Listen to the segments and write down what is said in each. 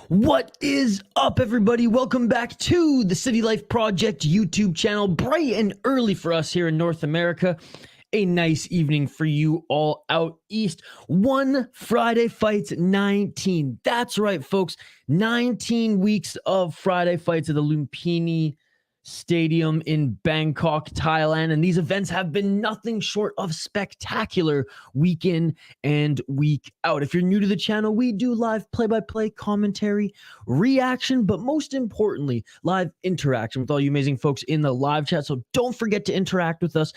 What is up, everybody? Welcome back to the City Life Project YouTube channel. Bright and early for us here in North America. A nice evening for you all out east. One Friday Fights 19. That's right, folks. 19 weeks of Friday Fights at the Lumpinee Stadium in Bangkok, Thailand. And these events have been nothing short of spectacular week in and week out. If you're new to the channel, we do live play-by-play commentary, reaction, but most importantly, live interaction with all you amazing folks in the live chat. So don't forget to interact with us.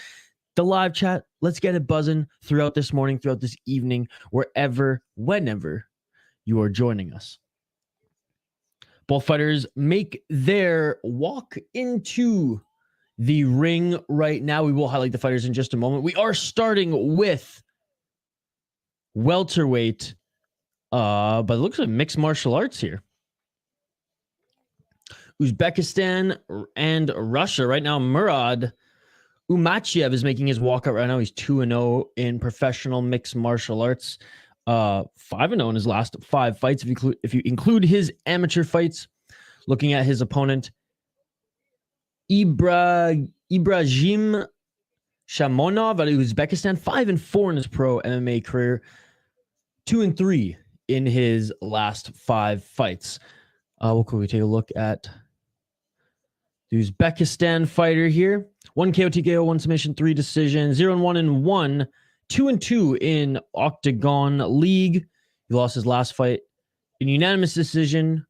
The live chat, let's get it buzzing throughout this morning, throughout this evening, wherever, whenever you are joining us. Both fighters make their walk into the ring right now. We will highlight the fighters in just a moment. We are starting with welterweight, but it looks like mixed martial arts here. Uzbekistan and Russia. Right now, Murad Umachev is making his walkout right now. He's 2-0 in professional mixed martial arts. 5-0 in his last 5 fights if you include his amateur fights. Looking at his opponent, Ibrahim Shamonov out of Uzbekistan, 5-4 in his pro MMA career, 2-3 in his last 5 fights. We'll quickly take a look at the Uzbekistan fighter here. 1 KO, TKO, 1 submission, 3 decisions, 0-1-1, 2-2 in Octagon League. He lost his last fight in unanimous decision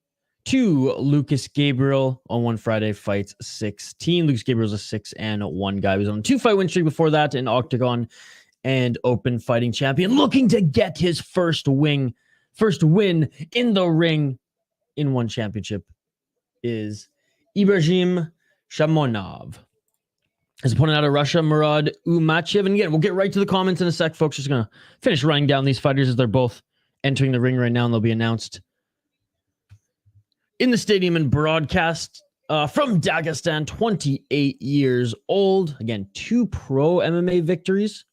to Lucas Gabriel on one Friday, fights 16. Lucas Gabriel's a 6-1 guy. He was on a 2-fight win streak before that in Octagon and Open Fighting Champion, looking to get his first win in the ring in one championship is Ibrahim Shamonov. His opponent out of Russia, Murad Umachev. And again, we'll get right to the comments in a sec, folks. Just going to finish running down these fighters as they're both entering the ring right now, and they'll be announced in the stadium and broadcast. From Dagestan, 28 years old. Again, 2 pro MMA victories.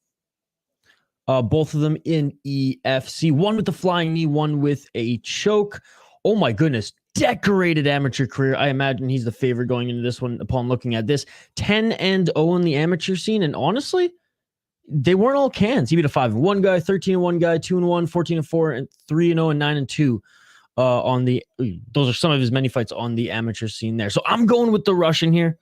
Both of them in EFC. One with the flying knee, one with a choke. Oh my goodness. Decorated amateur career. I imagine he's the favorite going into this one upon looking at this. 10-0 in the amateur scene. And honestly, they weren't all cans. He beat a 5-1 guy, 13-1 guy, 2-1, 14-4, and 3-0, and 9-2 on the. Those are some of his many fights on the amateur scene there. So I'm going with the Russian here.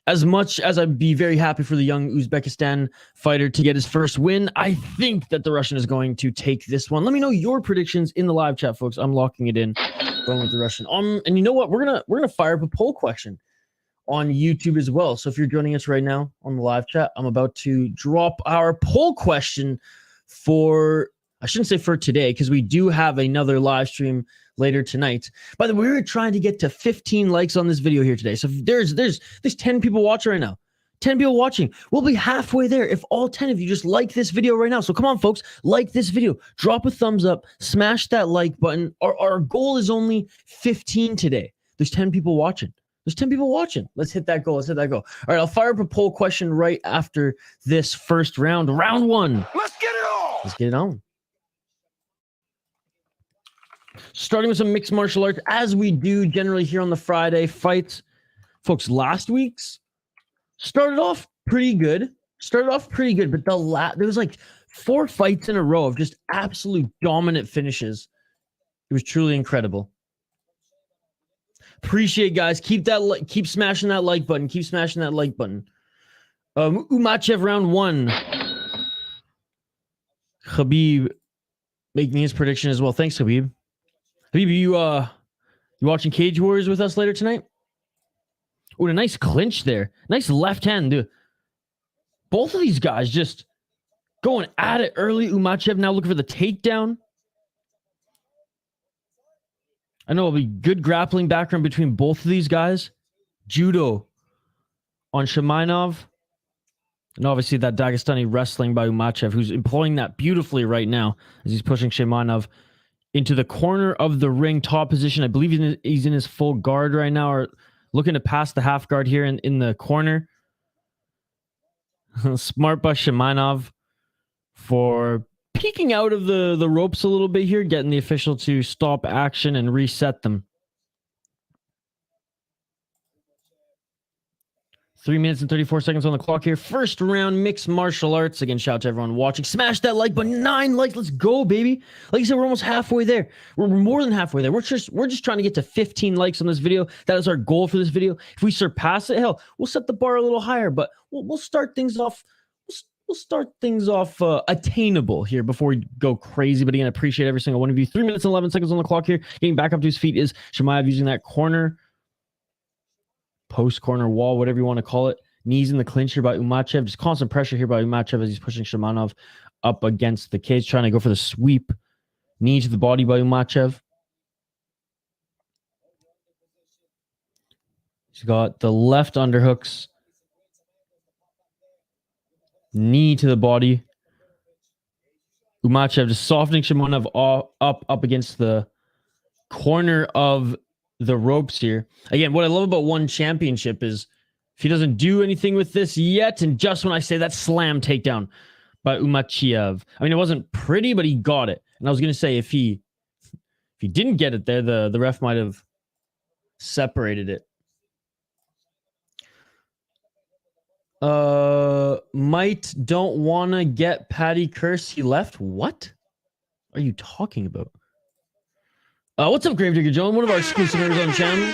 As much as I'd be very happy for the young Uzbekistan fighter to get his first win, I think that the Russian is going to take this one. Let me know your predictions in the live chat, folks. I'm locking it in, going with the Russian. And you know what? We're gonna fire up a poll question on YouTube as well. So if you're joining us right now on the live chat, I'm about to drop our poll question for, I shouldn't say for today, because we do have another live stream later tonight. By the way, we're trying to get to 15 likes on this video here today. So if there's 10 people watching right now. 10 people watching. We'll be halfway there if all 10 of you just like this video right now. So come on, folks, like this video. Drop a thumbs up. Smash that like button. Our goal is only 15 today. There's 10 people watching. There's 10 people watching. Let's hit that goal. Let's hit that goal. All right, I'll fire up a poll question right after this first round. Round 1. Let's get it on. Let's get it on. Starting with some mixed martial arts, as we do generally here on the Friday fights. Folks, last week's started off pretty good. But there was like 4 fights in a row of just absolute dominant finishes. It was truly incredible. Appreciate, guys. Keep smashing that like button. Keep smashing that like button. Umachev round 1. Khabib making his prediction as well. Thanks, Khabib. Khabib, you watching Cage Warriors with us later tonight? Oh, a nice clinch there. Nice left hand, dude. Both of these guys just going at it early. Umachev now looking for the takedown. I know it'll be good grappling background between both of these guys. Judo on Shamonov. And obviously that Dagestani wrestling by Umachev, who's employing that beautifully right now as he's pushing Shamonov into the corner of the ring, top position. I believe he's in his full guard right now, or looking to pass the half guard here in the corner. Smart by Shamonov for peeking out of the ropes a little bit here, getting the official to stop action and reset them. 3 minutes and 34 seconds on the clock here. First round, mixed martial arts. Again, shout out to everyone watching. Smash that like button. 9 likes. Let's go, baby. Like I said, we're almost halfway there. We're more than halfway there. We're just trying to get to 15 likes on this video. That is our goal for this video. If we surpass it, hell, we'll set the bar a little higher, but we'll start things off. We'll start things off attainable here before we go crazy. But again, I appreciate every single one of you. 3 minutes and 11 seconds on the clock here. Getting back up to his feet is Chimaev using that corner. Post corner wall, whatever you want to call it. Knees in the clinch here by Umachev. Just constant pressure here by Umachev as he's pushing Shamonov up against the cage, trying to go for the sweep. Knee to the body by Umachev. He's got the left underhooks. Knee to the body. Umachev just softening Shamonov up against the corner of the ropes here. Again, what I love about one championship is if he doesn't do anything with this yet, and just when I say that slam takedown by Umachev. I mean, it wasn't pretty, but he got it. And I was going to say if he didn't get it there, the ref might have separated it. Might don't wanna get Patty Curse. He left. What are you talking about? What's up, Gravedigger Joan? One of our exclusive members on the channel.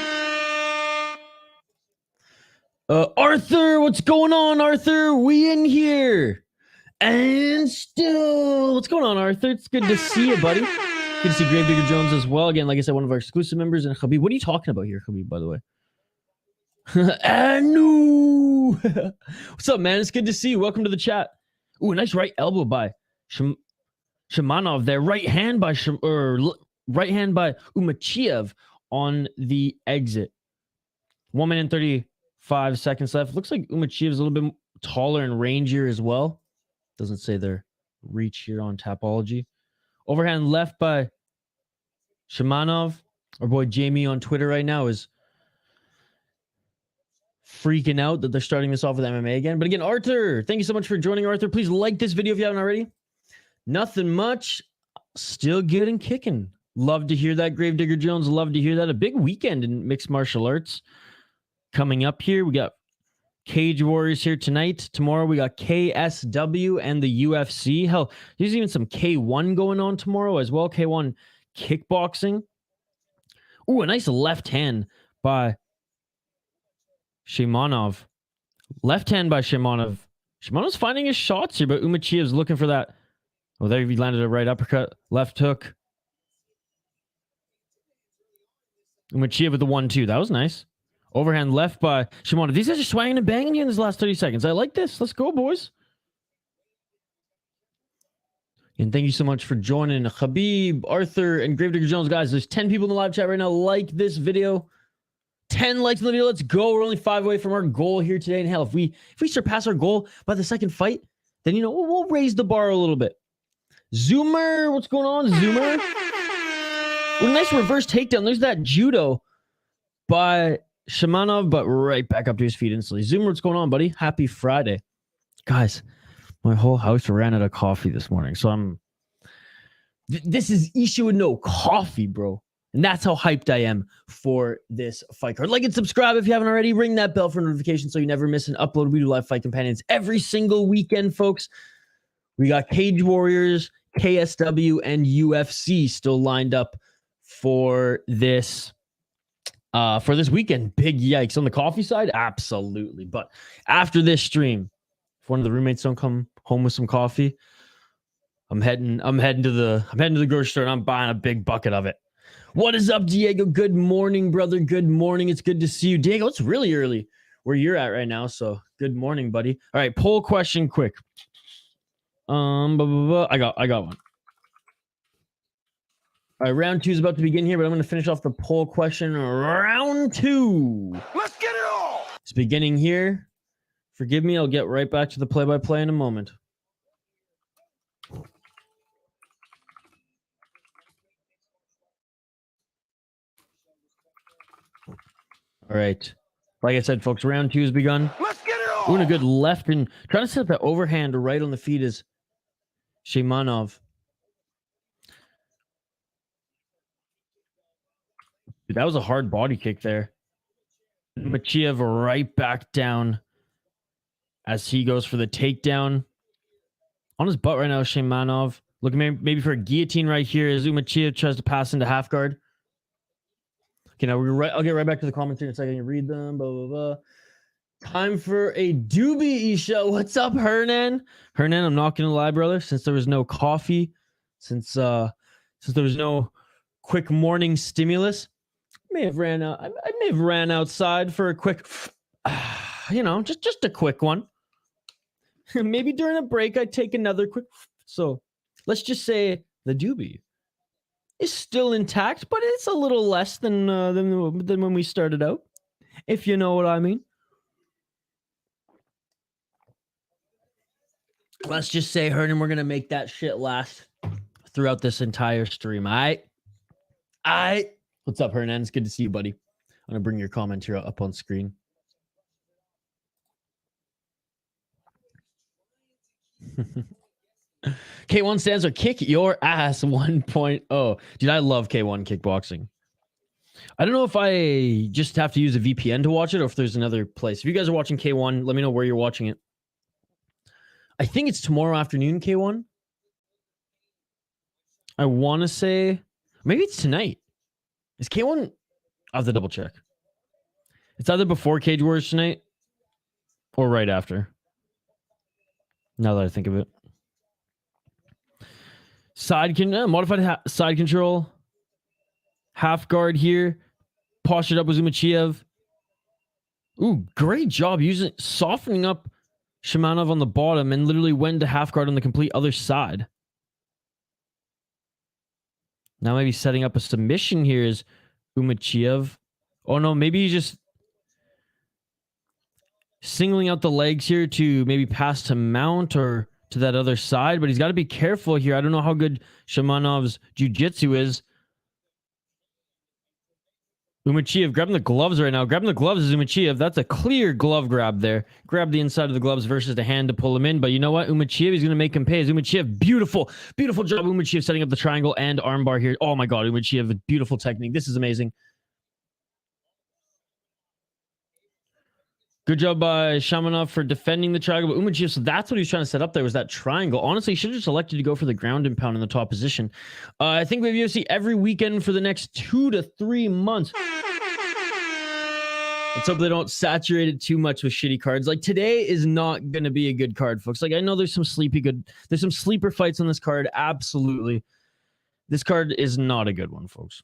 Arthur, what's going on, Arthur? We in here. And still, what's going on, Arthur? It's good to see you, buddy. Good to see Gravedigger Jones as well. Again, like I said, one of our exclusive members. And Khabib, what are you talking about here, Khabib, by the way? Anu! What's up, man? It's good to see you. Welcome to the chat. Ooh, a nice right elbow by Shamanov there. Right hand by Umachiev on the exit. 1 minute and 35 seconds left. Looks like Umachiev is a little bit taller and rangier as well. Doesn't say their reach here on Tapology. Overhand left by Shamanov. Our boy Jamie on Twitter right now is freaking out that they're starting this off with MMA again. But again, Arthur, thank you so much for joining, Arthur. Please like this video if you haven't already. Nothing much. Still good and kicking. Love to hear that, Gravedigger Jones. Love to hear that. A big weekend in mixed martial arts coming up here. We got Cage Warriors here tonight. Tomorrow we got KSW and the UFC. Hell, there's even some K1 going on tomorrow as well. K1 kickboxing. Ooh, a nice left hand by Shimanov. Left hand by Shimanov. Shimanov's finding his shots here, but Umachiev's looking for that. Oh, there he landed a right uppercut. Left hook. Umachiev with the 1-2. That was nice. Overhand left by Shimanov. These guys are swinging and banging here in this last 30 seconds. I like this. Let's go, boys. And thank you so much for joining Khabib, Arthur, and Gravedigger Jones. Guys, there's 10 people in the live chat right now. Like this video. 10 likes on the video. Let's go. We're only 5 away from our goal here today. And hell, if we surpass our goal by the second fight, then, you know, we'll raise the bar a little bit. Zoomer, what's going on, Zoomer? Well, nice reverse takedown. There's that judo by Shamanov, but right back up to his feet instantly. Zoomer, what's going on, buddy? Happy Friday. Guys, my whole house ran out of coffee this morning, so this is issue with no coffee, bro. And that's how hyped I am for this fight card. Like and subscribe if you haven't already. Ring that bell for notifications so you never miss an upload. We do live fight companions every single weekend, folks. We got Cage Warriors, KSW, and UFC still lined up for this weekend. Big yikes. On the coffee side, absolutely. But after this stream, if one of the roommates don't come home with some coffee, I'm heading to the grocery store and I'm buying a big bucket of it. What is up, Diego? Good morning, brother. Good morning. It's good to see you. Diego, it's really early where you're at right now, so good morning, buddy. All right, poll question quick. I got one. All right, round 2 is about to begin here, but I'm going to finish off the poll question. Round 2. Let's get it all. It's beginning here. Forgive me, I'll get right back to the play-by-play in a moment. All right. Like I said, folks, round 2 has begun. Let's get it all. Doing a good left and trying to set up that overhand right on the feet is Shimanov. Dude, that was a hard body kick there. Machiev right back down as he goes for the takedown. On his butt right now, Shimanov. Looking maybe for a guillotine right here as Umachiev tries to pass into half guard. Okay, now I'll get right back to the comments here in a second. You read them, blah, blah, blah. Time for a doobie Isha. What's up, Hernan? Hernan, I'm not gonna lie, brother. Since there was no coffee, since there was no quick morning stimulus, I may have ran outside for a quick, just a quick one. Maybe during a break, I'd take another quick. So let's just say the doobie is still intact, but it's a little less than when we started out, if you know what I mean. Let's just say, Hernan, we're gonna make that shit last throughout this entire stream. All right. What's up, Hernan? It's good to see you, buddy. I'm gonna bring your comment here up on screen. K1 stands for kick your ass 1.0. Dude, I love K1 kickboxing. I don't know if I just have to use a VPN to watch it or if there's another place. If you guys are watching K1, let me know where you're watching it. I think it's tomorrow afternoon, K1. I want to say maybe it's tonight. Is K1? I'll have to double check. It's either before Cage Wars tonight or right after. Now that I think of it. Modified side control. Half guard here. Postured up with Umachiev. Ooh, great job softening up Shimanov on the bottom and literally went to half guard on the complete other side. Now maybe setting up a submission here is Umachiev. Oh no, maybe he's just singling out the legs here to maybe pass to mount or to that other side, but he's got to be careful here. I don't know how good Shimanov's jiu-jitsu is. Umachiev grabbing the gloves right now. Grabbing the gloves is Umachiev. That's a clear glove grab there. Grab the inside of the gloves versus the hand to pull him in. But you know what? Umachiev is going to make him pay. Umachiev, beautiful. Beautiful job. Umachiev setting up the triangle and armbar here. Oh my God, Umachiev, beautiful technique. This is amazing. Good job by Shamanov for defending the triangle. But Umachiev, so that's what he was trying to set up there, was that triangle. Honestly, he should have just elected to go for the ground and pound in the top position. I think we have UFC every weekend for the next 2 to 3 months. Let's hope they don't saturate it too much with shitty cards. Like today is not going to be a good card, folks. Like I know there's some sleeper fights on this card. Absolutely. This card is not a good one, folks.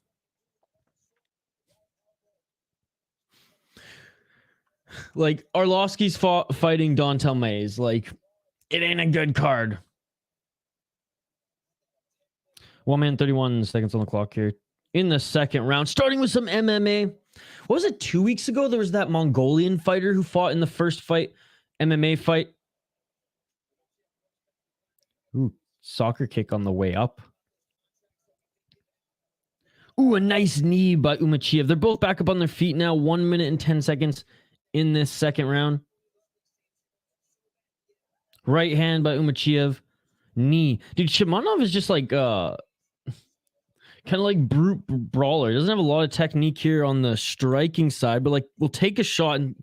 Like Arlovsky's fighting Dontel Mays. Like it ain't a good card. 1 minute 31 seconds on the clock here in the second round, starting with some MMA. What was it, 2 weeks ago? There was that Mongolian fighter who fought in the first fight, MMA fight. Ooh, soccer kick on the way up. Ooh, a nice knee by Umachiev. They're both back up on their feet now. 1 minute and 10 seconds in this second round. Right hand by Umachiev. Knee. Dude, Shimanov is just like kind of like brute brawler. He doesn't have a lot of technique here on the striking side, but like will take a shot and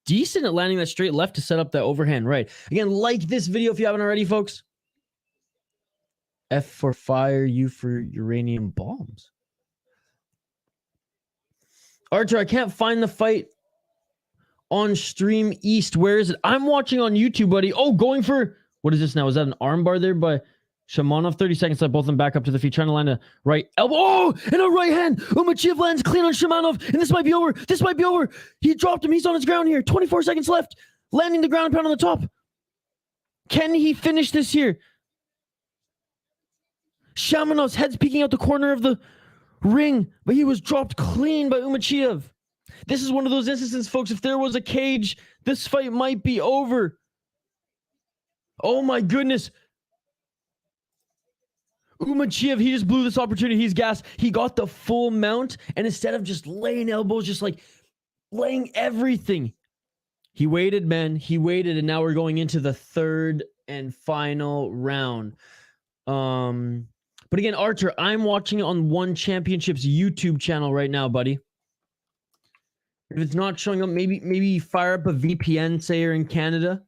decent at landing that straight left to set up that overhand right. Again, like this video if you haven't already, folks. F for fire, U for uranium bombs. Archer, I can't find the fight on Stream East. Where is it? I'm watching on YouTube, buddy. Oh, going for, what is this now? Is that an armbar there by Shimanov? 30 seconds left, both of them back up to the feet, trying to land a right elbow. Oh, and a right hand. Umachiev lands clean on Shimanov, and this might be over. This might be over. He dropped him. He's on his ground here. 24 seconds left. Landing the ground pound on the top. Can he finish this here? Shamanov's head's peeking out the corner of the ring, but he was dropped clean by Umachiev. This is one of those instances, folks. If there was a cage, this fight might be over. Oh my goodness. Umachiev, he just blew this opportunity. He's gassed. He got the full mount, and instead of just laying elbows, just like laying everything, he waited, man. He waited, and now we're going into the third and final round. But again, Archer, I'm watching it on One Championship's YouTube channel right now, buddy. If it's not showing up, maybe fire up a VPN, say you're in Canada.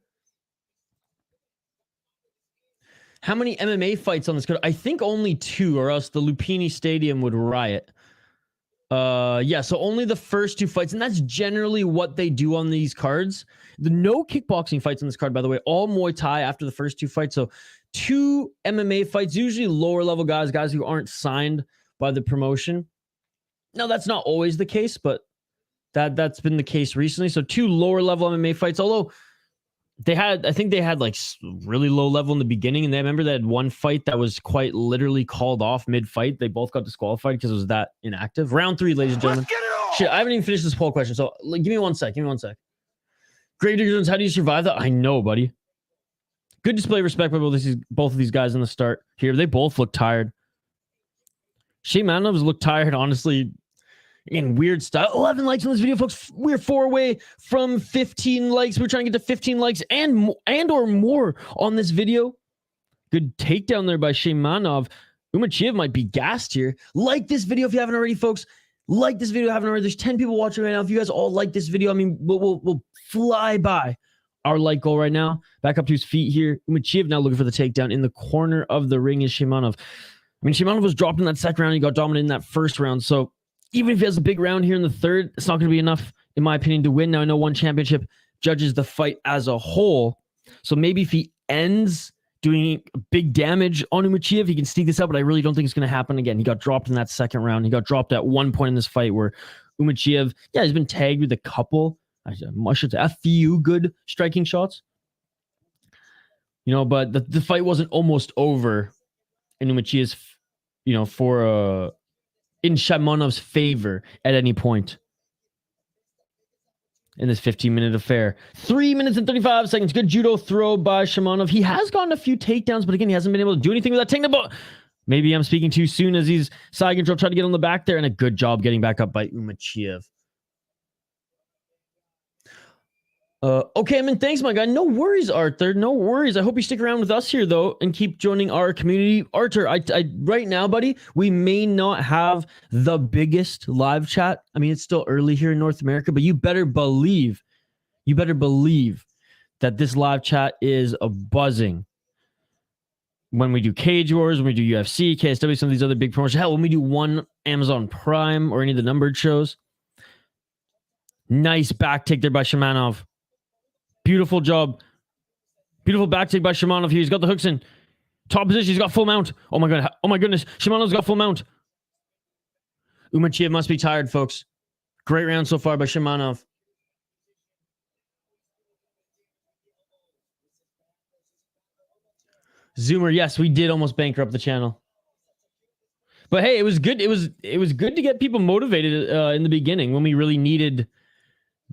How many MMA fights on this card? I think only 2, or else the Lumpinee Stadium would riot. Yeah, so only the first 2 fights, and that's generally what they do on these cards. No kickboxing fights on this card, by the way. All Muay Thai after the first 2 fights. So 2 MMA fights, usually lower level guys who aren't signed by the promotion. Now, that's not always the case, but that's been the case recently. So 2 lower level MMA fights, although I think they had like really low level in the beginning, and I remember they had one fight that was quite literally called off mid-fight. They both got disqualified because it was that inactive. Round 3, ladies and gentlemen. Shit, I haven't even finished this poll question, so give me one sec. Great Jones, how do you survive that? I know, buddy. Good display of respect by both of these guys in the start here. They both look tired. Shimanov's look tired, honestly, in weird style. 11 likes on this video, folks. We're 4 away from 15 likes. We're trying to get to 15 likes and or more on this video. Good takedown there by Shimanov. Umachiev might be gassed here. Like this video if you haven't already, folks. Like this video, haven't already. There's 10 people watching right now. If you guys all like this video, I mean, we'll fly by our like goal right now. Back up to his feet here. Musaev now looking for the takedown. In the corner of the ring is Shimanov. I mean, Shimanov was dropped in that second round. He got dominated in that first round. So even if he has a big round here in the third, it's not going to be enough, in my opinion, to win. Now, I know One Championship judges the fight as a whole. So maybe if he ends doing big damage on Musaev, he can sneak this out, but I really don't think it's going to happen again. He got dropped in that second round. He got dropped at one point in this fight where Musaev, yeah, he's been tagged with a few good striking shots. You know, but the fight wasn't almost over in Musaev's, you know, in Shimanov's favor at any point in this 15-minute affair. 3 minutes and 35 seconds. Good judo throw by Shimanov. He has gotten a few takedowns, but again, he hasn't been able to do anything with that takedown. But maybe I'm speaking too soon as he's side control, trying to get on the back there, and a good job getting back up by Musaev. Okay, I mean, thanks, my guy. No worries, Arthur. No worries. I hope you stick around with us here, though, and keep joining our community. Arthur, right now, buddy, we may not have the biggest live chat. I mean, it's still early here in North America, but you better believe that this live chat is a buzzing. When we do Cage Wars, when we do UFC, KSW, some of these other big promotions, hell, when we do one Amazon Prime or any of the numbered shows. Nice back take there by Shimanov. Beautiful job. Beautiful back take by Shimanov here. He's got the hooks in. Top position. He's got full mount. Oh my god. Oh my goodness. Shimanov's got full mount. Musaev must be tired, folks. Great round so far by Shimanov. Zoomer, yes, we did almost bankrupt the channel. But hey, it was good. It was good to get people motivated in the beginning when we really needed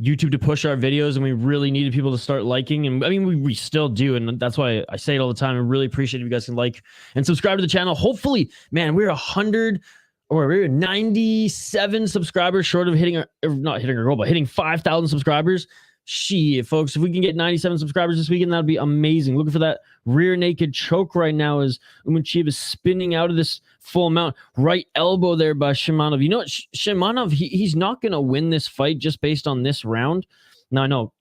YouTube to push our videos and we really needed people to start liking. And I mean, we still do. And that's why I say it all the time. I really appreciate if you guys can like and subscribe to the channel. Hopefully, man, we're 97 subscribers short of not hitting our goal, but hitting 5,000 subscribers. Shit, folks, if we can get 97 subscribers this weekend, that'd be amazing. Looking for that rear naked choke right now as Musaev is spinning out of this full mount. Right elbow there by Shimanov. You know what? Shimanov, he's not going to win this fight just based on this round. Now, I know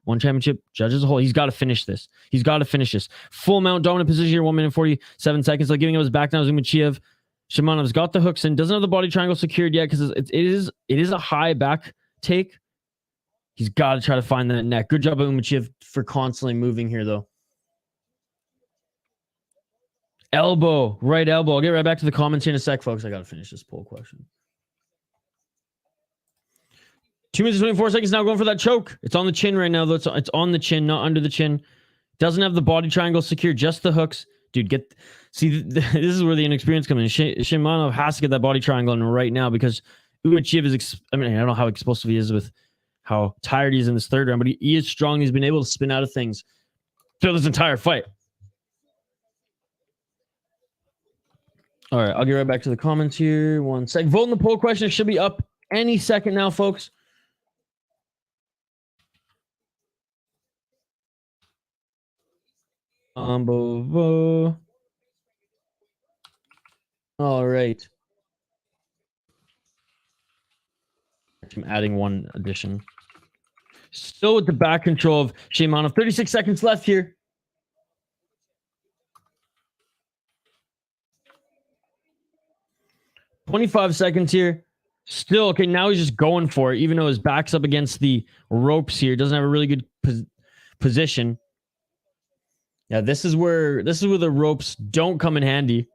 One Championship judges as a whole. He's got to finish this. He's got to finish this. Full mount, dominant position here, 1 minute 47 seconds. Like giving up his back now is Musaev. Shimanov's got the hooks in. Doesn't have the body triangle secured yet because it is a high back take. He's got to try to find that neck. Good job by Musaev for constantly moving here, though. Elbow, right elbow. I'll get right back to the comments here in a sec, folks. I got to finish this poll question. 2 minutes and 24 seconds now going for that choke. It's on the chin right now, though. It's on the chin, not under the chin. Doesn't have the body triangle secure, just the hooks. Dude, see, this is where the inexperience comes in. Shimanov has to get that body triangle in right now because Musaev is, I don't know how explosive he is with how tired he is in this third round, but he is strong. He's been able to spin out of things through this entire fight. All right, I'll get right back to the comments here. 1 sec. Vote in the poll question. It should be up any second now, folks. All right. I'm adding one addition. Still with the back control of Shimanov. 36 seconds left here. $25 seconds here. Still, okay, now he's just going for it, even though his back's up against the ropes here. Doesn't have a really good position. Yeah, this is where the ropes don't come in handy.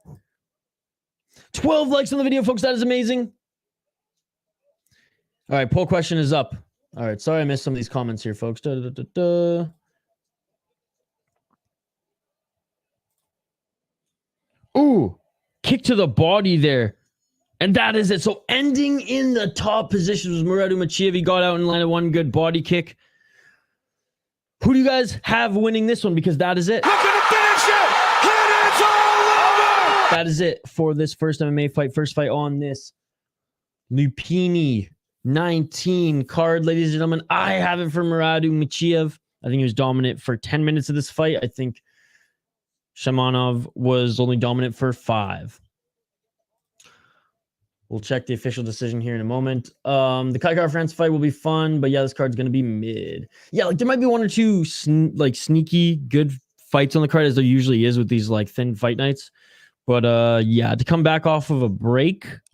12 likes on the video, folks. That is amazing. All right, poll question is up. All right, sorry I missed some of these comments here, folks. Ooh, kick to the body there. And that is it. So ending in the top position was Musaev. He got out and landed one good body kick. Who do you guys have winning this one? Because that is it. Look at the finish it! And it's all over! That is it for this first MMA fight. First fight on this Lumpinee 19 card, ladies and gentlemen. I have it for Musaev. I think he was dominant for 10 minutes of this fight. I think Shimanov was only dominant for 5. We'll check the official decision here in a moment. The Kaikar France fight will be fun, but yeah, this card's gonna be mid. Yeah, like there might be one or two sneaky good fights on the card, as there usually is with these like thin fight nights. But yeah, to come back off of a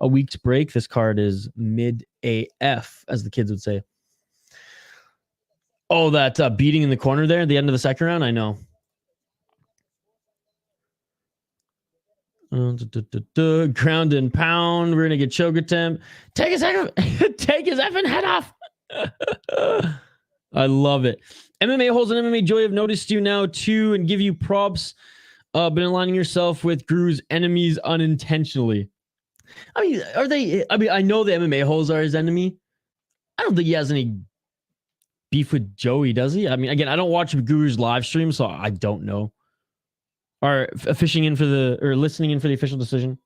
week's break, this card is mid AF, as the kids would say. Oh, that beating in the corner there at the end of the second round, I know. Ground and pound. We're gonna get choke attempt. Take his effing head off. I love it. MMA holes and MMA Joy have noticed you now too and give you props. Been aligning yourself with Gru's enemies unintentionally. I mean, are they? I mean, I know the MMA holes are his enemy. I don't think he has any beef with Joey, does he? I mean, again, I don't watch Guru's live stream, so I don't know. Are listening in for the official decision?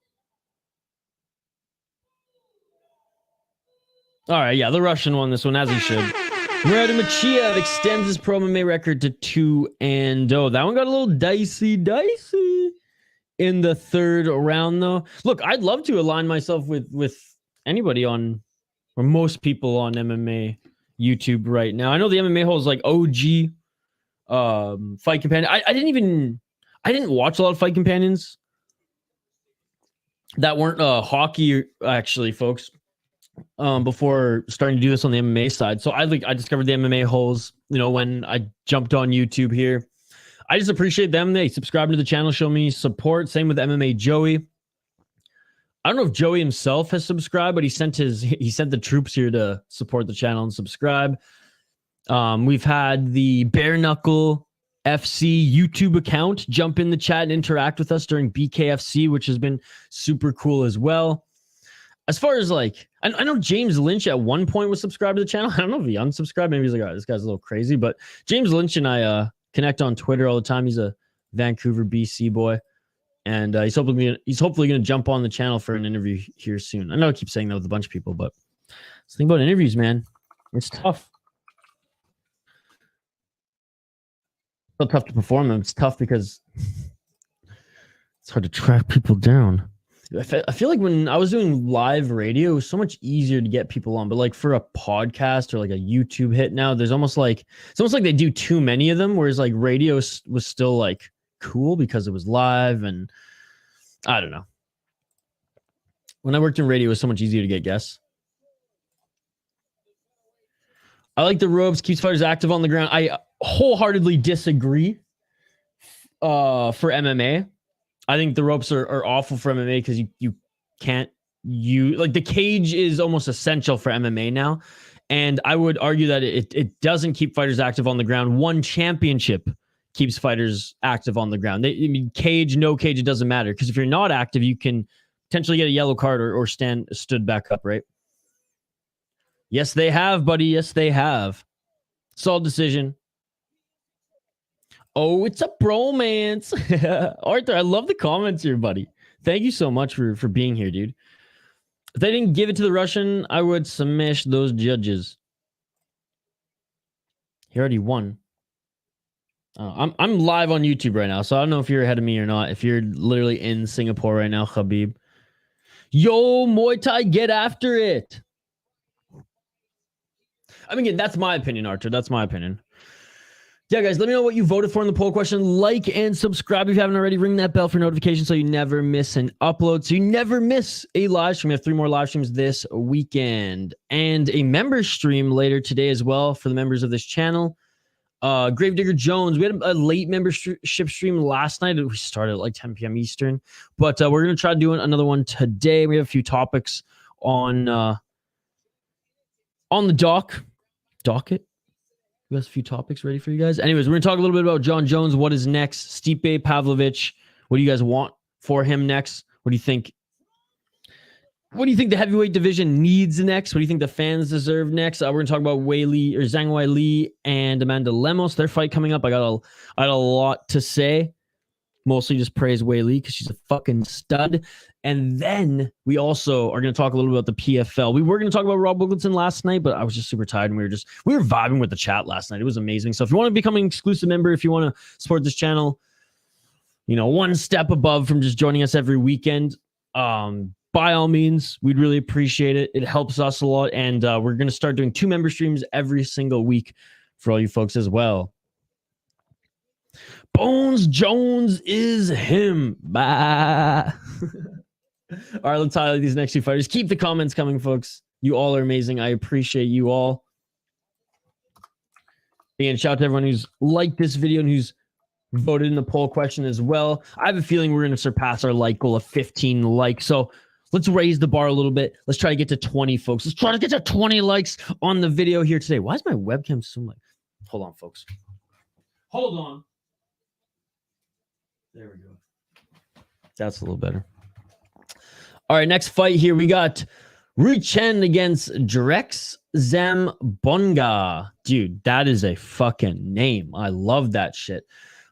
All right, yeah, the Russian won this one, as he should. Musaev extends his pro MMA record to 2-0. That one got a little dicey in the third round, though. Look, I'd love to align myself with anybody on, or most people on MMA YouTube right now. I know the MMA hole is like OG Fight Companion. I didn't watch a lot of Fight Companions that weren't hockey, actually, folks, before starting to do this on the MMA side. So I discovered the MMA holes, when I jumped on YouTube here. I just appreciate them. They subscribe to the channel, show me support. Same with MMA Joey. I don't know if Joey himself has subscribed, but he sent the troops here to support the channel and subscribe. We've had the Bare Knuckle FC YouTube account jump in the chat and interact with us during BKFC, which has been super cool as well. As far as I know James Lynch at one point was subscribed to the channel. I don't know if he unsubscribed. Maybe he's like, all right, this guy's a little crazy. But James Lynch and I connect on Twitter all the time. He's a Vancouver, BC boy. And he's hopefully going to jump on the channel for an interview here soon. I know I keep saying that with a bunch of people, but let's think about interviews, man. It's tough. So tough to perform them. It's tough because it's hard to track people down. I feel like when I was doing live radio, it was so much easier to get people on. But like for a podcast or like a YouTube hit now, it's almost like they do too many of them. Whereas like radio was still like cool because it was live, and I don't know. When I worked in radio, it was so much easier to get guests. I like the ropes, keeps fighters active on the ground. I wholeheartedly disagree for MMA. I think the ropes are awful for MMA because you can't the cage is almost essential for MMA now. And I would argue that it doesn't keep fighters active on the ground. One championship keeps fighters active on the ground. Cage, no cage, it doesn't matter. Because if you're not active, you can potentially get a yellow card or stood back up, right? Yes, they have, buddy. Yes, they have. Solid decision. Oh, it's a bromance. Arthur, I love the comments here, buddy. Thank you so much for being here, dude. If they didn't give it to the Russian, I would smash those judges. He already won. I'm live on YouTube right now, so I don't know if you're ahead of me or not. If you're literally in Singapore right now, Khabib. Yo, Muay Thai, get after it. I mean, again, that's my opinion, Arthur. That's my opinion. Yeah, guys, let me know what you voted for in the poll question. Like and subscribe if you haven't already. Ring that bell for notifications so you never miss an upload, so you never miss a live stream. We have 3 more live streams this weekend and a member stream later today as well for the members of this channel. Gravedigger Jones, we had a late membership stream last night. We started at like 10 p.m. Eastern, but we're going to try doing another one today. We have a few topics on the docket. We have a few topics ready for you guys. Anyways, we're going to talk a little bit about John Jones. What is next? Stipe Pavlovich. What do you guys want for him next? What do you think? What do you think the heavyweight division needs next? What do you think the fans deserve next? We're going to talk about Zhang Wei Li and Amanda Lemos. Their fight coming up. I got a lot to say. Mostly just praise Wei Li because she's a fucking stud. And then we also are going to talk a little bit about the PFL. We were going to talk about Rob Wigleton last night, but I was just super tired, and we were vibing with the chat last night. It was amazing. So if you want to become an exclusive member, if you want to support this channel, one step above from just joining us every weekend, by all means, we'd really appreciate it. It helps us a lot. And we're going to start doing 2 member streams every single week for all you folks as well. Bones Jones is him. Bye. All right, let's highlight these next 2 fighters. Keep the comments coming, folks. You all are amazing. I appreciate you all. And shout out to everyone who's liked this video and who's voted in the poll question as well. I have a feeling we're going to surpass our like goal of 15 likes. So let's raise the bar a little bit. Let's try to get to 20, folks. Let's try to get to 20 likes on the video here today. Why is my webcam so much? Hold on, folks. Hold on. There we go. That's a little better. All right, next fight here. We got Ruchen against Drex Zambonga. Dude, that is a fucking name. I love that shit.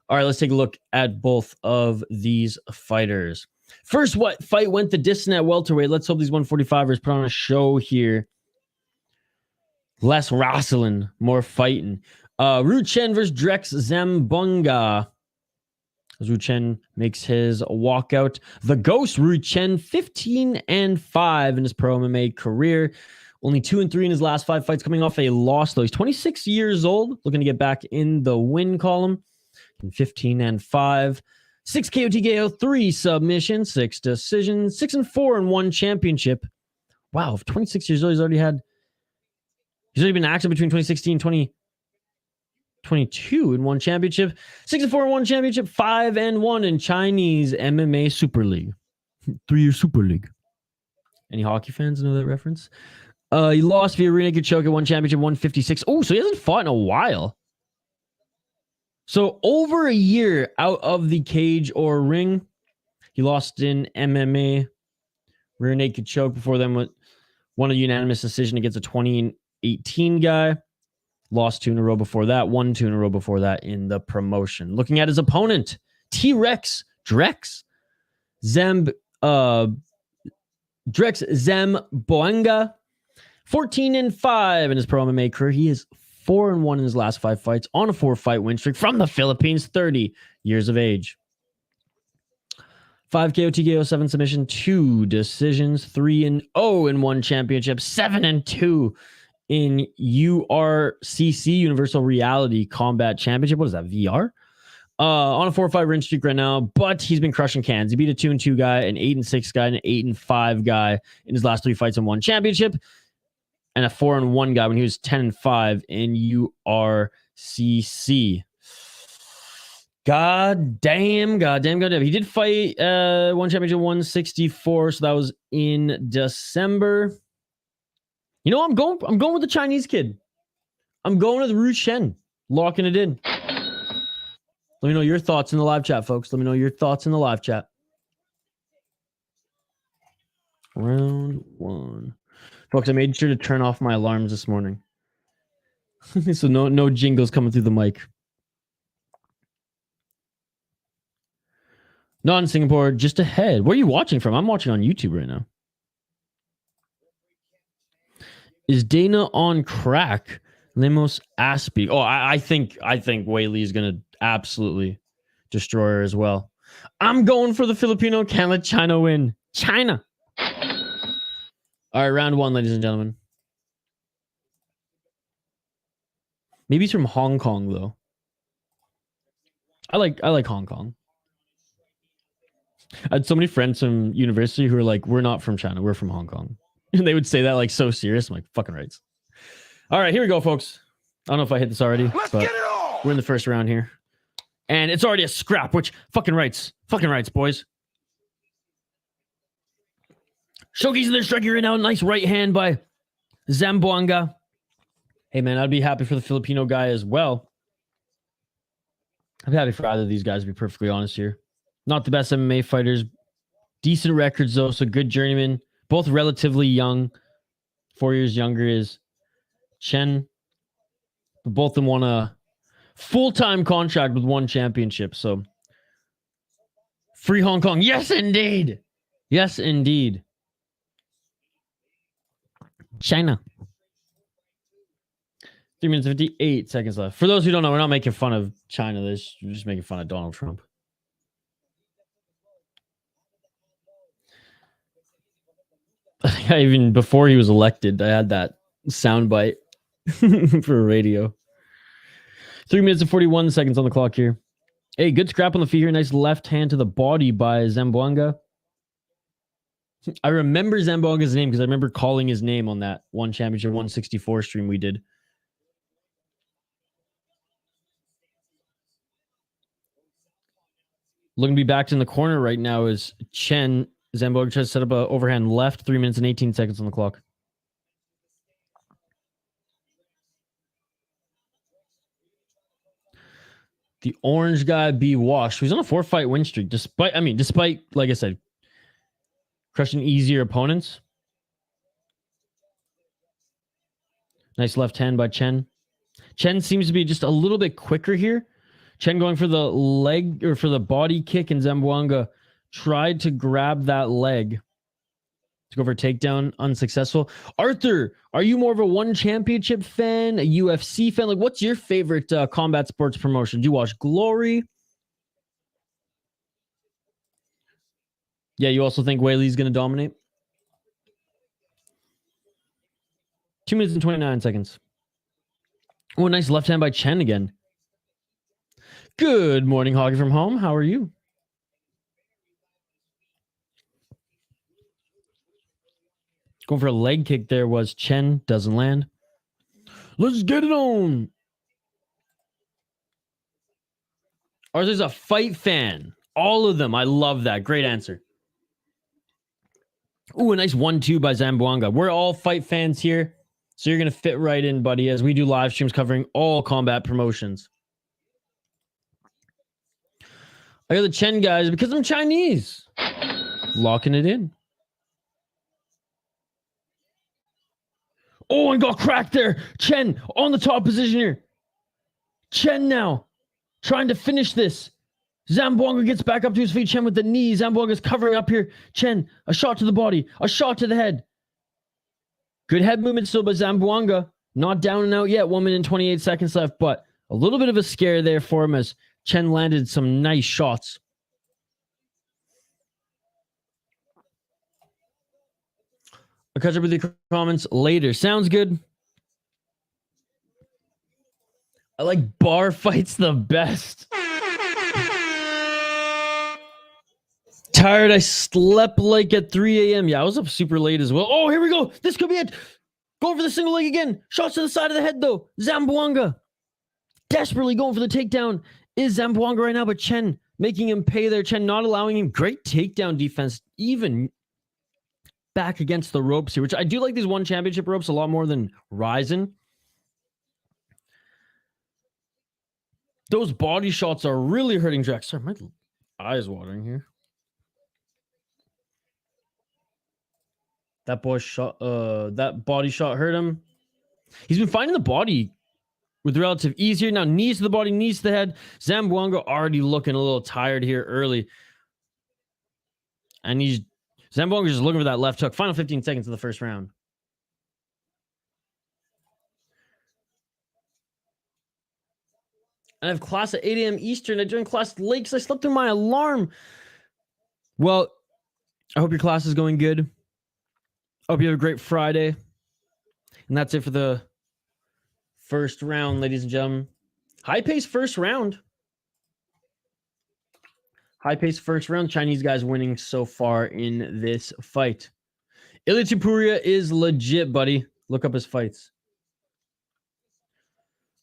All right, let's take a look at both of these fighters. First fight went the distance at welterweight. Let's hope these 145ers put on a show here. Less wrestling, more fighting. Ruchen versus Drex Zambonga. As Ruchen makes his walkout. The Ghost Ruchen, 15-5 in his pro MMA career. Only 2-3 in his last 5 fights, coming off a loss, though. He's 26 years old, looking to get back in the win column. 15-5. 6 KO TKO, 3 submissions, 6 decisions, 6-4 in 1 championship. Wow, 26 years old, he's already been active between 2016 and 2022 in 1 championship, 6-4 in 1 championship, 5-1 in Chinese MMA Super League. 3-year Super League. Any hockey fans know that reference? He lost via rear naked choke at 1 championship, 156. Oh, so he hasn't fought in a while. So over a year out of the cage or ring. He lost in MMA rear naked choke. Before then, won a unanimous decision against a 2018 guy. Lost 2 in a row before that. Won 2 in a row before that in the promotion. Looking at his opponent, T-Rex Drex Zambonga, 14-5 in his pro MMA career. He is 4-1 in his last 5 fights on a 4-fight win streak from the Philippines, 30 years of age. 5 KO TKO, 7 submission, 2 decisions, 3-0 in 1 championship, 7-2 in URCC, Universal Reality Combat Championship. What is that, VR? On a 4-5 win streak right now, but he's been crushing cans. He beat a 2-2 guy, an 8-6 guy, and an 8-5 guy in his last 3 fights in 1 championship, and a 4-1 guy when he was 10-5 in URCC. God damn. He did fight 1 championship, 164, so that was in December. You know, I'm going with the Chinese kid. I'm going with Ruchen, locking it in. Let me know your thoughts in the live chat, folks. Let me know your thoughts in the live chat. Round 1. Folks, I made sure to turn off my alarms this morning. So no jingles coming through the mic. Not in Singapore, just ahead. Where are you watching from? I'm watching on YouTube right now. Is Dana on crack? Lemos Aspie. Oh, I think Wei Li is going to absolutely destroy her as well. I'm going for the Filipino. Can't let China win. China. All right, round 1, ladies and gentlemen. Maybe he's from Hong Kong, though. I like Hong Kong. I had so many friends from university who were like, we're not from China, we're from Hong Kong. And they would say that like so serious. I'm like, fucking rights. All right, here we go, folks. I don't know if I hit this already, but we're in the first round here. And it's already a scrap, which fucking rights. Fucking rights, boys. Showcasing their striking right now. Nice right hand by Zambonga. Hey, man, I'd be happy for the Filipino guy as well. I'm happy for either of these guys, to be perfectly honest here. Not the best MMA fighters. Decent records, though, so good journeyman. Both relatively young. 4 years younger is Chen. But both of them won a full-time contract with 1 championship, so free Hong Kong. Yes, indeed. Yes, indeed. China. 3 minutes and 58 seconds left. For those who don't know, we're not making fun of China. We're just making fun of Donald Trump. Yeah, even before he was elected, I had that soundbite for radio. 3 minutes and 41 seconds on the clock here. Hey, good scrap on the feet here. Nice left hand to the body by Zamboanga. I remember Zamboanga's name because I remember calling his name on that One Championship 164 stream we did. Looking to be backed in the corner right now is Chen. Zamboanga tries to set up an overhand left. 3 minutes and 18 seconds on the clock. The orange guy be washed. He's on a 4-fight win streak, despite, like I said, crushing easier opponents. Nice left hand by Chen. Chen seems to be just a little bit quicker here. Chen going for the leg or for the body kick, and Zamboanga tried to grab that leg to go for a takedown, unsuccessful. Arthur, are you more of a One Championship fan, a UFC fan? Like, what's your favorite combat sports promotion? Do you watch Glory? Yeah, you also think Weili's going to dominate? 2 minutes and 29 seconds. Oh, nice left hand by Chen again. Good morning, Hoggy from home. How are you? Going for a leg kick there was Chen. Doesn't land. Let's get it on. Arthur's a fight fan. All of them. I love that. Great answer. Ooh, a nice 1-2 by Zamboanga. We're all fight fans here. So you're going to fit right in, buddy, as we do live streams covering all combat promotions. I got the Chen guys because I'm Chinese. Locking it in. Oh, and got cracked there. Chen on the top position here. Chen now trying to finish this. Zamboanga gets back up to his feet. Chen with the knee. Zamboanga's covering up here. Chen, a shot to the body. A shot to the head. Good head movement still by Zamboanga. Not down and out yet. 1 minute and 28 seconds left, but a little bit of a scare there for him as Chen landed some nice shots. I'll catch up with your comments later. Sounds good. I like bar fights the best. Tired. I slept like at 3 a.m. Yeah, I was up super late as well. Oh, here we go. This could be it. Going for the single leg again. Shots to the side of the head, though. Zamboanga desperately going for the takedown. Is Zamboanga right now, but Chen making him pay there. Chen not allowing him. Great takedown defense, even back against the ropes here, which I do like these One Championship ropes a lot more than Ryzen. Those body shots are really hurting Drax. Sorry, my eyes watering here. That boy shot, that body shot hurt him. He's been finding the body with relative ease here. Now knees to the body, knees to the head. Zamboanga already looking a little tired here early. And Zamboanga just looking for that left hook. Final 15 seconds of the first round. I have class at 8 a.m. Eastern. I joined class late because I slept through my alarm. Well, I hope your class is going good. I hope you have a great Friday. And that's it for the first round, ladies and gentlemen. High-paced first round. High-paced first round. Chinese guys winning so far in this fight. Ilia Tupuria is legit, buddy. Look up his fights.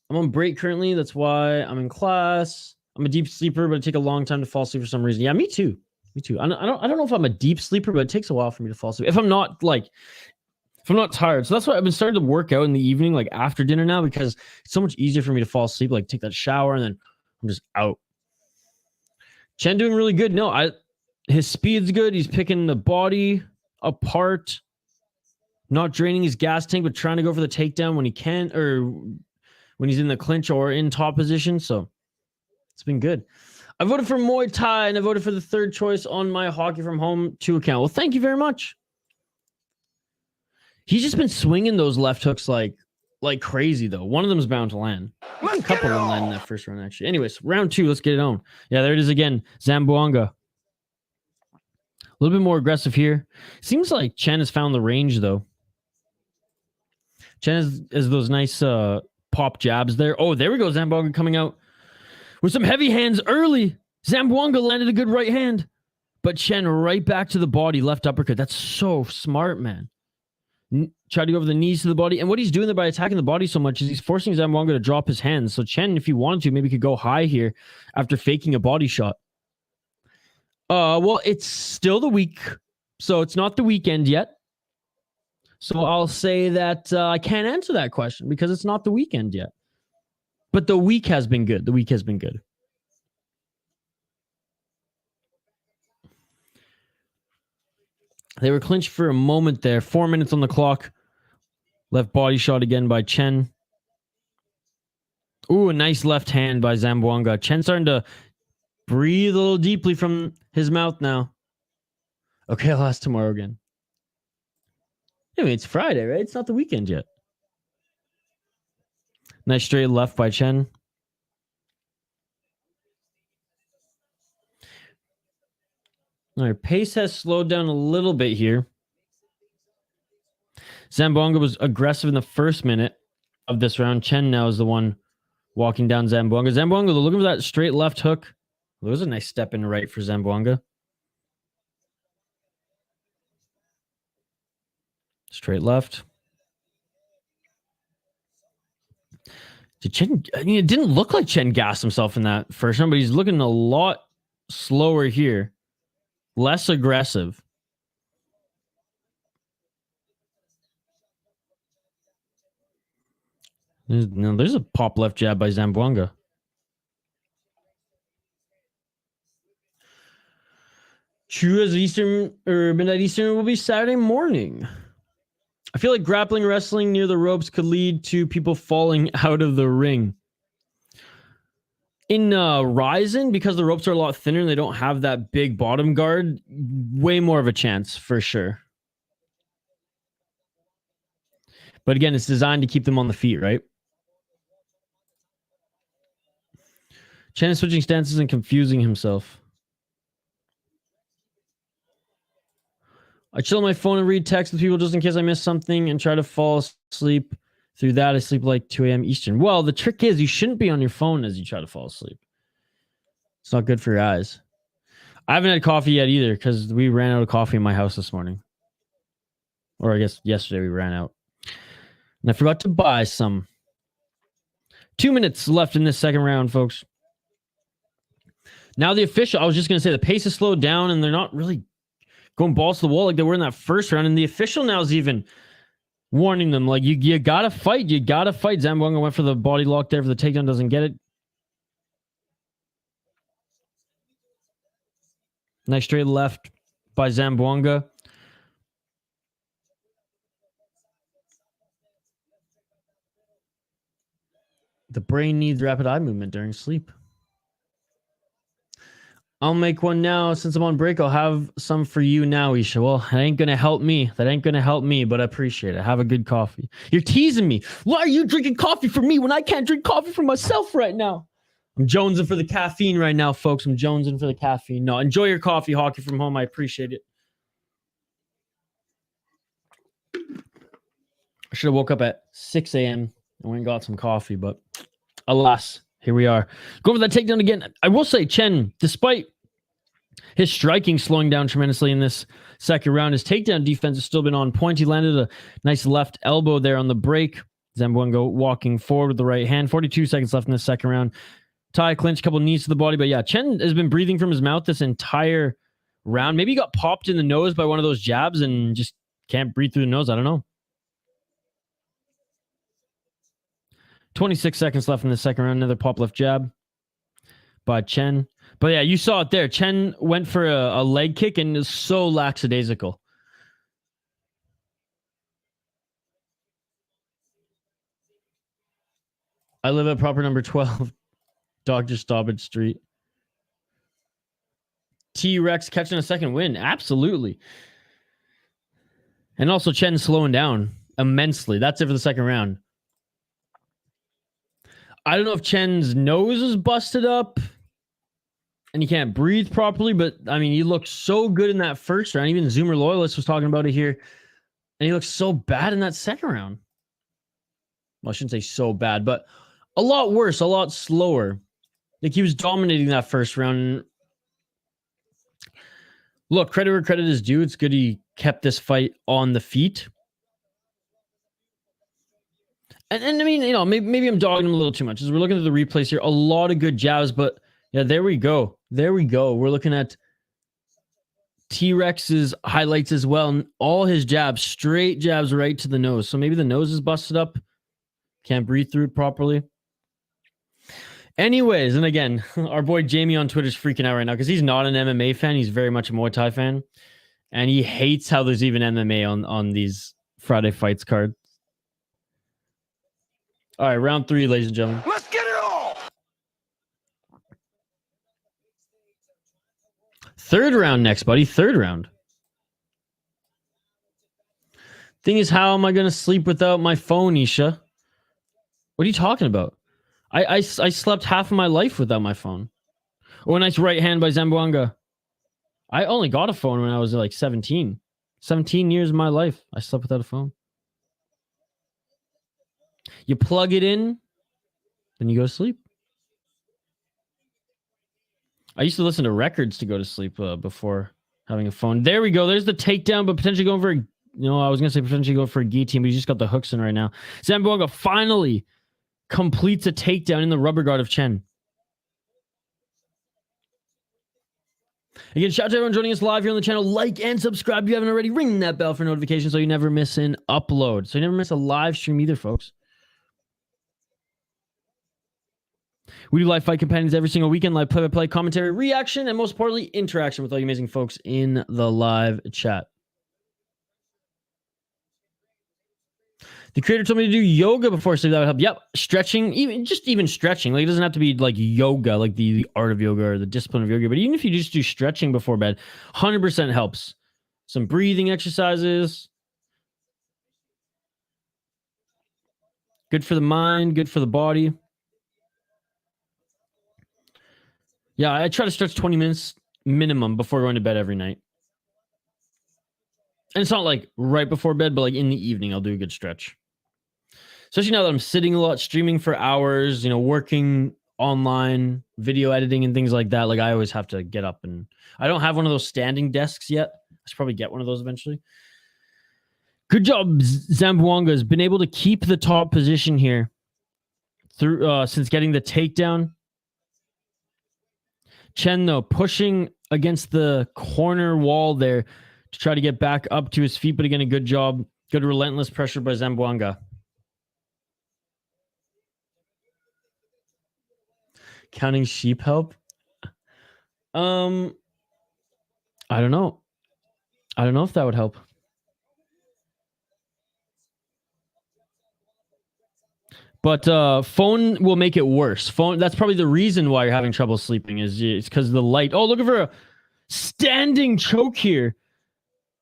I'm on break currently. That's why I'm in class. I'm a deep sleeper, but it takes a long time to fall asleep for some reason. Yeah, me too. Me too. I don't know if I'm a deep sleeper, but it takes a while for me to fall asleep. If I'm not tired. So that's why I've been starting to work out in the evening, like after dinner now, because it's so much easier for me to fall asleep. Like take that shower and then I'm just out. Chen doing really good. No, his speed's good. He's picking the body apart, not draining his gas tank, but trying to go for the takedown when he can, or when he's in the clinch or in top position. So it's been good. I voted for Muay Thai and I voted for the third choice on my Hockey from Home 2 account. Well, thank you very much. He's just been swinging those left hooks like crazy, though. One of them is bound to land. A couple of them land in that first round, actually. Anyways, round 2, let's get it on. Yeah, there it is again. Zamboanga little bit more aggressive here. Seems like Chen has found the range, though. Chen has those nice pop jabs there. Oh, there we go. Zamboanga coming out with some heavy hands early. Zamboanga landed a good right hand. But Chen right back to the body, left uppercut. That's so smart, man. Try to go over the knees to the body. And what he's doing there by attacking the body so much is he's forcing Zamboanga to drop his hands. So Chen, if he wanted to, maybe could go high here after faking a body shot. Well, it's still the week. So it's not the weekend yet. So I'll say that I can't answer that question because it's not the weekend yet. But the week has been good. The week has been good. They were clinched for a moment there. 4 minutes on the clock. Left body shot again by Chen. Ooh, a nice left hand by Zamboanga. Chen starting to breathe a little deeply from his mouth now. Okay, I'll ask tomorrow again. I mean, it's Friday, right? It's not the weekend yet. Nice straight left by Chen. All right, pace has slowed down a little bit here. Zamboanga was aggressive in the first minute of this round. Chen now is the one walking down Zamboanga. Zamboanga looking for that straight left hook. There was a nice step in right for Zamboanga. Straight left. Did Chen, I mean, it didn't look like Chen gassed himself in that first round, but he's looking a lot slower here. Less aggressive. There's a pop left jab by Zamboanga. True as Eastern or Midnight Eastern will be Saturday morning. I feel like grappling wrestling near the ropes could lead to people falling out of the ring. In Ryzen, because the ropes are a lot thinner and they don't have that big bottom guard, way more of a chance for sure. But again, it's designed to keep them on the feet, right? Chen is switching stances and confusing himself. I chill on my phone and read text with people just in case I miss something and try to fall asleep. Through that, I sleep like 2 a.m. Eastern. Well, the trick is you shouldn't be on your phone as you try to fall asleep. It's not good for your eyes. I haven't had coffee yet either because we ran out of coffee in my house this morning. Or I guess yesterday we ran out. And I forgot to buy some. 2 minutes left in this second round, folks. Now the official, I was just going to say the pace has slowed down and they're not really going balls to the wall like they were in that first round. And the official now is even warning them, like, you gotta fight. You gotta fight. Zamboanga went for the body lock there for the takedown. Doesn't get it. Nice straight left by Zamboanga. The brain needs rapid eye movement during sleep. I'll make one now. Since I'm on break, I'll have some for you now, Isha. Well, that ain't going to help me. That ain't going to help me, but I appreciate it. Have a good coffee. You're teasing me. Why are you drinking coffee for me when I can't drink coffee for myself right now? I'm jonesing for the caffeine right now, folks. I'm jonesing for the caffeine. No, enjoy your coffee, Hockey from Home. I appreciate it. I should have woke up at 6 a.m. and went and got some coffee, but alas, here we are. Go for that takedown again. I will say, Chen, despite his striking slowing down tremendously in this second round, his takedown defense has still been on point. He landed a nice left elbow there on the break. Zamboanga walking forward with the right hand. 42 seconds left in the second round. Tie clinch, couple knees to the body. But yeah, Chen has been breathing from his mouth this entire round. Maybe he got popped in the nose by one of those jabs and just can't breathe through the nose. I don't know. 26 seconds left in the second round. Another pop left jab by Chen. But yeah, you saw it there. Chen went for a leg kick and is so lackadaisical. I live at proper number 12, Dr. Stobbage Street. T-Rex catching a second win. Absolutely. And also Chen slowing down immensely. That's it for the second round. I don't know if Chen's nose is busted up and he can't breathe properly. But I mean, he looked so good in that first round. Even Zoomer Loyalist was talking about it here, and he looked so bad in that second round. Well, I shouldn't say so bad, but a lot worse, a lot slower. Like, he was dominating that first round. Look, credit where credit is due. It's good he kept this fight on the feet. And I mean, you know, maybe I'm dogging him a little too much. As we're looking at the replays here, a lot of good jabs, but yeah, there we go. There we go. We're looking at T-Rex's highlights as well, and all his jabs, straight jabs right to the nose. So maybe the nose is busted up. Can't breathe through it properly. Anyways, and again, our boy Jamie on Twitter is freaking out right now because he's not an MMA fan. He's very much a Muay Thai fan. And he hates how there's even MMA on these Friday fights cards. All right, round 3, ladies and gentlemen. Let's get it all. Third round next, buddy. Third round. Thing is, how am I going to sleep without my phone, Isha? What are you talking about? I slept half of my life without my phone. Oh, a nice right hand by Zamboanga. I only got a phone when I was like 17. 17 years of my life, I slept without a phone. You plug it in, then you go to sleep. I used to listen to records to go to sleep before having a phone. There we go. There's the takedown, but potentially going for a, I was going to say potentially going for a guillotine, but he just got the hooks in right now. Zamboanga finally completes a takedown in the rubber guard of Chen. Again, shout out to everyone joining us live here on the channel. Like and subscribe if you haven't already. Ring that bell for notifications so you never miss an upload. So you never miss a live stream either, folks. We do live fight companions every single weekend, live play-by-play, commentary, reaction, and most importantly, interaction with all you amazing folks in the live chat. The creator told me to do yoga before sleep. That would help. Yep, stretching, even stretching. Like, it doesn't have to be like yoga, like the art of yoga or the discipline of yoga. But even if you just do stretching before bed, 100% helps. Some breathing exercises. Good for the mind, good for the body. Yeah, I try to stretch 20 minutes minimum before going to bed every night. And it's not like right before bed, but like in the evening, I'll do a good stretch. Especially now that I'm sitting a lot, streaming for hours, working online, video editing and things like that. Like, I always have to get up, and I don't have one of those standing desks yet. I should probably get one of those eventually. Good job, Zamboanga has been able to keep the top position here through since getting the takedown. Chen, though, pushing against the corner wall there to try to get back up to his feet. But again, a good job. Good relentless pressure by Zamboanga. Counting sheep help? I don't know. I don't know if that would help. But phone will make it worse. Phone, that's probably the reason why you're having trouble sleeping, is it's because of the light. Oh, looking for a standing choke here.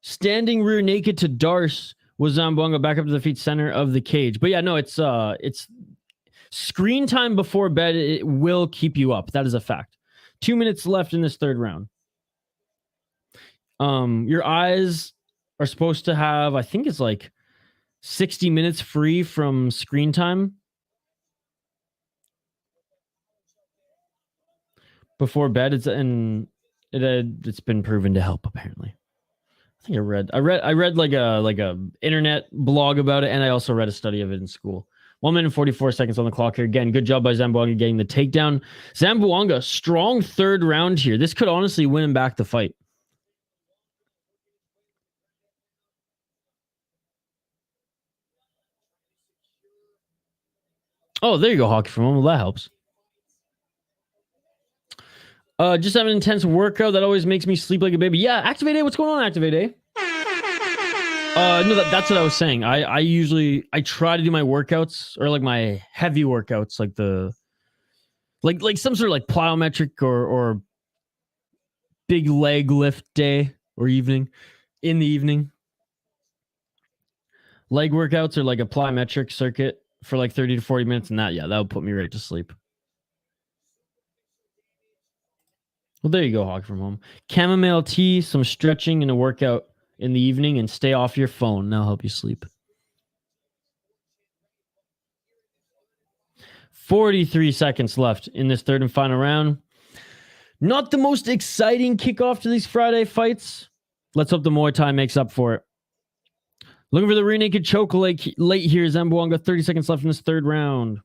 Standing rear naked to Darce with Zamboanga back up to the feet, center of the cage. But yeah, no, it's screen time before bed. It will keep you up. That is a fact. 2 minutes left in this third round. Your eyes are supposed to have, I think it's like 60 minutes free from screen time before bed. It's been proven to help, apparently. I think I read like a internet blog about it, and I also read a study of it in school. 1 minute and 44 seconds on the clock here. Again, good job by Zamboanga getting the takedown. Zamboanga, strong third round here. This could honestly win him back the fight. Oh, there you go, Hockey from home. Well, that helps. Just have an intense workout that always makes me sleep like a baby. Yeah, Activate A. What's going on, Activate A? No, that's what I was saying. I try to do my workouts, or like my heavy workouts, like like some sort of like plyometric or big leg lift day or evening, in the evening. Leg workouts or like a plyometric circuit for like 30 to 40 minutes, and that would put me right to sleep. Well, there you go, Hockey from Home. Chamomile tea, some stretching, and a workout in the evening, and stay off your phone. That'll help you sleep. 43 seconds left in this third and final round. Not the most exciting kickoff to these Friday fights. Let's hope the Muay Thai makes up for it. Looking for the rear naked choke late here. Zamboanga, 30 seconds left in this third round.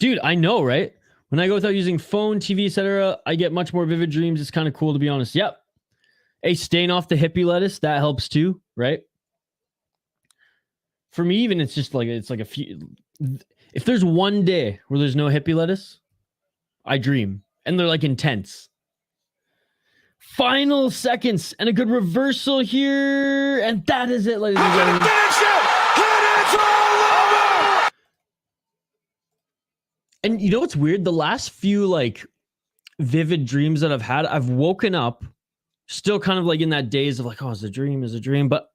Dude, I know, right? When I go without using phone, TV, etc., I get much more vivid dreams. It's kind of cool, to be honest. Yep. Hey, staying off the hippie lettuce, that helps too, right? For me, even it's just like a few. If there's one day where there's no hippie lettuce, I dream, and they're like intense. Final seconds and a good reversal here, and that is it, ladies and gentlemen. And you know what's weird? The last few like vivid dreams that I've had, I've woken up still kind of like in that daze of like, oh, it's a dream. But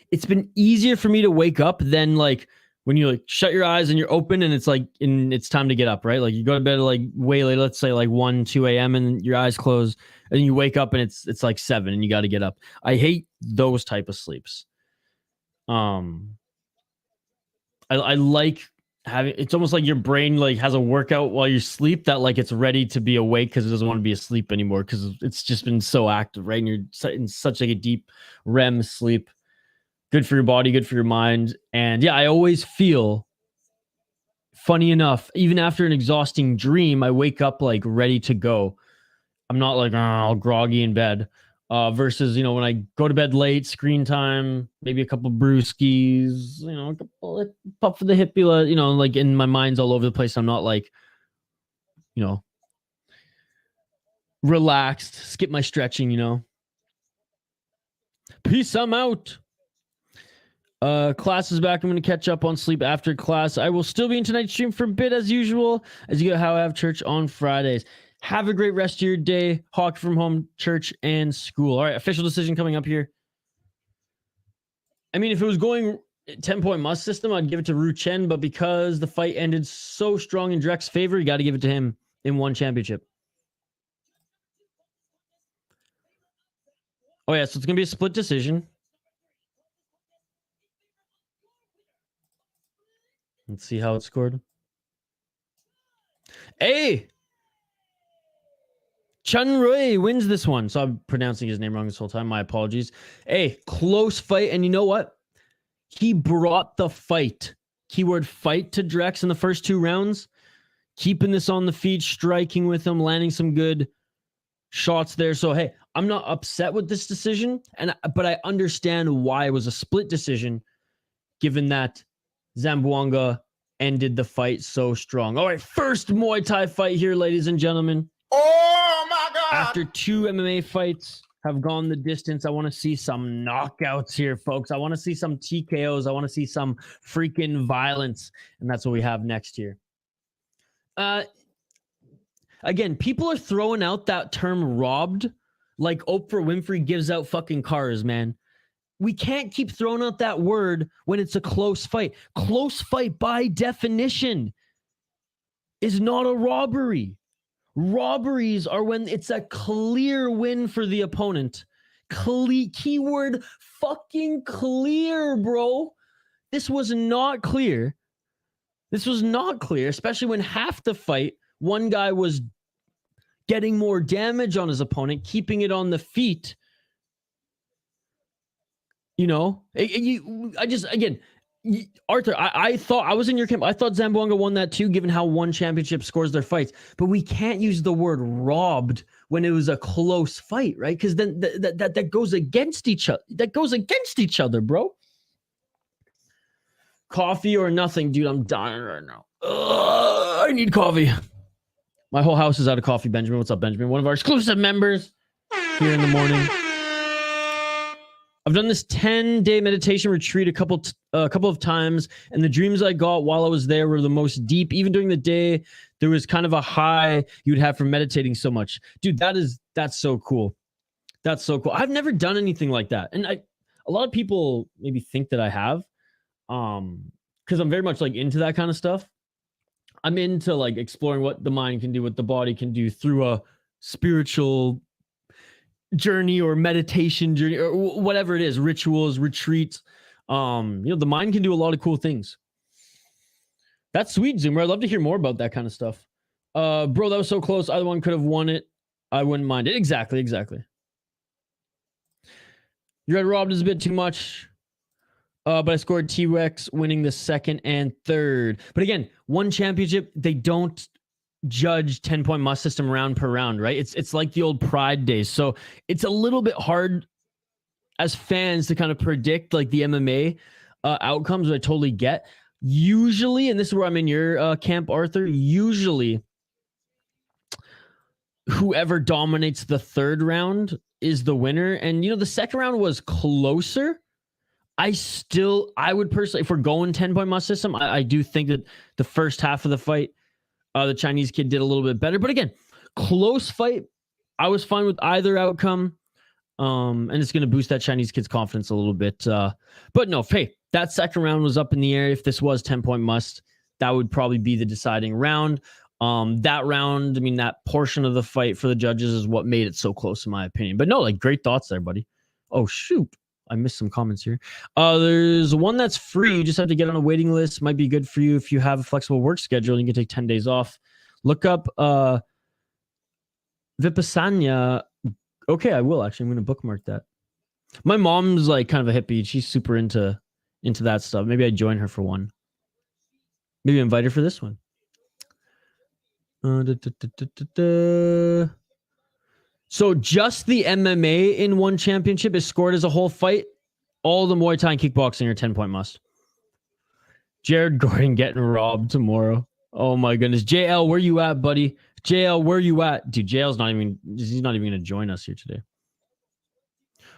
it's been easier for me to wake up than like when you like shut your eyes and you're open and it's like it's time to get up, right? Like you go to bed like way late, let's say like 1, 2 a.m. and your eyes close and you wake up and it's like 7 and you got to get up. I hate those type of sleeps. I like having, it's almost like your brain like has a workout while you sleep that like it's ready to be awake because it doesn't want to be asleep anymore because it's just been so active, right? And you're in such like a deep REM sleep. Good for your body, good for your mind. And yeah, I always feel, funny enough, even after an exhausting dream, I wake up like ready to go. I'm not like all groggy in bed. Versus, you know, when I go to bed late, screen time, maybe a couple brewskis, you know, a couple puff for the hippie, you know, like in my mind's all over the place. I'm not like, you know, relaxed, skip my stretching, you know. Peace, I'm out. Class is back. I'm going to catch up on sleep after class. I will still be in tonight's stream for a bit as usual, as you get how I have church on Fridays. Have a great rest of your day. Hockey from home, church, and school. All right, official decision coming up here. I mean, if it was going 10-point must system, I'd give it to Ru Chen, but because the fight ended so strong in Drek's favor, you got to give it to him in one championship. Oh, yeah, so it's going to be a split decision. Let's see how it scored. Hey! Chun Rui wins this one. So I'm pronouncing his name wrong this whole time. My apologies. Hey, close fight. And you know what? He brought the fight. Keyword fight to Drex in the first 2 rounds. Keeping this on the feet, striking with him, landing some good shots there. So, hey, I'm not upset with this decision. But I understand why it was a split decision, given that Zamboanga ended the fight so strong. All right, first Muay Thai fight here, ladies and gentlemen. Oh my God. After 2 MMA fights have gone the distance, I want to see some knockouts here, folks. I want to see some TKOs. I want to see some freaking violence. And that's what we have next here. Again, people are throwing out that term robbed like Oprah Winfrey gives out fucking cars, man. We can't keep throwing out that word when it's a close fight. Close fight, by definition, is not a robbery. Robberies are when it's a clear win for the opponent. Keyword fucking clear, bro. This was not clear. This was not clear, especially when half the fight, one guy was getting more damage on his opponent, keeping it on the feet. You know, Arthur, I thought I was in your camp. I thought Zamboanga won that too, given how one championship scores their fights. But we can't use the word robbed when it was a close fight, right? Because then that goes against each other. That goes against each other, bro. Coffee or nothing, dude. I'm dying right now. I need coffee. My whole house is out of coffee. Benjamin, what's up, Benjamin? One of our exclusive members here in the morning. I've done this 10-day meditation retreat a couple of times, and the dreams I got while I was there were the most deep. Even during the day, there was kind of a high you'd have from meditating so much. Dude, that's so cool. That's so cool. I've never done anything like that. And a lot of people maybe think that I have, because I'm very much like into that kind of stuff. I'm into like exploring what the mind can do, what the body can do through a spiritual journey or meditation journey or whatever it is, rituals, retreats. The mind can do a lot of cool things. That's sweet, Zoomer. I'd love to hear more about that kind of stuff. Bro, that was so close. Either one could have won it. I wouldn't mind it. Exactly. You got robbed is a bit too much. But I scored T-Rex winning the second and third. But again, one championship, they don't judge 10-point must system round per round, right? It's like the old Pride days. So it's a little bit hard as fans to kind of predict like the MMA outcomes, which I totally get. Usually, and this is where I'm in your camp, Arthur, usually whoever dominates the third round is the winner. And, the second round was closer. I would personally, if we're going 10-point must system, I do think that the first half of the fight, the Chinese kid did a little bit better. But again, close fight. I was fine with either outcome. And it's going to boost that Chinese kid's confidence a little bit. But no, hey, that second round was up in the air. If this was 10-point must, that would probably be the deciding round. That round, that portion of the fight for the judges is what made it so close, in my opinion. But no, like, great thoughts there, buddy. Oh, shoot. I missed some comments here. There's one that's free. You just have to get on a waiting list. Might be good for you if you have a flexible work schedule and you can take 10 days off. Look up Vipassana. Okay, I will actually. I'm going to bookmark that. My mom's like kind of a hippie. She's super into that stuff. Maybe I join her for one. Maybe invite her for this one. So just the MMA in one championship is scored as a whole fight. All the Muay Thai and kickboxing are 10-point must. Jared Gordon getting robbed tomorrow. Oh my goodness. JL, where you at, buddy? JL, where you at? Dude, JL's he's not even going to join us here today.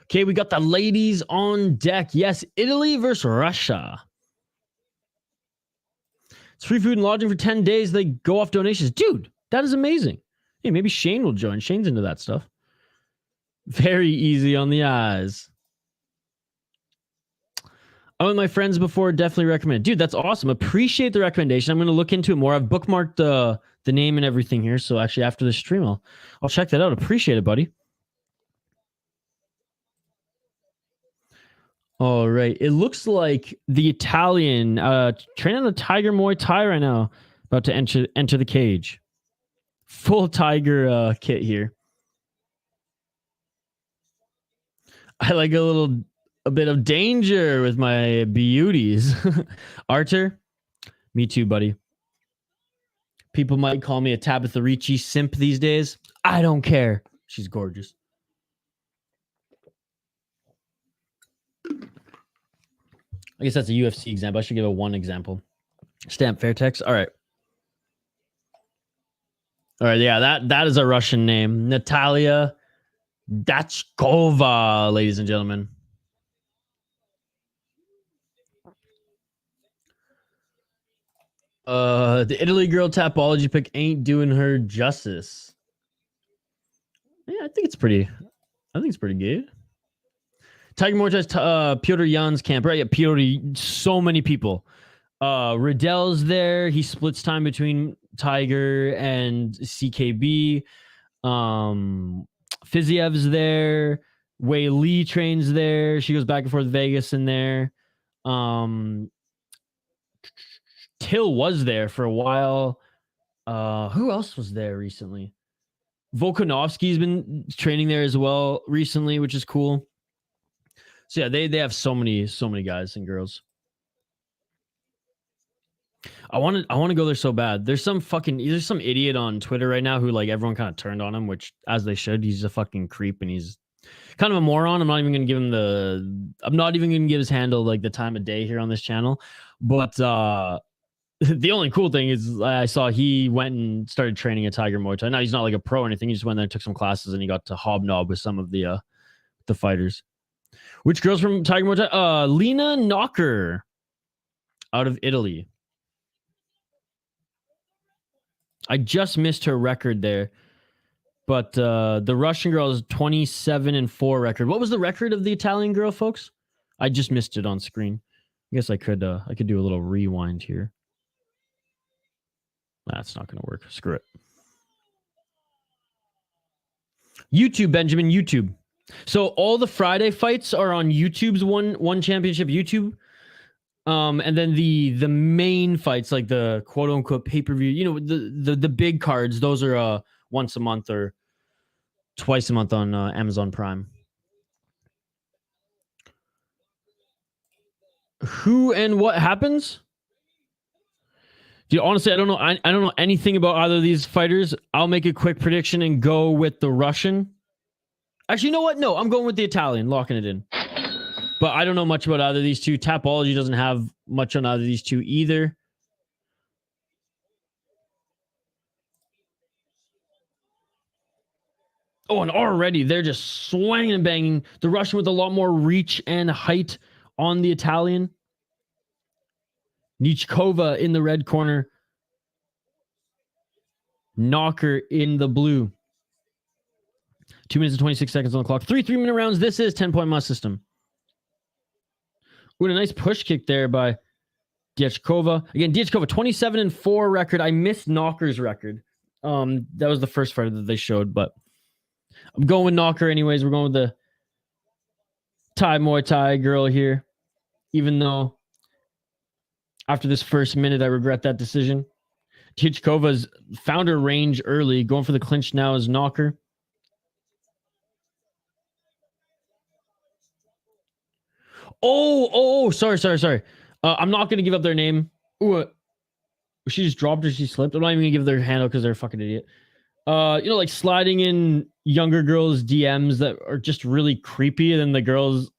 Okay, we got the ladies on deck. Yes, Italy versus Russia. It's free food and lodging for 10 days. They go off donations. Dude, that is amazing. Hey, maybe Shane will join. Shane's into that stuff. Very easy on the eyes. I went with my friends before. Definitely recommend. Dude, that's awesome. Appreciate the recommendation. I'm going to look into it more. I've bookmarked the name and everything here. So actually after the stream, I'll check that out. Appreciate it, buddy. All right. It looks like the Italian training the Tiger Muay Thai right now. About to enter the cage. Full Tiger kit here. I like a bit of danger with my beauties. Arthur, me too, buddy. People might call me a Tabitha Ricci simp these days. I don't care. She's gorgeous. I guess that's a UFC example. I should give a one example. Stamp Fairtex. All right. All right. Yeah, that is a Russian name. Natalia Dachkova, ladies and gentlemen. The Italy girl Tapology pick ain't doing her justice. Yeah, I think it's pretty good. Tiger Muay Thai's Piotr Jan's camp, right? Yeah, Piotr, so many people. Riddell's there. He splits time between Tiger and CKB. Fiziev's there. Wei Lee trains there. She goes back and forth Vegas in there. Till was there for a while. Who else was there recently? Volkanovski's been training there as well recently, which is cool. So yeah, they have so many guys and girls. I want to go there so bad. There's some idiot on Twitter right now who like everyone kind of turned on him, which as they should. He's a fucking creep and he's kind of a moron. I'm not even going to give his handle like the time of day here on this channel. But the only cool thing is I saw he went and started training at Tiger Muay Thai. Now he's not like a pro or anything. He just went there, took some classes, and he got to hobnob with some of the fighters. Which girls from Tiger Muay Thai? Lena Knocker out of Italy. I just missed her record there. But the Russian girl is 27-4 record. What was the record of the Italian girl, folks? I just missed it on screen. I guess I could do a little rewind here. That's not going to work. Screw it. YouTube, Benjamin, YouTube. So all the Friday fights are on YouTube's one championship YouTube. And then the main fights, like the quote unquote pay-per-view, you know, the big cards, those are once a month or twice a month on Amazon Prime. Who and what happens? Dude, honestly, I don't know. I don't know anything about either of these fighters. I'll make a quick prediction and go with the Russian. Actually, you know what? No, I'm going with the Italian, locking it in. But I don't know much about either of these two. Tapology doesn't have much on either of these two either. Oh, and already they're just swinging and banging. The Russian with a lot more reach and height on the Italian. Nichkova in the red corner. Knocker in the blue. 2 minutes and 26 seconds on the clock. 3 3-minute rounds. This is 10-point must system. Ooh, a nice push kick there by Diachkova. Again, Diachkova, 27-4 record. I missed Knocker's record. That was the first fighter that they showed, but I'm going with Knocker anyways. We're going with the Thai Muay Thai girl here, even though after this first minute, I regret that decision. Diachkova's found her range early. Going for the clinch now is Knocker. Oh, sorry. I'm not going to give up their name. Ooh, she just dropped or she slipped. I'm not even going to give their handle because they're a fucking idiot. You know, like sliding in younger girls' DMs that are just really creepy. And then the girls,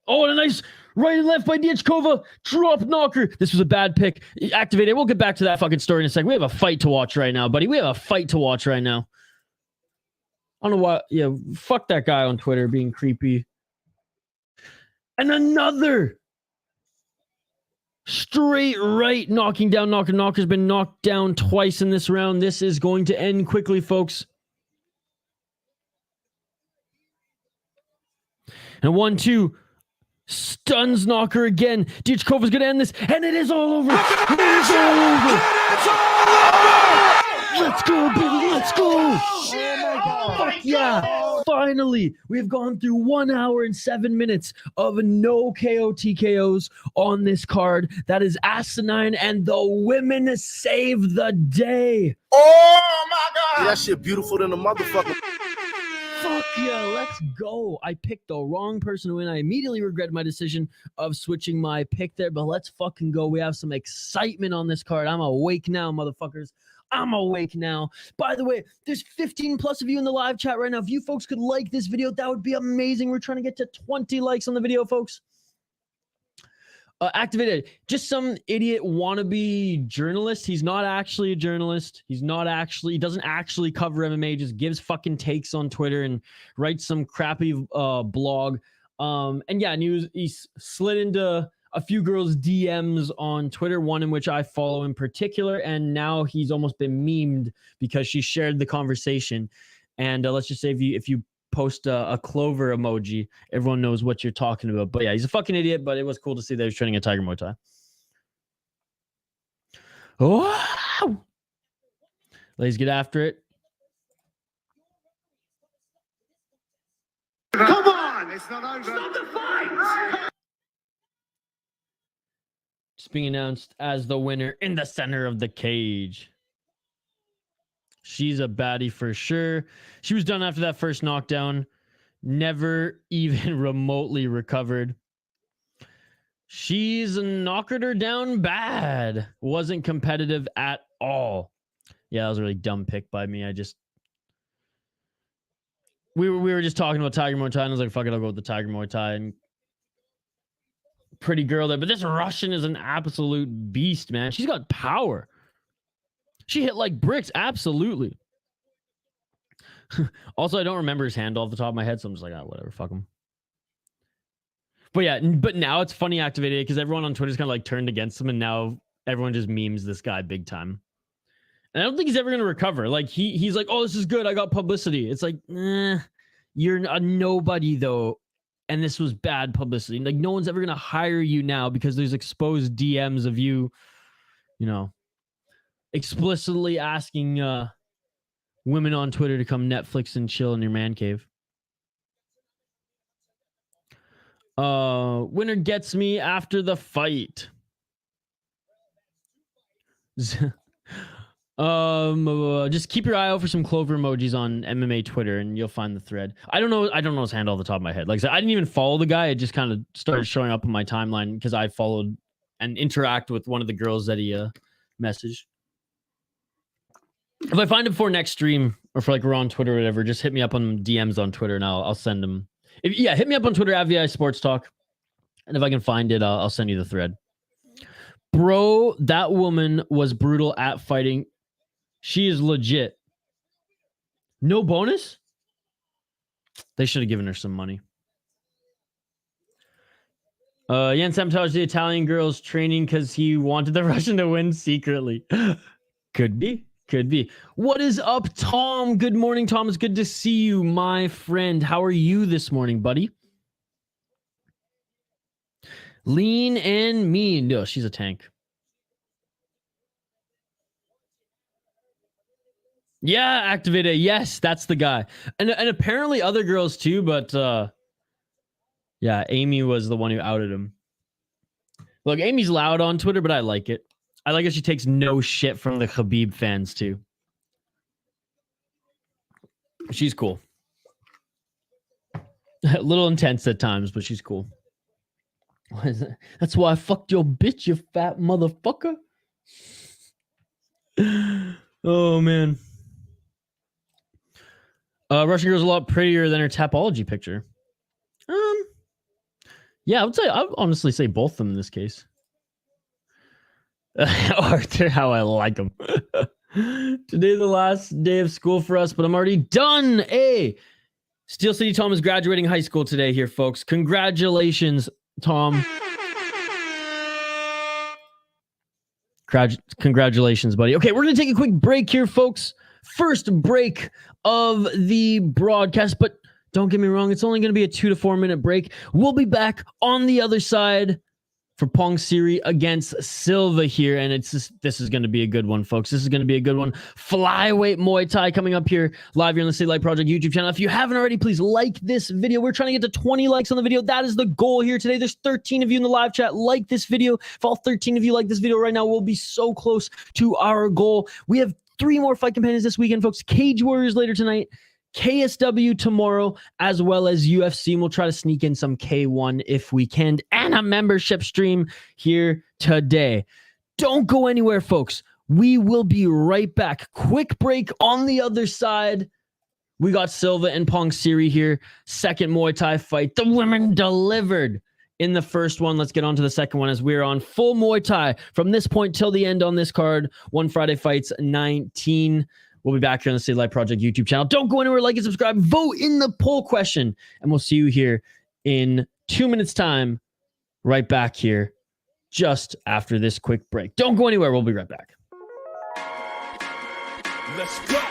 oh, and a nice right and left by Diachkova. Drop Knocker. This was a bad pick. Activate it. We'll get back to that fucking story in a second. We have a fight to watch right now, buddy. We have a fight to watch right now. I don't know why. Yeah, fuck that guy on Twitter being creepy. And another straight right knocking down Knocker. Knocker's been knocked down twice in this round. This is going to end quickly, folks. And 1-2 stuns Knocker again. Diachkova's going to end this, and it is all over. It is all over. Let's go, baby. Let's go. Oh my God. Fuck yeah. Finally, we have gone through 1 hour and 7 minutes of no KO TKOs on this card. That is asinine, and the women save the day. Oh my God! Yeah, that shit beautiful than a motherfucker. Fuck yeah, let's go. I picked the wrong person to win. I immediately regretted my decision of switching my pick there, but let's fucking go. We have some excitement on this card. I'm awake now, motherfuckers. I'm awake now. By the way, there's 15 plus of you in the live chat right now. If you folks could like this video, that would be amazing. We're trying to get to 20 likes on the video, folks. Activated. Just some idiot wannabe journalist. He's not actually a journalist. He doesn't actually cover MMA. Just gives fucking takes on Twitter and writes some crappy blog. And yeah, and he slid into a few girls' DMs on Twitter, one in which I follow in particular, and now he's almost been memed because she shared the conversation. And let's just say if you post a clover emoji, everyone knows what you're talking about. But yeah, he's a fucking idiot, but it was cool to see that he was training a Tiger Muay Thai. Oh! Let's get after it. Come on! It's not over. Stop the fight! Just being announced as the winner in the center of the cage. She's a baddie for sure. She was done after that first knockdown. Never even remotely recovered. She's knockered her down bad. Wasn't competitive at all. Yeah, that was a really dumb pick by me. We were just talking about Tiger Muay Thai, and I was like, fuck it, I'll go with the Tiger Muay Thai. And pretty girl there, but this Russian is an absolute beast, man. She's got power. She hit like bricks, absolutely. Also, I don't remember his handle off the top of my head, so I'm just like, whatever, fuck him. But yeah, but now it's funny activated because everyone on Twitter's kind of like turned against him, and now everyone just memes this guy big time. And I don't think he's ever gonna recover. Like he's like, oh, this is good, I got publicity. It's like, you're a nobody though. And this was bad publicity. Like, no one's ever going to hire you now because there's exposed DMs of you, you know, explicitly asking women on Twitter to come Netflix and chill in your man cave. Winner gets me after the fight. Just keep your eye out for some clover emojis on MMA Twitter and you'll find the thread. I don't know his handle off the top of my head. Like I said, I didn't even follow the guy. It just kind of started showing up on my timeline because I followed and interact with one of the girls that he messaged. If I find it before next stream or for like we're on Twitter or whatever, just hit me up on DMs on Twitter and I'll send them. Hit me up on Twitter at VI Sports Talk. And if I can find it, I'll send you the thread. Bro, that woman was brutal at fighting. She is legit. No bonus? They should have given her some money. Jan sabotaged the Italian girls training because he wanted the Russian to win secretly. Could be. What is up, Tom? Good morning, Tom. It's good to see you, my friend. How are you this morning, buddy? Lean and mean. No, she's a tank. Yeah, Activate. Yes, that's the guy. And apparently other girls too, but yeah, Amy was the one who outed him. Look, Amy's loud on Twitter, but I like it. I like it. She takes no shit from the Khabib fans too. She's cool. A little intense at times, but she's cool. What is it? That's why I fucked your bitch, you fat motherfucker. Oh, man. Russian girl's a lot prettier than her Tapology picture. Yeah, I would honestly say both of them in this case. Arthur, how I like them. Today the last day of school for us, but I'm already done. Hey, Steel City Tom is graduating high school today here, folks. Congratulations, Tom. Congratulations, buddy. Okay, we're going to take a quick break here, folks. First break of the broadcast, but don't get me wrong, it's only going to be a 2 to 4 minute break. We'll be back on the other side for Pongsiri against Silva here, and this is going to be a good one, folks. This is going to be a good one. Flyweight Muay Thai coming up here live here on the City Light Project YouTube channel. If you haven't already, please like this video. We're trying to get to 20 likes on the video. That is the goal here today. There's 13 of you in the live chat. Like this video. If all 13 of you like this video right now, we'll be so close to our goal. We have 3 more fight companions this weekend, folks. Cage Warriors later tonight, KSW tomorrow, as well as UFC. And we'll try to sneak in some K1 if we can, and a membership stream here today. Don't go anywhere, folks. We will be right back. Quick break on the other side. We got Silva and Pongsiri here. Second Muay Thai fight. The women delivered in the first one. Let's get on to the second one as we're on full Muay Thai from this point till the end on this card. One Friday Fights 19. We'll be back here on the City Light Project YouTube channel. Don't go anywhere. Like and subscribe. Vote in the poll question. And we'll see you here in 2 minutes' time. Right back here just after this quick break. Don't go anywhere. We'll be right back. Let's go.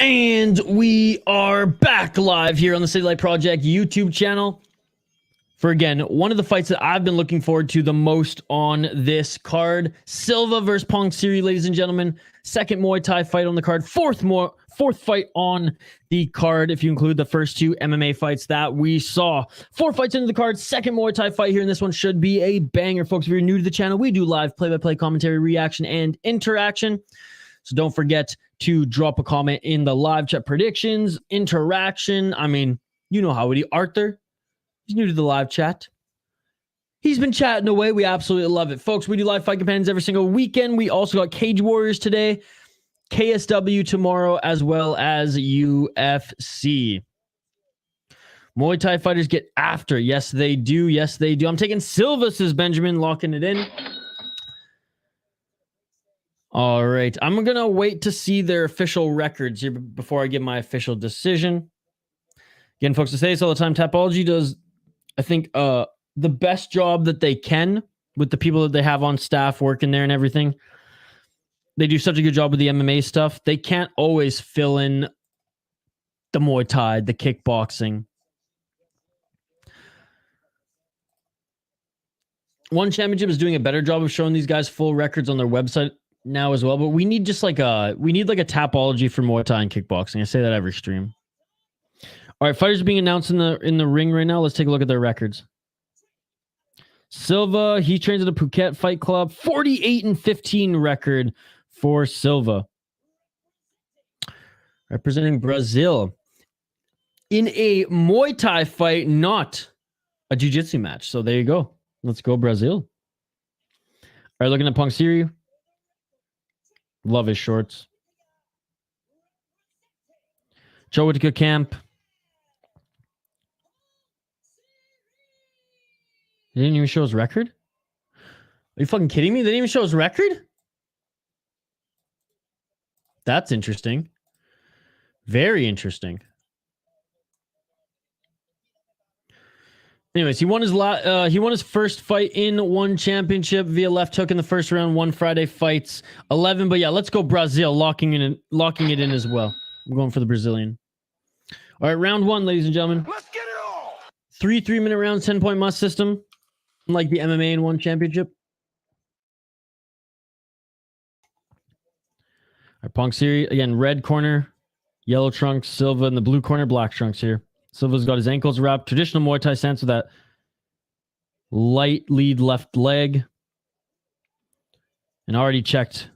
And we are back live here on the City Light Project YouTube channel for, again, one of the fights that I've been looking forward to the most on this card. Silva versus Pongsiri, ladies and gentlemen. Second Muay Thai fight on the card. Fourth fight on the card, if you include the first two MMA fights that we saw. 4 fights into the card. Second Muay Thai fight here, and this one should be a banger, folks. If you're new to the channel, we do live play-by-play commentary, reaction, and interaction. So don't forget to drop a comment in the live chat. Predictions, interaction. I mean, you know how it is. Arthur, he's new to the live chat. He's been chatting away. We absolutely love it. Folks, we do live fight companions every single weekend. We also got Cage Warriors today, KSW tomorrow, as well as UFC. Muay Thai fighters get after. Yes, they do. Yes, they do. I'm taking Silva, says Benjamin, locking it in. All right. I'm going to wait to see their official records here before I give my official decision. Again, folks, to say this all the time, Tapology does, I think, the best job that they can with the people that they have on staff working there and everything. They do such a good job with the MMA stuff. They can't always fill in the Muay Thai, the kickboxing. One Championship is doing a better job of showing these guys full records on their website now as well, but we need just like a Tapology for Muay Thai and kickboxing. I say that every stream. All right, fighters are being announced in the ring right now. Let's take a look at their records. Silva, he trains at the Phuket Fight Club. 48-15 record for Silva. Representing Brazil in a Muay Thai fight, not a jiu-jitsu match. So there you go. Let's go Brazil. All right, looking at Pongsiri. Love his shorts. Joe Whittaker camp. They didn't even show his record? Are you fucking kidding me? They didn't even show his record? That's interesting. Very interesting. Anyways, he won his first fight in One Championship via left hook in the first round. 1 Friday fights 11. But yeah, let's go Brazil, locking it in as well. I'm going for the Brazilian. All right, round 1, ladies and gentlemen. Let's get it all. 3 3-minute rounds, 10-point must system, like the MMA in One Championship. All right, Pongsiri again, red corner, yellow trunks. Silva in the blue corner, black trunks here. Silva's got his ankles wrapped. Traditional Muay Thai stance with that light lead left leg. And already checked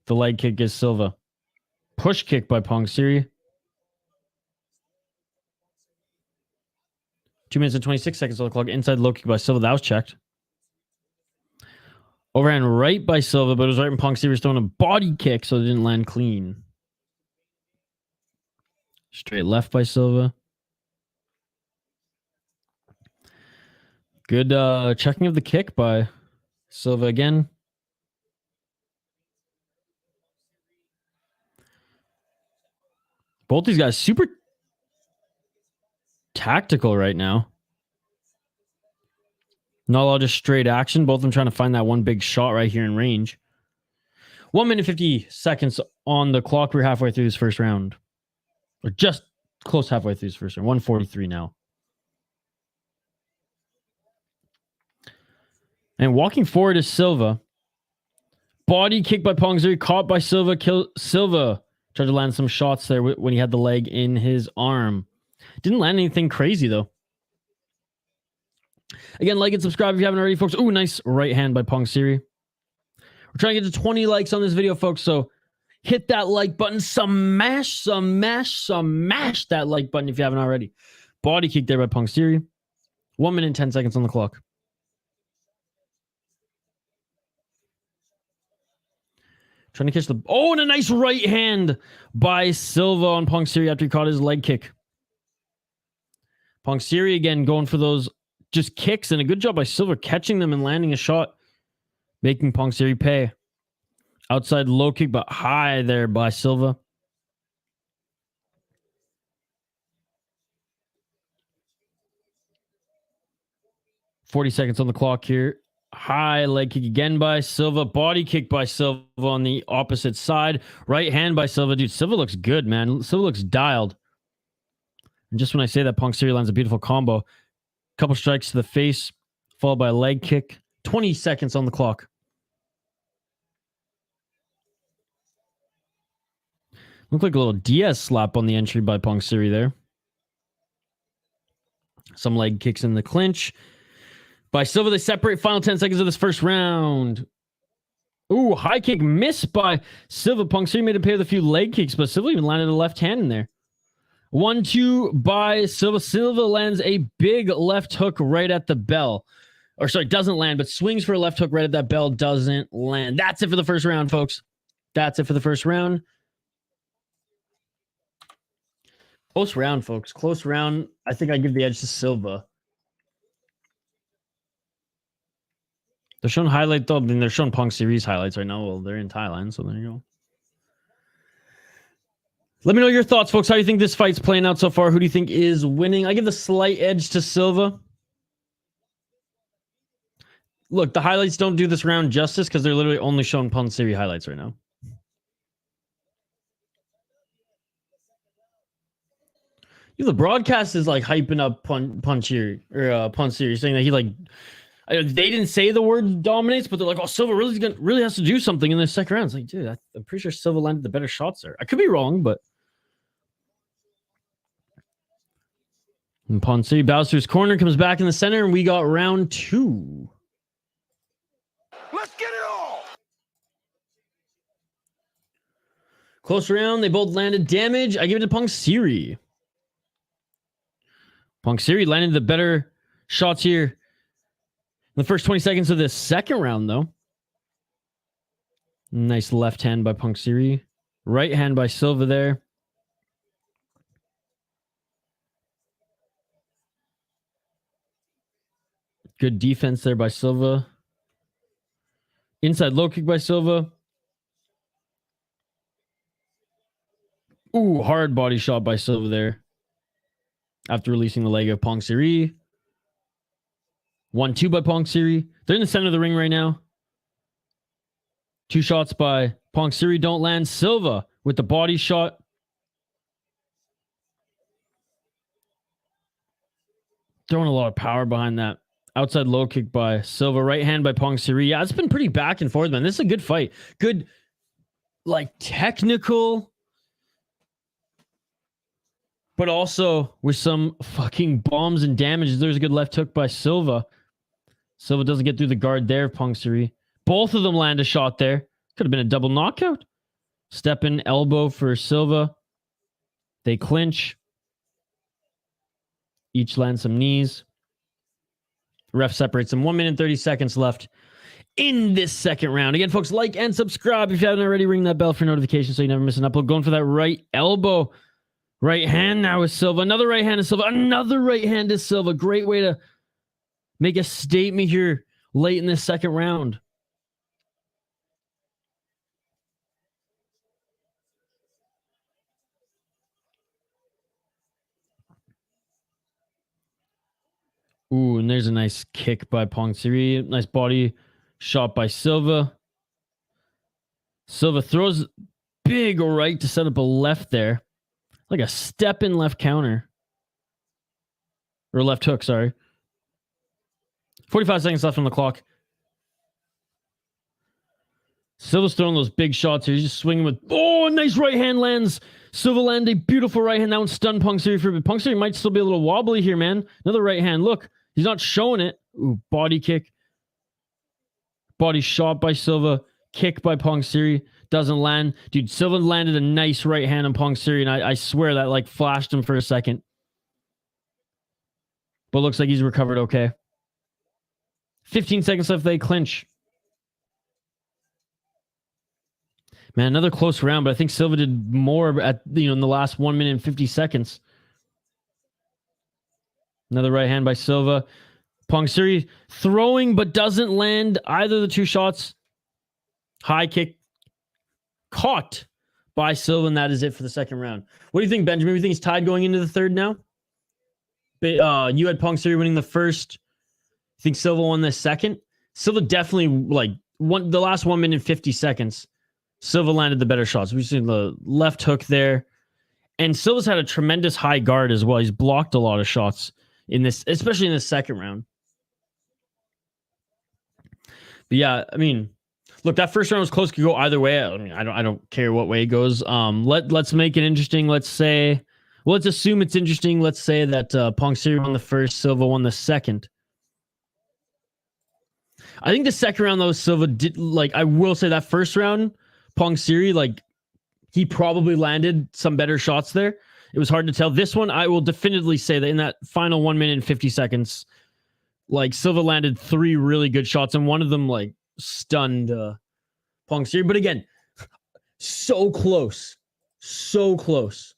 the leg kick is Silva. Push kick by Pongsiri. 2 minutes and 26 seconds on the clock. Inside low kick by Silva. That was checked. Overhand right by Silva, but it was right when Pongsiri was throwing a body kick, so it didn't land clean. Straight left by Silva. Good checking of the kick by Silva again. Both these guys super tactical right now. Not a lot of just straight action. Both of them trying to find that one big shot right here in range. 1 minute 50 seconds on the clock. We're halfway through this first round. Or just close halfway through this first round. 1:43 now. And walking forward is Silva. Body kick by Pongsiri, caught by Silva. Silva tried to land some shots there when he had the leg in his arm. Didn't land anything crazy, though. Again, like and subscribe if you haven't already, folks. Ooh, nice right hand by Pongsiri. We're trying to get to 20 likes on this video, folks, so hit that like button. Smash that like button if you haven't already. Body kick there by Pongsiri. 1 minute and 10 seconds on the clock. Trying to catch the... Oh, and a nice right hand by Silva on Pongsiri after he caught his leg kick. Pongsiri again going for those just kicks, and a good job by Silva catching them and landing a shot, making Pongsiri pay. Outside low kick, but high there by Silva. .40 seconds on the clock here. High leg kick again by Silva. Body kick by Silva on the opposite side. Right hand by Silva. Dude, Silva looks good, man. Silva looks dialed. And just when I say that, Pongsiri lands a beautiful combo. Couple strikes to the face, followed by a leg kick. 20 seconds on the clock. Looked like a little Diaz slap on the entry by Pongsiri there. Some leg kicks in the clinch. By Silva, they separate. Final 10 seconds of this first round. Ooh, high kick missed by Silva. Pongsiri made a pay with a few leg kicks, but Silva even landed a left hand in there. 1-2 by Silva. Silva lands a big left hook right at the bell. Or sorry, doesn't land, but swings for a left hook right at that bell. Doesn't land. That's it for the first round, folks. That's it for the first round. Close round, folks. Close round. I think I give the edge to Silva. They're showing highlight though. I mean, they're showing Pongsiri's highlights right now. Well, they're in Thailand, so there you go. Let me know your thoughts, folks. How do you think this fight's playing out so far? Who do you think is winning? I give the slight edge to Silva. Look, the highlights don't do this round justice because they're literally only showing Pongsiri highlights right now. The broadcast is like hyping up Pongsiri, saying that he like they didn't say the word dominates, but they're like, oh, Silva really has to do something in the second round. It's like, dude, I'm pretty sure Silva landed the better shots there. I could be wrong, but and Pongsiri bows to his corner, comes back in the center, and we got round 2. Let's get it all. Close round. They both landed damage. I give it to Pongsiri. Pongsiri landed the better shots here in the first 20 seconds of this second round, though. Nice left hand by Pongsiri. Right hand by Silva there. Good defense there by Silva. Inside low kick by Silva. Ooh, hard body shot by Silva there. After releasing the leg of Pongsiri. 1-2 by Pongsiri. They're in the center of the ring right now. 2 shots by Pongsiri don't land. Silva with the body shot. Throwing a lot of power behind that. Outside low kick by Silva. Right hand by Pongsiri. Yeah, it's been pretty back and forth, man. This is a good fight. Good, like, technical, but also with some fucking bombs and damage. There's a good left hook by Silva. Silva doesn't get through the guard there, Pongsiri. Both of them land a shot there. Could have been a double knockout. Step in elbow for Silva. They clinch. Each land some knees. Ref separates them. 1 minute and 30 seconds left in this second round. Again, folks, like and subscribe if you haven't already. Ring that bell for notifications so you never miss an upload. Going for that right elbow. Right hand now is Silva. Another right hand is Silva. Another right hand is Silva. Great way to make a statement here late in this second round. Ooh, and there's a nice kick by Pongsiri. Nice body shot by Silva. Silva throws big right to set up a left there. Like a step in left counter. Or left hook, sorry. 45 seconds left on the clock. Silva's throwing those big shots here. He's just swinging with... Oh, nice right hand lands. Silva landed a beautiful right hand. That one stunned Pongsiri for a bit. Pongsiri might still be a little wobbly here, man. Another right hand. Look, he's not showing it. Ooh, body kick. Body shot by Silva. Kick by Pongsiri. Doesn't land. Dude, Silva landed a nice right hand on Pongsiri, and I swear that like flashed him for a second. But looks like he's recovered okay. 15 seconds left, they clinch. Man, another close round, but I think Silva did more at in the last 1 minute and 50 seconds. Another right hand by Silva. Pongsiri throwing but doesn't land either of the 2 shots. High kick caught by Silva, and that is it for the second round. What do you think, Benjamin? You think he's tied going into the third now? You had Pongsiri winning the first. You think Silva won the second? Silva definitely, like, the last 1 minute and 50 seconds, Silva landed the better shots. We've seen the left hook there. And Silva's had a tremendous high guard as well. He's blocked a lot of shots in this, especially in the second round. But yeah, I mean, look, that first round was close. Could go either way. I mean, I don't care what way it goes. Let's make it interesting. Let's assume it's interesting. Let's say that Pongsiri won the first, Silva won the second. I think the second round though, Silva did, like, I will say that first round, Pongsiri, like, he probably landed some better shots there. It was hard to tell. This one, I will definitively say that in that final 1 minute and 50 seconds, like, Silva landed 3 really good shots, and one of them, like, stunned Pongsiri. But again, so close. So close.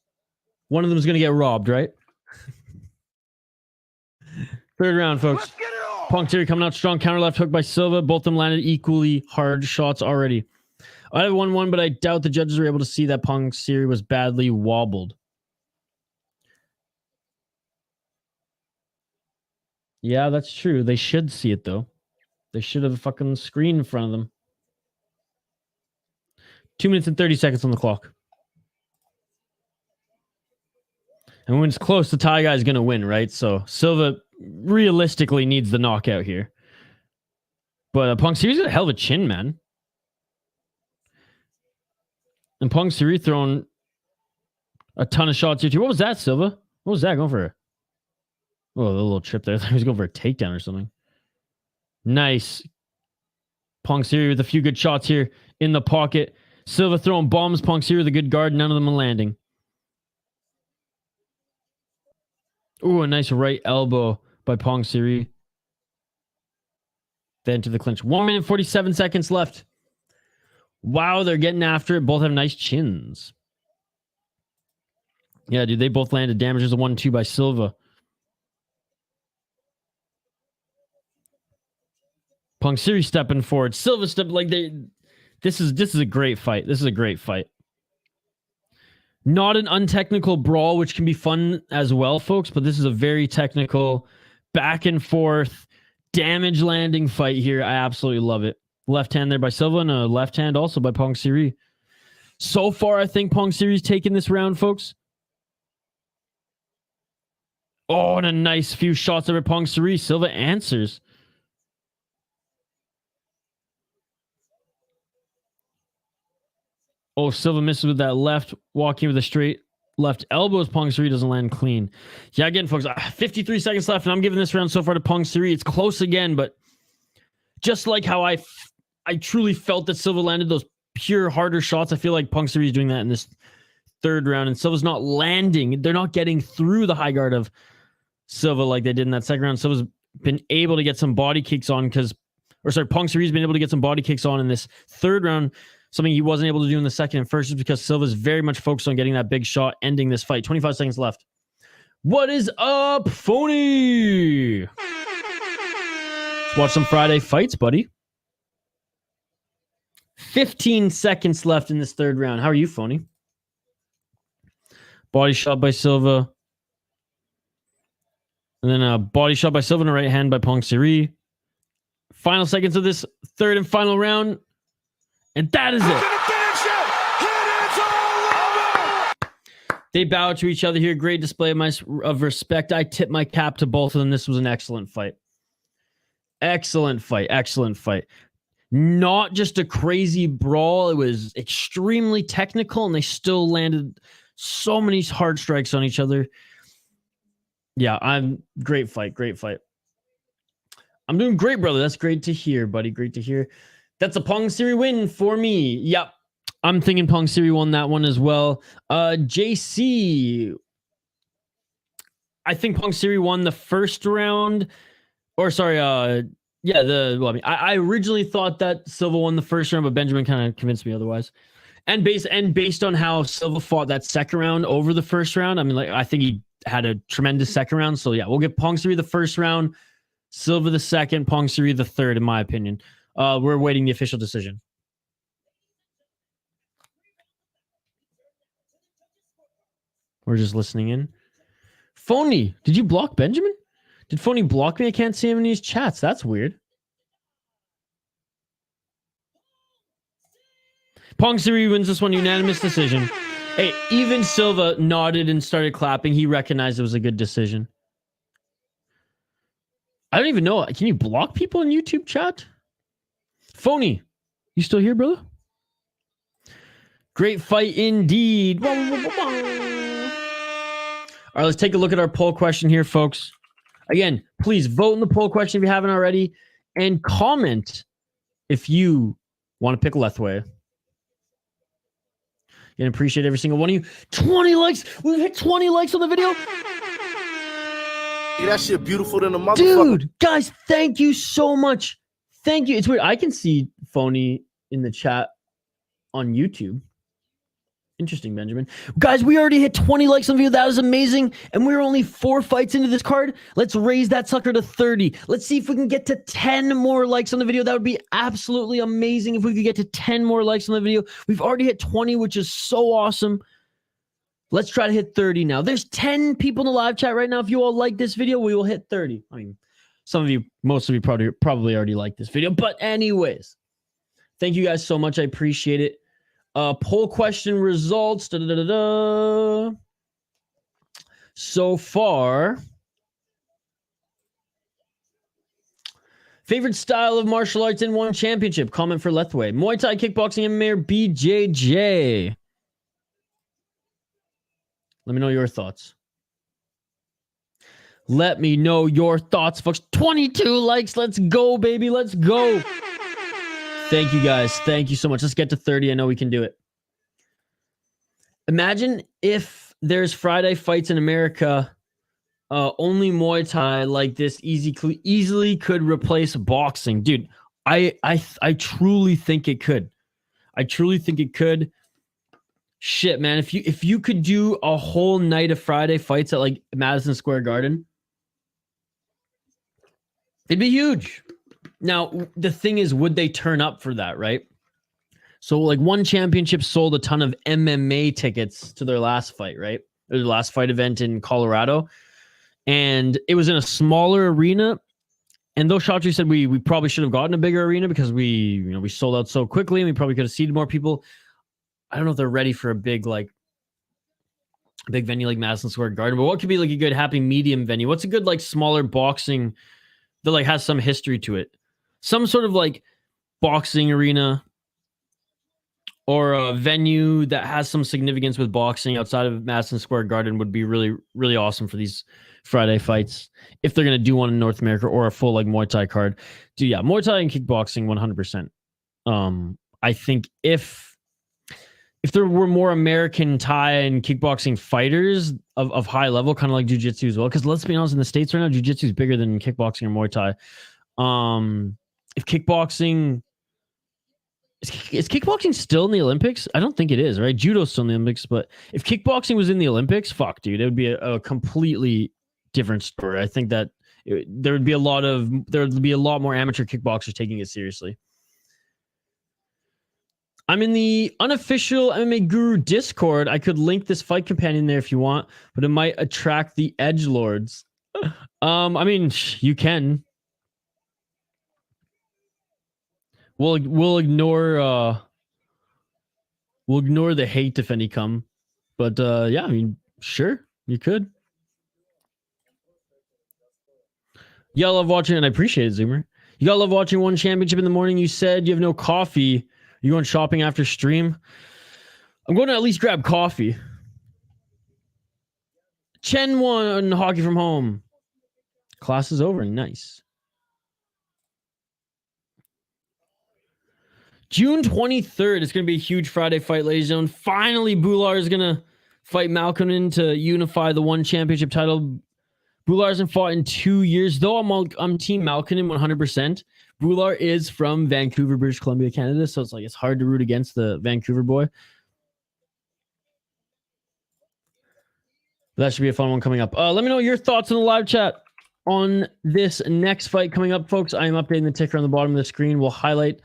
One of them is going to get robbed, right? Third round, folks. Pongsiri coming out strong. Counter left hook by Silva. Both of them landed equally hard shots already. I have 1-1, but I doubt the judges were able to see that Pongsiri was badly wobbled. Yeah, that's true. They should see it, though. They should have a fucking screen in front of them. 2 minutes and 30 seconds on the clock. And when it's close, the Thai guy is going to win, right? So Silva realistically needs the knockout here. But Pongsiri's got a hell of a chin, man. And Pongsiri throwing a ton of shots here, too. What was that, Silva? What was that going for? Oh, a little trip there. I thought he was going for a takedown or something. Nice. Pongsiri with a few good shots here in the pocket. Silva throwing bombs. Pongsiri with a good guard. None of them are landing. Ooh, a nice right elbow by Pongsiri. Then to the clinch. 1 minute, 47 seconds left. Wow, they're getting after it. Both have nice chins. Yeah, dude, they both landed damage. There's a 1-2 by Silva. Pongsiri stepping forward. Silva step like they. This is a great fight. This is a great fight. Not an untechnical brawl, which can be fun as well, folks, but this is a very technical, back and forth, damage landing fight here. I absolutely love it. Left hand there by Silva and a left hand also by Pongsiri. So far, I think Pongsiri's taken this round, folks. Oh, and a nice few shots over Pongsiri. Silva answers. Oh, Silva misses with that left, walking with a straight left elbows. Pongsiri doesn't land clean. Yeah, again, folks, 53 seconds left, and I'm giving this round so far to Pongsiri. It's close again, but just like how I truly felt that Silva landed those pure, harder shots, I feel like Pongsiri is doing that in this third round, and Silva's not landing. They're not getting through the high guard of Silva like they did in that second round. Silva's been able to get some body kicks on Pongsiri's been able to get some body kicks on in this third round, something he wasn't able to do in the second and first, is because Silva's very much focused on getting that big shot, ending this fight. 25 seconds left. What is up, Phony? Let's watch some Friday fights, buddy. 15 seconds left in this third round. How are you, Phony? Body shot by Silva. And then a body shot by Silva and a right hand by Pongsiri. Final seconds of this third and final round. And that is it. They bow to each other here. Great display of respect. I tip my cap to both of them. This was an excellent fight. Excellent fight. Excellent fight. Not just a crazy brawl. It was extremely technical, and they still landed so many hard strikes on each other. Yeah, great fight. Great fight. I'm doing great, brother. That's great to hear, buddy. Great to hear. That's a Pongsiri win for me. Yep. I'm thinking Pongsiri won that one as well. JC. I think Pongsiri won the first round. Or sorry, I originally thought that Silva won the first round, but Benjamin kind of convinced me otherwise. And based on how Silva fought that second round over the first round, I mean, like, I think he had a tremendous second round. So yeah, we'll give Pongsiri the first round, Silva the second, Pongsiri the third, in my opinion. We're waiting the official decision. We're just listening in. Phony, did you block Benjamin? Did Phony block me? I can't see him in these chats. That's weird. Pongsiri wins this one, unanimous decision. Hey, even Silva nodded and started clapping. He recognized it was a good decision. I don't even know. Can you block people in YouTube chat? Phony, you still here, brother? Great fight indeed. All right, let's take a look at our poll question here, folks. Again, please vote in the poll question if you haven't already, and comment if you want to pick Lethway. And appreciate every single one of you. 20 likes. We've hit 20 likes on the video. Yeah, that shit beautiful than a motherfucker. Dude, guys, thank you so much. Thank you. It's weird. I can see Phony in the chat on YouTube. Interesting, Benjamin. Guys, we already hit 20 likes on the video. That was amazing. And we're only 4 fights into this card. Let's raise that sucker to 30. Let's see if we can get to 10 more likes on the video. That would be absolutely amazing if we could get to 10 more likes on the video. We've already hit 20, which is so awesome. Let's try to hit 30 now. There's 10 people in the live chat right now. If you all like this video, we will hit 30. I mean, some of you, most of you probably already like this video. But anyways, thank you guys so much. I appreciate it. Poll question results. So far, favorite style of martial arts in one championship? Comment for Lethway. Muay Thai, kickboxing, MMA, or BJJ? Let me know your thoughts. Let me know your thoughts, folks. 22 likes. Let's go, baby. Let's go. Thank you, guys. Thank you so much. Let's get to 30. I know we can do it. Imagine if there's Friday fights in America, only Muay Thai like this easily could replace boxing. Dude, I truly think it could. I truly think it could. Shit, man. If you could do a whole night of Friday fights at like Madison Square Garden, it'd be huge. Now, the thing is, would they turn up for that, right? So, like, one championship sold a ton of MMA tickets to their last fight, right? Their last fight event in Colorado. And it was in a smaller arena. And though Chaudhry said we probably should have gotten a bigger arena because we sold out so quickly and we probably could have seated more people. I don't know if they're ready for a big venue like Madison Square Garden, but what could be like a good happy medium venue? What's a good like smaller boxing that like has some history to it? Some sort of like boxing arena or a venue that has some significance with boxing outside of Madison Square Garden would be really, really awesome for these Friday fights. If they're going to do one in North America or a full like Muay Thai card. Dude, yeah, Muay Thai and kickboxing 100%. I think if there were more American Thai and kickboxing fighters of high level, kind of like jiu-jitsu as well, because let's be honest, in the States right now, jiu-jitsu is bigger than kickboxing or Muay Thai. If kickboxing... Is kickboxing still in the Olympics? I don't think it is, right? Judo's still in the Olympics, but if kickboxing was in the Olympics, fuck, dude, it would be a completely different story. I think that there would be a lot more amateur kickboxers taking it seriously. I'm in the unofficial MMA Guru Discord. I could link this fight companion there if you want, but it might attract the edgelords. I mean, you can. We'll ignore the hate if any come. But yeah, I mean, sure, you could. You gotta love watching, and I appreciate it, Zoomer. You gotta love watching one championship in the morning. You said you have no coffee. You going shopping after stream? I'm going to at least grab coffee. Chen won hockey from home. Class is over. Nice. June 23rd. It's going to be a huge Friday fight, ladies and gentlemen. Finally, Bular is going to fight Malcolm to unify the one championship title. Bular hasn't fought in 2 years, though I'm team Malcolm 100%. Bular is from Vancouver, British Columbia, Canada, so it's hard to root against the Vancouver boy. But that should be a fun one coming up. Let me know your thoughts in the live chat on this next fight coming up, folks. I am updating the ticker on the bottom of the screen. We'll highlight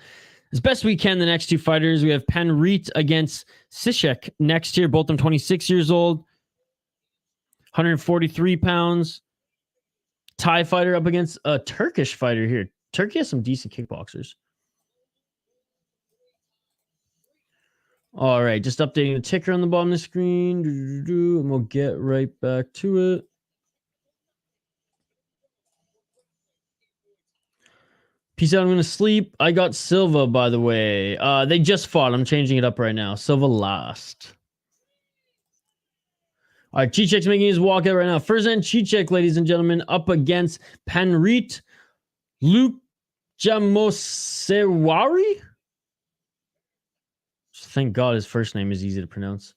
as best we can the next two fighters. We have Panrit against Cicek next year, both of them 26 years old, 143 pounds. Thai fighter up against a Turkish fighter here. Turkey has some decent kickboxers. All right, just updating the ticker on the bottom of the screen, and we'll get right back to it. Peace out, I'm going to sleep. I got Silva, by the way. They just fought. I'm changing it up right now. Silva lost. All right, Cicek's making his walkout right now. Ferzan Cicek, ladies and gentlemen, up against Panrit Lukjamosewari. Thank God his first name is easy to pronounce.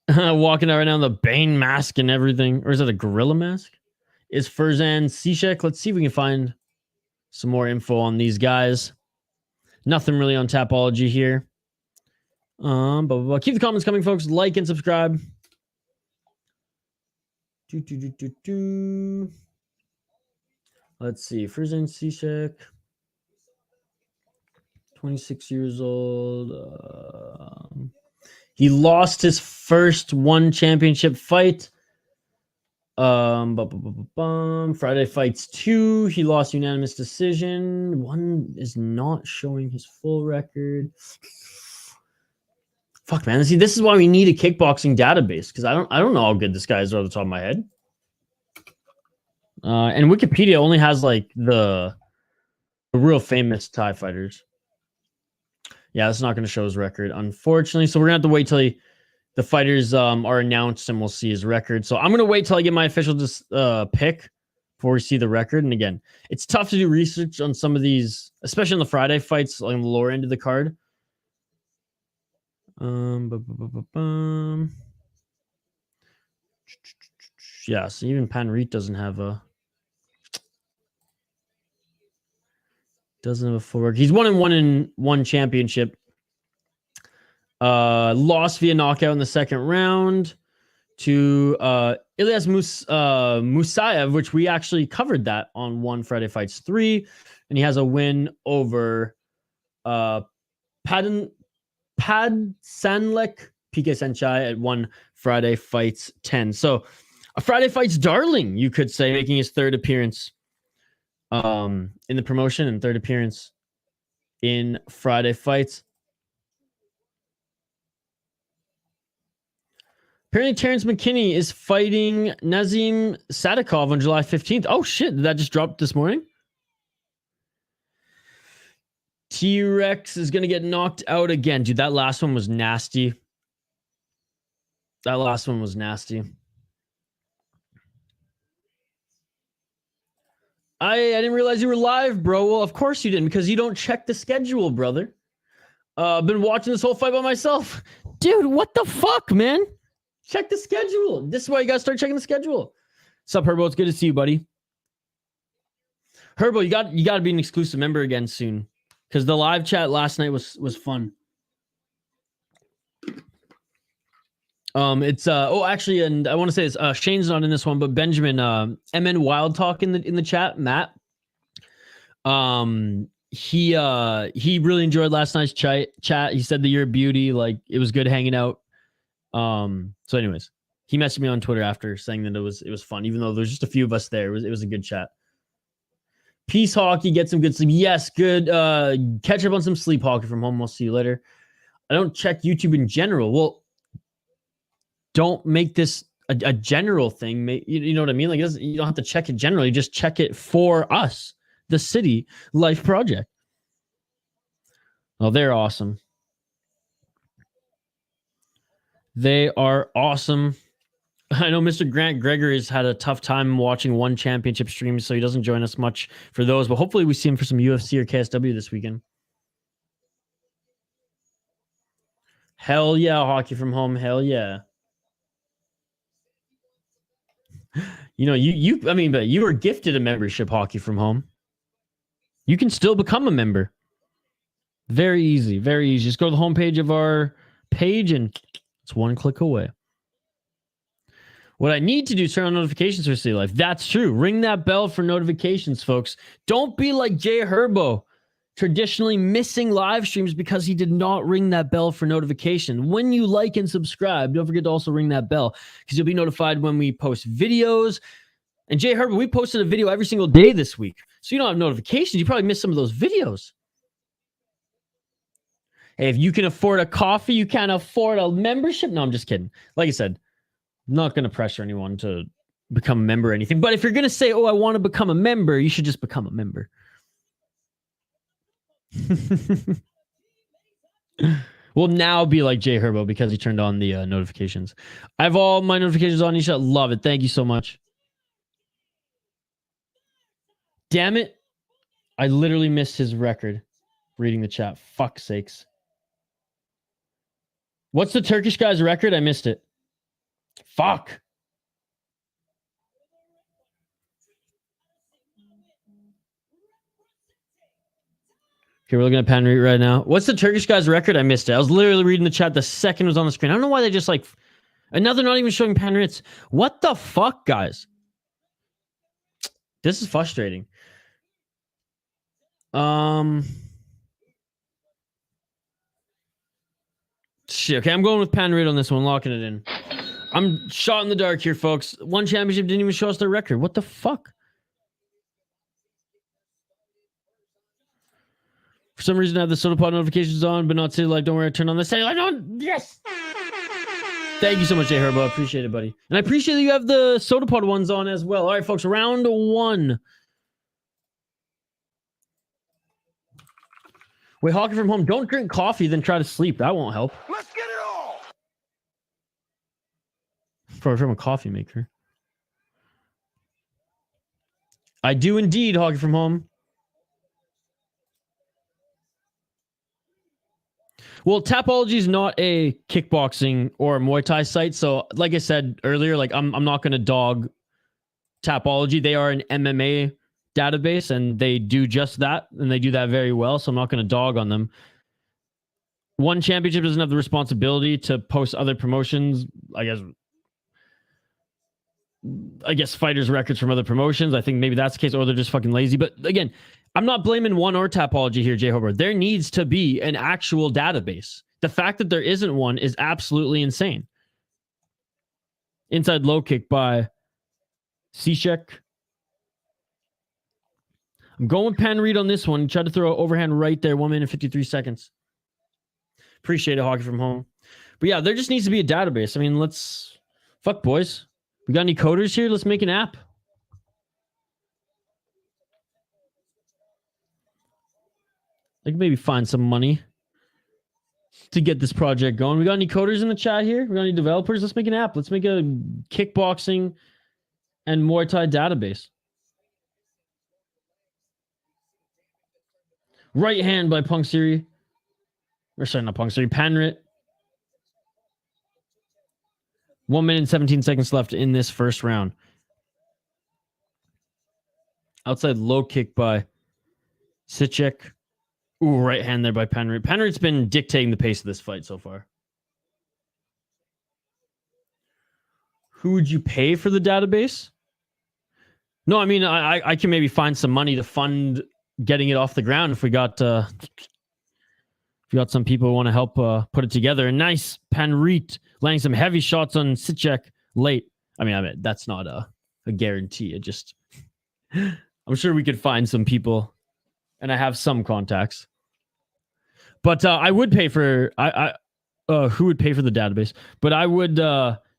Walking out right now in the Bane mask and everything. Or is that a gorilla mask? Is Ferzan Cicek. Let's see if we can find some more info on these guys. Nothing really on Tapology here. But keep the comments coming, folks. Like and subscribe. Let's see. Ferzan Cicek. 26 years old. He lost his first one championship fight. Friday fights 2. He lost unanimous decision. 1 is not showing his full record. Fuck, man. See, this is why we need a kickboxing database, because I don't know how good this guy is off the top of my head. And Wikipedia only has like the real famous Thai fighters. Yeah, it's not going to show his record, unfortunately. So we're going to have to wait till the fighters are announced and we'll see his record. So I'm going to wait till I get my official pick before we see the record. And again, it's tough to do research on some of these, especially on the Friday fights on the lower end of the card. Yeah, so even Panrit doesn't have a full record. He's 1-1 in one championship. Lost via knockout in the second round to Ilyas Musaev, which we actually covered that on One Friday Fights 3. And he has a win over Padsanlek PK Senchai at One Friday Fights 10. So a Friday Fights darling, you could say, making his third appearance in the promotion and third appearance in Friday Fights. Apparently, Terrence McKinney is fighting Nazim Sadikov on July 15th. Oh, shit. Did that just drop this morning? T-Rex is going to get knocked out again. Dude, that last one was nasty. I didn't realize you were live, bro. Well, of course you didn't, because you don't check the schedule, brother. Been watching this whole fight by myself. Dude, what the fuck, man? Check the schedule. This is why you gotta start checking the schedule. What's up, Herbo? It's good to see you, buddy. Herbo, you gotta be an exclusive member again soon, because the live chat last night was fun. Actually, and I want to say this, Shane's not in this one, but Benjamin, MN Wild Talk in the chat, Matt. He really enjoyed last night's chat. He said that you're a beauty, like it was good hanging out. So anyways, he messaged me on Twitter after saying that it was fun, even though there's just a few of us there. It was a good chat. Peace hockey, get some good sleep. Yes, good. Catch up on some sleep hockey from home. I'll see you later. I don't check YouTube in general. Well, don't make this a general thing. You know what I mean? Like, you don't have to check it generally. Just check it for us, the City Life Project. Oh, they're awesome. They are awesome. I know Mr. Grant Gregor has had a tough time watching one championship stream, so he doesn't join us much for those, but hopefully we see him for some UFC or KSW this weekend. Hell yeah, hockey from home. Hell yeah. You know, but you were gifted a membership, hockey from home. You can still become a member. Very easy, very easy. Just go to the homepage of our page and it's one click away. What I need to do is turn on notifications for City Life. That's true. Ring that bell for notifications, folks. Don't be like Jay Herbo, traditionally missing live streams because he did not ring that bell for notification. When you like and subscribe, don't forget to also ring that bell because you'll be notified when we post videos. And Jay Herbo, we posted a video every single day this week. So you don't have notifications. You probably missed some of those videos. Hey, if you can afford a coffee, you can't afford a membership. No, I'm just kidding. Like I said, I'm not going to pressure anyone to become a member or anything. But if you're going to say, oh, I want to become a member, you should just become a member. We'll now be like Jay Herbo because he turned on the notifications. I have all my notifications on. You should love it. Thank you so much. Damn it. I literally missed his record reading the chat. Fuck's sakes. What's the Turkish guy's record? I missed it. Fuck. Okay, we're looking at Panrit right now. What's the Turkish guy's record? I missed it. I was literally reading the chat the second it was on the screen. I don't know why they just like... And now they're not even showing Panrit's. What the fuck, guys? This is frustrating. Shit, okay, I'm going with Panrit on this one, locking it in. I'm shot in the dark here, folks. One championship didn't even show us their record. What the fuck? For some reason, I have the soda pod notifications on, but not City Life. Don't worry, I turned on the City Life on. Yes! Thank you so much, Jay Herbo. I appreciate it, buddy. And I appreciate that you have the soda pod ones on as well. All right, folks, round one. Wait, Hockey from home. Don't drink coffee, then try to sleep. That won't help. Let's get it all. Probably from a coffee maker. I do indeed, Hockey from home. Well, Tapology is not a kickboxing or Muay Thai site, so like I said earlier, like I'm not going to dog Tapology. They are an MMA database, and they do just that, and they do that very well, so I'm not going to dog on them. One championship doesn't have the responsibility to post other promotions, I guess fighters' records from other promotions. I think maybe that's the case, or they're just fucking lazy. But again, I'm not blaming one or Tapology here, Jay Hobart. There needs to be an actual database. The fact that there isn't one is absolutely insane. Inside low kick by Cicek. I'm going with Panrit on this one. Tried to throw an overhand right there. 1 minute, 53 seconds. Appreciate it, Hockey from home. But yeah, there just needs to be a database. I mean, let's... Fuck, boys. We got any coders here? Let's make an app. I can maybe find some money to get this project going. We got any coders in the chat here? We got any developers? Let's make an app. Let's make a kickboxing and Muay Thai database. Right hand by Pongsiri. Or sorry, not Pongsiri. Panrit. 1 minute and 17 seconds left in this first round. Outside low kick by Cicek. Ooh, right hand there by Panrit. Panrit's been dictating the pace of this fight so far. Who would you pay for the database? No, I mean, I can maybe find some money to fund getting it off the ground if we got some people who want to help put it together. And nice Panrit landing some heavy shots on Cicek late. I mean, that's not a guarantee. It just... I'm sure we could find some people, and I have some contacts. But I would pay for... who would pay for the database? But I would...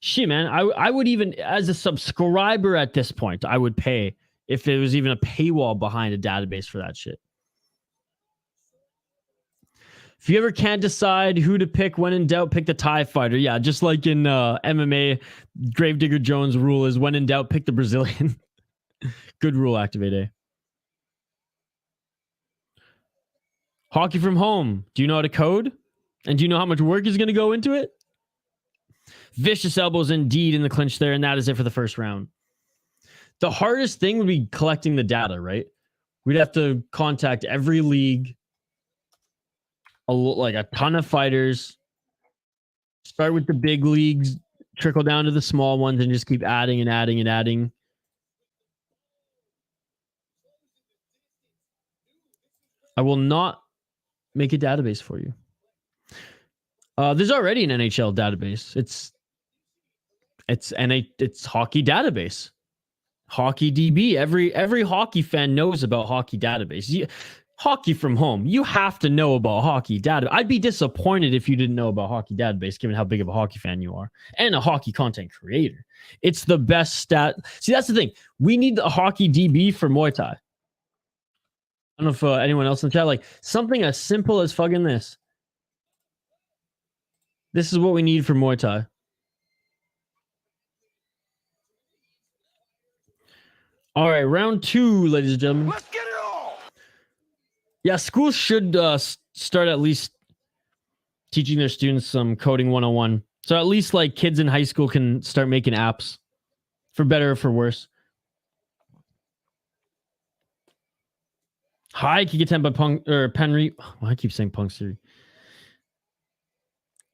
shit, man. I would even... As a subscriber at this point, I would pay if there was even a paywall behind a database for that shit. If you ever can't decide who to pick when in doubt, pick the Thai fighter. Yeah, just like in MMA, Gravedigger Jones' rule is when in doubt, pick the Brazilian. Good rule, Activate A. Hockey from home. Do you know how to code? And do you know how much work is going to go into it? Vicious elbows indeed in the clinch there, and that is it for the first round. The hardest thing would be collecting the data, right? We'd have to contact every league, like a ton of fighters, start with the big leagues, trickle down to the small ones, and just keep adding and adding and adding. I will not make a database for you. There's already an NHL database. It's hockey database. Hockey DB. Every hockey fan knows about hockey database. Hockey from home. You have to know about hockey database. I'd be disappointed if you didn't know about hockey database, given how big of a hockey fan you are and a hockey content creator. It's the best stat. See, that's the thing. We need a hockey DB for Muay Thai. I don't know if anyone else in the chat, like something as simple as fucking this. This is what we need for Muay Thai. All right, round 2, ladies and gentlemen. Let's get it on. Yeah, schools should start at least teaching their students some coding 101. So at least like kids in high school can start making apps, for better or for worse. High kick attempt by Panrit. Oh, I keep saying Pongsiri.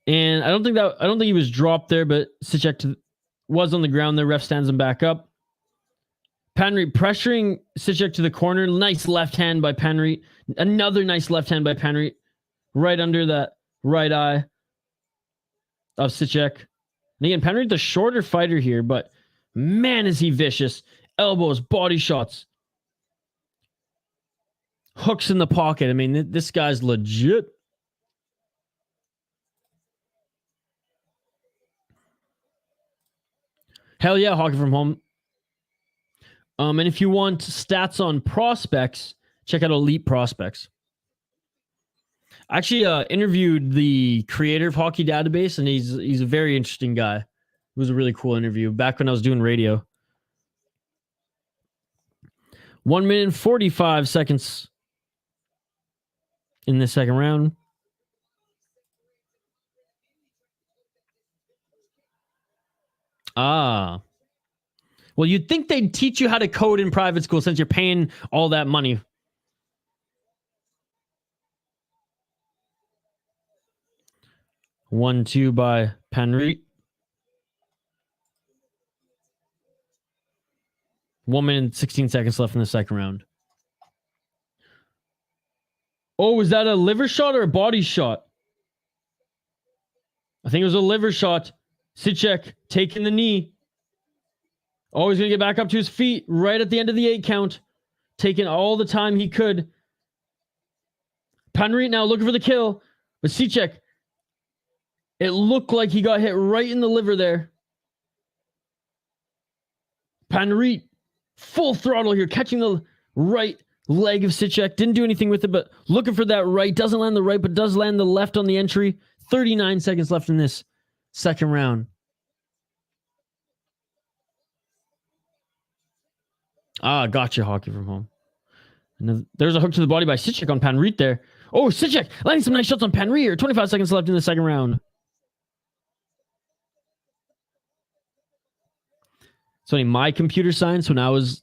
And I don't think he was dropped there, but Cicek was on the ground there. Ref stands him back up. Panrit pressuring Cicek to the corner. Nice left hand by Panrit. Another nice left hand by Panrit. Right under that right eye of Cicek. And again, Panrit the shorter fighter here, but man is he vicious. Elbows, body shots. Hooks in the pocket. I mean, this guy's legit. Hell yeah, hockey from home. And if you want stats on prospects, check out Elite Prospects. I actually interviewed the creator of Hockey Database, and he's a very interesting guy. It was a really cool interview back when I was doing radio. 1 minute and 45 seconds in the second round. Ah. Well, you'd think they'd teach you how to code in private school since you're paying all that money. One, two by Panrit. 1 minute and 16 seconds left in the second round. Oh, was that a liver shot or a body shot? I think it was a liver shot. Cicek taking the knee. Oh, he's going to get back up to his feet right at the end of the 8 count. Taking all the time he could. Panrit now looking for the kill. But Cicek, it looked like he got hit right in the liver there. Panrit, full throttle here, catching the right leg of Cicek. Didn't do anything with it, but looking for that right. Doesn't land the right, but does land the left on the entry. 39 seconds left in this second round. Ah, gotcha, hockey from home. And there's a hook to the body by Cicek on Panrit there. Oh, Cicek landing some nice shots on Panrit here. 25 seconds left in the second round. So my computer science when I was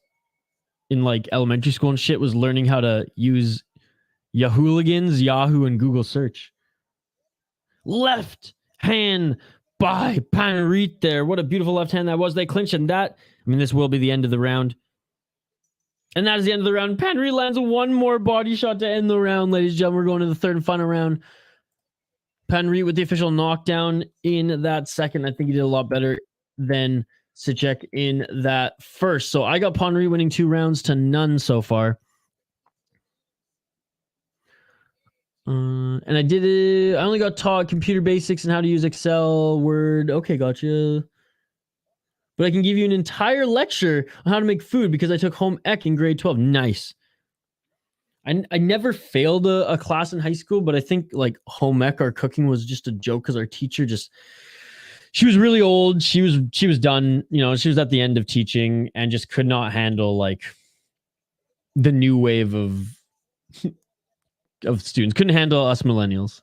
in like elementary school and shit was learning how to use Yahooligans, Yahoo, and Google search. Left hand by Panrit there. What a beautiful left hand that was. They clinched, and that, I mean, this will be the end of the round. And that is the end of the round. Panrit lands one more body shot to end the round, ladies and gentlemen. We're going to the third and final round. Panrit with the official knockdown in that second. I think he did a lot better than Cicek in that first. So I got Panrit winning 2 rounds to none so far. And I did it. I only got taught computer basics and how to use Excel, Word. Okay, gotcha. But I can give you an entire lecture on how to make food because I took home ec in grade 12. Nice. I never failed a class in high school, but I think like home ec or cooking was just a joke because our teacher just, she was really old. She was done, you know, she was at the end of teaching and just could not handle like the new wave of students. Couldn't handle us millennials.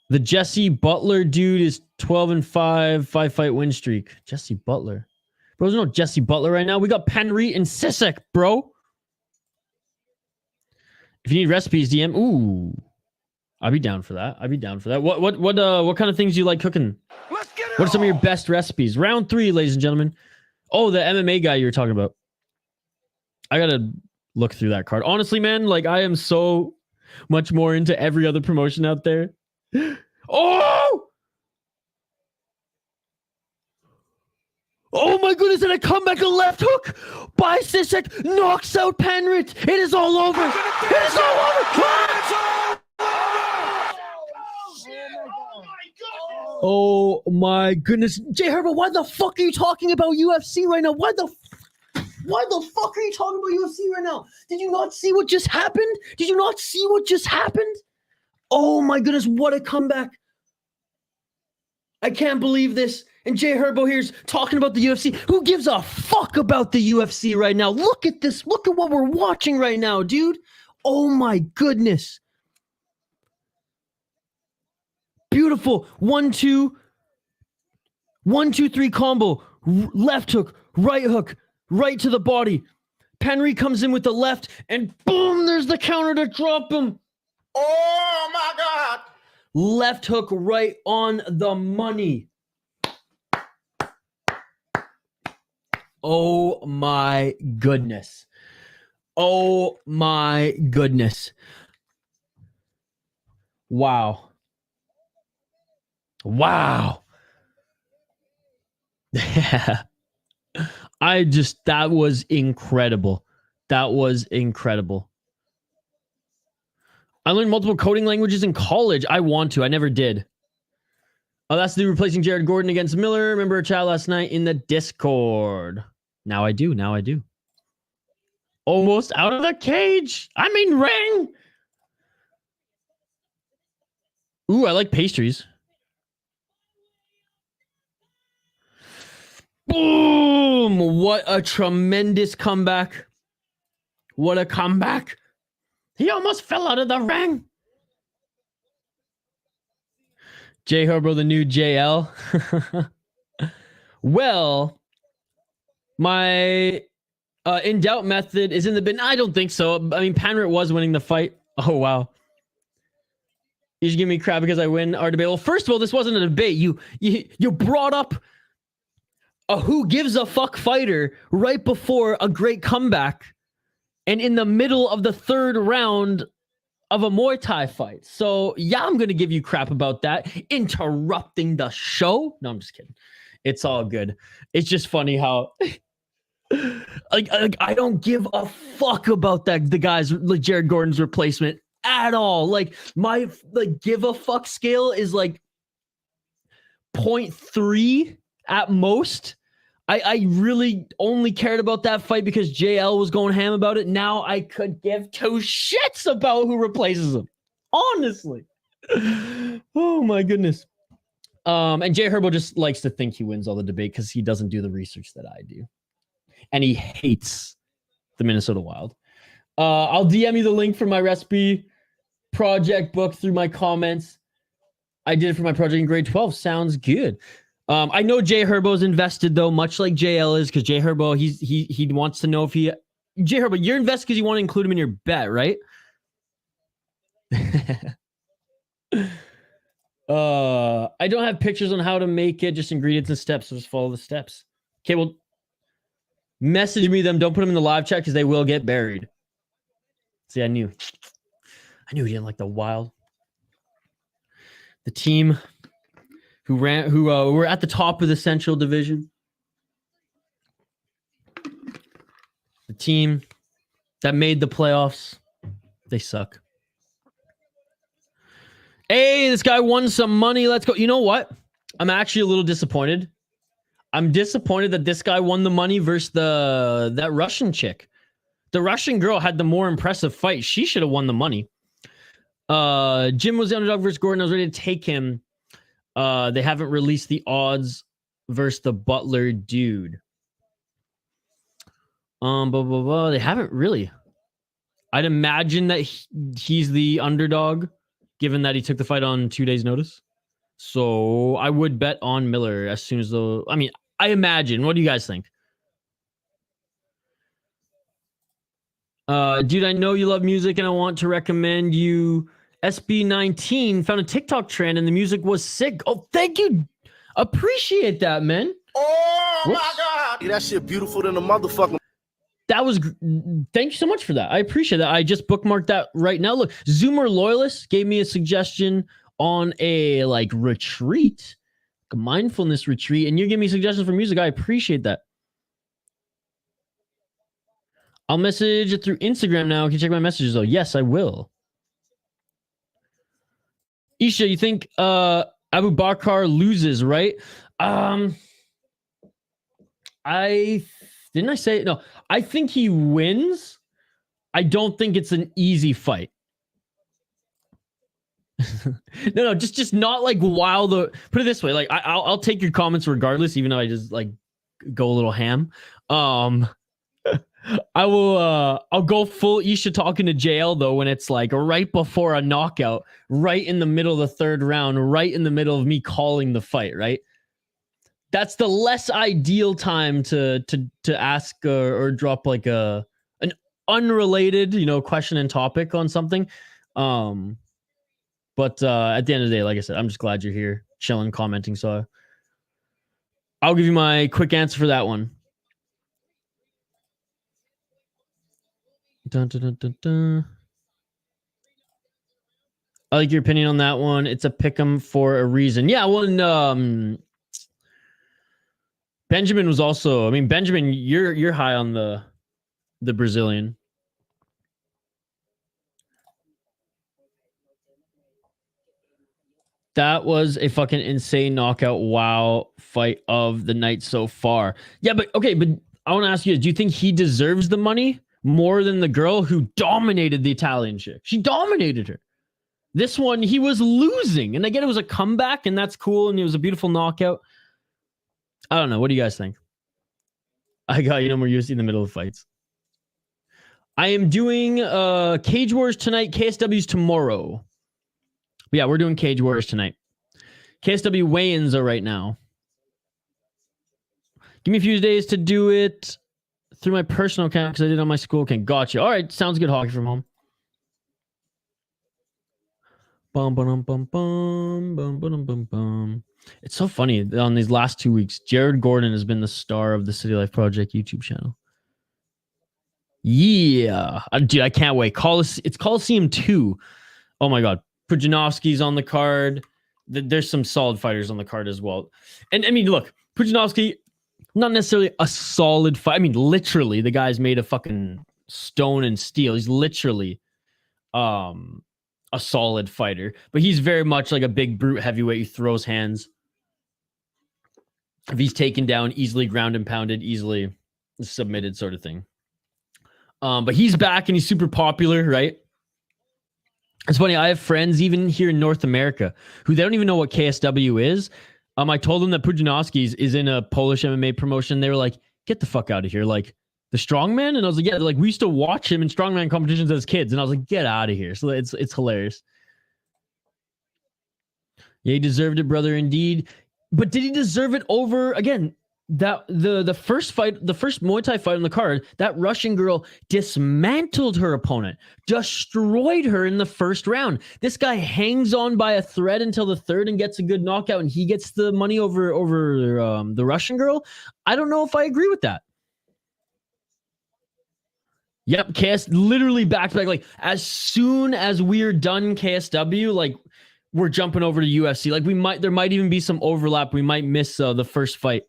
The Jesse Butler dude is 12-5, 5-fight win streak. Jesse Butler. Bro, there's no Jesse Butler right now. We got Panrit and Cicek, bro. If you need recipes, DM. Ooh. I'd be down for that. What kind of things do you like cooking? Let's get it What are some of your on. best recipes? Round 3, ladies and gentlemen. Oh, the MMA guy you were talking about. I gotta look through that card. Honestly, man, like I am so much more into every other promotion out there. Oh! Oh my goodness, and a comeback, a left hook by Cicek knocks out Panrit. It is all over. It is all over. Oh my goodness. Jay Herbert, why the fuck are you talking about UFC right now? Why the fuck are you talking about UFC right now? Did you not see what just happened? Did you not see what just happened? Oh my goodness, what a comeback. I can't believe this. And Jay Herbo here's talking about the UFC. Who gives a fuck about the UFC right now? Look at this. Look at what we're watching right now, dude. Oh my goodness. Beautiful. 1, 2, 1, 2, 3 combo. Left hook, right to the body. Panrit comes in with the left, and boom, there's the counter to drop him. Oh my God. Left hook right on the money. Oh my goodness. Oh my goodness. Wow. Wow. That was incredible. That was incredible. I learned multiple coding languages in college. I want to. I never did. Oh, that's the replacing Jared Gordon against Miller. Remember a chat last night in the Discord. Now I do. Now I do. Almost out of the cage. I'm in ring. Ooh, I like pastries. Boom! What a tremendous comeback. What a comeback. He almost fell out of the ring. J Herbo, the new JL. Well, my in doubt method is in the bin. I don't think so. I mean, Panrit was winning the fight. Oh, wow. You should give me crap because I win our debate. Well, first of all, this wasn't a debate. You brought up a who gives a fuck fighter right before a great comeback and in the middle of the third round of a Muay Thai fight. So, yeah, I'm going to give you crap about that. Interrupting the show? No, I'm just kidding. It's all good. It's just funny how... like I don't give a fuck about that. The guy's like Jared Gordon's replacement at all. Like my give a fuck scale is like 0.3 at most. I really only cared about that fight because JL was going ham about it. Now I could give 2 shits about who replaces him. Honestly. Oh my goodness. And Jay Herbo just likes to think he wins all the debate because he doesn't do the research that I do. And he hates the Minnesota Wild. I'll DM you the link for my recipe project book through my comments. I did it for my project in grade 12. Sounds good. I know Jay Herbo's invested, though, much like JL is, because Jay Herbo, he wants to know if he... Jay Herbo, you're invested because you want to include him in your bet, right? I don't have pictures on how to make it, just ingredients and steps, so just follow the steps. Okay, well... Message me them. Don't put them in the live chat because they will get buried. See, I knew he didn't like the Wild. The team who were at the top of the Central Division. The team that made the playoffs. They suck. Hey, this guy won some money. Let's go. You know what? I'm actually a little disappointed. I'm disappointed that this guy won the money versus that Russian chick. The Russian girl had the more impressive fight. She should have won the money. Jim was the underdog versus Gordon. I was ready to take him. They haven't released the odds versus the Butler dude. They haven't really. I'd imagine that he's the underdog, given that he took the fight on 2 days' notice. So I would bet on Miller as soon as I imagine. What do you guys think? Dude, I know you love music and I want to recommend you SB19 found a TikTok trend and the music was sick. Oh, thank you. Appreciate that, man. Oh my God. Yeah, that shit beautiful than a motherfucker. That was, thank you so much for that. I appreciate that. I just bookmarked that right now. Look, Zoomer Loyalist gave me a suggestion on a retreat A mindfulness retreat, and you give me suggestions for music. I appreciate that. I'll message it through Instagram now. Can you check my messages though? Yes, I will. Isha, you think Abu Bakr loses, right? I say no. I think he wins. I don't think it's an easy fight. no, just not like while the put it this way. Like I'll take your comments regardless, even though I just like go a little ham. I will I'll go full Isha talking to JL though when it's like right before a knockout, right in the middle of the third round, right in the middle of me calling the fight, right? That's the less ideal time to ask or drop like an unrelated, question and topic on something. But at the end of the day, like I said, I'm just glad you're here, chilling, commenting. So I'll give you my quick answer for that one. Dun, dun, dun, dun, dun. I like your opinion on that one. It's a pick'em for a reason. Yeah, well, Benjamin was also. I mean, Benjamin, you're high on the Brazilian. That was a fucking insane knockout. Wow, fight of the night so far. Yeah, but okay, but I want to ask you: do you think he deserves the money more than the girl who dominated the Italian chick? She dominated her. This one, he was losing. And again, it was a comeback, and that's cool, and it was a beautiful knockout. I don't know. What do you guys think? I got more UFC in the middle of fights. I am doing Cage Wars tonight, KSW's tomorrow. But yeah, we're doing Cage Wars tonight. KSW weigh-ins are right now. Give me a few days to do it through my personal account because I did it on my school account. Gotcha. All right, sounds good. Hockey from home. Bum, bum, bum, bum, bum, bum, bum, bum. It's so funny. On these last 2 weeks, Jared Gordon has been the star of the City Life Project YouTube channel. Yeah. Dude, I can't wait. It's Coliseum 2. Oh my God. Pudzianowski's on the card. There's some solid fighters on the card as well. And I mean, look, Pudzianowski, not necessarily a solid fight. I mean, literally, the guy's made of fucking stone and steel. He's literally a solid fighter, but he's very much like a big brute heavyweight who throws hands. If he's taken down, easily ground and pounded, easily submitted sort of thing. But he's back and he's super popular, right? It's funny. I have friends even here in North America who they don't even know what KSW is. I told them that Pudzianowski is in a Polish MMA promotion. They were like, get the fuck out of here. Like, the strongman? And I was like, yeah, like we used to watch him in strongman competitions as kids. And I was like, get out of here. So it's hilarious. Yeah, he deserved it, brother, indeed. But did he deserve it over, again, that the first fight, the first Muay Thai fight on the card, that Russian girl dismantled her opponent, destroyed her in the first round. This guy hangs on by a thread until the third and gets a good knockout, and he gets the money over the Russian girl. I don't know if I agree with that. Yep, KS literally back to back. Like as soon as we're done KSW, like we're jumping over to UFC. Like there might even be some overlap. We might miss the first fight.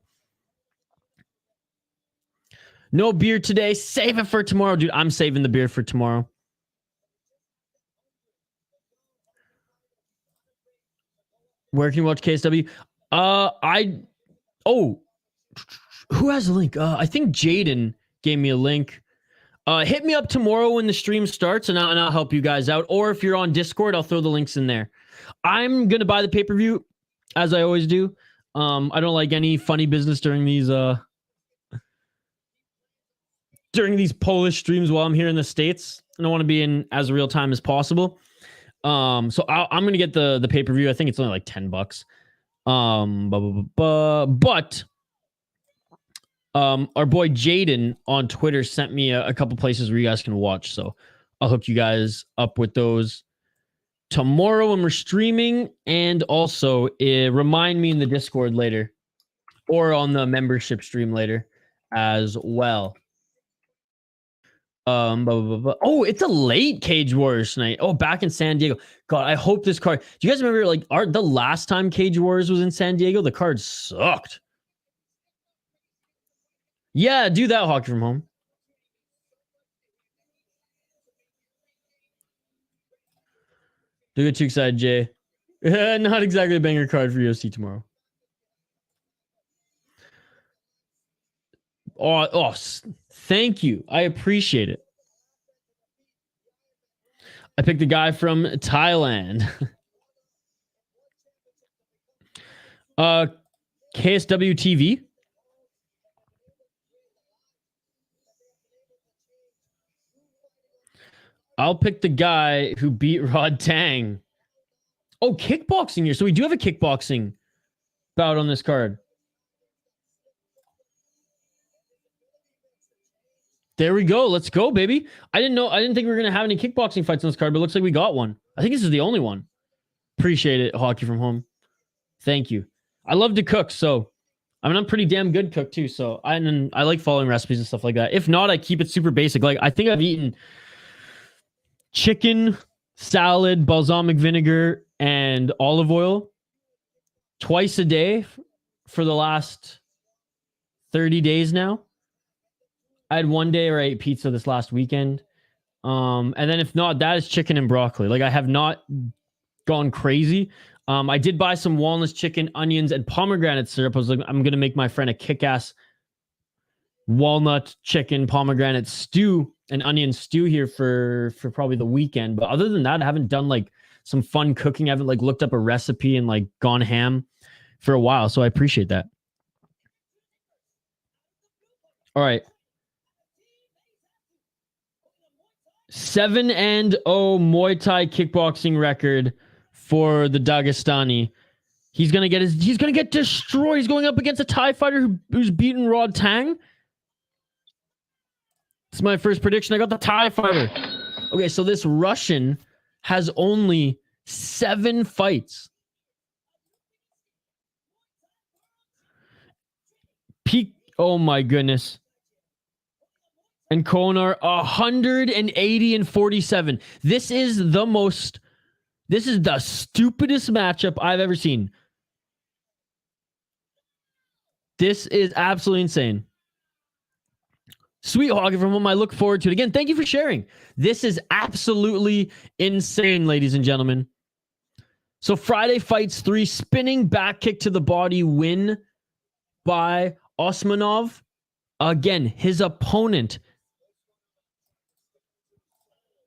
No beer today. Save it for tomorrow, dude. I'm saving the beer for tomorrow. Where can you watch KSW? Who has a link? I think Jaden gave me a link. Hit me up tomorrow when the stream starts, and I'll help you guys out. Or if you're on Discord, I'll throw the links in there. I'm gonna buy the pay-per-view, as I always do. I don't like any funny business during these Polish streams while I'm here in the States. I don't want to be in as real time as possible. So I'm gonna get the pay-per-view. I think it's only like $10. But our boy Jaden on Twitter sent me a couple places where you guys can watch. So I'll hook you guys up with those tomorrow when we're streaming. And also remind me in the Discord later or on the membership stream later as well. Oh, it's a late Cage Warriors tonight. Oh, back in San Diego. God, I hope this card. Do you guys remember like the last time Cage Warriors was in San Diego? The card sucked. Yeah, do that, Hockey from Home. Do get too excited, Jay. Not exactly a banger card for UFC tomorrow. Oh, thank you. I appreciate it. I picked the guy from Thailand. KSW TV. I'll pick the guy who beat Rod Tang. Oh, kickboxing here. So we do have a kickboxing bout on this card. There we go. Let's go, baby. I didn't think we were going to have any kickboxing fights on this card, but it looks like we got one. I think this is the only one. Appreciate it, Hockey from Home. Thank you. I love to cook, so I'm a pretty damn good cook too. So I like following recipes and stuff like that. If not, I keep it super basic. Like I think I've eaten chicken, salad, balsamic vinegar, and olive oil twice a day for the last 30 days now. I had one day where I ate pizza this last weekend. And then if not, that is chicken and broccoli. Like I have not gone crazy. I did buy some walnuts, chicken, onions, and pomegranate syrup. I was like, I'm going to make my friend a kick-ass walnut, chicken, pomegranate stew and onion stew here for probably the weekend. But other than that, I haven't done like some fun cooking. I haven't like looked up a recipe and like gone ham for a while. So I appreciate that. All right. 7-0 Muay Thai kickboxing record for the Dagestani. He's gonna get destroyed. He's going up against a Thai fighter who's beaten Rod Tang. It's my first prediction. I got the Thai fighter. Okay, so this Russian has only 7 fights. Oh my goodness. And Kaonar 180-47. This is the stupidest matchup I've ever seen. This is absolutely insane. Sweet Hockey from Home. I look forward to it. Again, thank you for sharing. This is absolutely insane, ladies and gentlemen. So Friday fights 3, spinning back kick to the body win by Osmanov. Again, his opponent.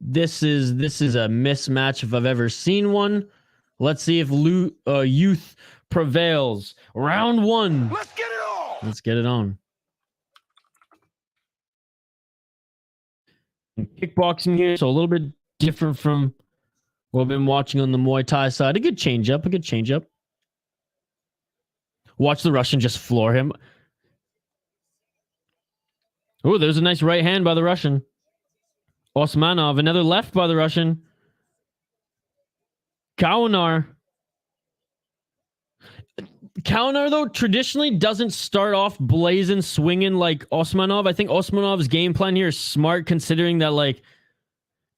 This is a mismatch if I've ever seen one. Let's see if youth prevails. Round 1. Let's get it on. Let's get it on. Kickboxing here, so a little bit different from what I've been watching on the Muay Thai side. A good change up. Watch the Russian just floor him. Oh, there's a nice right hand by the Russian. Osmanov, another left by the Russian. Kaonar, though, traditionally doesn't start off blazing, swinging like Osmanov. I think Osmanov's game plan here is smart, considering that, like,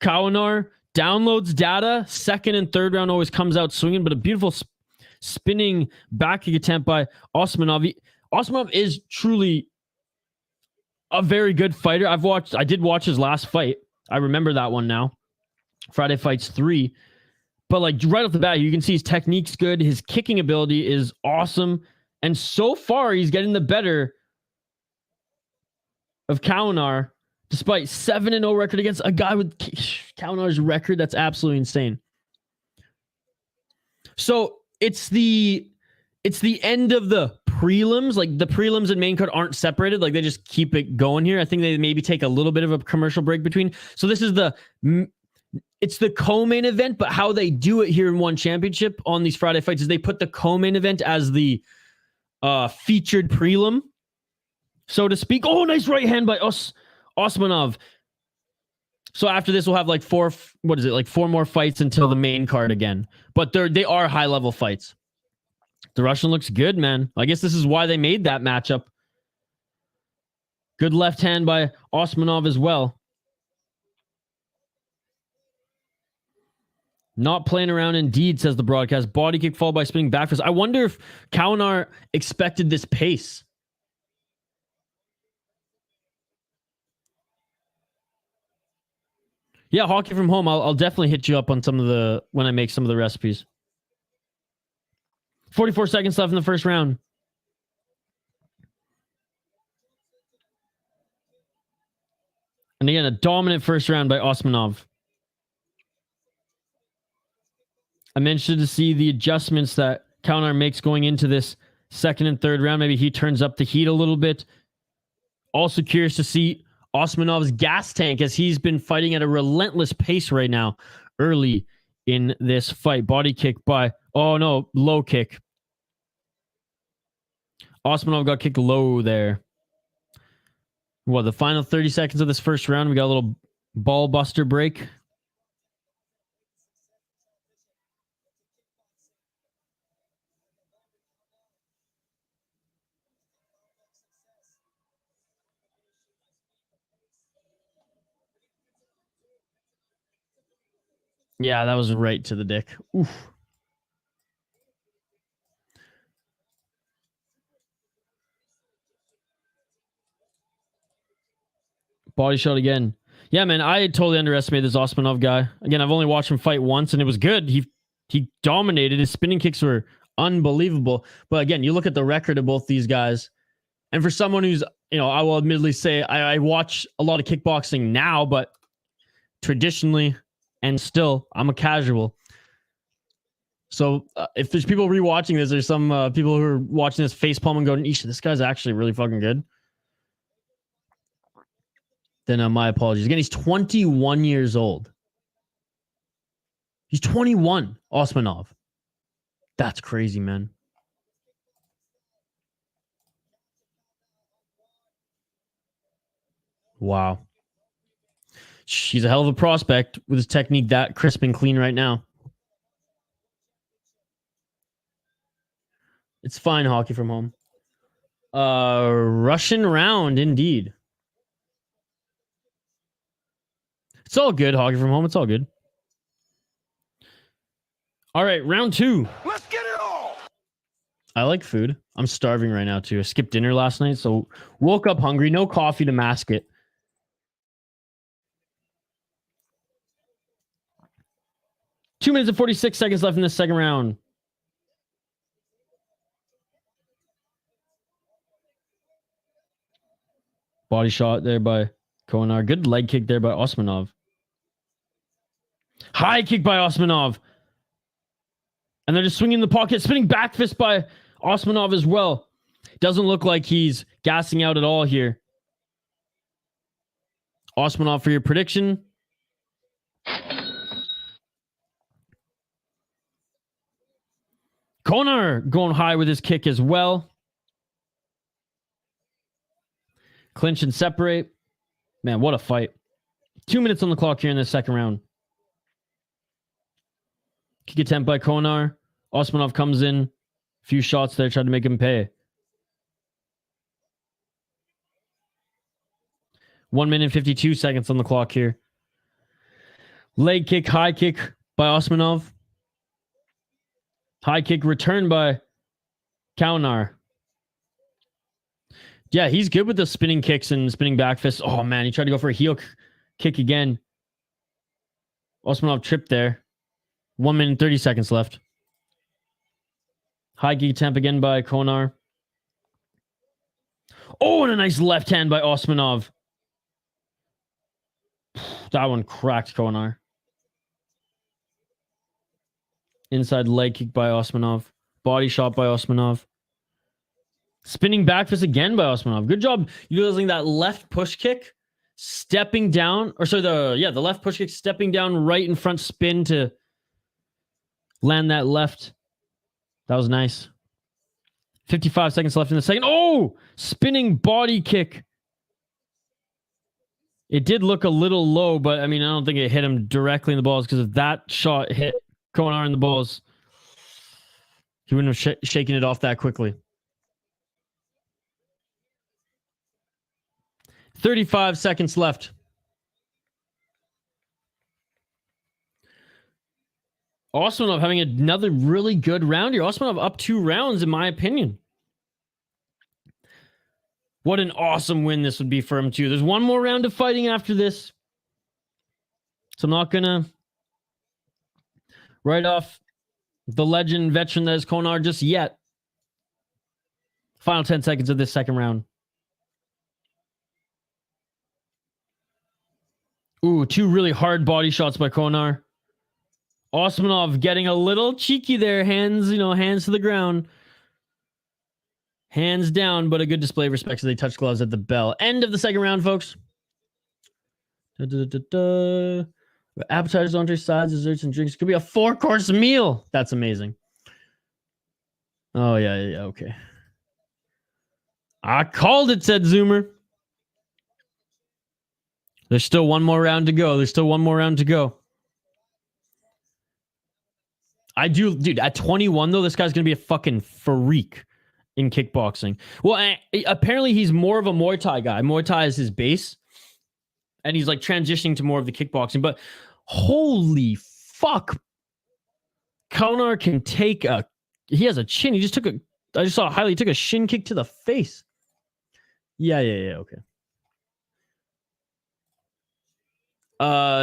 Kaonar downloads data. Second and third round always comes out swinging, but a beautiful spinning back kick attempt by Osmanov. Osmanov is truly a very good fighter. I did watch his last fight. I remember that one now. Friday fights 3. But like right off the bat, you can see his technique's good. His kicking ability is awesome. And so far, he's getting the better of Kaonar, despite 7-0 record against a guy with Kaonar's record. That's absolutely insane. So it's the end of the prelims. Like the prelims and main card aren't separated. Like they just keep it going here. I think they maybe take a little bit of a commercial break between. So this is it's the co-main event, but how they do it here in One Championship on these Friday fights is they put the co-main event as the featured prelim, so to speak. Oh, nice right hand by Osmanov. So after this, we'll have like 4 more fights until the main card again. But they are high-level fights. The Russian looks good, man. I guess this is why they made that matchup. Good left hand by Osmanov as well. Not playing around indeed, says the broadcast. Body kick followed by spinning back fist. I wonder if Kaonar expected this pace. Yeah, hockey from home. I'll definitely hit you up on some of the when I make some of the recipes. 44 seconds left in the first round. And again, a dominant first round by Osmanov. I'm interested to see the adjustments that Kaonar makes going into this second and third round. Maybe he turns up the heat a little bit. Also curious to see Osmanov's gas tank as he's been fighting at a relentless pace right now early in this fight. Body kick by, oh no, low kick. Osmanov got kicked low there. What, the final 30 seconds of this first round, we got a little ball buster break. Yeah, that was right to the dick. Oof. Body shot again. Yeah, man, I totally underestimated this Osmanov guy. Again, I've only watched him fight once, and it was good. He dominated. His spinning kicks were unbelievable. But again, you look at the record of both these guys, and for someone who's, you know, I will admittedly say I watch a lot of kickboxing now, but traditionally and still, I'm a casual. So if there's people rewatching this, there's some people who are watching this facepalm and going, "Eesh, this guy's actually really fucking good." Then my apologies. Again, he's 21 years old. He's 21, Osmanov. That's crazy, man. Wow. She's a hell of a prospect with his technique that crisp and clean right now. It's fine hockey from home. Russian round, indeed. It's all good hockey from home. It's all good. All right, round 2. Let's get it all. I like food. I'm starving right now, too. I skipped dinner last night, so woke up hungry. No coffee to mask it. Two minutes and 46 seconds left in the second round. Body shot there by Kaonar. Good leg kick there by Osmanov. High kick by Osmanov. And they're just swinging the pocket. Spinning back fist by Osmanov as well. Doesn't look like he's gassing out at all here. Osmanov, for your prediction. Kaonar going high with his kick as well. Clinch and separate. Man, what a fight. 2 minutes on the clock here in the second round. Kick attempt by Kaonar. Osmanov comes in. Few shots there, tried to make him pay. 1 minute 52 seconds on the clock here. Leg kick, high kick by Osmanov. High kick returned by Kaonar. Yeah, he's good with the spinning kicks and spinning back fists. Oh, man, he tried to go for a heel kick again. Osmanov tripped there. 1 minute 30 seconds left. High kick attempt again by Kaonar. Oh, and a nice left hand by Osmanov. That one cracked Kaonar. Inside leg kick by Osmanov. Body shot by Osmanov. Spinning back fist again by Osmanov. Good job utilizing that left push kick. Stepping down. Or sorry, the left push kick. Stepping down right in front spin to land that left. That was nice. 55 seconds left in the second. Oh! Spinning body kick. It did look a little low, but I mean, I don't think it hit him directly in the balls because if that shot hit Kaonar in the balls, he wouldn't have shaken it off that quickly. 35 seconds left. Osmanov having another really good round here. Osmanov up 2 rounds, in my opinion. What an awesome win this would be for him, too. There's one more round of fighting after this. So I'm not going to write off the legend veteran that is Kaonar just yet. Final 10 seconds of this second round. Ooh, 2 really hard body shots by Kaonar. Osmanov getting a little cheeky there. Hands, hands to the ground. Hands down, but a good display of respect as they touch gloves at the bell. End of the second round, folks. Appetizers, entrees, sides, desserts, and drinks. Could be a 4-course meal. That's amazing. Oh, yeah, okay. I called it, said Zoomer. There's still one more round to go. Dude, at 21, though, this guy's going to be a fucking freak in kickboxing. Well, apparently he's more of a Muay Thai guy. Muay Thai is his base. And he's like transitioning to more of the kickboxing. But holy fuck. Kaonar can take he has a chin. I just saw a highlight. He took a shin kick to the face. Yeah, okay.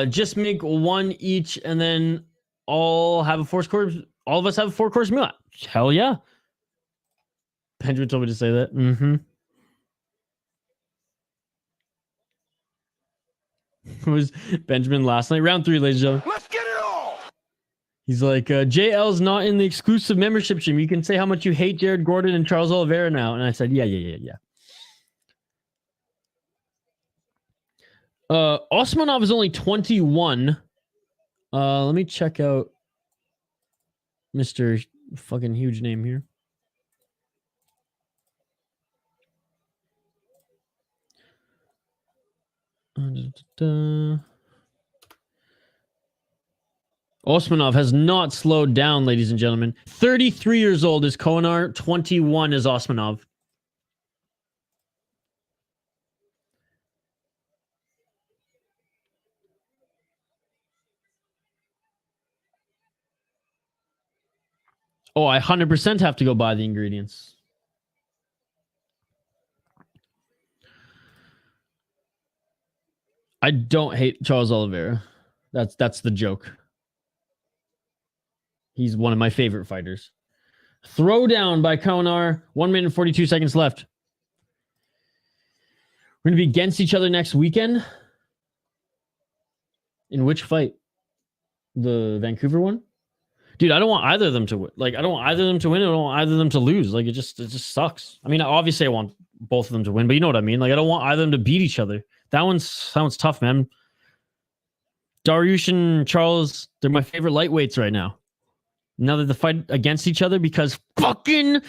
Just make one each and then all of us have a 4-course meal. Hell yeah. Benjamin told me to say that. Mm-hmm. It was Benjamin last night. Round 3, ladies and gentlemen. Let's get it all. He's like, JL's not in the exclusive membership stream. You can say how much you hate Jared Gordon and Charles Oliveira now. And I said, yeah. Osmanov is only 21. Let me check out Mr. fucking huge name here. Osmanov has not slowed down, ladies and gentlemen. 33 years old is Kaonar. 21 is Osmanov. Oh, I 100% have to go buy the ingredients. I don't hate Charles Oliveira. That's the joke. He's one of my favorite fighters. Throwdown by Kaonar. 1 minute and 42 seconds left. We're going to be against each other next weekend. In which fight? The Vancouver one? Dude, I don't want either of them to win. Like, I don't want either of them to win. I don't want either of them to lose. Like, it just sucks. I mean, obviously I want both of them to win, but you know what I mean? Like, I don't want either of them to beat each other. That one's tough, man. Dariush and Charles, they're my favorite lightweights right now. Now that they fight against each other because fucking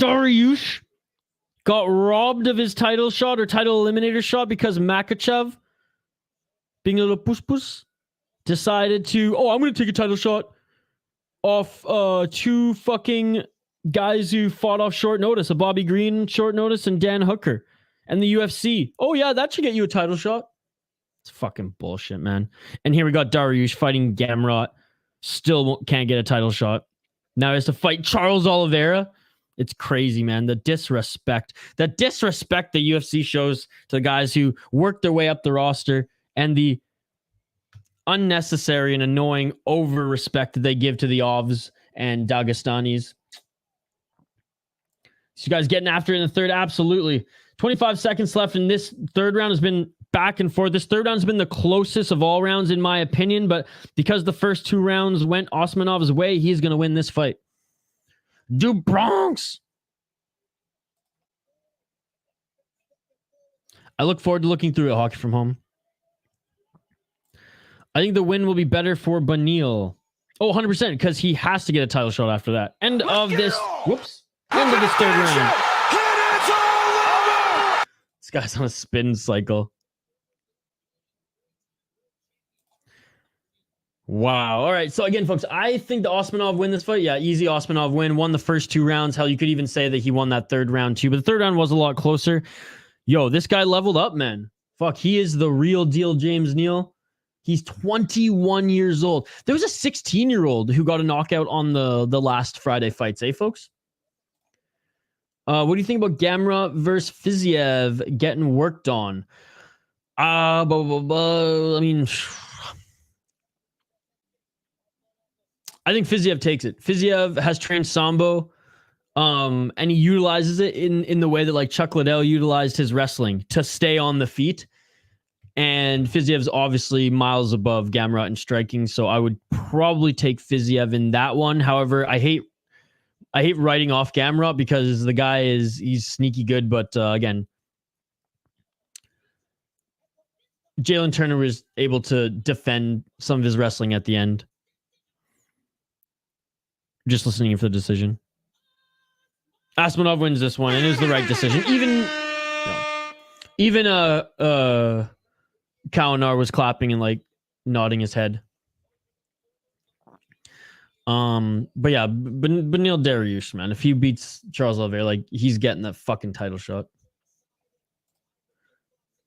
Dariush got robbed of his title shot or title eliminator shot because Makachev, being a little puss, decided to, I'm going to take a title shot off 2 fucking guys who fought off short notice, a Bobby Green short notice and Dan Hooker. And the UFC. Oh, yeah, that should get you a title shot. It's fucking bullshit, man. And here we got Dariush fighting Gamrot. Still can't get a title shot. Now he has to fight Charles Oliveira. It's crazy, man. The disrespect. The disrespect the UFC shows to the guys who work their way up the roster and the unnecessary and annoying over-respect that they give to the Ovs and Dagestanis. So you guys getting after it in the third? Absolutely. 25 seconds left, and this third round has been back and forth. This third round has been the closest of all rounds, in my opinion, but because the first 2 rounds went Osmanov's way, he's going to win this fight. Du Bronx! I look forward to looking through it, Hockey from Home. I think the win will be better for Banil. Oh, 100%, because he has to get a title shot after that. End of this third round. This guy's on a spin cycle. Wow. All right. So again, folks, I think the Osmanov win this fight. Yeah, easy Osmanov win. Won the first 2 rounds. Hell, you could even say that he won that third round too. But the third round was a lot closer. Yo, this guy leveled up, man. Fuck, he is the real deal, James Neal. He's 21 years old. There was a 16-year-old who got a knockout on the last Friday fights, folks? What do you think about Gamrot versus Fiziev getting worked on? I mean, I think Fiziev takes it. Fiziev has trained Sambo, and he utilizes it in the way that like Chuck Liddell utilized his wrestling to stay on the feet. And Fiziev's obviously miles above Gamrot in striking, so I would probably take Fiziev in that one. However, I hate writing off Gamrot because the guy he's sneaky good, but again, Jalen Turner was able to defend some of his wrestling at the end. Just listening for the decision. Osmanov wins this one, and it was the right decision. Even Kaonar was clapping and like nodding his head. But yeah, Beneil Dariush, man, if he beats Charles Oliveira, like he's getting that fucking title shot.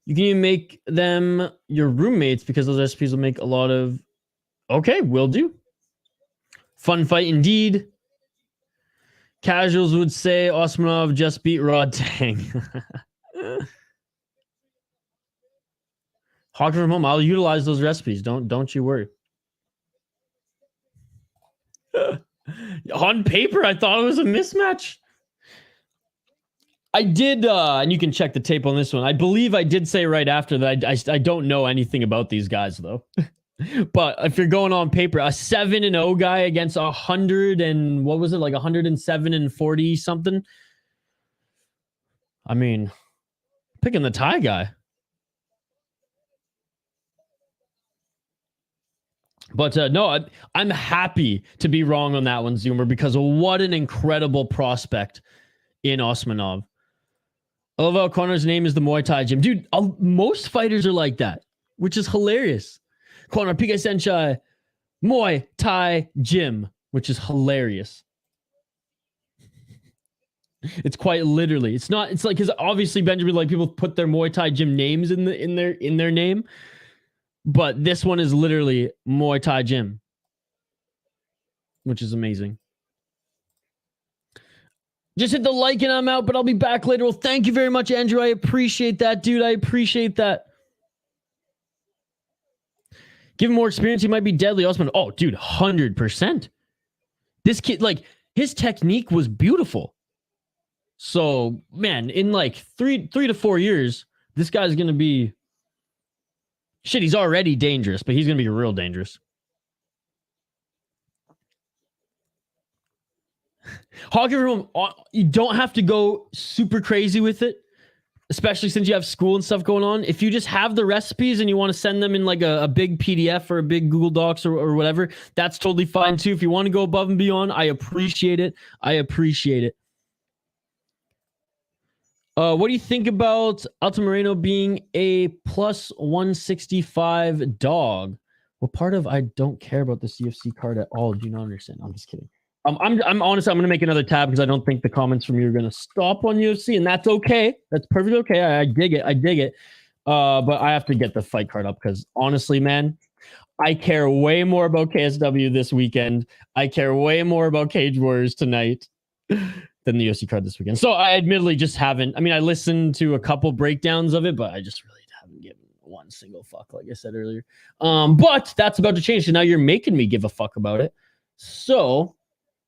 You can even make them your roommates because those recipes will make a lot of. Okay, will do. Fun fight indeed. Casuals would say Osmanov just beat Rod Tang. Hawk from home. I'll utilize those recipes. Don't you worry. On paper, I thought it was a mismatch. I did, and you can check the tape on this one. I believe I did say right after that I don't know anything about these guys, though. But if you're going on paper, a 7-0 guy against 100 and what was it, like 107 and 40 something? I mean, picking the Thai guy. But no, I'm happy to be wrong on that one, Zoomer, because what an incredible prospect in Osmanov. I love how Connor's name is the Muay Thai gym. Dude, most fighters are like that, which is hilarious. Connor, Pika Senchai, Muay Thai gym, which is hilarious. It's quite literally. It's not, it's like, because obviously, Benjamin, like people put their Muay Thai gym names in their name. But this one is literally Muay Thai gym, which is amazing. Just hit the like and I'm out, but I'll be back later. Well, thank you very much, Andrew. I appreciate that, dude. I appreciate that. Given more experience, he might be deadly. Osman. Oh, dude, 100%. This kid, like, his technique was beautiful. So, man, in like three to 4 years, this guy's going to be... Shit, he's already dangerous, but he's going to be real dangerous. Hog everyone, you don't have to go super crazy with it, especially since you have school and stuff going on. If you just have the recipes and you want to send them in like a big PDF or a big Google Docs or whatever, that's totally fine too. If you want to go above and beyond, I appreciate it. I appreciate it. What do you think about Alto Moreno being a plus 165 dog? What part of I don't care about this UFC card at all? Do you not understand? I'm just kidding. I'm honestly, I'm going to make another tab because I don't think the comments from you are going to stop on UFC, and that's okay. That's perfectly okay. I dig it. I dig it. But I have to get the fight card up because honestly, man, I care way more about KSW this weekend. I care way more about Cage Warriors tonight than the UFC card this weekend. So I admittedly just haven't. I mean, I listened to a couple breakdowns of it, but I just really haven't given one single fuck, like I said earlier. But that's about to change. So now you're making me give a fuck about it. So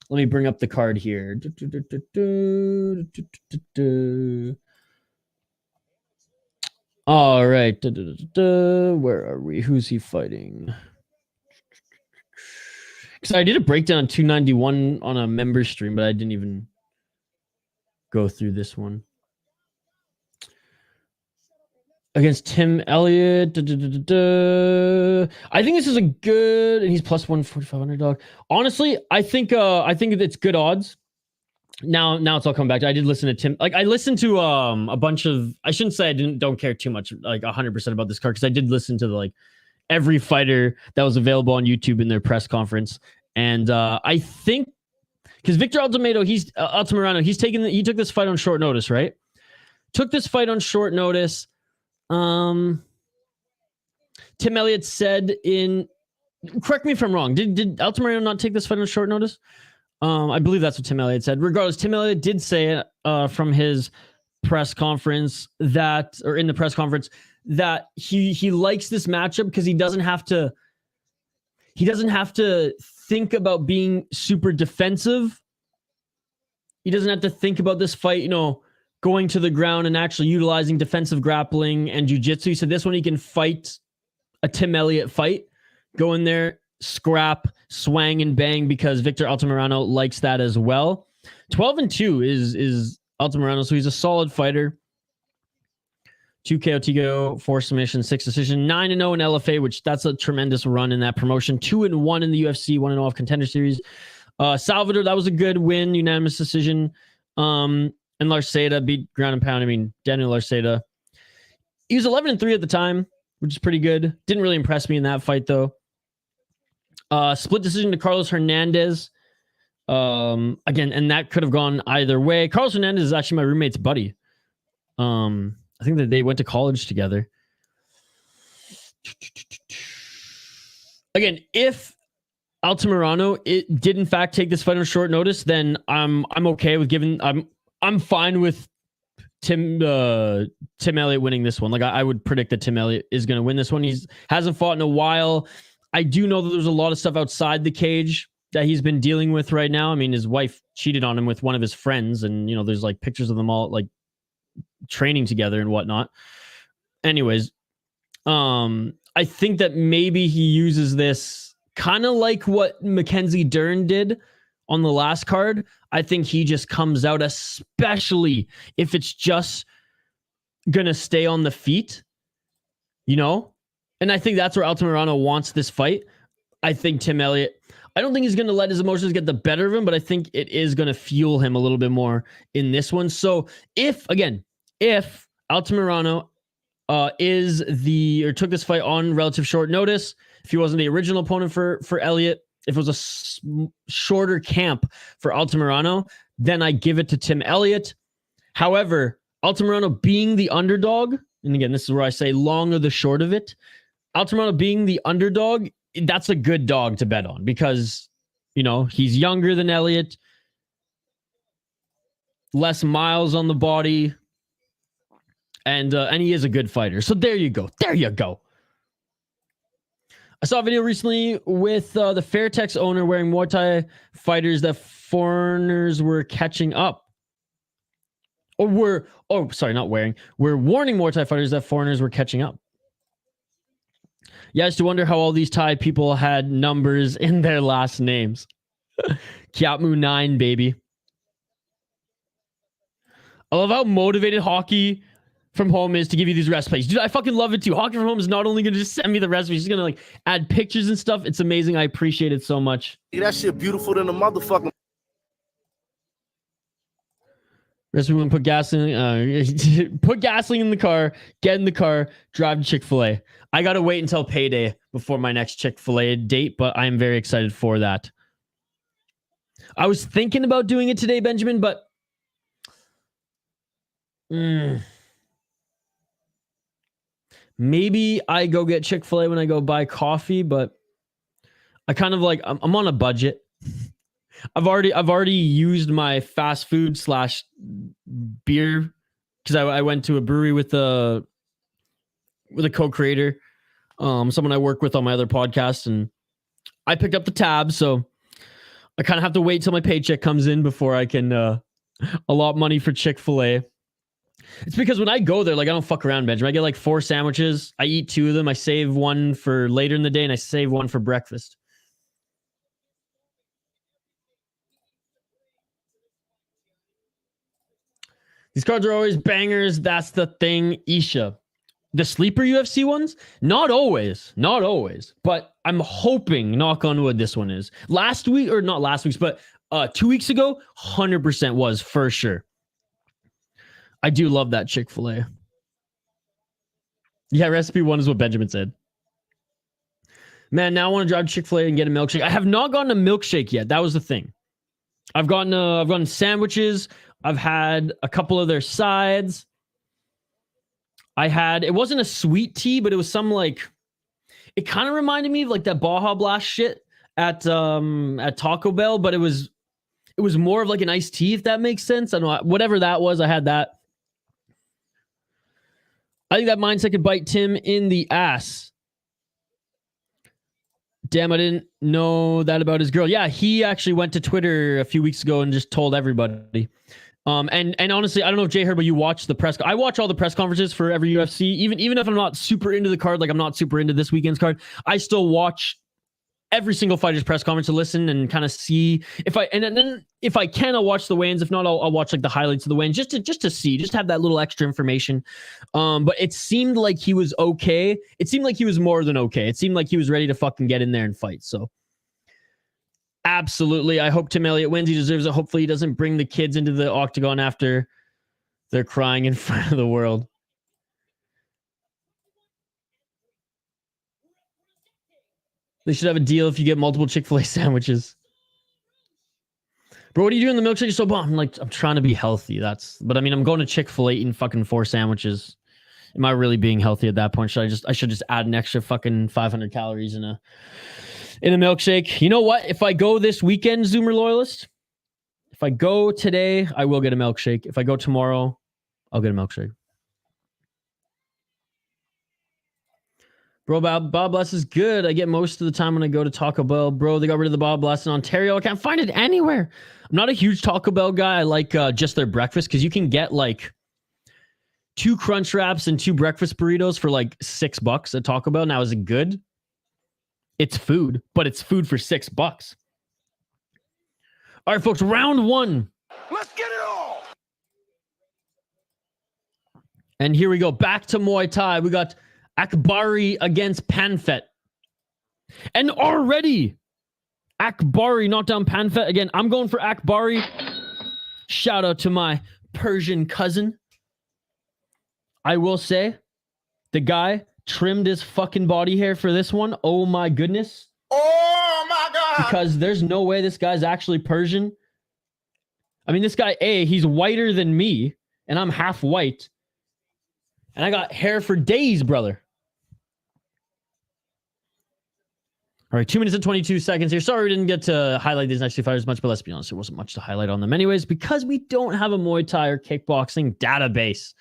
let me bring up the card here. All right. Where are we? Who's he fighting? Because I did a breakdown 291 on a member stream, but I didn't even go through this one. Against Tim Elliott. I think this is a good, and he's plus 145 dog. Honestly, I think it's good odds. Now it's all coming back to. I did listen to Tim. Like I listened to a bunch of. I shouldn't say I don't care too much, like 100% about this card, because I did listen to like every fighter that was available on YouTube in their press conference, and I think because Victor Altamirano, he took this fight on short notice, right? Took this fight on short notice. Tim Elliott said in, correct me if I'm wrong, did Altamirano not take this fight on short notice? I believe that's what Tim Elliott said. Regardless, Tim Elliott did say from his press conference that, or in the press conference, that he likes this matchup because he doesn't have to think about being super defensive. He doesn't have to think about this fight, you know, going to the ground and actually utilizing defensive grappling and jiu-jitsu. So this one he can fight a Tim Elliott fight, go in there, scrap, swang and bang, because Victor Altamirano likes that as well. 12-2 is Altamirano, so he's a solid fighter. 2 KO, TKO, 4 submission, 6 decision, 9-0 in LFA, which that's a tremendous run in that promotion. 2-1 in the UFC, 1-0 off Contender Series. Salvador, that was a good win, unanimous decision. And Larceda beat ground and pound. I mean, Daniel Larceda. He was 11-3 at the time, which is pretty good. Didn't really impress me in that fight, though. Split decision to Carlos Hernandez. Again, and that could have gone either way. Carlos Hernandez is actually my roommate's buddy. I think that they went to college together. Again, if Altamirano did in fact take this fight on short notice, then I'm okay with giving. I'm fine with Tim Elliott winning this one. Like I would predict that Tim Elliott is going to win this one. Hasn't fought in a while. I do know that there's a lot of stuff outside the cage that he's been dealing with right now. I mean, his wife cheated on him with one of his friends, and you know, there's like pictures of them all like training together and whatnot. Anyways, I think that maybe he uses this kind of like what Mackenzie Dern did on the last card. I think he just comes out, especially if it's just gonna stay on the feet, you know? And I think that's where Altamirano wants this fight. I think Tim Elliott, I don't think he's going to let his emotions get the better of him, but I think it is going to fuel him a little bit more in this one. So if Altamirano took this fight on relative short notice, if he wasn't the original opponent for Elliott, if it was a shorter camp for Altamirano, then I give it to Tim Elliott. However, Altamirano being the underdog, and again, this is where I say long or the short of it, Altamirano being the underdog, that's a good dog to bet on because, you know, he's younger than Elliott, less miles on the body, and he is a good fighter. So there you go. There you go. I saw a video recently with the Fairtex owner wearing Muay Thai fighters that foreigners were catching up. Or we're warning Muay Thai fighters that foreigners were catching up. You used to wonder how all these Thai people had numbers in their last names. Kiatmu 9, baby. I love how motivated Hockey from Home is to give you these recipes. Dude, I fucking love it too. Hockey from Home is not only going to just send me the recipes, he's going to like add pictures and stuff. It's amazing. I appreciate it so much. That shit beautiful than a motherfucking. Recipe one, put gasoline in the car, get in the car, drive to Chick-fil-A. I got to wait until payday before my next Chick-fil-A date, but I am very excited for that. I was thinking about doing it today, Benjamin, but maybe I go get Chick-fil-A when I go buy coffee, but I kind of like, I'm on a budget. I've already used my fast food / beer because I went to a brewery with a co-creator, someone I work with on my other podcast, and I picked up the tab, so I kind of have to wait till my paycheck comes in before I can allot money for Chick-fil-A. It's because when I go there, like I don't fuck around, Benjamin. I get like 4 sandwiches. I eat 2 of them. I save one for later in the day, and I save one for breakfast. These cards are always bangers. That's the thing, Isha. The sleeper UFC ones? Not always. Not always. But I'm hoping, knock on wood, this one is. Last week, or not last week's, but 2 weeks ago, 100% was for sure. I do love that Chick-fil-A. Yeah, recipe 1 is what Benjamin said. Man, now I want to drive to Chick-fil-A and get a milkshake. I have not gotten a milkshake yet. That was the thing. I've gotten sandwiches. I've had a couple of their sides. It wasn't a sweet tea, but it was some like It kind of reminded me of like that Baja Blast shit at Taco Bell, but it was more of like an iced tea, if that makes sense. I don't know, whatever that was, I had that. I think that mindset could bite Tim in the ass. Damn, I didn't know that about his girl. Yeah, he actually went to Twitter a few weeks ago and just told everybody. And honestly, I don't know if Jay heard, but you watch the press. I watch all the press conferences for every UFC, even if I'm not super into the card, like I'm not super into this weekend's card. I still watch every single fighter's press conference to listen and kind of see if I, and then if I can, I'll watch the weigh-ins. If not, I'll watch like the highlights of the weigh-ins just to see, just have that little extra information. But it seemed like he was okay. It seemed like he was more than okay. It seemed like he was ready to fucking get in there and fight. So absolutely. I hope Tim Elliott wins. He deserves it. Hopefully he doesn't bring the kids into the octagon after they're crying in front of the world. They should have a deal if you get multiple Chick-fil-A sandwiches. Bro, what are you doing in the milkshake? You're so bomb. I'm like, I'm trying to be healthy. But I mean, I'm going to Chick-fil-A eating fucking 4 sandwiches. Am I really being healthy at that point? I should just add an extra fucking 500 calories in a milkshake. You know what? If I go this weekend, Zoomer loyalist, if I go today, I will get a milkshake. If I go tomorrow, I'll get a milkshake. Bro, Bob Blast is good. I get most of the time when I go to Taco Bell. Bro, they got rid of the Bob Blast in Ontario. I can't find it anywhere. I'm not a huge Taco Bell guy. I like just their breakfast because you can get like 2 crunch wraps and 2 breakfast burritos for like $6 at Taco Bell. Now, is it good? It's food, but it's food for $6. All right, folks, round 1. Let's get it all. And here we go. Back to Muay Thai. We got Akbari against Panpet. And already, Akbari knocked down Panpet. Again, I'm going for Akbari. Shout out to my Persian cousin. I will say, the guy trimmed his fucking body hair for this one. Oh my goodness. Oh my God. Because there's no way this guy's actually Persian. I mean, this guy, he's whiter than me, and I'm half white. And I got hair for days, brother. All right, 2 minutes and 22 seconds here. Sorry we didn't get to highlight these next 2 fighters much, but let's be honest, there wasn't much to highlight on them anyways because we don't have a Muay Thai or kickboxing database.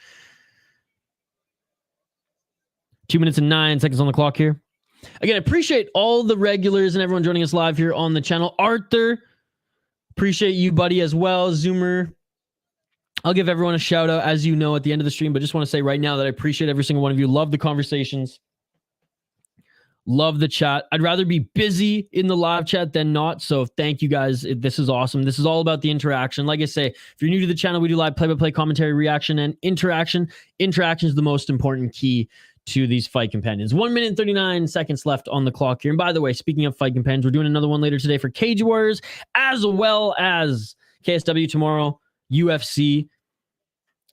2 minutes and 9 seconds on the clock here. Again, I appreciate all the regulars and everyone joining us live here on the channel. Arthur, appreciate you, buddy, as well. Zoomer, I'll give everyone a shout out, as you know, at the end of the stream, but just want to say right now that I appreciate every single one of you. Love the conversations. Love the chat. I'd rather be busy in the live chat than not. So thank you guys. This is awesome. This is all about the interaction. Like I say, if you're new to the channel, we do live play-by-play commentary, reaction, and interaction. Interaction is the most important key to these fight companions. 1 minute and 39 seconds left on the clock here. And by the way, speaking of fight companions, we're doing another one later today for Cage Warriors, as well as KSW tomorrow, UFC.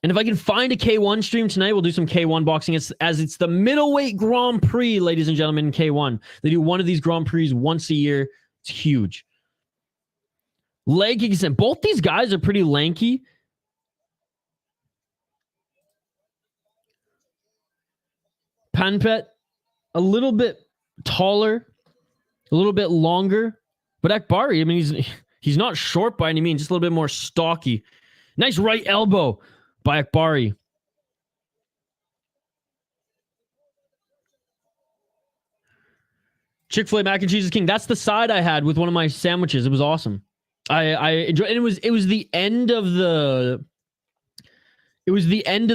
And if I can find a K1 stream tonight, we'll do some K1 boxing as it's the middleweight Grand Prix, ladies and gentlemen, in K1. They do one of these Grand Prix once a year. It's huge. Leg kicks, and both these guys are pretty lanky. Panpet, a little bit taller, a little bit longer. But Akbari, I mean, he's not short by any means, just a little bit more stocky. Nice right elbow by Akbari. Chick-fil-A mac and cheese is king. That's the side I had with one of my sandwiches. It was awesome. I enjoyed, and it was the end of the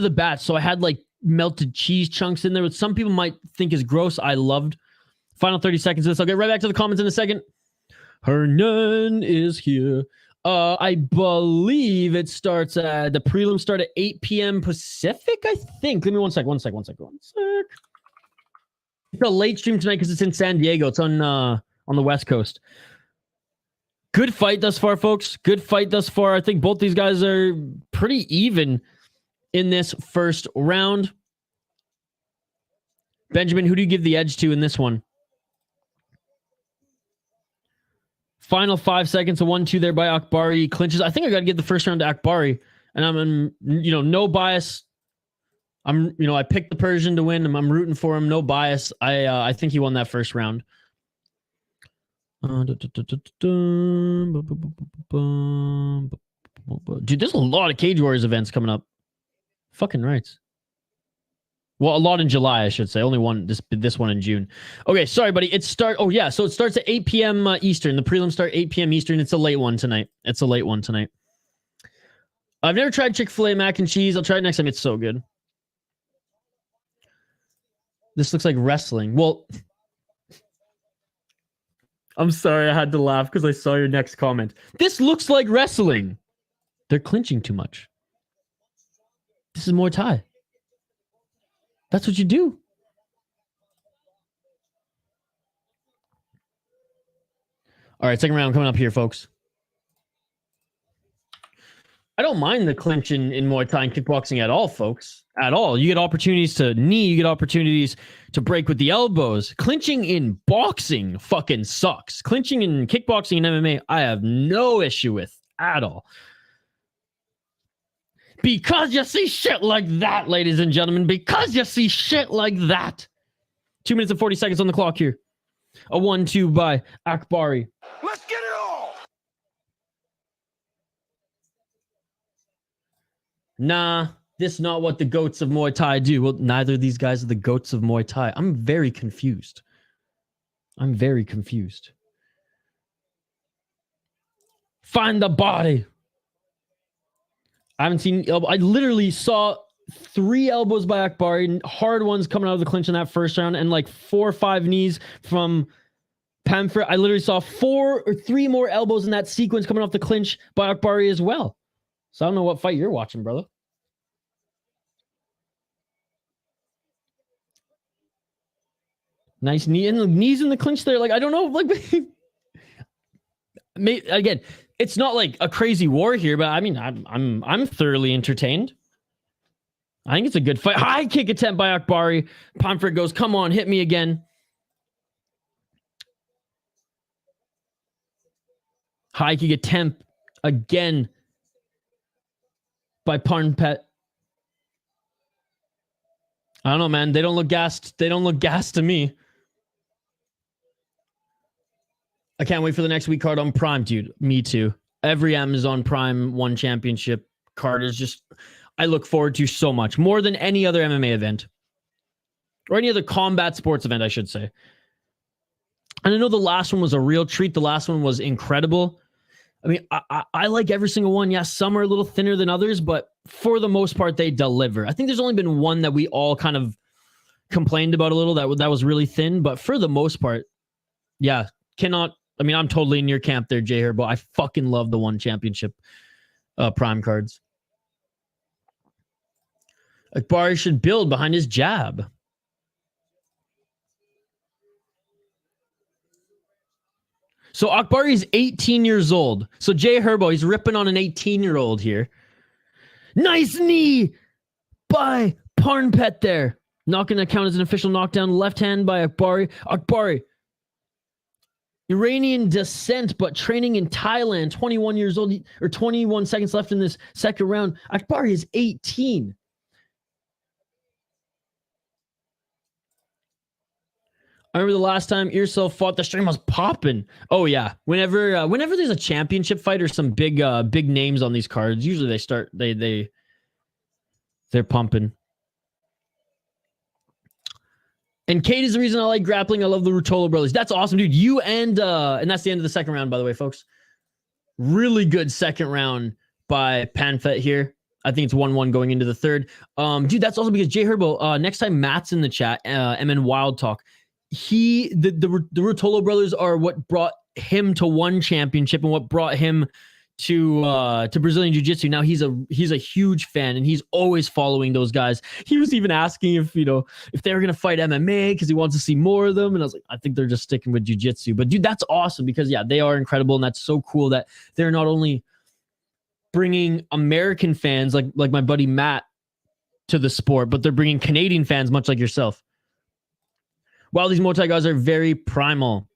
batch. So I had like melted cheese chunks in there, which some people might think is gross. I loved. Final 30 seconds of this. I'll get right back to the comments in a second. Hernan is here. I believe it starts the prelims start at 8 p.m. Pacific, I think. Give me one sec. It's a late stream tonight because it's in San Diego. It's on the West Coast. Good fight thus far, folks. Good fight thus far. I think both these guys are pretty even in this first round. Benjamin, who do you give the edge to in this one? Final 5 seconds, a 1-2 there by Akbari. Clinches. I think I got to give the first round to Akbari. And I'm, no bias. I picked the Persian to win. I'm rooting for him. No bias. I think he won that first round. Dude, there's a lot of Cage Warriors events coming up. Fucking rights. Well, a lot in July, I should say. Only one, this one in June. Okay, sorry, buddy. So it starts at 8 p.m. Eastern. The prelims start 8 p.m. Eastern. It's a late one tonight. I've never tried Chick-fil-A mac and cheese. I'll try it next time. It's so good. This looks like wrestling. Well, I'm sorry. I had to laugh because I saw your next comment. This looks like wrestling. They're clinching too much. This is Muay Thai. That's what you do. All right, second round coming up here, folks. I don't mind the clinch in Muay Thai and kickboxing at all, folks. At all. You get opportunities to knee. You get opportunities to break with the elbows. Clinching in boxing fucking sucks. Clinching in kickboxing and MMA, I have no issue with at all. Because you see shit like that, ladies and gentlemen. Because you see shit like that. 2 minutes and 40 seconds on the clock here. A 1-2 by Akbari. Let's get it all. Nah, this is not what the goats of Muay Thai do. Well, neither of these guys are the goats of Muay Thai. I'm very confused. Find the body. I haven't seen elbow. I literally saw 3 elbows by Akbari, hard ones coming out of the clinch in that first round, and like 4 or 5 knees from Panrit. I literally saw 4 or 3 more elbows in that sequence coming off the clinch by Akbari as well. So I don't know what fight you're watching, brother. Nice knee and knees in the clinch there. Like, I don't know. Like, again, it's not like a crazy war here, but I mean, I'm thoroughly entertained. I think it's a good fight. High kick attempt by Akbari. Panrit goes, come on, hit me again. High kick attempt again by Parnpet. I don't know, man. They don't look gassed. They don't look gassed to me. I can't wait for the next week card on Prime, dude. Me too. Every Amazon Prime One Championship card is just, I look forward to so much. More than any other MMA event. Or any other combat sports event, I should say. And I know the last one was a real treat. The last one was incredible. I mean, I like every single one. Yeah, some are a little thinner than others, but for the most part, they deliver. I think there's only been one that we all kind of complained about a little that was really thin, but for the most part, yeah, I mean, I'm totally in your camp there, Jay Herbo. I fucking love the One Championship Prime cards. Akbari should build behind his jab. So Akbari is 18 years old. So Jay Herbo, he's ripping on an 18-year-old here. Nice knee by Parnpet there. Not going to count as an official knockdown. Left hand by Akbari. Akbari, Iranian descent, but training in Thailand. 21 years old, or 21 seconds left in this second round. Akbari is 18. I remember the last time Earself fought, the stream was popping. Oh yeah, whenever there's a championship fight or some big names on these cards, usually they're pumping. And Kate is the reason I like grappling. I love the Ruotolo brothers. That's awesome, dude. You and that's the end of the second round, by the way, folks. Really good second round by Panpet here. I think it's 1-1 going into the third. Dude, that's also because Jay Herbo. Next time Matt's in the chat, MN Wild Talk. The Ruotolo brothers are what brought him to one championship and what brought him to Brazilian Jiu-Jitsu. Now he's a huge fan and he's always following those guys. He was even asking if they were gonna fight MMA because he wants to see more of them. And I was like, I think they're just sticking with Jiu-Jitsu. But dude, that's awesome because yeah, they are incredible and that's so cool that they're not only bringing American fans like my buddy Matt to the sport, but they're bringing Canadian fans much like yourself. Wow, these Muay Thai guys are very primal.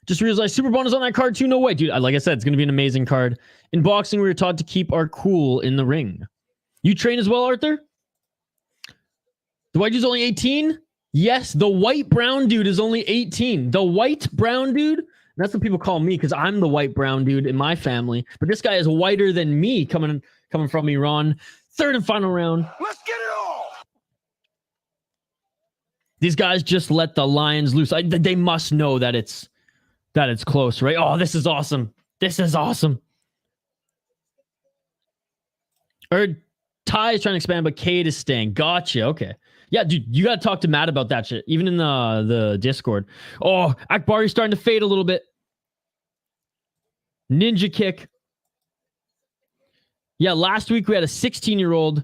Just realized Super Bonus on that card too. No way, dude. Like I said, it's going to be an amazing card. In boxing, we were taught to keep our cool in the ring. You train as well, Arthur? The white dude's only 18? Yes, the white brown dude is only 18. The white brown dude, that's what people call me because I'm the white brown dude in my family. But this guy is whiter than me coming from Iran. Third and final round. Let's get it all. These guys just let the lions loose. They must know that it's close, right? Oh, this is awesome. This is awesome. Or Ty is trying to expand, but Cade is staying. Gotcha. Okay. Yeah, dude, you got to talk to Matt about that shit, even in the Discord. Oh, Akbari's starting to fade a little bit. Ninja kick. Yeah, last week we had a 16-year-old.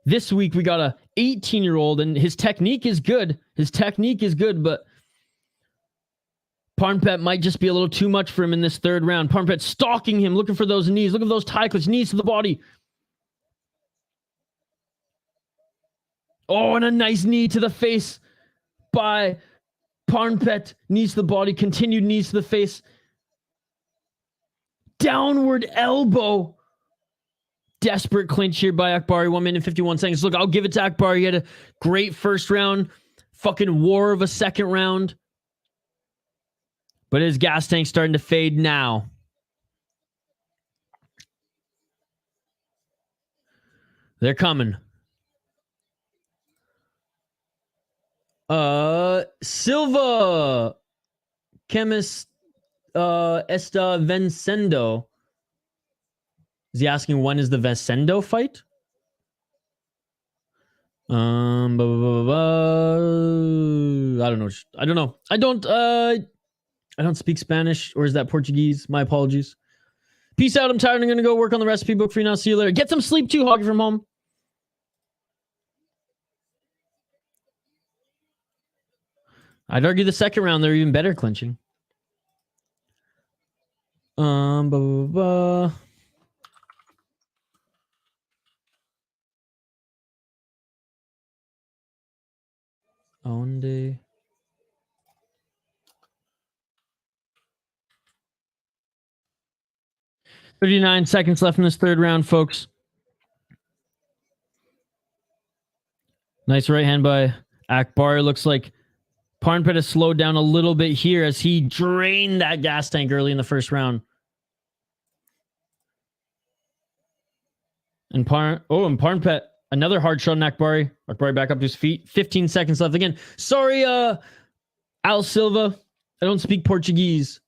This week we got a 18-year-old, and his technique is good. His technique is good, but Parnpet might just be a little too much for him in this third round. Parnpet stalking him, looking for those knees. Look at those Thai clinch, knees to the body. Oh, and a nice knee to the face by Parnpet. Knees to the body, continued knees to the face. Downward elbow. Desperate clinch here by Akbari. 1 minute, 51 seconds. Look, I'll give it to Akbari. He had a great first round. Fucking war of a second round. But his gas tank's starting to fade now. They're coming. Silva. Chemist esta vencendo. Is he asking when is the Vencendo fight? I don't know. I don't speak Spanish, or is that Portuguese? My apologies. Peace out. I'm tired. I'm gonna go work on the recipe book for you now. See you later. Get some sleep too, Hoggy from home. I'd argue the second round they're even better clinching. Onde. 39 seconds left in this third round, folks. Nice right hand by Akbari. Looks like Parnpet has slowed down a little bit here as he drained that gas tank early in the first round. And Parnpet, another hard shot on Akbari. Akbari back up to his feet. 15 seconds left. Again, sorry, Al Silva. I don't speak Portuguese.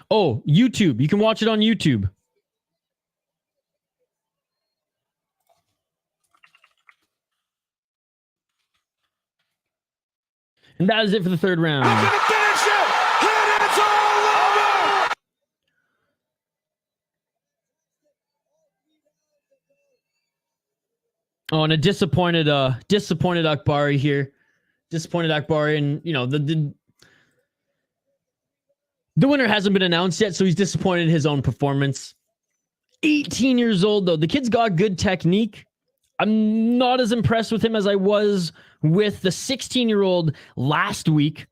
Oh, YouTube. You can watch it on YouTube. And that is it for the third round. I'm gonna finish it, and it's all over. Oh, and a disappointed Akbari here. Disappointed Akbari, and you know the winner hasn't been announced yet, so he's disappointed in his own performance. 18 years old though. The kid's got good technique. I'm not as impressed with him as I was with the 16-year-old last week.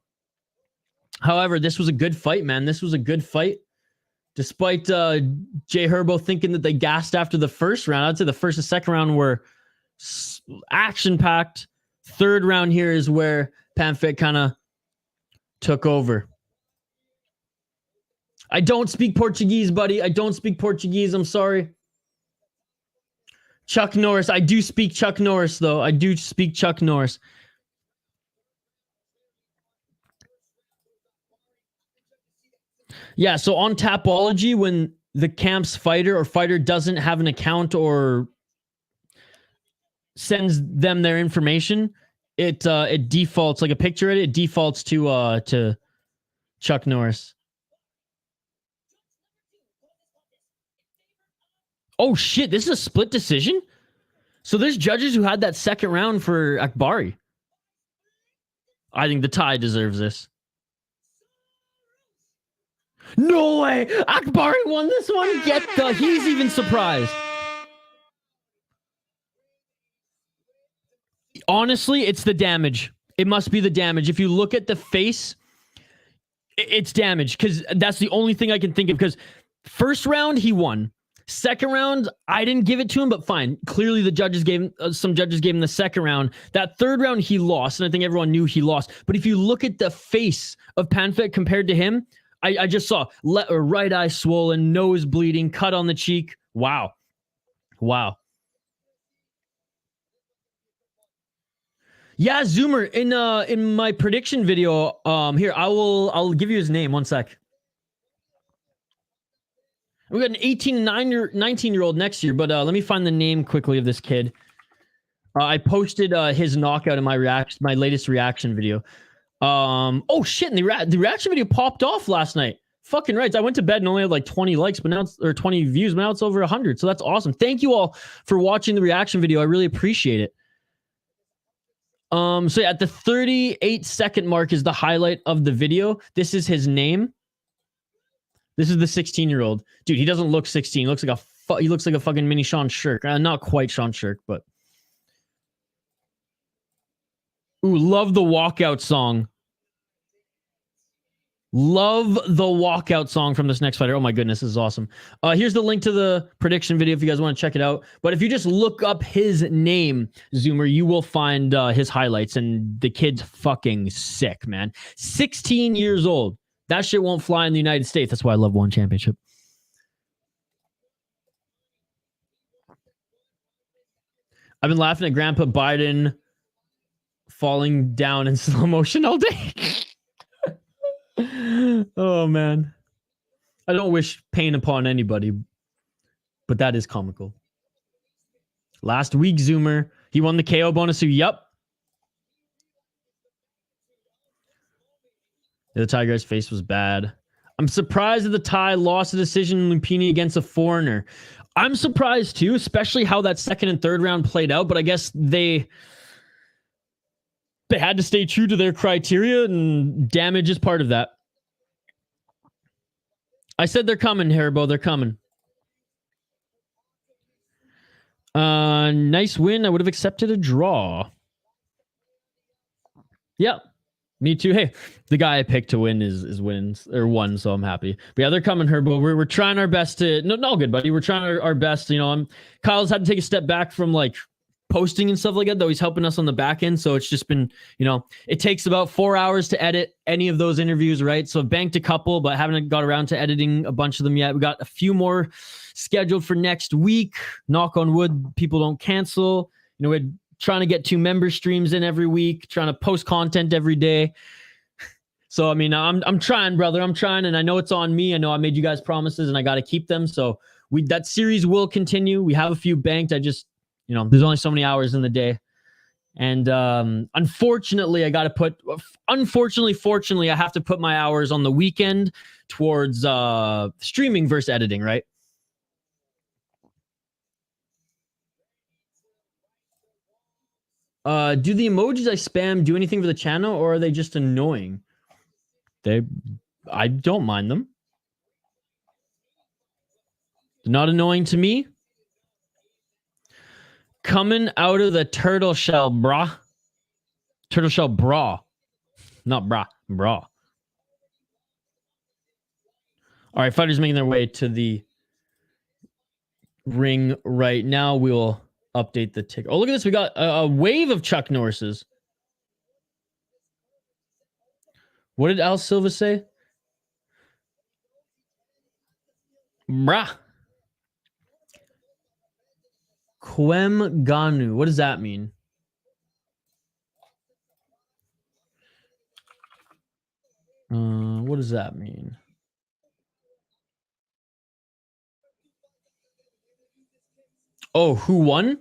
However, this was a good fight, man. This was a good fight. Despite Jay Herbo thinking that they gassed after the first round, I'd say the first and second round were action-packed. Third round here is where Panrit kind of took over. I don't speak Portuguese, buddy. I don't speak Portuguese. I'm sorry. Chuck Norris. I do speak Chuck Norris, though. I do speak Chuck Norris. Yeah, so on Tapology, when the camp's fighter or fighter doesn't have an account or sends them their information, it defaults, like a picture of it, it defaults to Chuck Norris. Oh shit, this is a split decision? So there's judges who had that second round for Akbari. I think the Thai deserves this. No way! Akbari won this one? He's even surprised. Honestly, it's the damage. It must be the damage. If you look at the face, it's damage, because that's the only thing I can think of, because first round, he won. Second round, I didn't give it to him, but fine. Clearly, the judges gave some judges gave him the second round. That third round, he lost, and I think everyone knew he lost. But if you look at the face of Panrit compared to him, I just saw right eye swollen, nose bleeding, cut on the cheek. Wow. Yeah, Zoomer, in my prediction video, here, I'll give you his name. One sec. We got an 19-year-old next year, but let me find the name quickly of this kid. I posted his knockout in my latest reaction video. Oh shit, and the reaction video popped off last night. Fucking right. I went to bed and only had like 20 likes, but now or 20 views, but now it's over 100. So that's awesome. Thank you all for watching the reaction video. I really appreciate it. So yeah, at the 38-second mark is the highlight of the video. This is his name. This is the 16-year-old. Dude, he doesn't look 16. He looks like a fucking mini Sean Shirk. Not quite Sean Shirk, but ooh, love the walkout song. Love the walkout song from this next fighter. Oh my goodness, this is awesome. Here's the link to the prediction video if you guys want to check it out. But if you just look up his name, Zoomer, you will find his highlights, and the kid's fucking sick, man. 16 years old. That shit won't fly in the United States. That's why I love One Championship. I've been laughing at Grandpa Biden falling down in slow motion all day. Oh, man. I don't wish pain upon anybody, but that is comical. Last week, Zoomer, he won the KO bonus. Yup. The Thai guy's face was bad. I'm surprised that the Thai lost the decision in Lumpinee against a foreigner. I'm surprised too, especially how that second and third round played out, but I guess they had to stay true to their criteria, and damage is part of that. I said they're coming, Haribo. They're coming. Nice win. I would have accepted a draw. Yep. Me too. Hey, the guy I picked to win is wins or won, so I'm happy. But yeah, they're coming, Herbo. We're trying our best to no good, buddy. We're trying our best. You know, Kyle's had to take a step back from like posting and stuff like that, though he's helping us on the back end. So it's just been, you know, it takes about 4 hours to edit any of those interviews, right? So I've banked a couple, but haven't got around to editing a bunch of them yet. We got a few more scheduled for next week. Knock on wood, people don't cancel. You know, we're trying to get 2 member streams in every week, trying to post content every day. So, I mean, I'm trying, brother. I'm trying, and I know it's on me. I know I made you guys promises, and I got to keep them. So that series will continue. We have a few banked. I just, you know, there's only so many hours in the day. And unfortunately, fortunately, I have to put my hours on the weekend towards streaming versus editing, right? Do the emojis I spam do anything for the channel, or are they just annoying? I don't mind them. They're not annoying to me. Coming out of the turtle shell, brah. Turtle shell, bra. Not bra, bra. All right, fighters making their way to the ring right now. We will update the ticker. Oh, look at this. We got a wave of Chuck Norrises. What did Al Silva say? Brah. Quem Ganu. What does that mean? What does that mean? Oh, who won?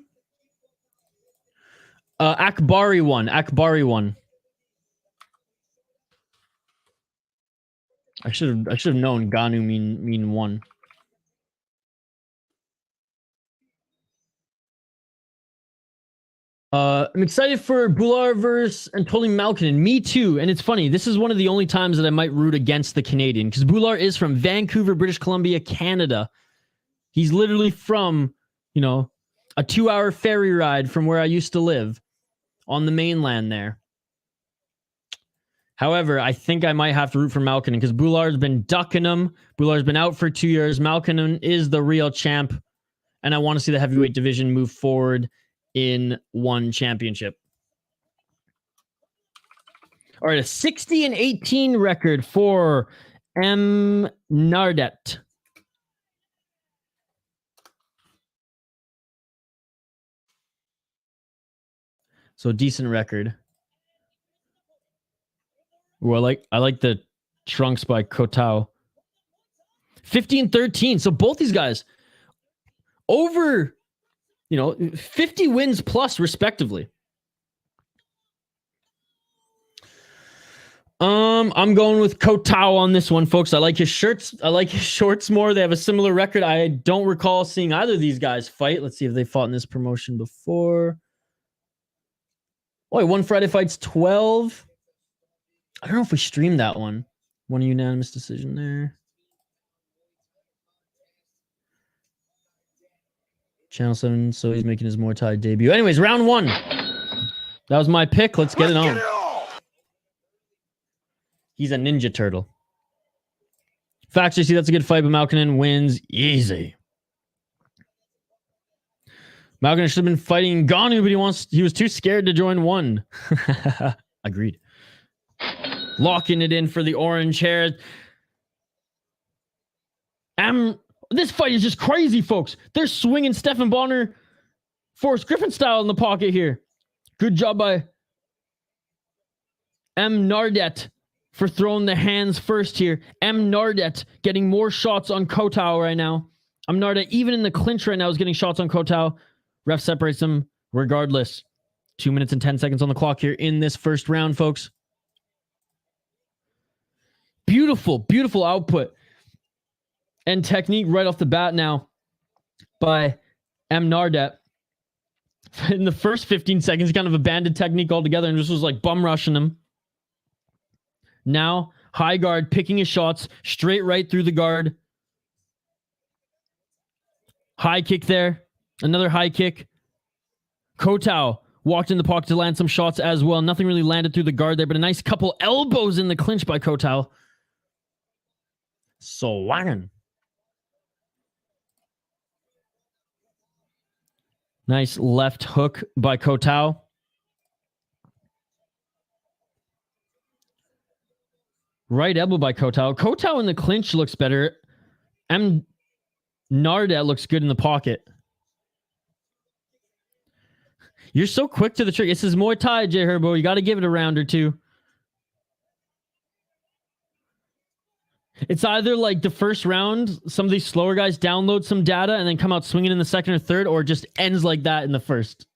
Akbari won. Akbari won. I should have known Ganu mean one. I'm excited for Bular versus Anatoly Malkin. Me too. And it's funny. This is one of the only times that I might root against the Canadian, because Bular is from Vancouver, British Columbia, Canada. He's literally from, you know, a 2-hour ferry ride from where I used to live on the mainland there. However, I think I might have to root for Malkin because Boulard's been ducking him. Boulard's been out for 2 years. Malkin is the real champ. And I want to see the heavyweight division move forward in one championship. All right, a 60-18 record for Amnartdet. So decent record. Ooh, I like the trunks by Kohtao. 15-13. So both these guys over, 50 wins plus respectively. I'm going with Kohtao on this one, folks. I like his shirts. I like his shorts more. They have a similar record. I don't recall seeing either of these guys fight. Let's see if they fought in this promotion before. Oh, he won Friday Fights 12. I don't know if we streamed that one. One unanimous decision there. Channel 7, so he's making his Muay Thai debut. Anyways, round 1. That was my pick. Let's get it on. He's a Ninja Turtle. Facts, you see, that's a good fight, but Malkin wins easy. Malkin should have been fighting Ganu, but he was too scared to join one. Agreed. Locking it in for the orange hair. This fight is just crazy, folks. They're swinging Stephan Bonner, Forrest Griffin style in the pocket here. Good job by Amnartdet for throwing the hands first here. Amnartdet getting more shots on Kohtao right now. Amnartdet, even in the clinch right now, is getting shots on Kohtao. Ref separates them regardless. 2 minutes and 10 seconds on the clock here in this first round, folks. Beautiful, beautiful output and technique right off the bat now by Amnartdet. In the first 15 seconds, he kind of abandoned technique altogether and just was like bum rushing him. Now, high guard, picking his shots, straight right through the guard. High kick there. Another high kick. Kohtao walked in the pocket to land some shots as well. Nothing really landed through the guard there, but a nice couple elbows in the clinch by Kohtao. Swangin'. Nice left hook by Kohtao. Right elbow by Kohtao. Kohtao in the clinch looks better. Amnartdet looks good in the pocket. You're so quick to the trigger. This is Muay Thai, J Herbo. You got to give it a round or two. It's either like the first round, some of these slower guys download some data and then come out swinging in the second or third, or it just ends like that in the first.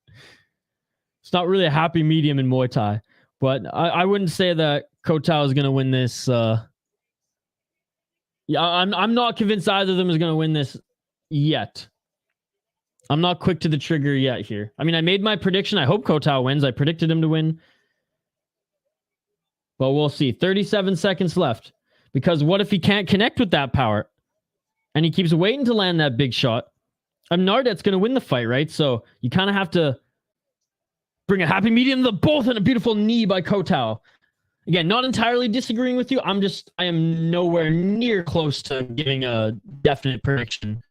It's not really a happy medium in Muay Thai. But I wouldn't say that Kohtao is going to win this. Yeah, I'm not convinced either of them is going to win this yet. I'm not quick to the trigger yet here. I mean, I made my prediction. I hope Kohtao wins. I predicted him to win. But we'll see. 37 seconds left. Because what if he can't connect with that power? And he keeps waiting to land that big shot. Amnartdet's going to win the fight, right? So you kind of have to bring a happy medium to the both and a beautiful knee by Kohtao. Again, not entirely disagreeing with you. I am nowhere near close to giving a definite prediction.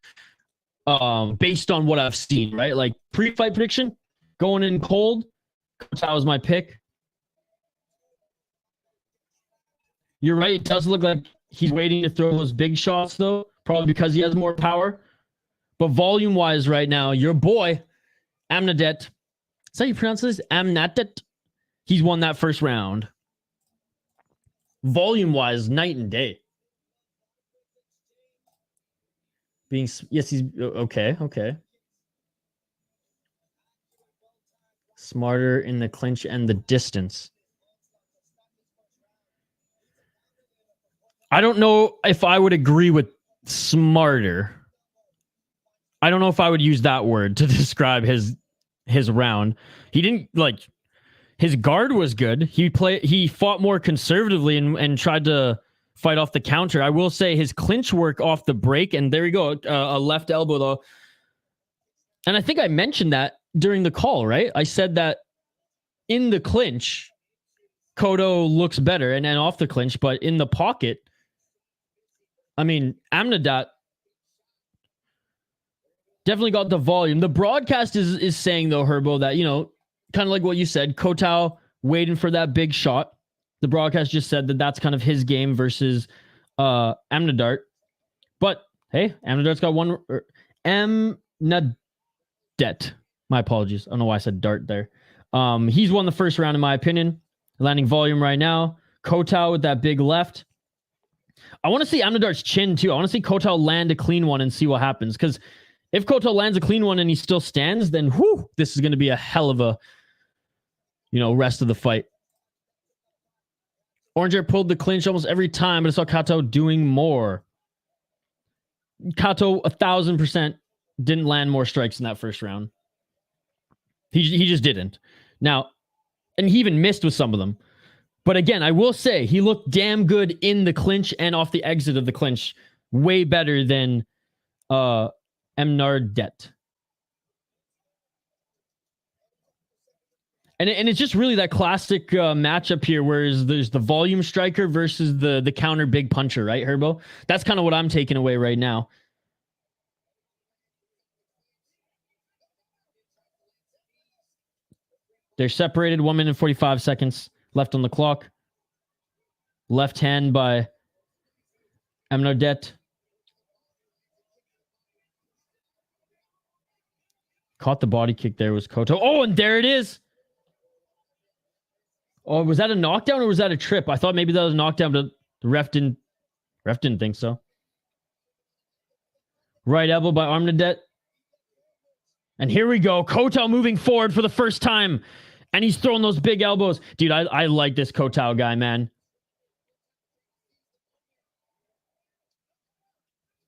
Based on what I've seen, right? Like pre-fight prediction, going in cold, Kohtao is my pick. You're right. It does look like he's waiting to throw those big shots, though, probably because he has more power. But volume-wise right now, your boy, Amnartdet, is that how you pronounce this? Amnartdet? He's won that first round. Volume-wise, night and day. Yes, he's okay. Smarter in the clinch and the distance. I don't know if I would agree with smarter. I don't know if I would use that word to describe his round. He didn't his guard was good. He fought more conservatively and tried to fight off the counter. I will say his clinch work off the break, and there you go, a left elbow though. And I think I mentioned that during the call, right? I said that in the clinch, Kohtao looks better and then off the clinch, but in the pocket, I mean, Amnartdet definitely got the volume. The broadcast is saying, though, Herbo, that, you know, kind of like what you said, Kohtao waiting for that big shot. The broadcast just said that that's kind of his game versus Amnartdet. But, hey, Amnartdet's got one... Amnartdet. My apologies. I don't know why I said dart there. He's won the first round, in my opinion. Landing volume right now. Kohtao with that big left. I want to see Amnartdet's chin, too. I want to see Kohtao land a clean one and see what happens. Because if Kohtao lands a clean one and he still stands, then whew, this is going to be a hell of a, you know, rest of the fight. Orange Hair pulled the clinch almost every time, but I saw Kohtao doing more. Kohtao 1,000% didn't land more strikes in that first round. He just didn't. Now, and he even missed with some of them. But again, I will say he looked damn good in the clinch and off the exit of the clinch. Way better than Amnartdet. And it's just really that classic matchup here where there's the volume striker versus the counter big puncher, right, Herbo? That's kind of what I'm taking away right now. They're separated, 1 minute and 45 seconds left on the clock. Left hand by Amnartdet. Caught the body kick there was Kohtao. Oh, and there it is. Oh, was that a knockdown or was that a trip? I thought maybe that was a knockdown, but the ref didn't think so. Right elbow by Amnartdet. And here we go. Kohtao moving forward for the first time. And he's throwing those big elbows. Dude, I like this Kohtao guy, man.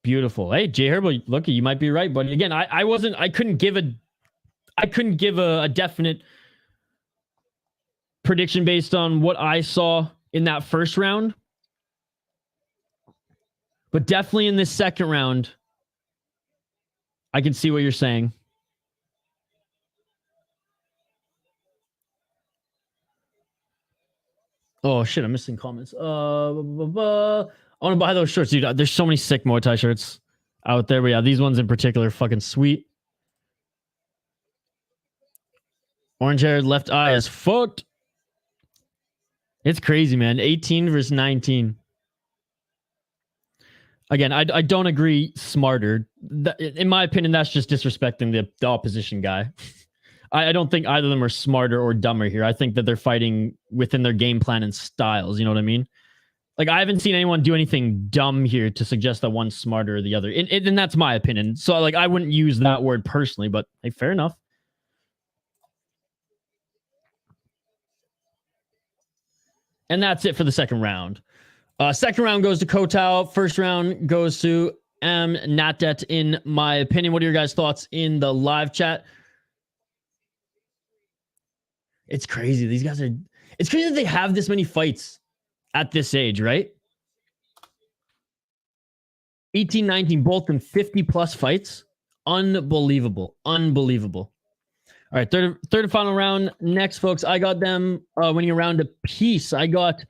Beautiful. Hey, Jay Herbo, look, you might be right, but again, I couldn't give a definite prediction based on what I saw in that first round. But definitely in this second round, I can see what you're saying. Oh shit, I'm missing comments. I want to buy those shirts, dude. There's so many sick Muay Thai shirts out there, but yeah, these ones in particular are fucking sweet. Orange hair, left eye is fucked. It's crazy, man. 18 versus 19. Again, I don't agree smarter. In my opinion, that's just disrespecting the opposition guy. I don't think either of them are smarter or dumber here. I think that they're fighting within their game plan and styles. You know what I mean? Like, I haven't seen anyone do anything dumb here to suggest that one's smarter or the other. And that's my opinion. So, like, I wouldn't use that word personally, but hey, fair enough. And that's it for the second round. Second round goes to Kohtao. First round goes to Amnartdet, in my opinion. What are your guys' thoughts in the live chat? It's crazy. These guys are... It's crazy that they have this many fights at this age, right? 18, 19, both in 50-plus fights. Unbelievable. Unbelievable. All right, third and final round. Next, folks, I got them winning a round apiece. I got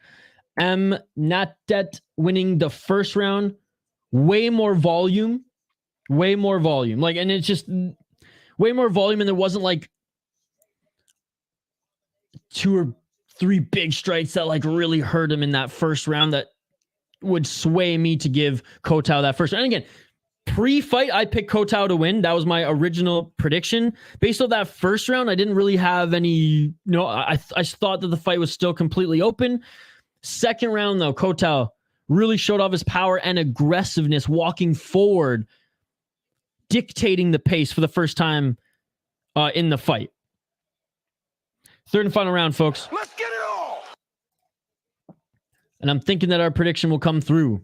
Amnartdet winning the first round. Way more volume. Way more volume. Like, and it's just way more volume, and there wasn't like 2 or 3 big strikes that like really hurt him in that first round that would sway me to give Kohtao that first round. And again, pre-fight, I picked Kohtao to win. That was my original prediction. Based on that first round, I didn't really have any, I thought that the fight was still completely open. Second round, though, Kohtao really showed off his power and aggressiveness, walking forward, dictating the pace for the first time in the fight. Third and final round, folks. Let's get it all. And I'm thinking that our prediction will come through.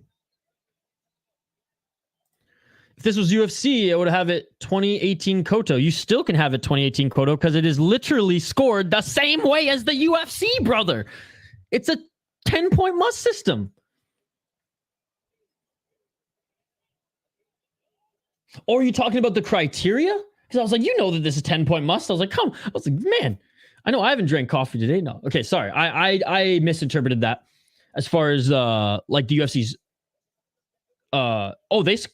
If this was UFC, I would have it 2018 Kohtao. You still can have it 2018 Kohtao because it is literally scored the same way as the UFC, brother. It's a 10-point must system. Or are you talking about the criteria? Because I was like, you know that this is 10-point must. I was like, man, I know I haven't drank coffee today. No. Okay, sorry. I misinterpreted that as far as like the UFC's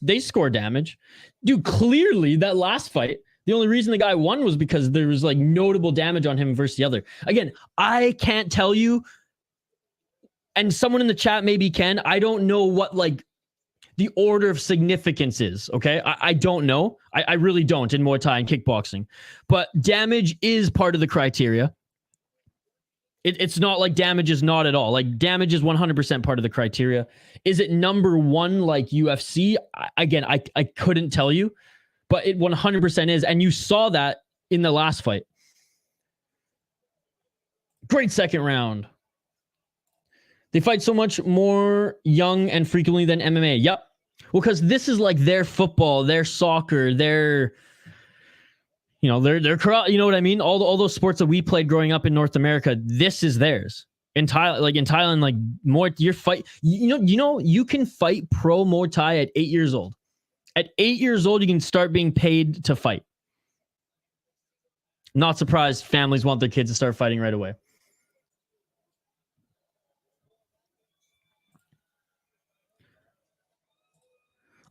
they score damage. Dude, clearly that last fight, the only reason the guy won was because there was like notable damage on him versus the other. Again, I can't tell you, and someone in the chat maybe can. I don't know what like the order of significance is, okay? I don't know. I really don't in Muay Thai and kickboxing. But damage is part of the criteria. It's not like damage is not at all. Like damage is 100% part of the criteria. Is it number one like UFC? Again, I couldn't tell you, but it 100% is. And you saw that in the last fight. Great second round. They fight so much more young and frequently than MMA. Yep. Well, because this is like their football, their soccer, their, you know, their, you know what I mean? All those sports that we played growing up in North America, this is theirs. In Thailand, like more your fight, you know, you can fight pro Muay Thai at 8 years old. At 8 years old, you can start being paid to fight. Not surprised families want their kids to start fighting right away.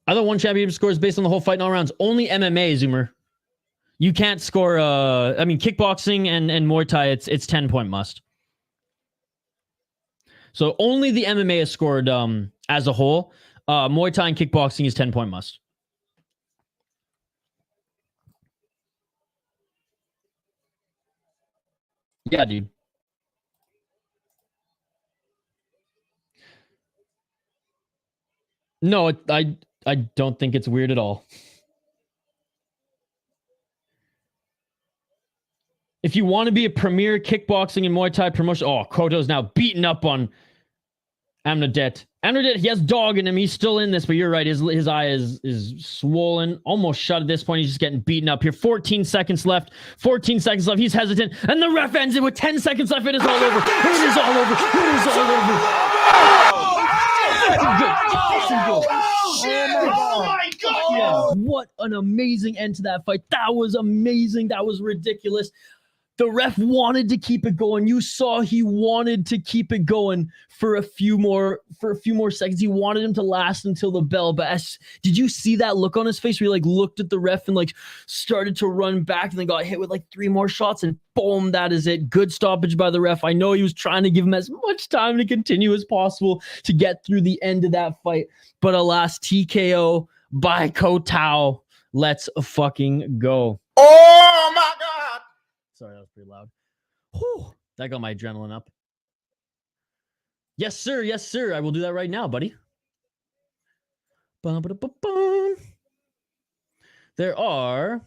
Other one championship scores based on the whole fight in all rounds. Only MMA, Zoomer. You can't score. I mean, kickboxing and Muay Thai, it's 10-point must. So only the MMA is scored as a whole. Muay Thai and kickboxing is 10-point must. Yeah, dude. No, I don't think it's weird at all. If you want to be a premier kickboxing and Muay Thai promotion, Kohtao's now beaten up on Amnartdet. Amnartdet, he has dog in him. He's still in this, but you're right. His eye is swollen, almost shut at this point. He's just getting beaten up here. 14 seconds left. 14 seconds left. He's hesitant, and the ref ends it with 10 seconds left. It is all over. It is all over. It is all over. Oh my God! Yeah. What an amazing end to that fight. That was amazing. That was ridiculous. The ref wanted to keep it going. You saw he wanted to keep it going for a few more seconds. He wanted him to last until the bell. But did you see that look on his face where he like looked at the ref and like started to run back and then got hit with like 3 more shots and boom, that is it. Good stoppage by the ref. I know he was trying to give him as much time to continue as possible to get through the end of that fight. But alas, TKO by Kohtao. Let's fucking go. Oh my God. Sorry, that was pretty loud. Whew, that got my adrenaline up. Yes, sir. Yes, sir. I will do that right now, buddy. There are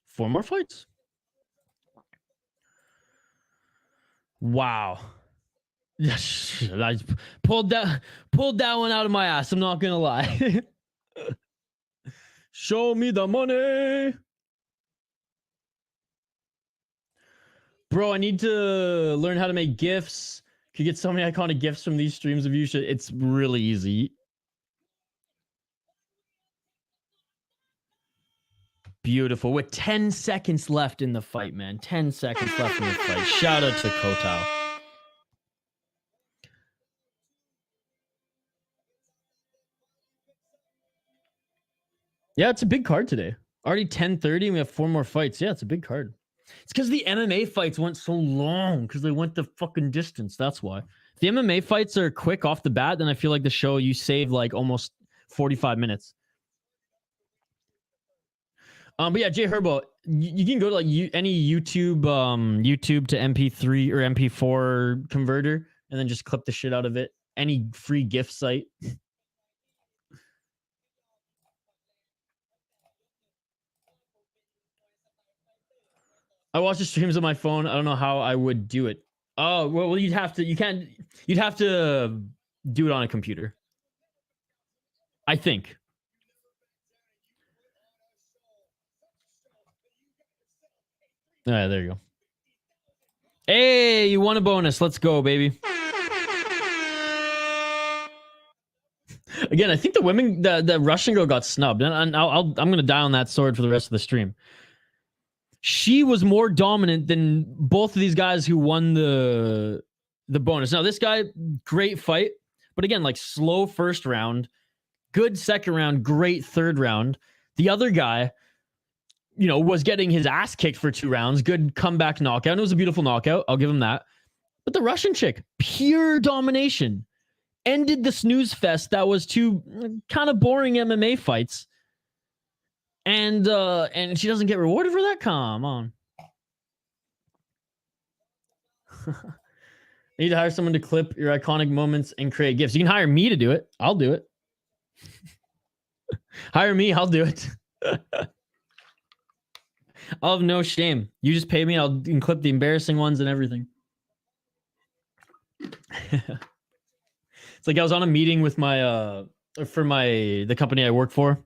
4 more fights. Wow. I pulled that one out of my ass. I'm not gonna lie. Show me the money. Bro, I need to learn how to make GIFs. Could get so many iconic GIFs from these streams of you. It's really easy. Beautiful. With 10 seconds left in the fight, man. 10 seconds left in the fight. Shout out to Kohtao. Yeah, it's a big card today. Already 10:30 and we have 4 more fights. Yeah, it's a big card. It's because the MMA fights went so long because they went the fucking distance. That's why. If the MMA fights are quick off the bat, then I feel like the show, you save like almost 45 minutes. But yeah, Jay Herbo, you can go to like any YouTube to MP3 or MP4 converter and then just clip the shit out of it. Any free GIF site. I watch the streams on my phone. I don't know how I would do it. Oh, well, you'd have to do it on a computer. I think. All right, there you go. Hey, you won a bonus. Let's go, baby. Again, I think the women, the Russian girl got snubbed, and I'm gonna die on that sword for the rest of the stream. she was more dominant than both of these guys who won the bonus. Now, this guy, great fight, but again, like slow first round, good second round, great third round. The other guy, you know, was getting his ass kicked for 2 rounds, good comeback knockout. And it was a beautiful knockout. I'll give him that. But the Russian chick, pure domination, ended the snooze fest that was 2 kind of boring MMA fights. And she doesn't get rewarded for that? Come on. You need to hire someone to clip your iconic moments and create gifts. You can hire me to do it. I'll do it. Hire me. I'll do it. I'll have no shame. You just pay me. I'll clip the embarrassing ones and everything. It's like I was on a meeting with my the company I work for.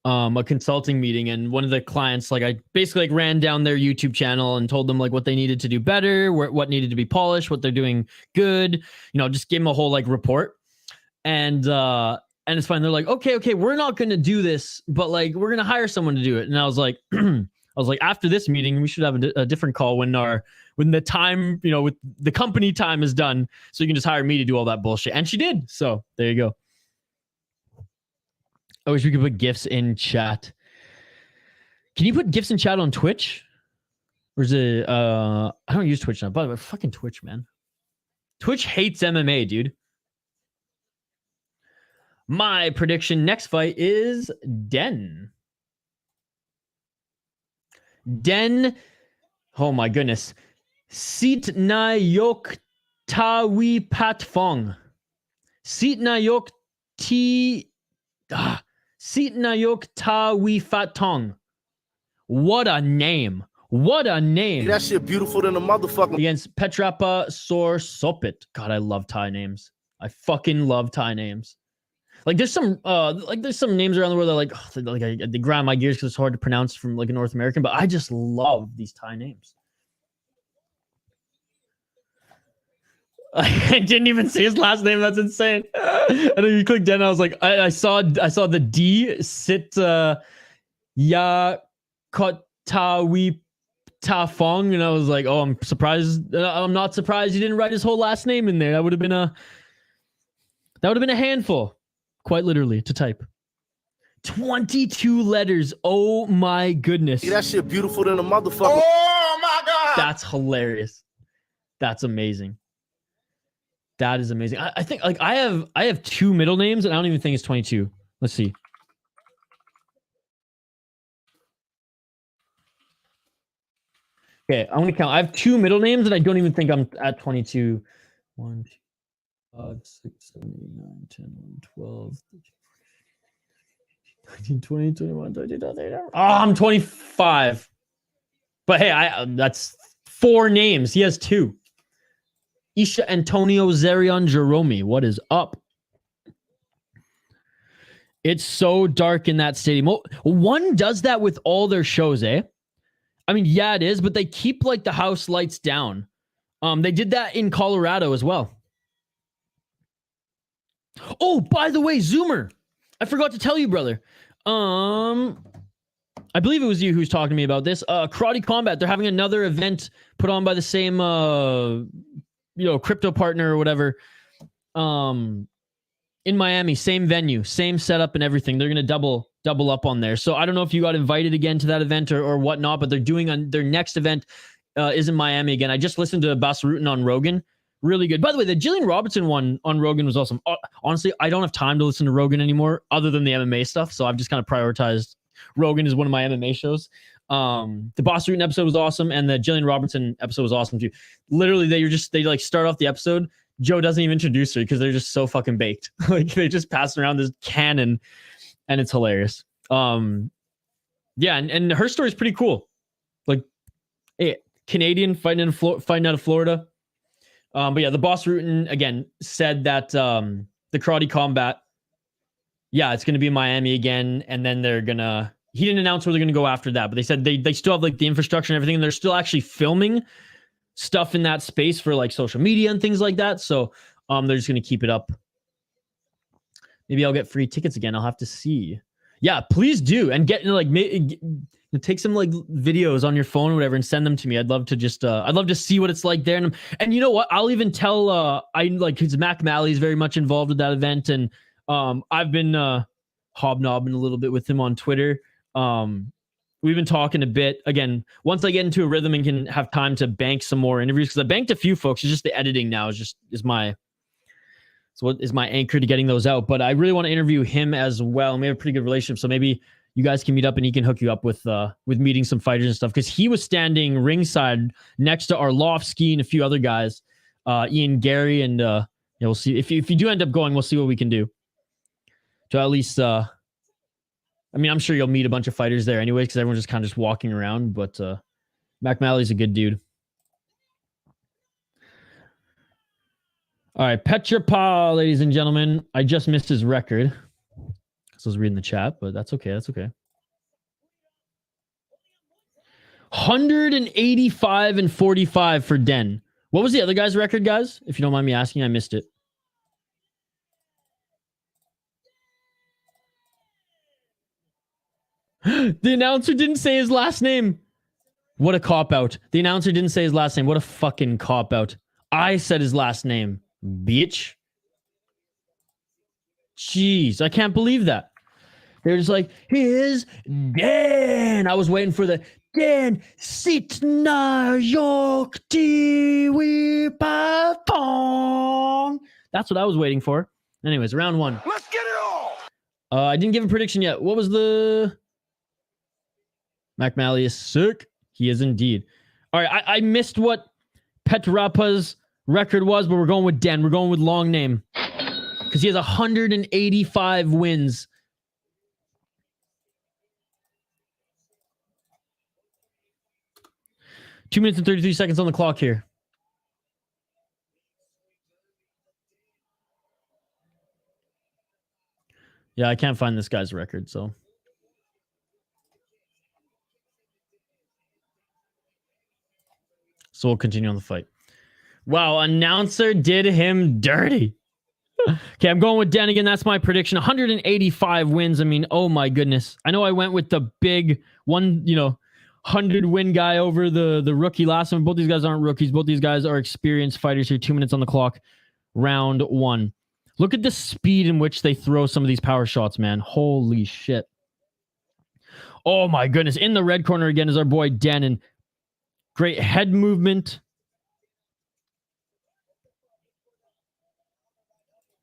A consulting meeting, and one of the clients, like I basically like ran down their YouTube channel and told them like what they needed to do better, what needed to be polished, what they're doing good, you know, just gave them a whole like report. And it's fine. They're like, okay, we're not going to do this, but like, we're going to hire someone to do it. And I was like, after this meeting, we should have a different call when the time, you know, with the company time is done. So you can just hire me to do all that bullshit. And she did. So there you go. I wish we could put GIFs in chat. Can you put GIFs in chat on Twitch? Or is it, I don't use Twitch now. By the way, fucking Twitch, man. Twitch hates MMA, dude. My prediction next fight is Den. Oh my goodness. Sitnayok Tawi Patfong. Sitnayok Sitnayok Tawi Fatong. What a name. What a name. That shit beautiful than a motherfucker. Against Petrapha Sorsopit. God, I love Thai names. I fucking love Thai names. Like there's some names around the world that they grind my gears because it's hard to pronounce from like a North American, but I just love these Thai names. I didn't even see his last name. That's insane. And then you clicked in. I was like, I saw the D sit ya kotawi tafong, and I was like, oh, I'm surprised. I'm not surprised you didn't write his whole last name in there. That would have been a handful, quite literally, to type. 22 letters. Oh my goodness. That shit beautiful than a motherfucker. Oh my god. That's hilarious. That's amazing. That is amazing. I think like I have 2 middle names and I don't even think it's 22. Let's see. Okay, I'm gonna count. I have 2 middle names and I don't even think I'm at 22. 1, 2, 5, 6, 7, 8, 9, 10, 11, 12, 13, 20, 21, 22, 23. Oh, I'm 25. But hey, that's 4 names. He has 2. Isha Antonio Zerion Jerome. What is up? It's so dark in that stadium. One does that with all their shows, eh? I mean, yeah, it is, but they keep like the house lights down. They did that in Colorado as well. Oh, by the way, Zoomer, I forgot to tell you, brother. I believe it was you who's talking to me about this. Karate Combat, they're having another event put on by the same crypto partner or whatever, in Miami, same venue, same setup and everything. They're going to double up on there. So I don't know if you got invited again to that event or whatnot, but they're doing their next event is in Miami again. I just listened to Basrutin on Rogan. Really good. By the way, the Jillian Robertson one on Rogan was awesome. Honestly, I don't have time to listen to Rogan anymore other than the MMA stuff. So I've just kind of prioritized Rogan as one of my MMA shows. The Boss Rutan episode was awesome, and the Jillian Robertson episode was awesome too. Literally, they like start off the episode. Joe doesn't even introduce her because they're just so fucking baked. Like they just pass around this cannon, and it's hilarious. Yeah, and her story is pretty cool. Like, a Canadian fighting out of Florida. But yeah, the Boss Rutan again said that the Karate Combat, yeah, it's gonna be in Miami again, and then they're gonna. He didn't announce where they're going to go after that, but they said they still have like the infrastructure and everything, and they're still actually filming stuff in that space for like social media and things like that. So they're just going to keep it up. Maybe I'll get free tickets again. I'll have to see. Yeah, please do, and get take some like videos on your phone or whatever and send them to me. I'd love to just I'd love to see what it's like there. And you know what? I'll even tell I like because Mac Malley's very much involved with that event, and I've been hobnobbing a little bit with him on Twitter. We've been talking a bit. Again, once I get into a rhythm and can have time to bank some more interviews, because I banked a few folks. It's just the editing now is my anchor to getting those out. But I really want to interview him as well. And we have a pretty good relationship, so maybe you guys can meet up and he can hook you up with meeting some fighters and stuff. Because he was standing ringside next to Arlovsky and a few other guys, Ian Gary, and we'll see if you do end up going. We'll see what we can do to at least. I mean, I'm sure you'll meet a bunch of fighters there anyways, because everyone's just kind of just walking around. But Mac Malley's a good dude. All right, Petrapha, ladies and gentlemen. I just missed his record because I was reading the chat, but that's okay. That's okay. 185 and 45 for Den. What was the other guy's record, guys? If you don't mind me asking, I missed it. The announcer didn't say his last name. What a cop-out. The announcer didn't say his last name. What a fucking cop-out. I said his last name. Bitch. Jeez, I can't believe that. They're just like, here's Dan. I was waiting for the Dan Sitna Yok Tiwi Pong. That's what I was waiting for. Anyways, round one. Let's get it all. I didn't give a prediction yet. What was the... Mac Malley is sick. He is indeed. All right, I missed what Petrapha's record was, but we're going with Den. We're going with long name because he has 185 wins. Two minutes and 33 seconds on the clock here. Yeah, I can't find this guy's record, so... So we'll continue on the fight. Wow, announcer did him dirty. Okay, I'm going with Den again. That's my prediction. 185 wins. I mean, oh my goodness. I know I went with the big 100 win guy over the rookie last time. Both these guys aren't rookies. Both these guys are experienced fighters here. 2 minutes on the clock. Round one. Look at the speed in which they throw some of these power shots, man. Holy shit. Oh my goodness. In the red corner again is our boy Den, and great head movement.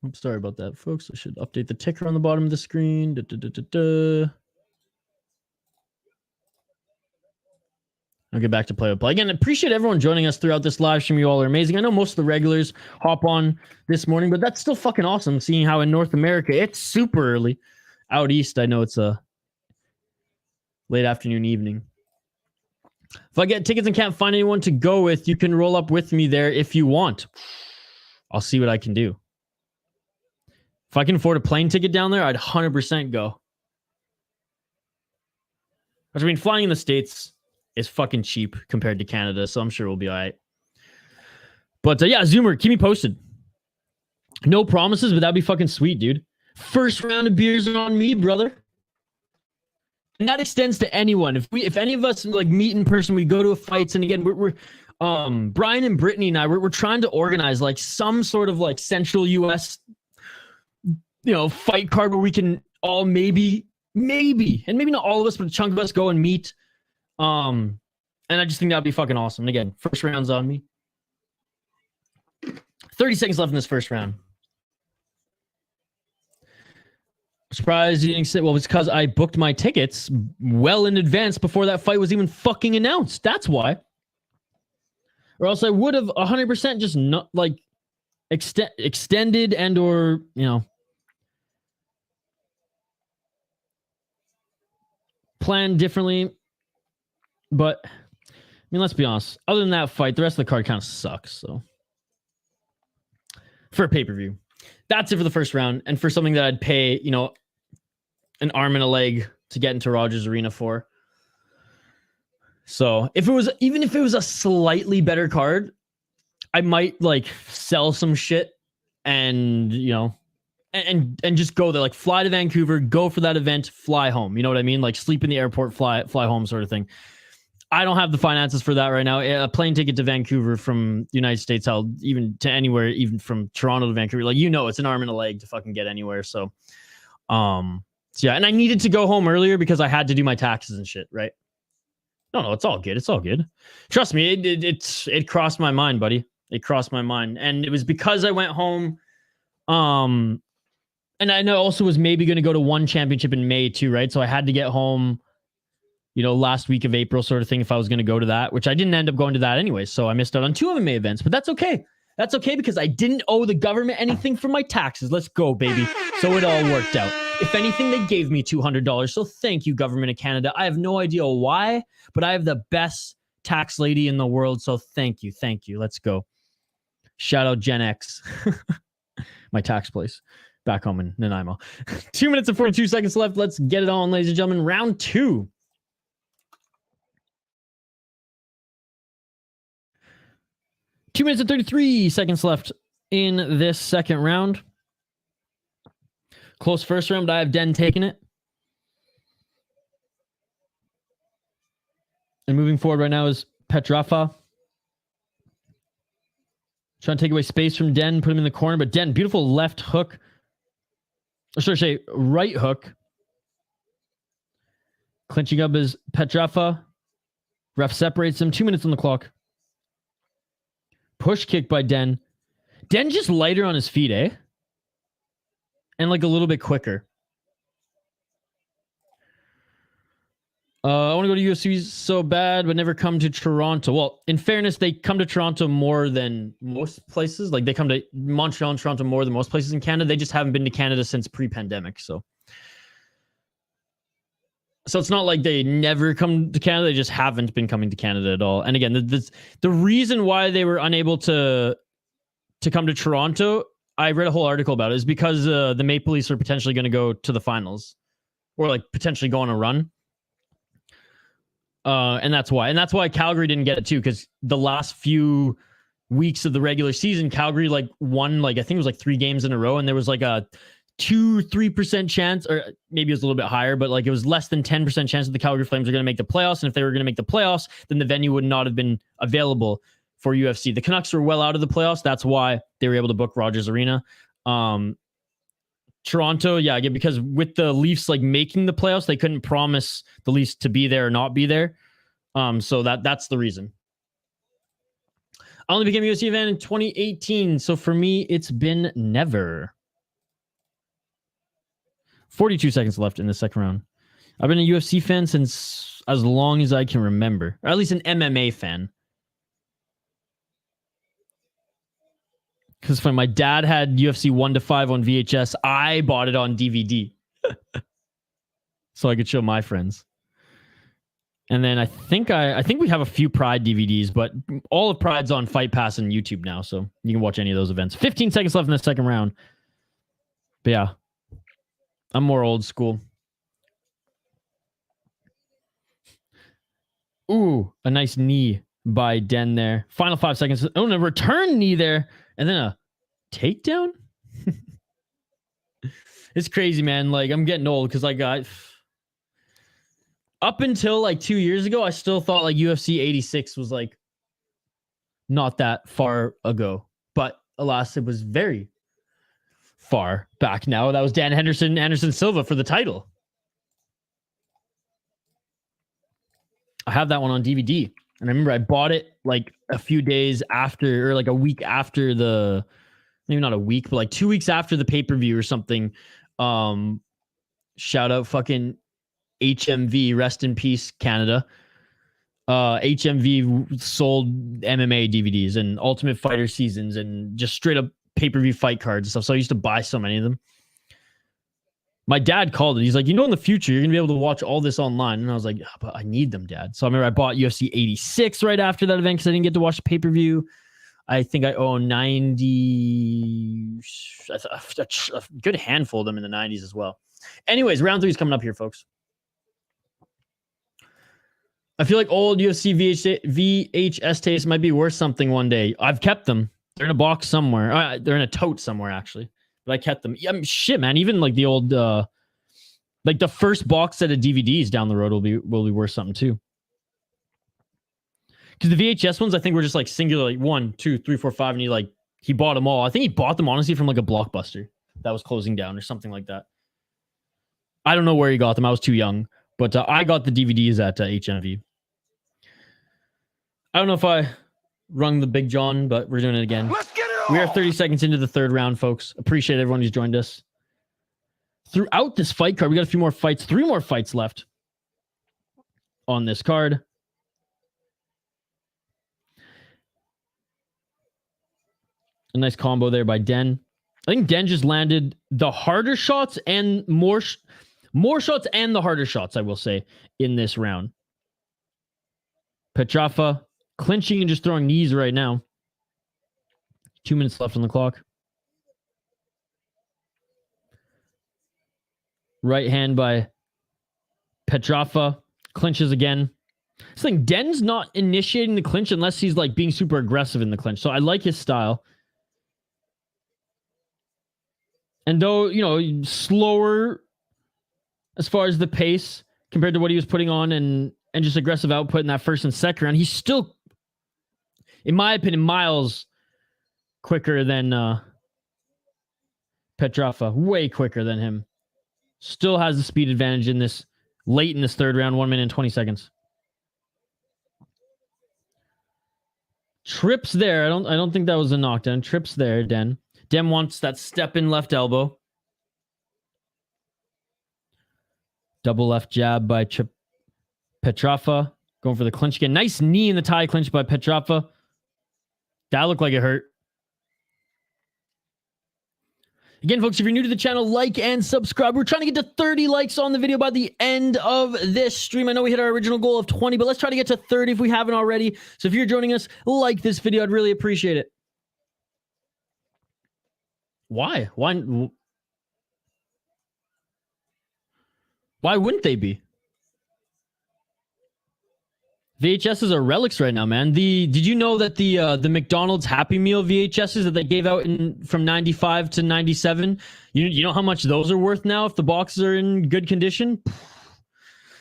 Oops, sorry about that, folks. I should update the ticker on the bottom of the screen. I'll get back to play-by-play. Again, appreciate everyone joining us throughout this live stream. You all are amazing. I know most of the regulars hop on this morning, but that's still fucking awesome seeing how in North America, it's super early. Out east, I know it's a late afternoon, evening. If I get tickets and can't find anyone to go with, you can roll up with me there if you want. I'll see what I can do. If I can afford a plane ticket down there, I'd 100% go. I mean, flying in the States is fucking cheap compared to Canada, so I'm sure we'll be all right. But yeah, Zoomer, keep me posted. No promises, but that'd be fucking sweet, dude. First round of beers are on me, brother. And that extends to anyone. If any of us like meet in person, we go to fights, and again, we're Brian and Brittany and I, we're trying to organize like some sort of like Central US, fight card where we can all maybe, and maybe not all of us, but a chunk of us go and meet. And I just think that'd be fucking awesome. And again, first round's on me. 30 seconds left in this first round. Surprised you didn't say, well, it's because I booked my tickets well in advance before that fight was even fucking announced. That's why. Or else I would have 100% just not like extended and or, planned differently. But, I mean, let's be honest. Other than that fight, the rest of the card kind of sucks. So, for a pay-per-view. That's it for the first round. And for something that I'd pay, an arm and a leg to get into Rogers Arena for. So even if it was a slightly better card, I might like sell some shit and, and just go there, like fly to Vancouver, go for that event, fly home. You know what I mean? Like sleep in the airport, fly home sort of thing. I don't have the finances for that right now. A plane ticket to Vancouver from the United States, even to anywhere, even from Toronto to Vancouver, like, it's an arm and a leg to fucking get anywhere. So yeah, and I needed to go home earlier because I had to do my taxes and shit, right? No, it's all good. It's all good. Trust me, it crossed my mind, buddy. It crossed my mind. And it was because I went home. And I know also was maybe going to go to one championship in May too, right? So I had to get home, last week of April sort of thing if I was going to go to that, which I didn't end up going to that anyway. So I missed out on 2 MMA events, but that's okay. That's okay because I didn't owe the government anything for my taxes. Let's go, baby. So it all worked out. If anything, they gave me $200. So thank you, government of Canada. I have no idea why, but I have the best tax lady in the world. So thank you. Thank you. Let's go. Shout out Gen X. My tax place. Back home in Nanaimo. 2 minutes and 42 seconds left. Let's get it on, ladies and gentlemen. Round 2. Two minutes and 33 seconds left in this second round. Close first round, but I have Den taking it. And moving forward right now is Petrapha. Trying to take away space from Den, put him in the corner. But Den, beautiful left hook. Or should I say right hook. Clinching up is Petrapha. Ref separates him. 2 minutes on the clock. Push kick by Den. Den just lighter on his feet, eh? And like a little bit quicker. I want to go to UFC so bad, but never come to Toronto. Well, in fairness, they come to Toronto more than most places. Like they come to Montreal and Toronto more than most places in Canada. They just haven't been to Canada since pre-pandemic. So it's not like they never come to Canada. They just haven't been coming to Canada at all. And again, the reason why they were unable to come to Toronto, I read a whole article about it, is because the Maple Leafs are potentially going to go to the finals or like potentially go on a run. And that's why. And that's why Calgary didn't get it too, because the last few weeks of the regular season, Calgary won I think it was 3 games in a row, and there was a 2-3% chance, or maybe it was a little bit higher, but it was less than 10% chance that the Calgary Flames are going to make the playoffs. And if they were going to make the playoffs, then the venue would not have been available for UFC. The Canucks were well out of the playoffs. That's why they were able to book Rogers Arena. Toronto, yeah, because with the Leafs making the playoffs, they couldn't promise the Leafs to be there or not be there. So that's the reason. I only became a UFC fan in 2018, so for me, it's been never. 42 seconds left in the second round. I've been a UFC fan since as long as I can remember, or at least an MMA fan. Because my dad had UFC 1 to 5 on VHS. I bought it on DVD. So I could show my friends. And then I think we have a few Pride DVDs, but all of Pride's on Fight Pass and YouTube now, so you can watch any of those events. 15 seconds left in the second round. But yeah, I'm more old school. Ooh, a nice knee by Den there. Final 5 seconds. Oh, and a return knee there. And then a takedown? It's crazy, man. I'm getting old because up until 2 years ago, I still thought UFC 86 was not that far ago. But alas, it was very far back now. That was Dan Anderson Silva for the title. I have that one on DVD. And I remember I bought it a few days after, or a week after maybe not a week, but 2 weeks after the pay-per-view or something. Shout out fucking HMV, rest in peace, Canada. HMV sold MMA DVDs and Ultimate Fighter seasons and just straight up pay-per-view fight cards and stuff. So I used to buy so many of them. My dad called it. He's like, in the future, you're going to be able to watch all this online. And I was like, but I need them, Dad. So I remember I bought UFC 86 right after that event because I didn't get to watch the pay-per-view. I think I own 90, a good handful of them in the 90s as well. Anyways, round 3 is coming up here, folks. I feel like old UFC VHS tapes might be worth something one day. I've kept them. They're in a box somewhere. They're in a tote somewhere, actually. But but I kept them. Yeah, shit, man. Even like the old, like the first box set of DVDs down the road will be worth something too. Because the VHS ones, I think were just like singular, like 1, 2, 3, 4, 5, and he bought them all. I think he bought them honestly from like a Blockbuster that was closing down or something like that. I don't know where he got them. I was too young, but I got the DVDs at HMV. I don't know if I rung the Big John, but we're doing it again. Let's get it on. We are 30 seconds into the third round, folks. Appreciate everyone who's joined us. Throughout this fight card, we got a few more fights, 3 more fights left on this card. A nice combo there by Den. I think Den just landed the harder shots and more shots and the harder shots, I will say, in this round. Petrapha clinching and just throwing knees right now. 2 minutes left on the clock. Right hand by Petrapha. Clinches again. This thing, Den's not initiating the clinch unless he's like being super aggressive in the clinch. So I like his style. And though, you know, slower as far as the pace compared to what he was putting on and just aggressive output in that first and second round, he's still, in my opinion, miles quicker than Petrapha. Way quicker than him. Still has the speed advantage in this late in this third round, 1 minute and 20 seconds. Trips there. I don't think that was a knockdown. Trips there, Den. Den wants that step in left elbow. Double left jab by Petrapha. Going for the clinch again. Nice knee in the tie clinch by Petrapha. That looked like it hurt. Again, folks, if you're new to the channel, like and subscribe. We're trying to get to 30 likes on the video by the end of this stream. I know we hit our original goal of 20, but let's try to get to 30 if we haven't already. So if you're joining us, like this video. I'd really appreciate it. Why? Why wouldn't they be? VHSs are relics right now, man. Did you know that the McDonald's Happy Meal VHSs that they gave out from 95 to 97, you know how much those are worth now if the boxes are in good condition?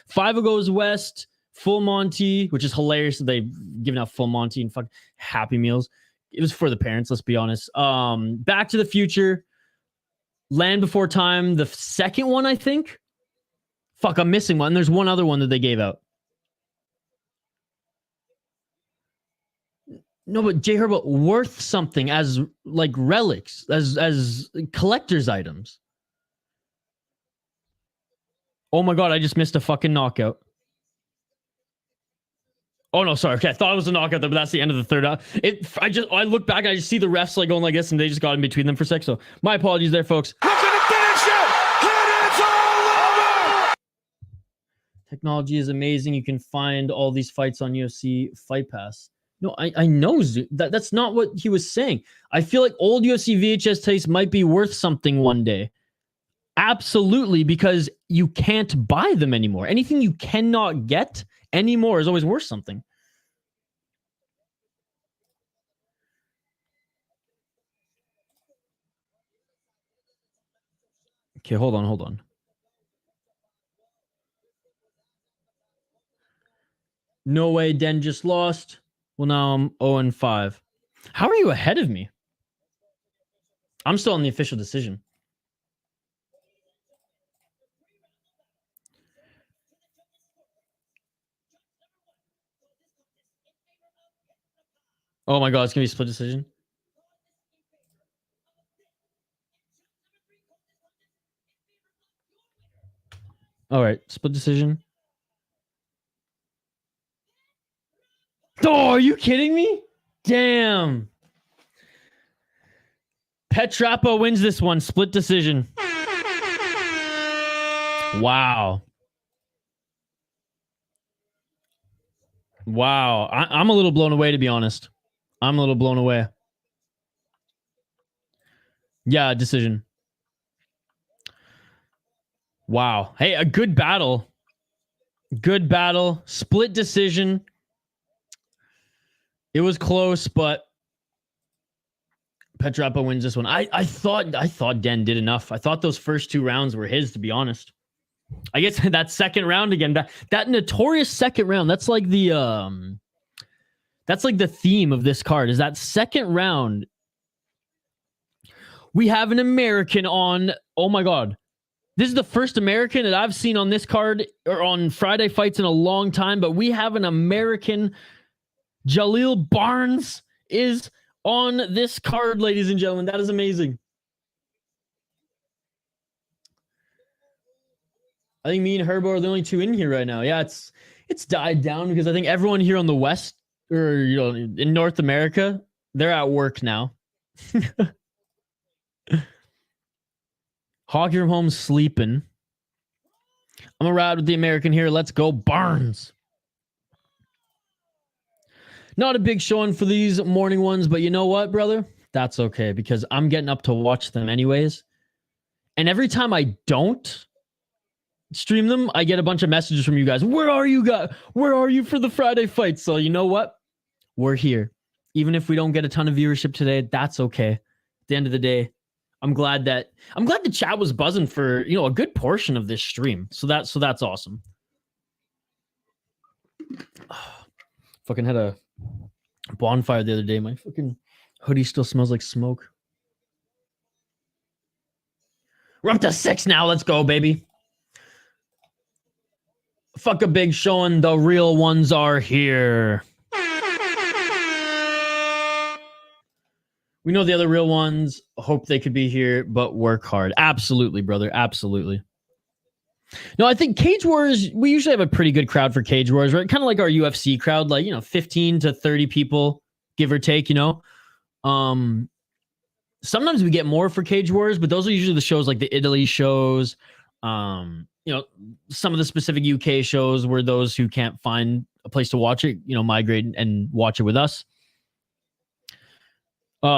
Five Goes West, Full Monty, which is hilarious that they've given out Full Monty and fucking Happy Meals. It was for the parents, let's be honest. Back to the Future, Land Before Time, the second one, I think. Fuck, I'm missing one. There's one other one that they gave out. No, but J Herbo, worth something as like relics, as collector's items. Oh my god, I just missed a fucking knockout. Oh no, sorry. Okay, I thought it was a knockout there, but that's the end of the third. I look back and I just see the refs like going like this, and they just got in between them for a sec. So my apologies there, folks. Look at the finish it! And it's all over! Technology is amazing. You can find all these fights on UFC Fight Pass. No, I know that's not what he was saying. I feel like old UFC VHS tapes might be worth something one day. Absolutely, because you can't buy them anymore. Anything you cannot get anymore is always worth something. Okay, hold on. No way, Den just lost. Well, now I'm 0-5. How are you ahead of me? I'm still on the official decision. Oh my god, it's going to be a split decision. All right, split decision. Oh, are you kidding me? Damn. Petrapha wins this one. Split decision. Wow. Wow. I'm a little blown away, to be honest. I'm a little blown away. Yeah, decision. Wow. Hey, a good battle. Good battle. Split decision. It was close, but Petrapha wins this one. I thought Den did enough. I thought those first 2 rounds were his, to be honest. I guess that second round again, that notorious second round, that's like the theme of this card, is that second round. We have an American on. Oh my God. This is the first American that I've seen on this card or on Friday fights in a long time, but we have an American. Jalill Barnes is on this card, ladies and gentlemen. That is amazing. I think me and Herbo are the only 2 in here right now. Yeah, it's died down because I think everyone here on the West or in North America, they're at work now. Hockey from home sleeping. I'm gonna ride with the American here. Let's go, Barnes. Not a big showing for these morning ones, but you know what, brother? That's okay because I'm getting up to watch them anyways. And every time I don't stream them, I get a bunch of messages from you guys. Where are you guys? Where are you for the Friday fight? So you know what? We're here. Even if we don't get a ton of viewership today, that's okay. At the end of the day, I'm glad the chat was buzzing for, a good portion of this stream. So that's awesome. Fucking had a bonfire the other day. My fucking hoodie still smells like smoke. We're up to 6 now. Let's go, baby. Fuck a big showing. The real ones are here. We know the other real ones. Hope they could be here, but work hard. Absolutely, brother. Absolutely. No, I think Cage Wars, we usually have a pretty good crowd for Cage Wars, right? Kind of like our UFC crowd, like, 15 to 30 people, give or take, Sometimes we get more for Cage Wars, but those are usually the shows like the Italy shows, some of the specific UK shows where those who can't find a place to watch it, migrate and watch it with us.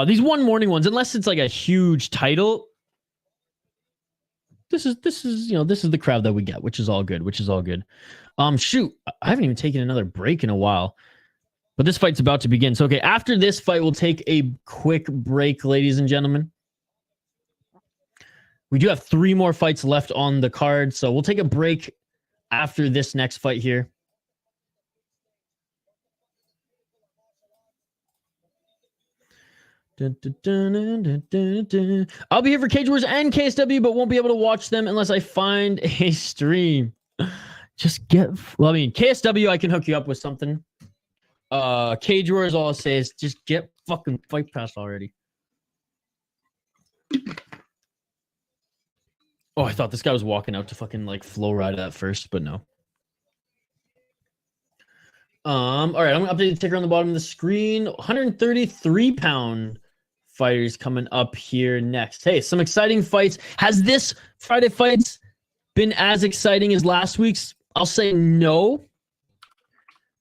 These one morning ones, unless it's like a huge title, this is the crowd that we get, which is all good. Shoot, I haven't even taken another break in a while, but this fight's about to begin. So, okay, after this fight, we'll take a quick break, ladies and gentlemen. We do have 3 more fights left on the card, so we'll take a break after this next fight here. I'll be here for Cage Wars and KSW, but won't be able to watch them unless I find a stream. KSW, I can hook you up with something. Cage Wars, all I'll say is just get fucking Fight Pass already. Oh, I thought this guy was walking out to fucking flow ride at first, but no. All right, I'm gonna update the ticker on the bottom of the screen. 133-pound fighters coming up here next. Hey, some exciting fights. Has this Friday fights been as exciting as last week's? I'll say no.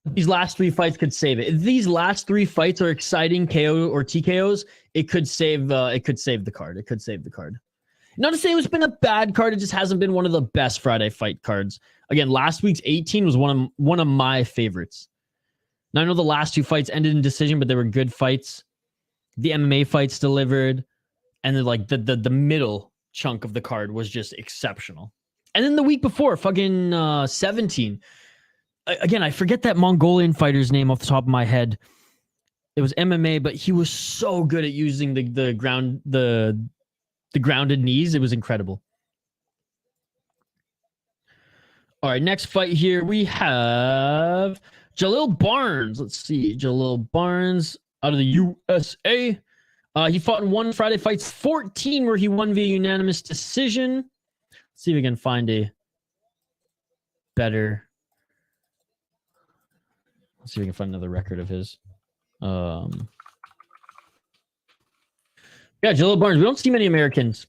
These last 3 fights could save it. If these last 3 fights are exciting KO or TKOs, it could save the card. It could save the card. Not to say it's been a bad card, it just hasn't been one of the best Friday fight cards. Again, last week's 18 was one of my favorites. Now, I know the last 2 fights ended in decision, but they were good fights. The MMA fights delivered, and then the middle chunk of the card was just exceptional. And then the week before, fucking 17. Again, I forget that Mongolian fighter's name off the top of my head. It was MMA, but he was so good at using the grounded knees. It was incredible. All right, next fight here we have Jalill Barnes. Let's see, Jalill Barnes out of the USA. He fought in 1 Friday Fights 14 where he won via unanimous decision. Let's see if we can find a better. Let's see if we can find another record of his. Yeah, Jalill Barnes. We don't see many Americans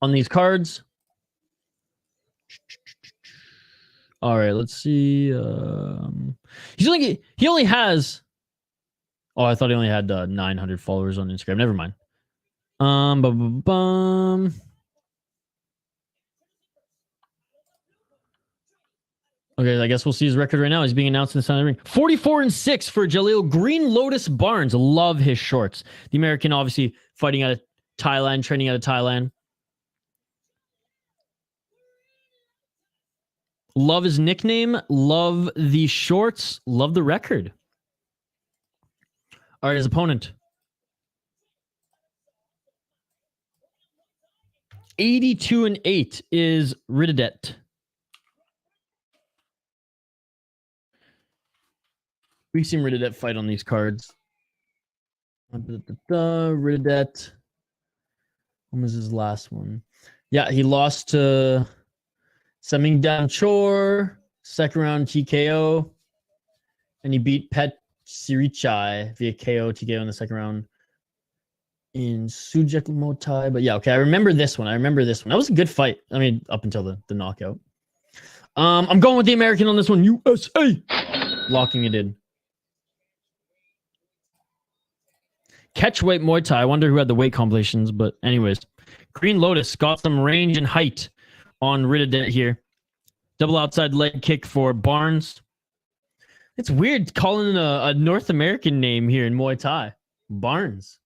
on these cards. All right, let's see. He only has. Oh, I thought he only had 900 followers on Instagram. Never mind. Okay, I guess we'll see his record right now. He's being announced in the center of the ring. 44-6 for Jalill. Green Lotus Barnes. Love his shorts. The American obviously fighting out of Thailand, training out of Thailand. Love his nickname. Love the shorts. Love the record. All right, his opponent. 82-8 is Rittidet. We've seen Rittidet fight on these cards. Rittidet. When was his last one? Yeah, he lost to Samingdan Chor, second round TKO. And he beat Petrapha via KO, TKO in the second round in Cicek Muay Thai. But yeah, okay, I remember this one. That was a good fight. I mean, up until the knockout. I'm going with the American on this one. USA. Locking it in. Catchweight Muay Thai. I wonder who had the weight combinations, but anyways. Green Lotus got some range and height on Rittidet here. Double outside leg kick for Barnes. It's weird calling a North American name here in Muay Thai. Barnes.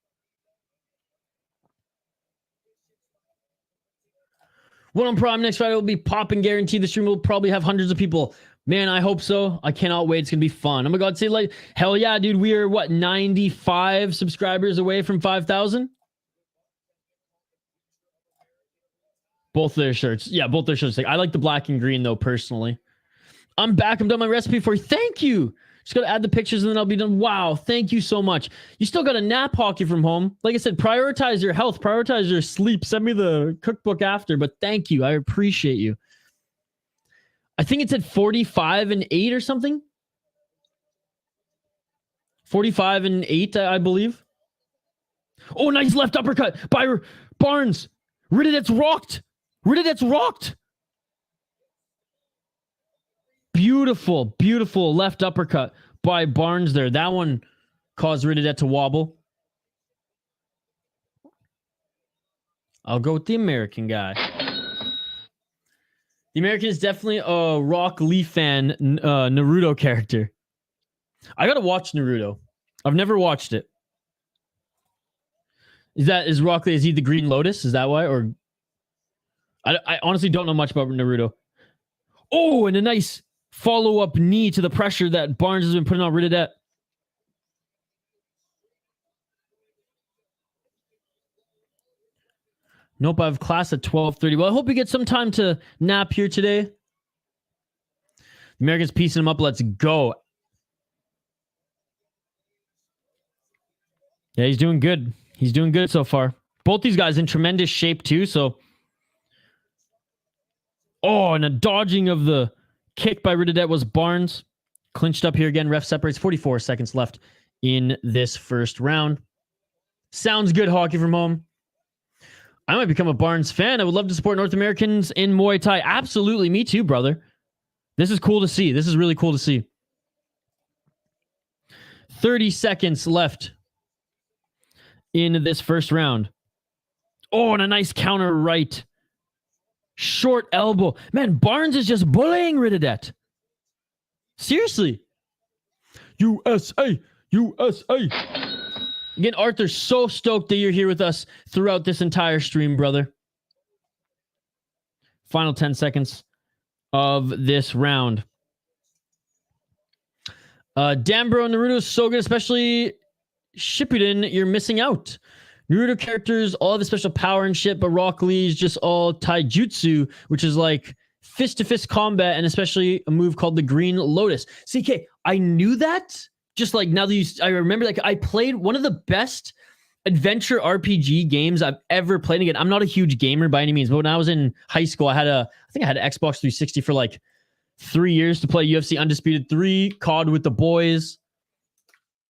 One on Prime next Friday will be popping, guaranteed. The stream will probably have hundreds of people. Man, I hope so. I cannot wait. It's going to be fun. Oh my God, say like, hell yeah, dude. We are, 95 subscribers away from 5,000? Both their shirts. Yeah, both their shirts. Like, I like the black and green, though, personally. I'm back. I'm done my recipe for you. Thank you. Just got to add the pictures and then I'll be done. Wow. Thank you so much. You still got to nap hockey from home. Like I said, prioritize your health. Prioritize your sleep. Send me the cookbook after, but thank you. I appreciate you. I think it said 45-8 or something. 45-8, I believe. Oh, nice left uppercut by Barnes. Rittidet's rocked. Beautiful, beautiful left uppercut by Barnes there. That one caused Rittidet to wobble. I'll go with the American guy. The American is definitely a Rock Lee fan, Naruto character. I gotta watch Naruto. I've never watched it. Is Rock Lee, is he the Green Lotus? Is that why? Or I honestly don't know much about Naruto. Oh, and a nice follow-up knee to the pressure that Barnes has been putting on Rittidet. Nope, I have class at 12:30. Well, I hope you get some time to nap here today. The American's piecing him up. Let's go. Yeah, he's doing good. He's doing good so far. Both these guys in tremendous shape too, so... Oh, and a dodging of the kick by Rittidet was Barnes. Clinched up here again. Ref separates. 44 seconds left in this first round. Sounds good, hockey from home. I might become a Barnes fan. I would love to support North Americans in Muay Thai. Absolutely. Me too, brother. This is cool to see. This is really cool to see. 30 seconds left in this first round. Oh, and a nice counter right. Short elbow. Man, Barnes is just bullying Rittidet. Seriously. USA. USA. Again, Arthur, so stoked that you're here with us throughout this entire stream, brother. Final 10 seconds of this round. Damn, bro, Naruto is so good, especially Shippuden, you're missing out. Naruto characters all have a special power and shit, but Rock Lee is just all taijutsu, which is like fist-to-fist combat, and especially a move called the Green Lotus. CK, I knew that. Just like now that I remember, like I played one of the best adventure RPG games I've ever played. Again, I'm not a huge gamer by any means, but when I was in high school, I think I had an Xbox 360 for like 3 years to play UFC Undisputed 3, COD with the boys.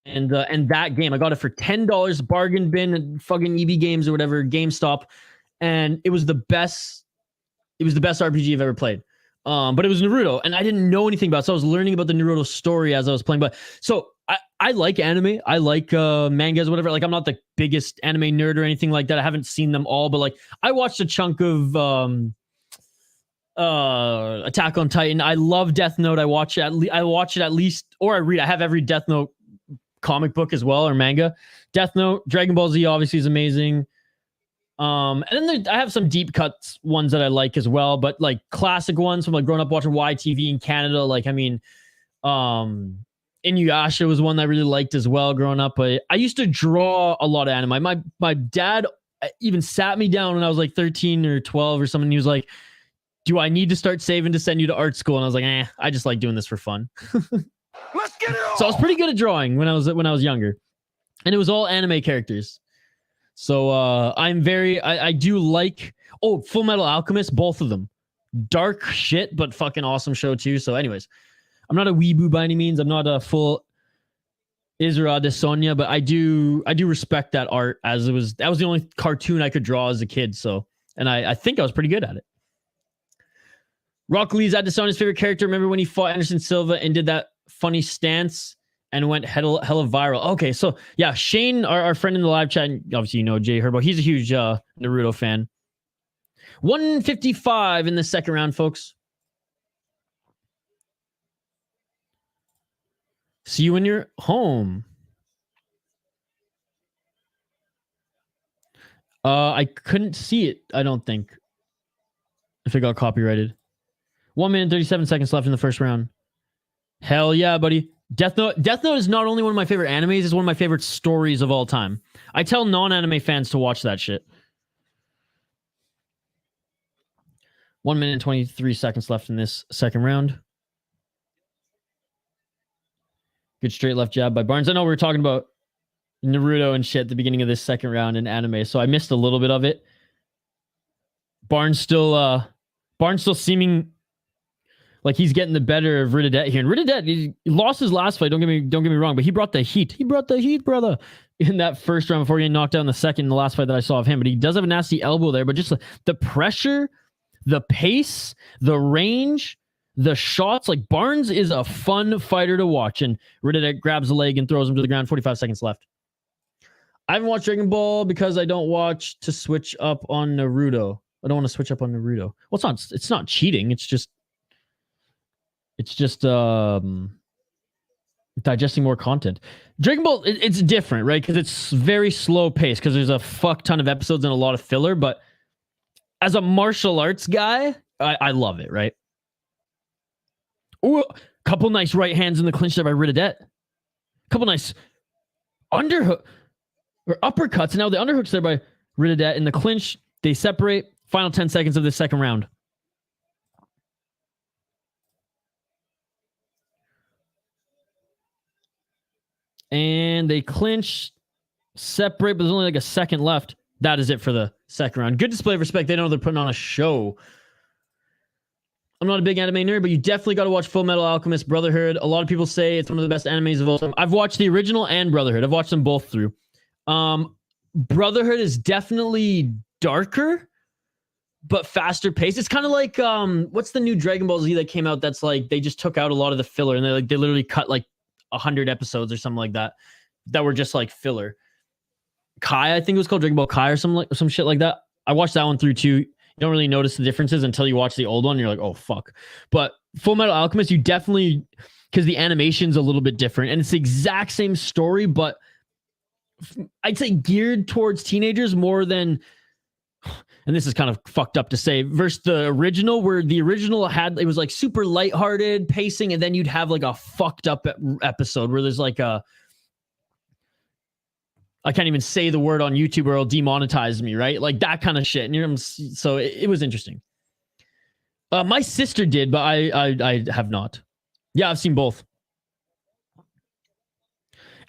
And that game, I got it for $10, bargain bin at fucking EB Games or whatever, GameStop. And it was the best RPG I've ever played. But it was Naruto, and I didn't know anything about it. So I was learning about the Naruto story as I was playing. But so I like anime. I like mangas, whatever. Like, I'm not the biggest anime nerd or anything like that. I haven't seen them all, but like I watched a chunk of Attack on Titan. I love Death Note. I watch it at least, or I read. I have every Death Note comic book as well, or manga. Death Note, Dragon Ball Z obviously is amazing. And then I have some deep cuts ones that I like as well, but like classic ones from like growing up watching YTV in Canada. Like, I mean, Inuyasha was one that I really liked as well growing up. But I used to draw a lot of anime. My dad even sat me down when I was like 13 or 12 or something. He was like, do I need to start saving to send you to art school? And I was like, I just like doing this for fun. Let's get it on. So I was pretty good at drawing when I was younger. And it was all anime characters. So I do like Full Metal Alchemist, both of them. Dark shit, but fucking awesome show too. So anyways, I'm not a weeboo by any means. I'm not a full Isra de Sonia, but I do respect that art, as that was the only cartoon I could draw as a kid. So, and I think I was pretty good at it. Rock Lee's Adesonya's favorite character. Remember when he fought Anderson Silva and did that funny stance and went hella viral? Okay, so yeah, Shane, our friend in the live chat, and obviously you know Jay Herbo, he's a huge Naruto fan. 155 in the second round, folks. See you when you're home. I couldn't see it, I don't think, if it got copyrighted. 1 minute, 37 seconds left in the first round. Hell yeah, buddy. Death Note is not only one of my favorite animes, it's one of my favorite stories of all time. I tell non-anime fans to watch that shit. 1 minute, 23 seconds left in this second round. Good straight left jab by Barnes. I know we were talking about Naruto and shit at the beginning of this second round in anime, so I missed a little bit of it. Barnes still seeming like he's getting the better of Rittidet here. And Rittidet, he lost his last fight. Don't get me wrong, but he brought the heat. He brought the heat, brother, in that first round before getting knocked out in the second in the last fight that I saw of him. But he does have a nasty elbow there. But just the pressure, the pace, the range, the shots. Like, Barnes is a fun fighter to watch. And Rittidet grabs the leg and throws him to the ground. 45 seconds left. I haven't watched Dragon Ball because I don't watch to switch up on Naruto. I don't want to switch up on Naruto. Well, it's not cheating. It's just digesting more content. Dragon Ball, it's different, right? Because it's very slow paced, because there's a fuck ton of episodes and a lot of filler. But as a martial arts guy, I love it, right? Ooh, couple nice right hands in the clinch there by Rittidet. Couple nice underhook or uppercuts. And now the underhooks there by Rittidet in the clinch. They separate. Final 10 seconds of this second round. And they clinch, separate, but there's only like a second left. That is it for the second round. Good display of respect. They know they're putting on a show. I'm not a big anime nerd, but you definitely got to watch Full Metal Alchemist Brotherhood. A lot of people say it's one of the best animes of all time. I've watched the original and Brotherhood. I've watched them both through. Brotherhood is definitely darker, but faster paced. It's kind of like what's the new Dragon Ball Z that came out that's like they just took out a lot of the filler and they literally cut like 100 episodes or something like that were just like filler. Kai, I think it was called Dragon Ball Kai or some shit like that. I watched that one through too. You don't really notice the differences until you watch the old one and you're like, oh fuck. But Full Metal Alchemist, you definitely, because the animation's a little bit different and it's the exact same story, but I'd say geared towards teenagers more than, and this is kind of fucked up to say, versus the original, where the original it was like super lighthearted pacing, and then you'd have like a fucked up episode where there's like I can't even say the word on YouTube or it'll demonetize me, right? Like that kind of shit. And so it was interesting. My sister did, but I have not. Yeah, I've seen both.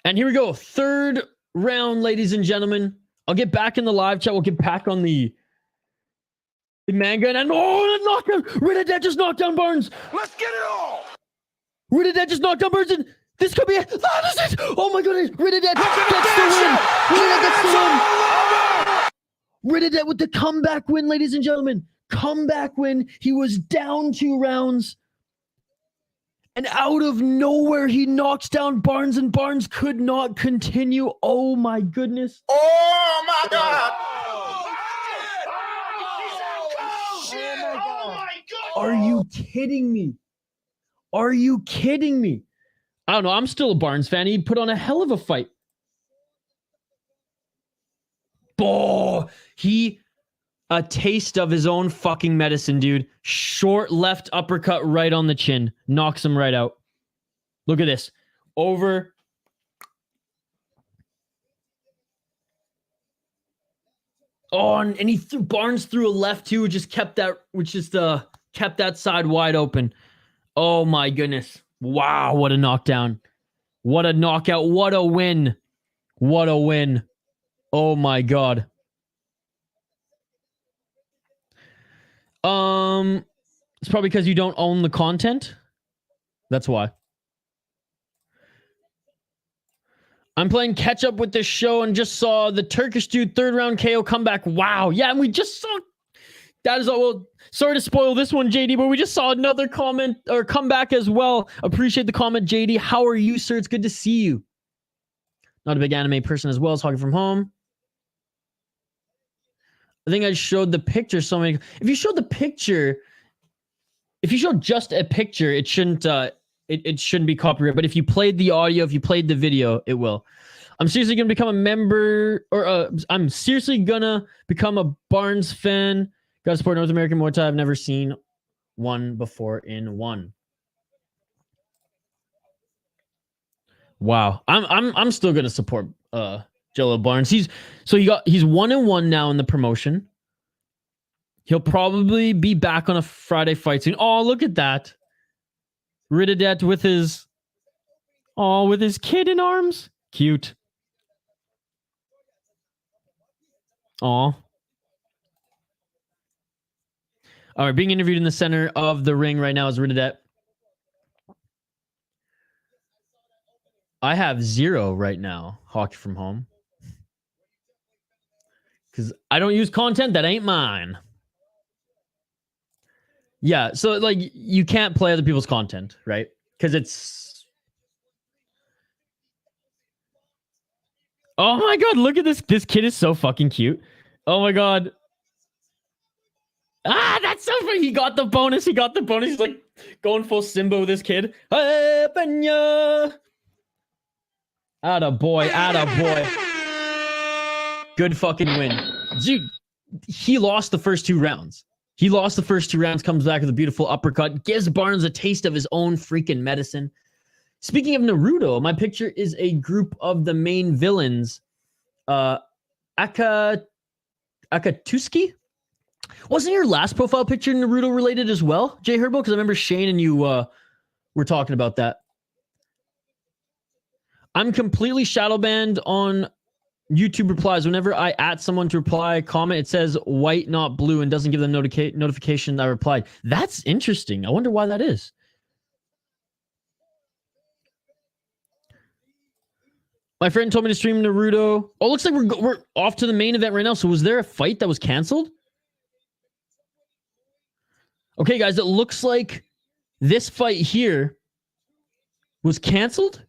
And here we go. Third round, ladies and gentlemen. I'll get back in the live chat. We'll get back on the manga. And the knockdown. Rittidet just knocked down Barnes. Let's get it all. Rittidet just knocked down Barnes. And this could be it. This is, oh my goodness. Rittidet gets the win. Rittidet gets the win. Rittidet with the comeback win, ladies and gentlemen. Comeback win. He was down 2 rounds. And out of nowhere, he knocks down Barnes, and Barnes could not continue. Oh my goodness. Oh my God. Are you kidding me? Are you kidding me? I don't know. I'm still a Barnes fan. He put on a hell of a fight. A taste of his own fucking medicine, dude. Short left uppercut right on the chin. Knocks him right out. Look at this. Over. Oh, and he threw Barnes threw a left too, which just kept that side wide open. Oh my goodness. Wow, what a knockdown. What a knockout. What a win. What a win. Oh my god. It's probably because you don't own the content. That's why. I'm playing catch up with this show and just saw the Turkish dude 3rd round KO comeback. Wow. Yeah, and we just saw that is all. Well, sorry to spoil this one, JD, but we just saw another comment or comeback as well. Appreciate the comment, JD. How are you, sir? It's good to see you. Not a big anime person as well. Talking from home. I think I showed the picture so many. If you showed the picture, if you showed just a picture, it shouldn't it shouldn't be copyright. But if you played the audio, if you played the video, it will. I'm seriously gonna become a member, or I'm seriously gonna become a Barnes fan. Gotta support North American Muay Thai. I've never seen one before in one. Wow, I'm still gonna support Jalill Barnes. He's 1-1 now in the promotion. He'll probably be back on a Friday fight soon. Oh, look at that. Rittidet with his kid in arms. Cute. Aw. All right, being interviewed in the center of the ring right now is Rittidet. I have 0 right now. Hockey from home. Because I don't use content that ain't mine. Yeah, so like you can't play other people's content, right? Because it's... Oh my god, look at this. This kid is so fucking cute. Oh my god. Ah, that's so funny. He got the bonus. He got the bonus. He's like going full Simba with this kid. Hey, Penya. Atta boy. Atta boy. Good fucking win. Dude, he lost the first 2 rounds. He lost the first 2 rounds, comes back with a beautiful uppercut, gives Barnes a taste of his own freaking medicine. Speaking of Naruto, my picture is a group of the main villains. Akatsuki? Wasn't your last profile picture Naruto related as well, Jay Herbo? Because I remember Shane and you were talking about that. I'm completely shadow banned on YouTube replies. Whenever I at someone to reply, comment, it says white, not blue, and doesn't give them notification that I replied. That's interesting. I wonder why that is. My friend told me to stream Naruto. Oh, looks like we're off to the main event right now. So was there a fight that was canceled? Okay, guys, it looks like this fight here was canceled.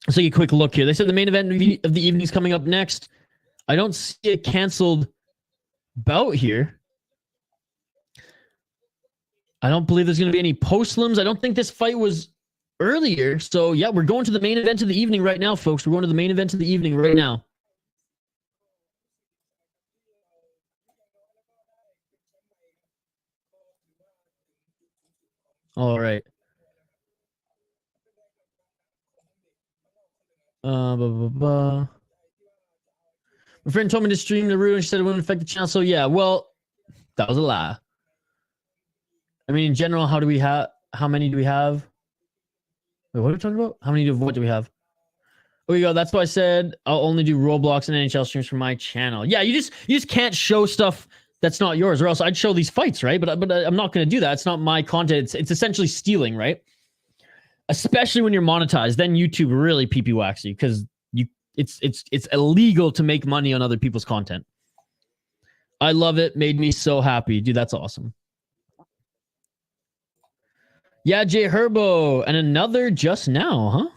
Let's take a quick look here. They said the main event of the evening is coming up next. I don't see a canceled bout here. I don't believe there's going to be any postlims. I don't think this fight was earlier. So, yeah, we're going to the main event of the evening right now, folks. We're going to the main event of the evening right now. All right. My friend told me to stream Naruto and she said it wouldn't affect the channel. So yeah, well, that was a lie. I mean, in general, how many do we have? Wait, what are we talking about? What do we have? Oh, you go. That's why I said I'll only do Roblox and NHL streams for my channel. Yeah, you just can't show stuff that's not yours, or else I'd show these fights, right? But I'm not going to do that. It's not my content. It's essentially stealing, right? Especially when you're monetized, then YouTube really pee-pee whacks you because it's illegal to make money on other people's content. I love it. Made me so happy. Dude, that's awesome. Yeah, Jay Herbo. And another just now, huh?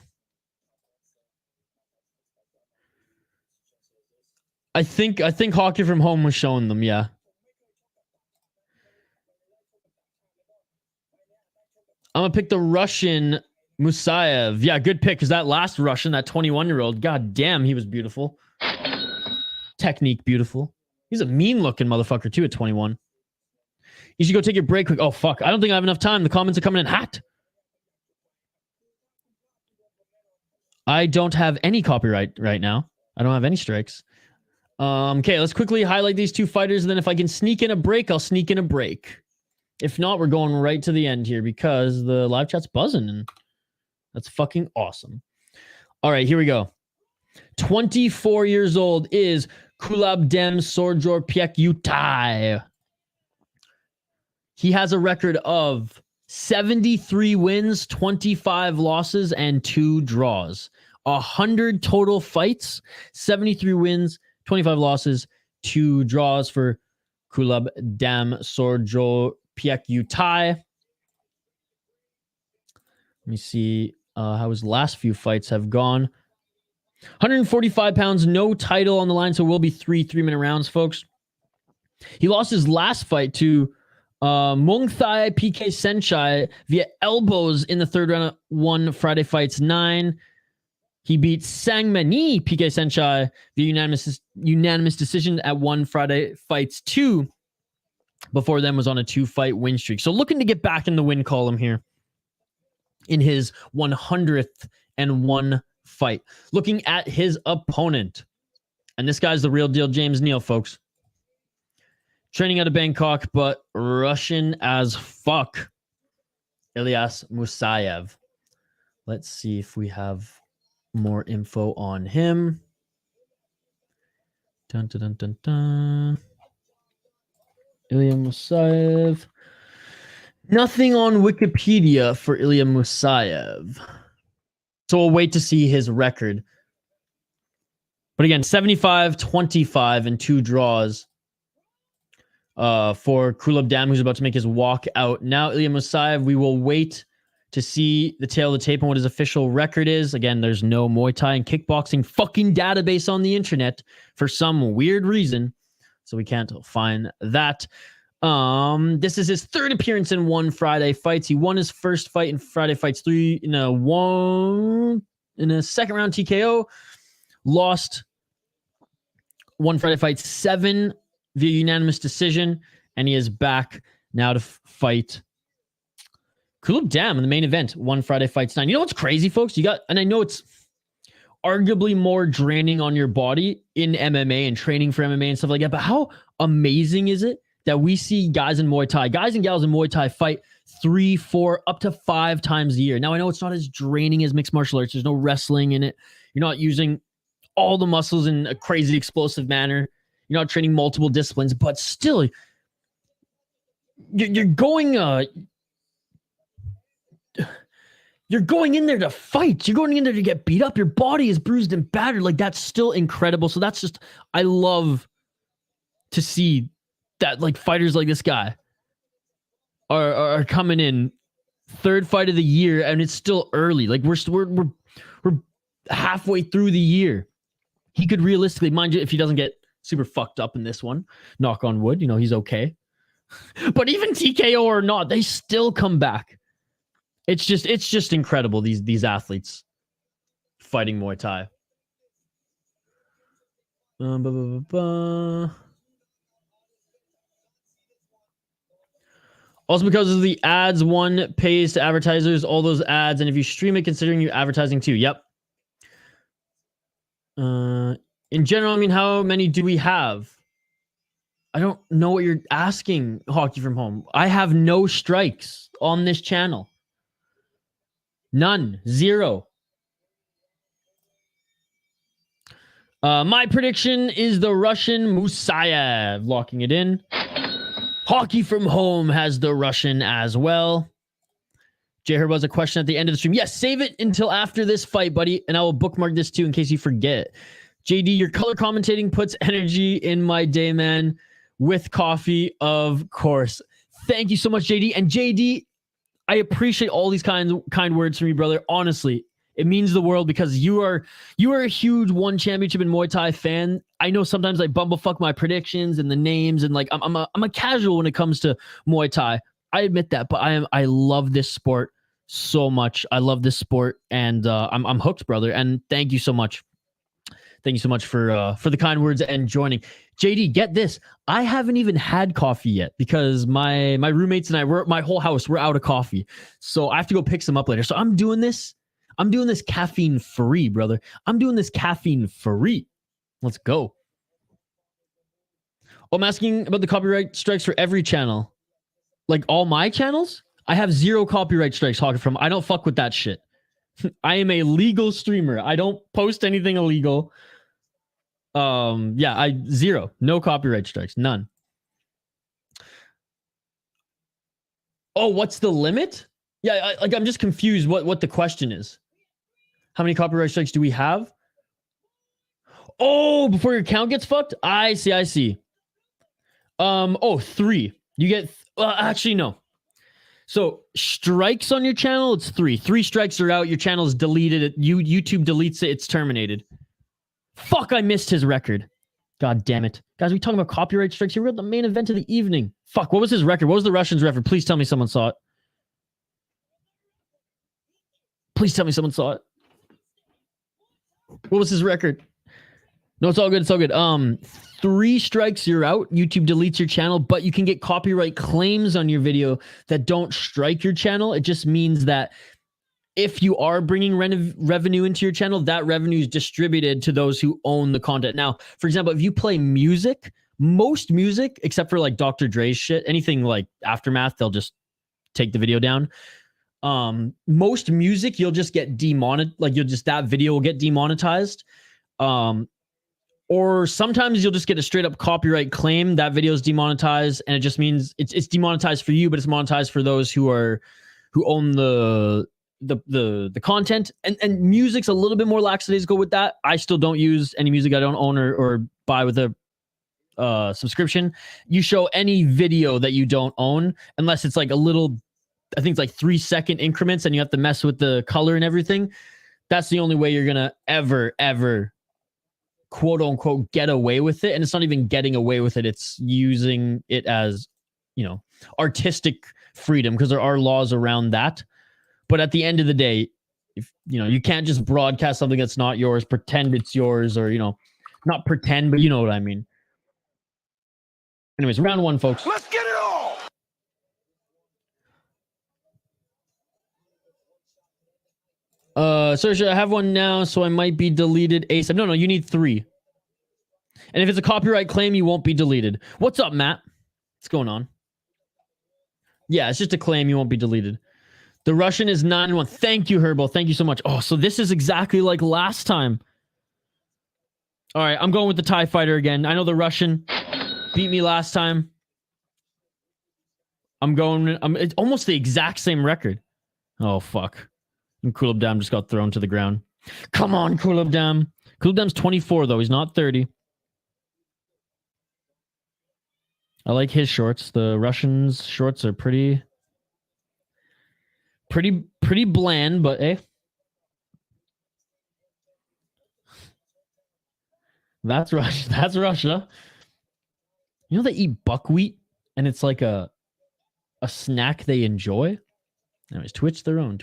I think Hockey from Home was showing them, yeah. I'm going to pick the Russian Musaev. Yeah, good pick, because that last Russian, that 21-year-old, god damn, he was beautiful. Technique beautiful. He's a mean-looking motherfucker, too, at 21. You should go take your break quick. Oh, fuck. I don't think I have enough time. The comments are coming in hot. I don't have any copyright right now. I don't have any strikes. Okay, let's quickly highlight these two fighters, and then if I can sneak in a break, I'll sneak in a break. If not, we're going right to the end here because the live chat's buzzing, and that's fucking awesome. All right, here we go. 24 years old is Kulabdam Muay. He has a record of 73 wins, 25 losses, and 2 draws. 100 total fights, 73 wins, 25 losses, 2 draws for Kulabdam Muay. Let me see how his last few fights have gone. 145 pounds, no title on the line, so it will be 3 3-minute rounds, folks. He lost his last fight to Muangthai PK Senchai via elbows in the third round of 1 Friday Fights 9. He beat Sangmani PK Senchai via unanimous decision at 1 Friday Fights 2. Before then was on a 2-fight win streak. So looking to get back in the win column here in his 101 fight. Looking at his opponent. And this guy's the real deal James Neal, folks. Training out of Bangkok, but Russian as fuck. Ilyas Musaev. Let's see if we have more info on him. Dun, dun, dun, dun, dun. Ilya Musaev. Nothing on Wikipedia for Ilya Musaev. So we'll wait to see his record. But again, 75, 25, and 2 draws for Kulabdam, who's about to make his walk out. Now, Ilya Musaev, we will wait to see the tail of the tape and what his official record is. Again, there's no Muay Thai and kickboxing fucking database on the internet for some weird reason. So we can't find that. This is his 3rd appearance in 1 Friday Fights. He won his first fight in Friday Fights 3 in a 2nd round TKO. Lost 1 Friday Fights 7 via unanimous decision, and he is back now to fight Kulabdam in the main event. 1 Friday Fights 9. You know what's crazy, folks? And I know it's arguably more draining on your body in MMA and training for MMA and stuff like that, but how amazing is it that we see guys and gals in Muay Thai fight 3, 4, up to 5 times a year? Now, I know it's not as draining as mixed martial arts. There's no wrestling in it. You're not using all the muscles in a crazy explosive manner. You're not training multiple disciplines, but still, you're going in there to fight. You're going in there to get beat up. Your body is bruised and battered. Like, that's still incredible. So that's just, I love to see that, like, fighters like this guy are coming in 3rd fight of the year, and it's still early. Like, we're halfway through the year. He could realistically, mind you, if he doesn't get super fucked up in this one, knock on wood, he's okay. But even TKO or not, they still come back. It's just incredible, these athletes fighting Muay Thai. Also, because of the ads, one pays to advertisers, all those ads, and if you stream it, considering you advertising too. Yep. In general, I mean, how many do we have? I don't know what you're asking, Hockey from Home. I have no strikes on this channel. None. 0. My prediction is the Russian Musaev. Locking it in. Hockey from Home has the Russian as well. J Herb has a question at the end of the stream. Yes, save it until after this fight, buddy, and I will bookmark this too in case you forget. JD, your color commentating puts energy in my day, man. With coffee, of course. Thank you so much, JD. And JD, I appreciate all these kind words from you, brother. Honestly, It means the world because you are a huge one championship in Muay Thai fan. I know sometimes I bumblefuck my predictions and the names, and like I'm a casual when it comes to Muay Thai. I admit that, but I love this sport so much. I love this sport, and I'm hooked, brother. And thank you so much. Thank you so much for the kind words and joining. JD, get this. I haven't even had coffee yet because my roommates and my whole house, we're out of coffee. So I have to go pick some up later. So I'm doing this caffeine free, brother. I'm doing this caffeine free. Let's go. Oh, I'm asking about the copyright strikes for every channel. Like all my channels? I have 0 copyright strikes, Hawking from. I don't fuck with that shit. I am a legal streamer. I don't post anything illegal. Yeah, 0. No copyright strikes. None. Oh, what's the limit? Yeah, I'm just confused what the question is. How many copyright strikes do we have? Oh, before your account gets fucked? I see. 3. You get actually no. So strikes on your channel, it's 3. 3 strikes are out. Your channel is deleted. YouTube deletes it. It's terminated. Fuck, I missed his record. God damn it. Guys, we talking about copyright strikes here. We're at the main event of the evening. Fuck, what was his record? What was the Russian's record? Please tell me someone saw it. Please tell me someone saw it. What was his record? No, it's all good. It's all good. 3 strikes, you're out. YouTube deletes your channel, but you can get copyright claims on your video that don't strike your channel. It just means that if you are bringing revenue into your channel, that revenue is distributed to those who own the content. Now, for example, if you play music, most music, except for like Dr. Dre's shit, anything like Aftermath, they'll just take the video down. Most music, you'll just get demonetized. Like that video will get demonetized. Or sometimes you'll just get a straight up copyright claim. That video is demonetized, and it just means it's demonetized for you, but it's monetized for those who own the content. And music's a little bit more lackadaisical with that. I still don't use any music I don't own or buy with a subscription. You show any video that you don't own, unless it's like a little, I think it's like 3-second increments, and you have to mess with the color and everything. That's the only way you're gonna ever quote unquote get away with it. And it's not even getting away with it. It's using it as, artistic freedom, because there are laws around that. But at the end of the day, if you can't just broadcast something that's not yours, pretend it's yours, or not pretend, but you know what I mean. Anyways, round 1, folks. Let's get it all. Saoirse, I have one now, so I might be deleted ASAP. No, you need 3. And if it's a copyright claim, you won't be deleted. What's up, Matt? What's going on? Yeah, it's just a claim. You won't be deleted. The Russian is 9-1. Thank you, Herbo. Thank you so much. Oh, so this is exactly like last time. All right, I'm going with the Thai fighter again. I know the Russian beat me last time. It's almost the exact same record. Oh, fuck. And Kulabdam just got thrown to the ground. Come on, Kulabdam. Kulabdam's 24, though. He's not 30. I like his shorts. The Russians' shorts are pretty bland, but eh. That's Russia. That's Russia. They eat buckwheat, and it's like a snack they enjoy. Anyways, Twitch their own.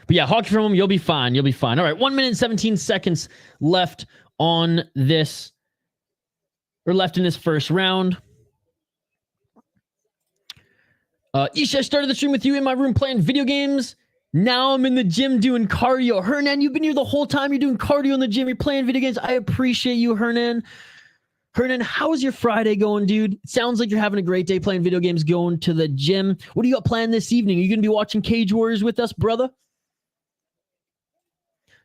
But yeah, hockey from them, you'll be fine. You'll be fine. All right, 1 minute and 17 seconds left on this, or left in this first round. Isha, I started the stream with you in my room playing video games. Now I'm in the gym doing cardio. Hernan, you've been here the whole time. You're doing cardio in the gym. You're playing video games. I appreciate you, Hernan. Hernan, how's your Friday going, dude? It sounds like you're having a great day playing video games, going to the gym. What do you got planned this evening? Are you going to be watching Cage Warriors with us, brother?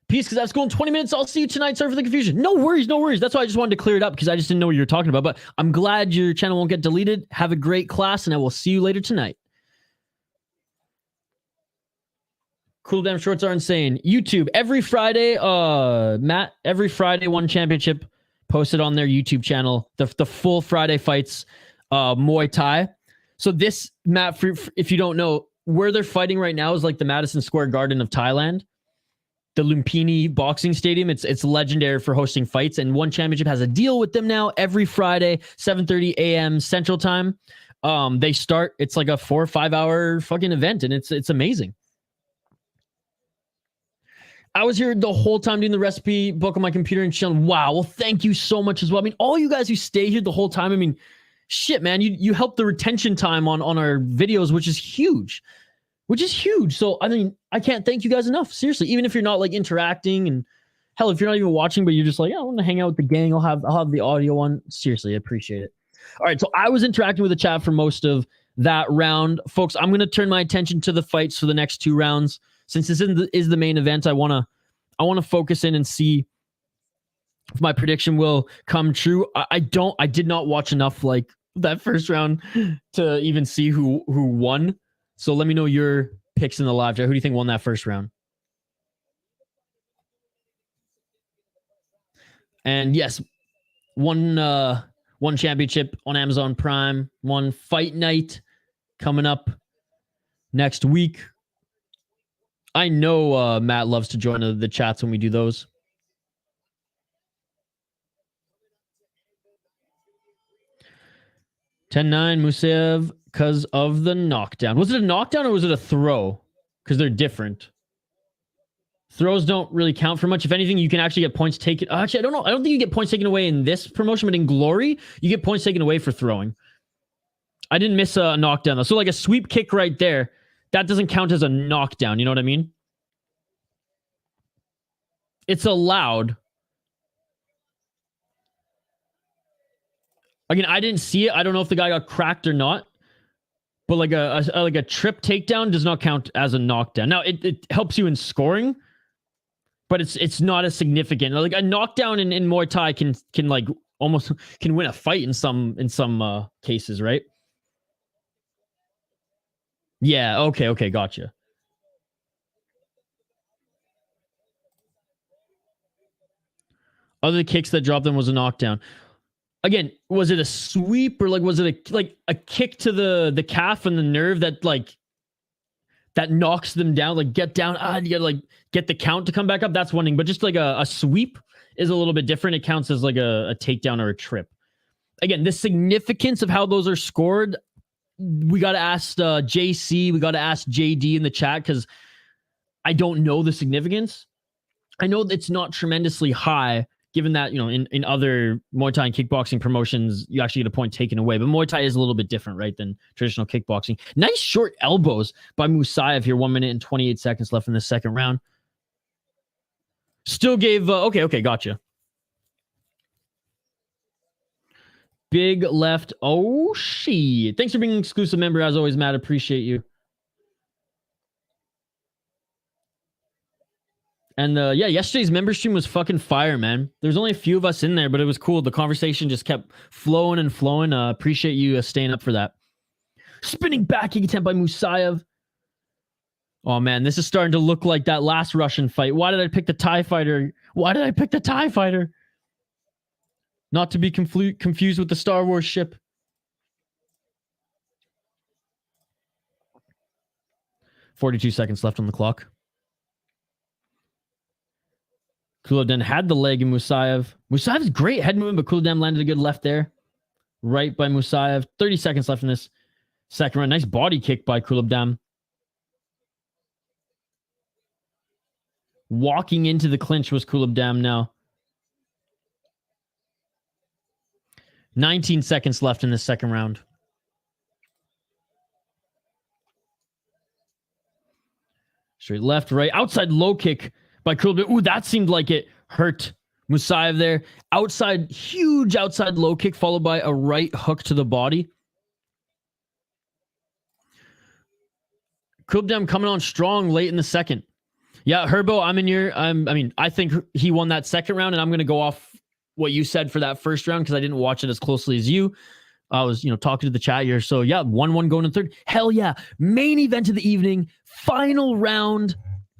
Peace, because that's going 20 minutes. I'll see you tonight. Sorry for the confusion. No worries. That's why I just wanted to clear it up, because I just didn't know what you were talking about. But I'm glad your channel won't get deleted. Have a great class, and I will see you later tonight. Cool damn shorts are insane. YouTube, every Friday, Matt, every Friday, one championship posted on their YouTube channel. The full Friday fights, Muay Thai. So this, Matt, if you don't know, where they're fighting right now is like the Madison Square Garden of Thailand, the Lumpinee boxing stadium. It's legendary for hosting fights, and One Championship has a deal with them now every Friday, 7:30 a.m. Central Time. They start, it's like a 4 or 5 hour fucking event, and it's amazing. I was here the whole time doing the recipe book on my computer and chilling. Wow. Well, thank you so much as well. I mean, all you guys who stay here the whole time, I mean, shit, man, you help the retention time on our videos, which is huge. So, I mean, I can't thank you guys enough. Seriously, even if you're not like interacting, and hell, if you're not even watching, but you're just like, yeah, I want to hang out with the gang. I'll have the audio on. Seriously, I appreciate it. All right. So I was interacting with the chat for most of that round. Folks, I'm going to turn my attention to the fights for the next 2 rounds. Since this is the main event, I want to focus in and see if my prediction will come true. I did not watch enough like that first round to even see who won. So let me know your picks in the live chat. Who do you think won that first round? And yes, one championship on Amazon Prime, one fight night coming up next week. I know Matt loves to join the chats when we do those. 10-9 Musaev because of the knockdown. Was it a knockdown or was it a throw? Because they're different. Throws don't really count for much. If anything, you can actually get points taken. Actually, I don't know. I don't think you get points taken away in this promotion, but in Glory, you get points taken away for throwing. I didn't miss a knockdown, though. So like a sweep kick right there, that doesn't count as a knockdown. You know what I mean? It's allowed. Again, I didn't see it. I don't know if the guy got cracked or not. But like a trip takedown does not count as a knockdown. Now it helps you in scoring, but it's not as significant. Like a knockdown in Muay Thai can like almost can win a fight in some cases, right? Yeah. Okay. Gotcha. Other kicks that dropped them was a knockdown. Again, was it a sweep or like was it a kick to the calf and the nerve that like that knocks them down? Like get down, you gotta like get the count to come back up. That's one thing, but just like a sweep is a little bit different. It counts as like a takedown or a trip. Again, the significance of how those are scored, we gotta ask JC, we gotta ask JD in the chat because I don't know the significance. I know it's not tremendously high. Given that, you know, in other Muay Thai and kickboxing promotions, you actually get a point taken away. But Muay Thai is a little bit different, right, than traditional kickboxing. Nice short elbows by Musaev here. 1 minute and 28 seconds left in the second round. Still gave... Okay, gotcha. Big left. Oh, shit. Thanks for being an exclusive member. As always, Matt. Appreciate you. And yeah, yesterday's member stream was fucking fire, man. There's only a few of us in there, but it was cool. The conversation just kept flowing and flowing. Appreciate you staying up for that. Spinning back kick attempt by Musaev. Oh, man, this is starting to look like that last Russian fight. Why did I pick the Thai fighter? Not to be confused with the Star Wars ship. .42 seconds left on the clock. Kulabdam had the leg in Musaev. Musaev's great head movement, but Kulabdam landed a good left there. Right by Musaev. 30 seconds left in this second round. Nice body kick by Kulabdam. Walking into the clinch was Kulabdam now. 19 seconds left in the second round. Straight left, right. Outside low kick by Kulabdam. Ooh, that seemed like it hurt Musaev there. Outside, huge outside low kick followed by a right hook to the body. Kulabdam coming on strong late in the second. Yeah, Herbo, I think he won that second round, and I'm going to go off what you said for that first round because I didn't watch it as closely as you. I was, talking to the chat here. So yeah, 1-1 going to third. Hell yeah. Main event of the evening. Final round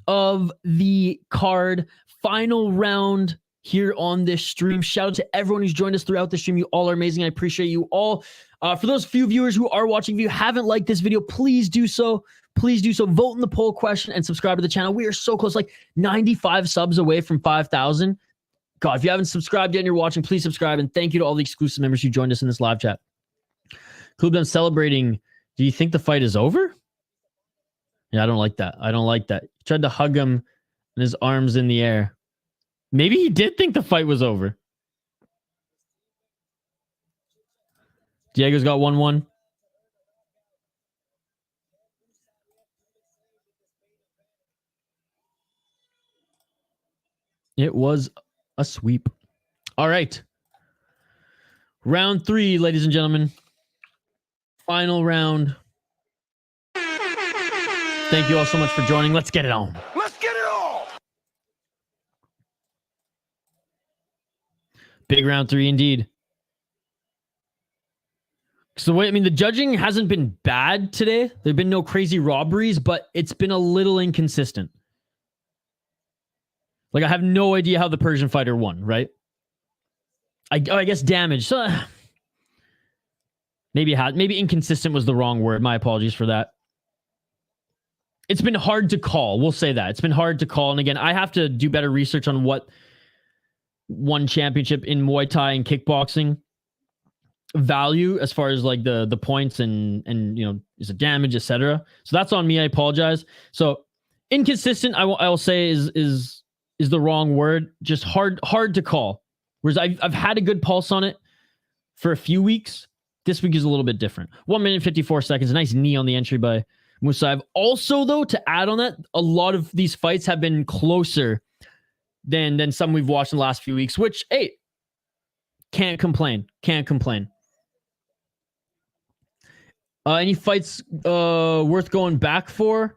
of the card. Final round here on this stream. Shout out to everyone who's joined us throughout the stream. You all are amazing. I appreciate you all. For those few viewers who are watching, if you haven't liked this video, please do so. please do so. Vote in the poll question and subscribe to the channel. We are so close, like 95 subs away from 5,000. God, if you haven't subscribed yet and you're watching, please subscribe. And thank you to all the exclusive members who joined us in this live chat. Kulabdam celebrating. Do you think the fight is over? Yeah, I don't like that. I don't like that. He tried to hug him and his arms in the air. Maybe he did think the fight was over. Diego's got 1-1. It was a sweep. All right. Round 3, ladies and gentlemen. Final round. Thank you all so much for joining. Let's get it on. Let's get it on. Big round 3 indeed. So the judging hasn't been bad today. There've been no crazy robberies, but it's been a little inconsistent. Like, I have no idea how the Persian fighter won, right? I guess damage. So, maybe inconsistent was the wrong word. My apologies for that. It's been hard to call. We'll say that. It's been hard to call. And again, I have to do better research on what one championship in Muay Thai and kickboxing value as far as like the points and is it damage, etc. So that's on me. I apologize. So inconsistent, I will say is the wrong word. Just hard to call. Whereas I've had a good pulse on it for a few weeks. This week is a little bit different. 1 minute 54 seconds. A nice knee on the entry by Musaev. Also, though, to add on that, a lot of these fights have been closer than some we've watched in the last few weeks, which, hey, can't complain. Can't complain. Any fights worth going back for?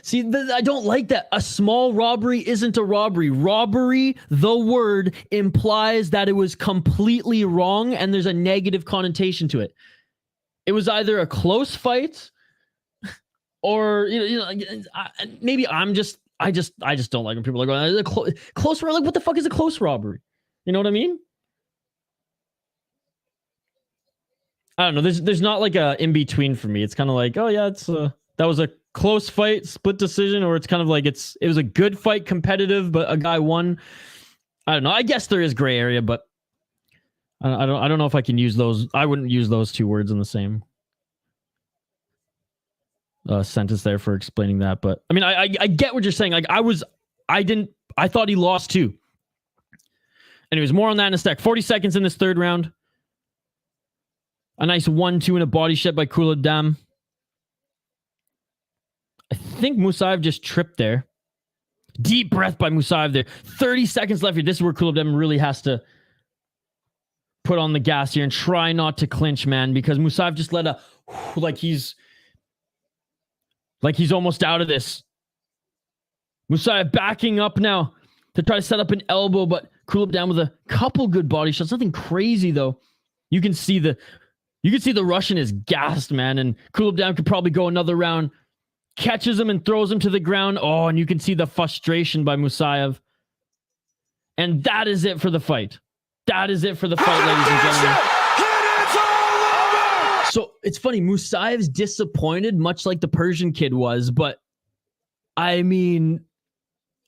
See, I don't like that. A small robbery isn't a robbery. Robbery, the word, implies that it was completely wrong and there's a negative connotation to it. It was either a close fight or maybe I just don't like when people are going close. Like, what the fuck is a close robbery? You know what I mean? I don't know. There's not like a in between for me. It's kind of like, oh yeah, that was a close fight, split decision, or it's kind of like it was a good fight, competitive, but a guy won. I don't know. I guess there is gray area, but I don't know if I can use those. I wouldn't use those two words in the same sentence there for explaining that. But I mean, I get what you're saying. Like I thought he lost too. Anyways, more on that in a sec. 40 seconds in this third round. A nice 1-2 and a body shot by Kulabdam. I think Musaev just tripped there. Deep breath by Musaev there. 30 seconds left here. This is where Kulabdam really has to put on the gas here and try not to clinch, man, because Musaev just let like he's almost out of this. Musaev backing up now to try to set up an elbow, but Kulabdam with a couple good body shots. Nothing crazy though. You can see the Russian is gassed, man, and Kulabdam could probably go another round. Catches him and throws him to the ground. Oh, and you can see the frustration by Musaev. And that is it for the fight. That is it for the fight, ladies and gentlemen. So it's funny, Musaev's disappointed, much like the Persian kid was, but I mean,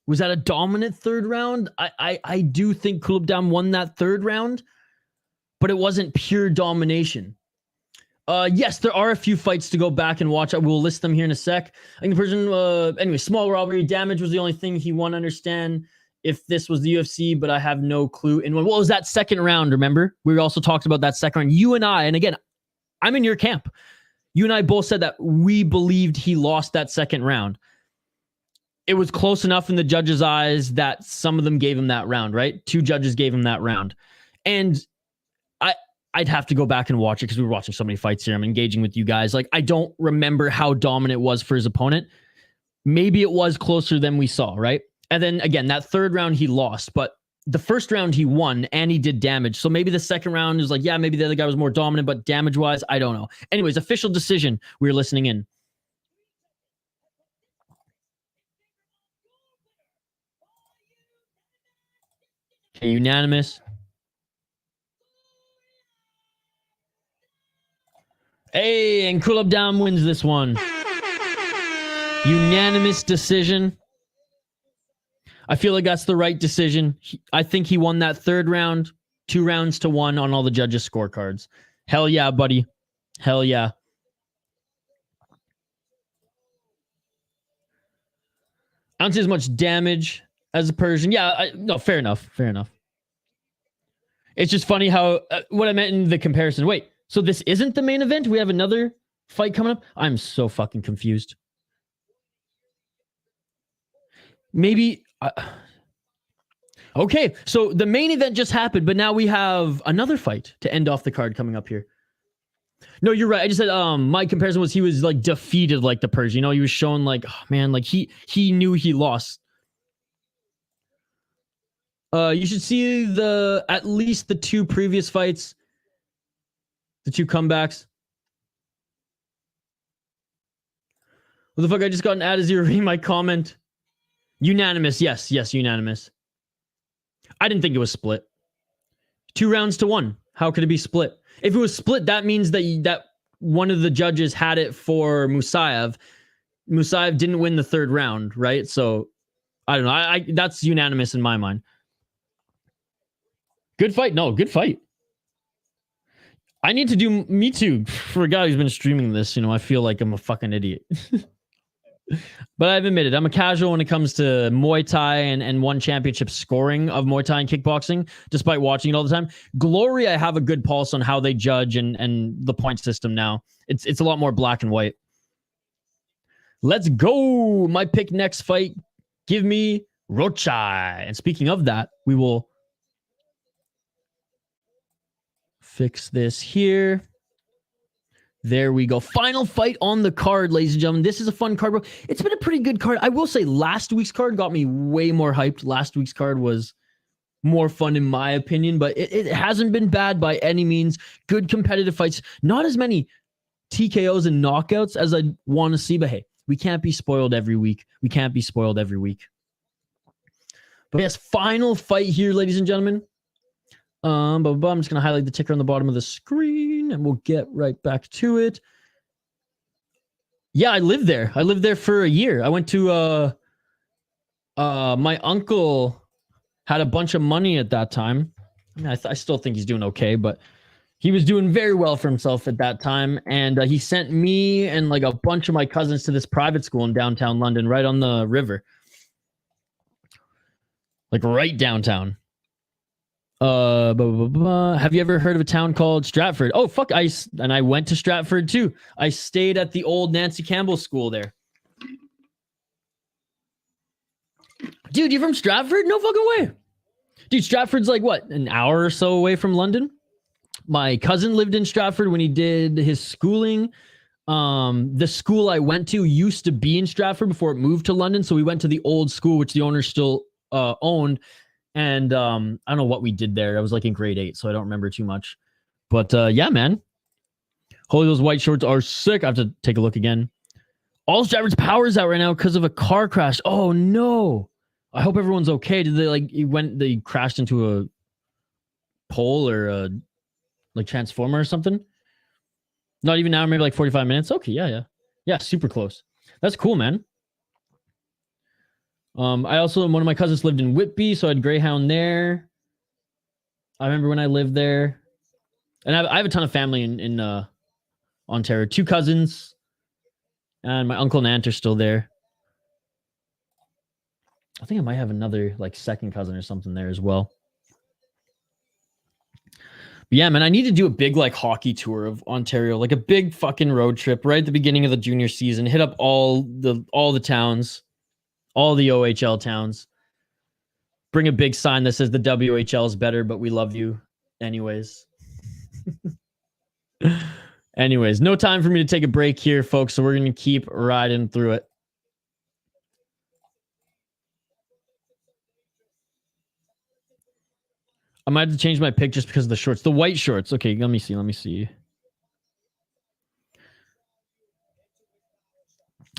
was that a dominant third round? I do think Kulabdam won that third round, but it wasn't pure domination. Yes, there are a few fights to go back and watch. I will list them here in a sec. I think the Persian, anyway, small robbery, damage was the only thing he won. Understand if this was the UFC, but I have no clue. And what was that second round? Remember, we also talked about that second round. You and I, and again, I'm in your camp. You and I both said that we believed he lost that second round. It was close enough in the judges' eyes that some of them gave him that round, right? 2 judges gave him that round. And I'd have to go back and watch it because we were watching so many fights here. I'm engaging with you guys. Like, I don't remember how dominant it was for his opponent. Maybe it was closer than we saw, right? And then again, that third round he lost, but the first round he won and he did damage. So maybe the second round is like, yeah, maybe the other guy was more dominant, but damage-wise, I don't know. Anyways, official decision. We're listening in. Okay, unanimous. Hey, and Kulabdam wins this one. Unanimous decision. I feel like that's the right decision. I think he won that third round, 2 rounds to 1 on all the judges' scorecards. Hell yeah, buddy. Hell yeah. I don't see as much damage as a Persian. Yeah, no, fair enough. Fair enough. It's just funny how, what I meant in the comparison. Wait, so this isn't the main event? We have another fight coming up? I'm so fucking confused. Maybe... okay, so the main event just happened, but now we have another fight to end off the card coming up here. No, you're right. I just said my comparison was he was like defeated like the Persian. You know, he was showing like, oh, man, like he knew he lost. You should see at least the 2 previous fights, the 2 comebacks. What the fuck? I just got an ad as you read my comment. Unanimous, yes, unanimous. I didn't think it was split. 2 rounds to 1. How could it be split? If it was split, that means that one of the judges had it for Musaev. Musaev didn't win the 3rd round, right? So I don't know. That's unanimous in my mind. Good fight. No, good fight. I need to do me too. For a guy who's been streaming this, you know, I feel like I'm a fucking idiot. But I've admitted, I'm a casual when it comes to Muay Thai and one championship scoring of Muay Thai and kickboxing, despite watching it all the time. Glory, I have a good pulse on how they judge and the point system now. It's a lot more black and white. Let's go. My pick next fight. Give me Ronachai. And speaking of that, we will fix this here. There we go. Final fight on the card, ladies and gentlemen. This is a fun card, bro. It's been a pretty good card. I will say last week's card got me way more hyped. Last week's card was more fun in my opinion, but it hasn't been bad by any means. Good competitive fights. Not as many TKOs and knockouts as I want to see, but hey, we can't be spoiled every week. We can't be spoiled every week. But yes, final fight here, ladies and gentlemen. I'm just going to highlight the ticker on the bottom of the screen and we'll get right back to it. Yeah, I lived there. I lived there for a year. I went to, my uncle had a bunch of money at that time. I mean, I still think he's doing okay, but he was doing very well for himself at that time. And he sent me and like a bunch of my cousins to this private school in downtown London, right on the river. Like right downtown. Have you ever heard of a town called Stratford? Oh, fuck. I went to Stratford too. I stayed at the old Nancy Campbell school there. Dude, you from Stratford? No fucking way. Dude, Stratford's like what? An hour or so away from London? My cousin lived in Stratford when he did his schooling. The school I went to used to be in Stratford before it moved to London. So we went to the old school, which the owner still owned. And I don't know what we did there. I was like in grade 8, so I don't remember too much. But yeah, man. Holy, those white shorts are sick. I have to take a look again. All Stratford's power's out right now because of a car crash. Oh no. I hope everyone's okay. Did they crashed into a pole or a like transformer or something? Not even now, maybe like 45 minutes. Okay, yeah. Yeah, super close. That's cool, man. I also, one of my cousins lived in Whitby, so I had Greyhound there. I remember when I lived there. And I have a ton of family in Ontario. 2 cousins. And my uncle and aunt are still there. I think I might have another, like, second cousin or something there as well. But yeah, man, I need to do a big, like, hockey tour of Ontario. Like, a big fucking road trip right at the beginning of the junior season. Hit up all the towns. All the OHL towns. Bring a big sign that says the WHL is better, but we love you anyways. Anyways, no time for me to take a break here, folks, so we're going to keep riding through it. I might have to change my pick just because of the shorts. The white shorts. Okay, let me see.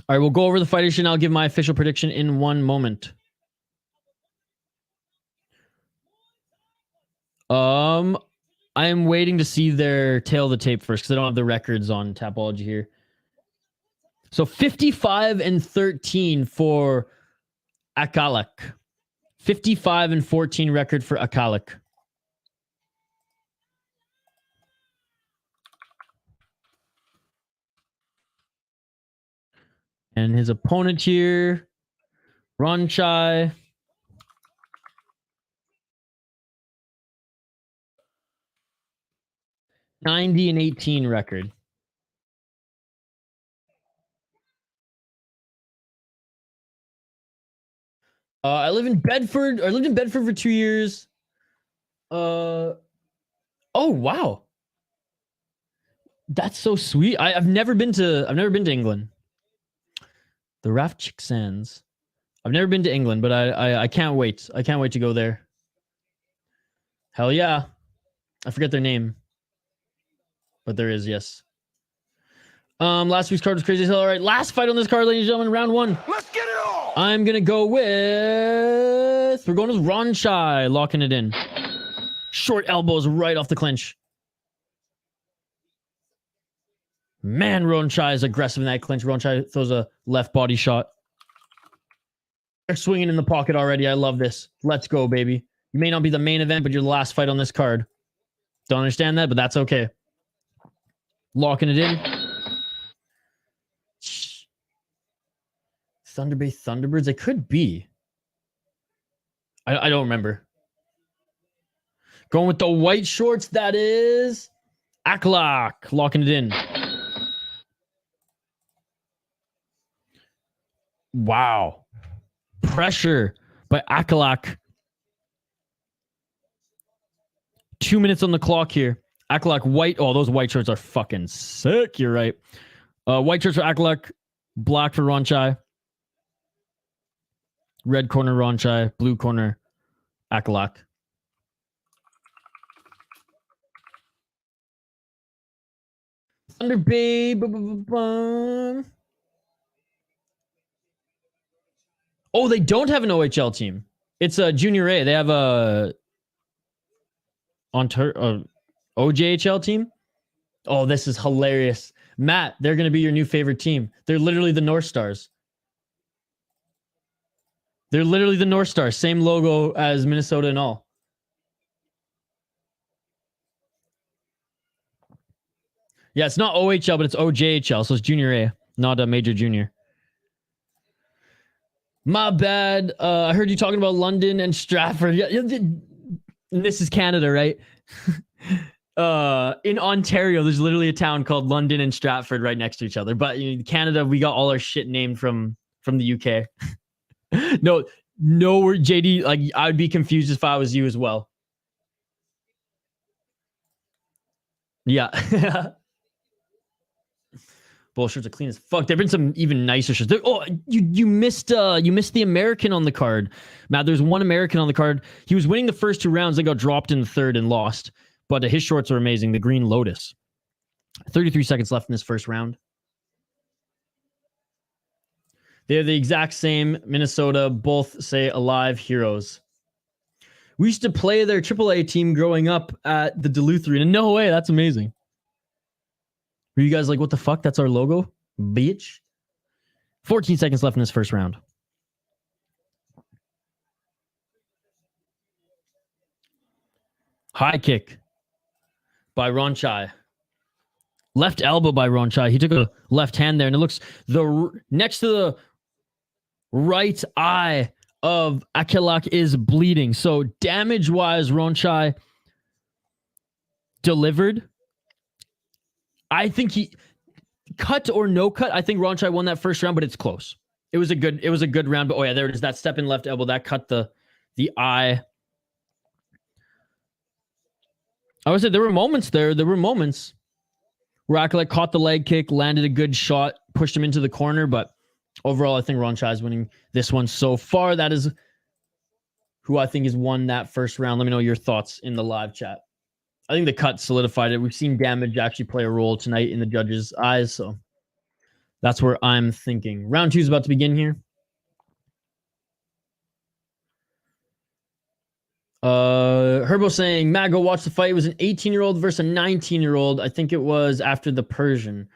All right, we'll go over the fighters and I'll give my official prediction in one moment. I am waiting to see their tail of the tape first because I don't have the records on Tapology here. So 55-13 for Aekkalak. 55-14 record for Aekkalak. And his opponent here, Ronachai. 90-18 record. I live in Bedford. I lived in Bedford for 2 years. Oh wow, that's so sweet. I've never been to England. The Raft Chick Sands. I've never been to England, but I can't wait. I can't wait to go there. Hell yeah. I forget their name. But there is, yes. Last week's card was crazy as hell. All right, last fight on this card, ladies and gentlemen, round 1. Let's get it on. I'm gonna go with we're going with Ronachai, locking it in. Short elbows right off the clinch. Man, Ronachai is aggressive in that clinch. Ronachai throws a left body shot. They're swinging in the pocket already. I love this. Let's go, baby. You may not be the main event, but you're the last fight on this card. Don't understand that, but that's okay. Locking it in. Thunder Bay Thunderbirds? It could be. I don't remember. Going with the white shorts, that is Aekkalak. Locking it in. Wow. Pressure by Aekkalak. 2 minutes on the clock here. Aekkalak white. Oh, those white shirts are fucking sick. You're right. White shirts for Aekkalak. Black for Ronachai. Red corner Ronachai. Blue corner Aekkalak. Thunder Bay. Oh, they don't have an OHL team. It's a Junior A. They have a OJHL team. Oh, this is hilarious. Matt, they're going to be your new favorite team. They're literally the North Stars. They're literally the North Stars. Same logo as Minnesota and all. Yeah, it's not OHL, but it's OJHL. So it's Junior A, not a major junior. My bad. I heard you talking about London and Stratford. Yeah, this is Canada, right? In Ontario, there's literally a town called London and Stratford right next to each other. But in Canada, we got all our shit named from the UK. no, JD. Like, I'd be confused if I was you as well. Yeah. Both shirts are clean as fuck. There've been some even nicer shirts. You missed the American on the card. Matt, there's one American on the card. He was winning the first 2 rounds, then got dropped in the third and lost. But his shorts are amazing. The Green Lotus. 33 seconds left in this first round. They're the exact same. Minnesota, both say Alive Heroes. We used to play their AAA team growing up at the Duluth Arena. No way, that's amazing. Were you guys like, what the fuck? That's our logo? Bitch. 14 seconds left in this first round. High kick by Ronachai. Left elbow by Ronachai. He took a left hand there, and it looks next to the right eye of Aekkalak is bleeding. So damage-wise, Ronachai delivered. I think he cut or no cut. I think Ronachai won that first round, but it's close. It was a good round. But oh yeah, there it is. That step in left elbow that cut the eye. I would say there were moments there. There were moments where Aekkalak caught the leg kick, landed a good shot, pushed him into the corner. But overall, I think Ronachai is winning this one so far. That is who I think has won that first round. Let me know your thoughts in the live chat. I think the cut solidified it. We've seen damage actually play a role tonight in the judges' eyes, so that's where I'm thinking. Round 2 is about to begin here. Herbo saying, Matt, go watch the fight. It was an 18-year-old versus a 19-year-old. I think it was after the Persian.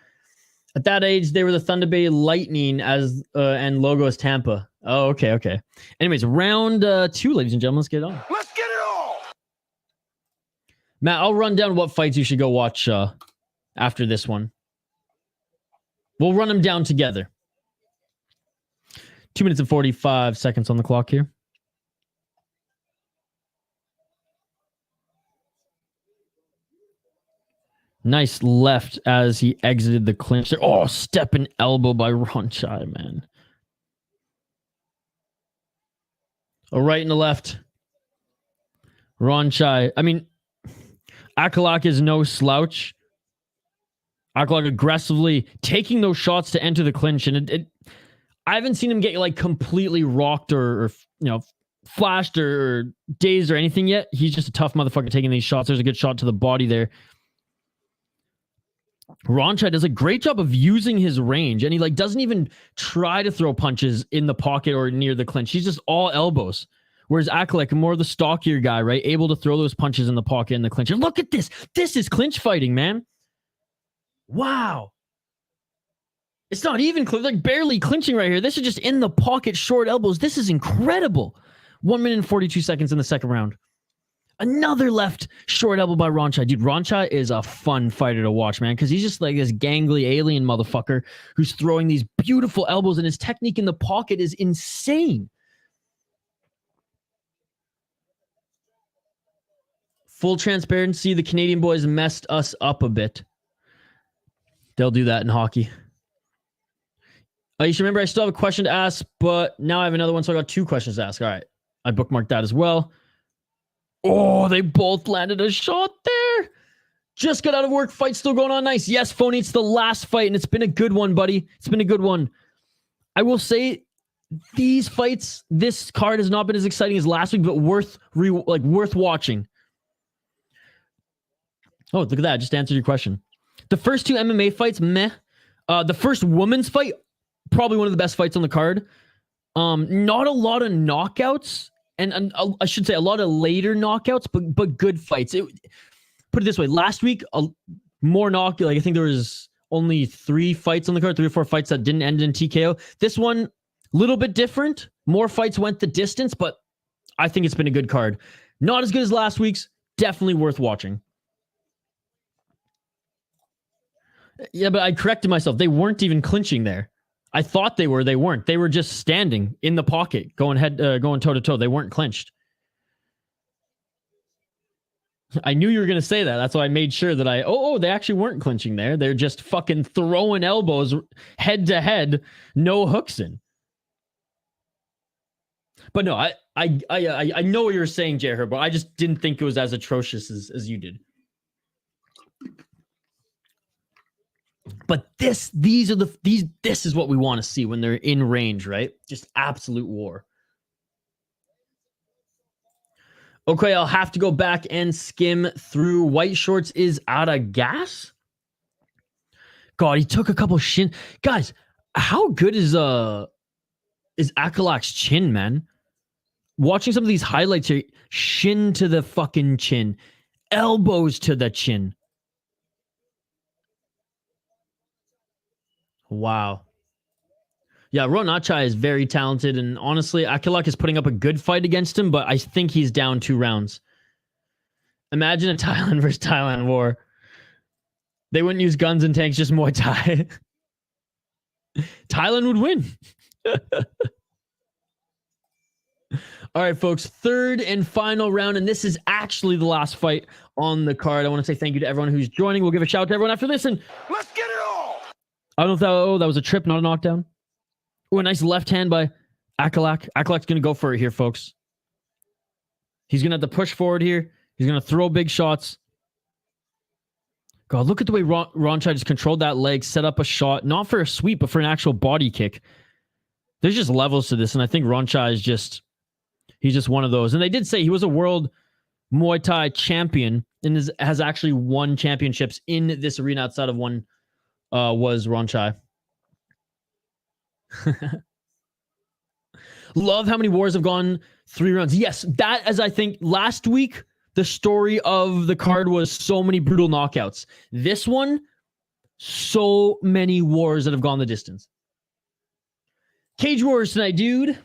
At that age, they were the Thunder Bay Lightning as and logo as Tampa. Oh, okay. Anyways, round 2, ladies and gentlemen. Let's get it on. Let's get it all. Matt, I'll run down what fights you should go watch after this one. We'll run them down together. 2 minutes and 45 seconds on the clock here. Nice left as he exited the clinch there. Oh, step and elbow by Ronachai, man. A right and a left. Ronachai. I mean, Aekkalak is no slouch. Aekkalak aggressively taking those shots to enter the clinch, and I haven't seen him get like completely rocked or flashed or dazed or anything yet. He's just a tough motherfucker taking these shots. There's a good shot to the body there. Ronachai does a great job of using his range, and he like doesn't even try to throw punches in the pocket or near the clinch. He's just all elbows. Whereas Aekkalak, more of the stockier guy, right? Able to throw those punches in the pocket and the clinch. And look at this. This is clinch fighting, man. Wow. It's not even like barely clinching right here. This is just in the pocket, short elbows. This is incredible. 1 minute and 42 seconds in the second round. Another left short elbow by Ronachai. Dude, Ronachai is a fun fighter to watch, man, because he's just like this gangly alien motherfucker who's throwing these beautiful elbows, and his technique in the pocket is insane. Full transparency, the Canadian boys messed us up a bit. They'll do that in hockey. You should remember I still have a question to ask, but now I have another one, so I got 2 questions to ask. All right. I bookmarked that as well. Oh, they both landed a shot there. Just got out of work. Fight still going on. Nice. Yes, Phony, it's the last fight, and it's been a good one, buddy. It's been a good one. I will say these fights, this card has not been as exciting as last week, but worth watching. Oh, look at that. I just answered your question. The first 2 MMA fights, meh. The first women's fight, probably one of the best fights on the card. Not a lot of knockouts. And I should say a lot of later knockouts, but good fights. Put it this way: last week, more knockouts. Like I think there was only 3 fights on the card, 3 or 4 fights that didn't end in TKO. This one, a little bit different. More fights went the distance, but I think it's been a good card. Not as good as last week's. Definitely worth watching. Yeah, but I corrected myself. They weren't even clinching there. I thought they were. They weren't. They were just standing in the pocket, going toe to toe. They weren't clinched. I knew you were going to say that. That's why I made sure that they actually weren't clinching there. They're just fucking throwing elbows head to head, no hooks in. But no, I know what you were saying, Jay Herbo. I just didn't think it was as atrocious as you did. But this is what we want to see when they're in range, right? Just absolute war. Okay, I'll have to go back and skim through. White Shorts is out of gas. God, he took a couple shin. Guys, how good is Aekkalak's chin, man? Watching some of these highlights here, shin to the fucking chin, elbows to the chin. Wow. Yeah, Ronachai is very talented, and honestly, Aekkalak is putting up a good fight against him, but I think he's down 2 rounds. Imagine a Thailand versus Thailand war. They wouldn't use guns and tanks, just Muay Thai. Thailand would win. All right, folks, 3rd and final round, and this is actually the last fight on the card. I want to say thank you to everyone who's joining. We'll give a shout out to everyone after this, and Let's get it all. I don't know if that was a trip, not a knockdown. Oh, a nice left hand by Aekkalak. Aekkalak's going to go for it here, folks. He's going to have to push forward here. He's going to throw big shots. God, look at the way Ronachai just controlled that leg, set up a shot, not for a sweep, but for an actual body kick. There's just levels to this, and I think Ronachai is he's just one of those. And they did say he was a world Muay Thai champion and has actually won championships in this arena outside of one was Ronachai. Love how many wars have gone 3 rounds. Yes, that, as I think last week, the story of the card was so many brutal knockouts. This one, so many wars that have gone the distance. Cage Wars tonight, dude.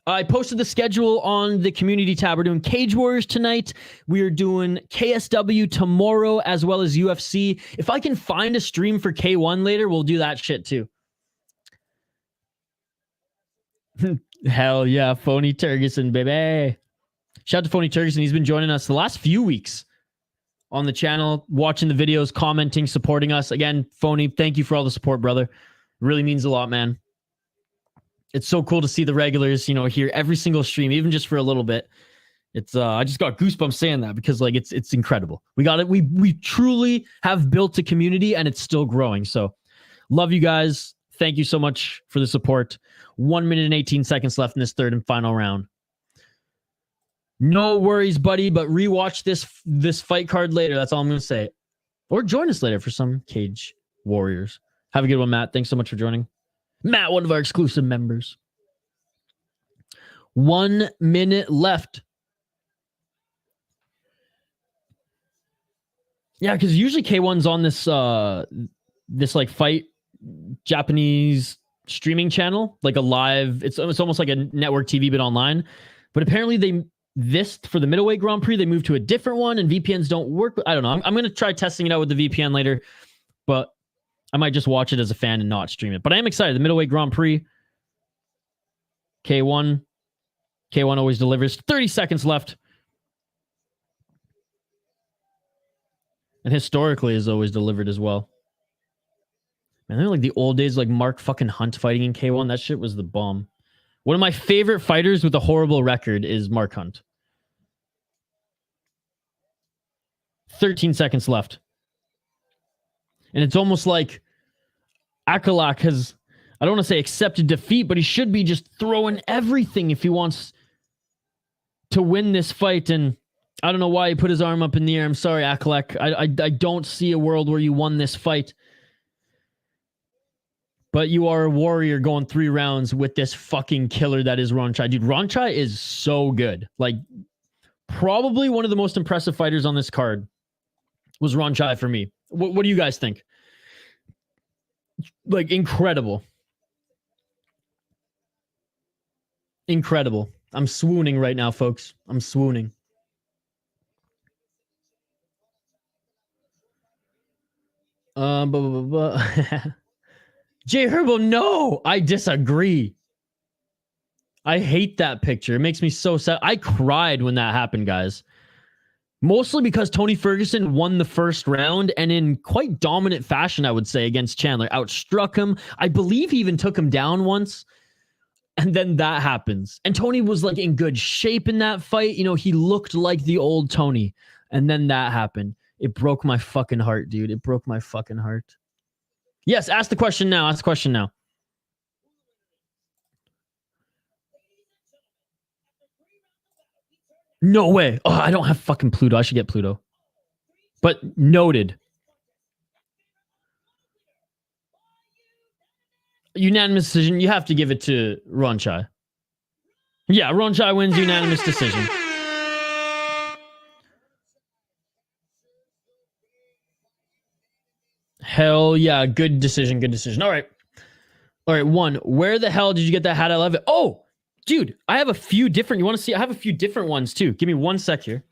I posted the schedule on the community tab. We're doing Cage Warriors tonight. We are doing KSW tomorrow, as well as UFC. If I can find a stream for K1 later, we'll do that shit too. Hell yeah, Phony Turgeson, baby. Shout out to Phony Turgeson. He's been joining us the last few weeks on the channel, watching the videos, commenting, supporting us. Again, Phony, thank you for all the support, brother. It really means a lot, man. It's so cool to see the regulars, you know, here every single stream, even just for a little bit. It's I just got goosebumps saying that because like it's incredible. We got it. We truly have built a community and it's still growing. So love you guys. Thank you so much for the support. 1 minute and 18 seconds left in this third and final round. No worries, buddy, but rewatch this fight card later. That's all I'm going to say. Or join us later for some Cage Warriors. Have a good one, Matt. Thanks so much for joining. Matt, one of our exclusive members. 1 minute left. Yeah, because usually K1's on this like fight Japanese streaming channel, like a live. It's almost like a network TV, but online. But apparently this for the middleweight Grand Prix, they moved to a different one, and VPNs don't work. I don't know. I'm going to try testing it out with the VPN later, but I might just watch it as a fan and not stream it. But I am excited. The middleweight Grand Prix, K1 always delivers. 30 seconds left. And historically has always delivered as well. Man, they're like the old days, like Mark fucking Hunt fighting in K1. That shit was the bomb. One of my favorite fighters with a horrible record is Mark Hunt. 13 seconds left. And it's almost like Aekkalak has, I don't want to say accepted defeat, but he should be just throwing everything if he wants to win this fight. And I don't know why he put his arm up in the air. I'm sorry, Aekkalak. I don't see a world where you won this fight. But you are a warrior going 3 rounds with this fucking killer that is Ronachai. Dude, Ronachai is so good. Like, probably one of the most impressive fighters on this card was Ronachai for me. What do you guys think? Like, incredible. Incredible. I'm swooning right now, folks. I'm swooning. Jay Herbo, no, I disagree. I hate that picture. It makes me so sad. I cried when that happened, guys. Mostly because Tony Ferguson won the first round and in quite dominant fashion, I would say, against Chandler. Outstruck him. I believe he even took him down once. And then that happens. And Tony was like in good shape in that fight. You know, he looked like the old Tony. And then that happened. It broke my fucking heart, dude. It broke my fucking heart. Yes, ask the question now. Ask the question now. No way. Oh, I don't have fucking Pluto. I should get Pluto. But noted. Unanimous decision. You have to give it to Ronachai. Yeah, Ronachai wins unanimous decision. Hell yeah. Good decision. Good decision. All right. All right. 1. Where the hell did you get that hat? I love it. Oh, dude, I have a few different. You want to see? I have a few different ones too. Give me 1 sec here.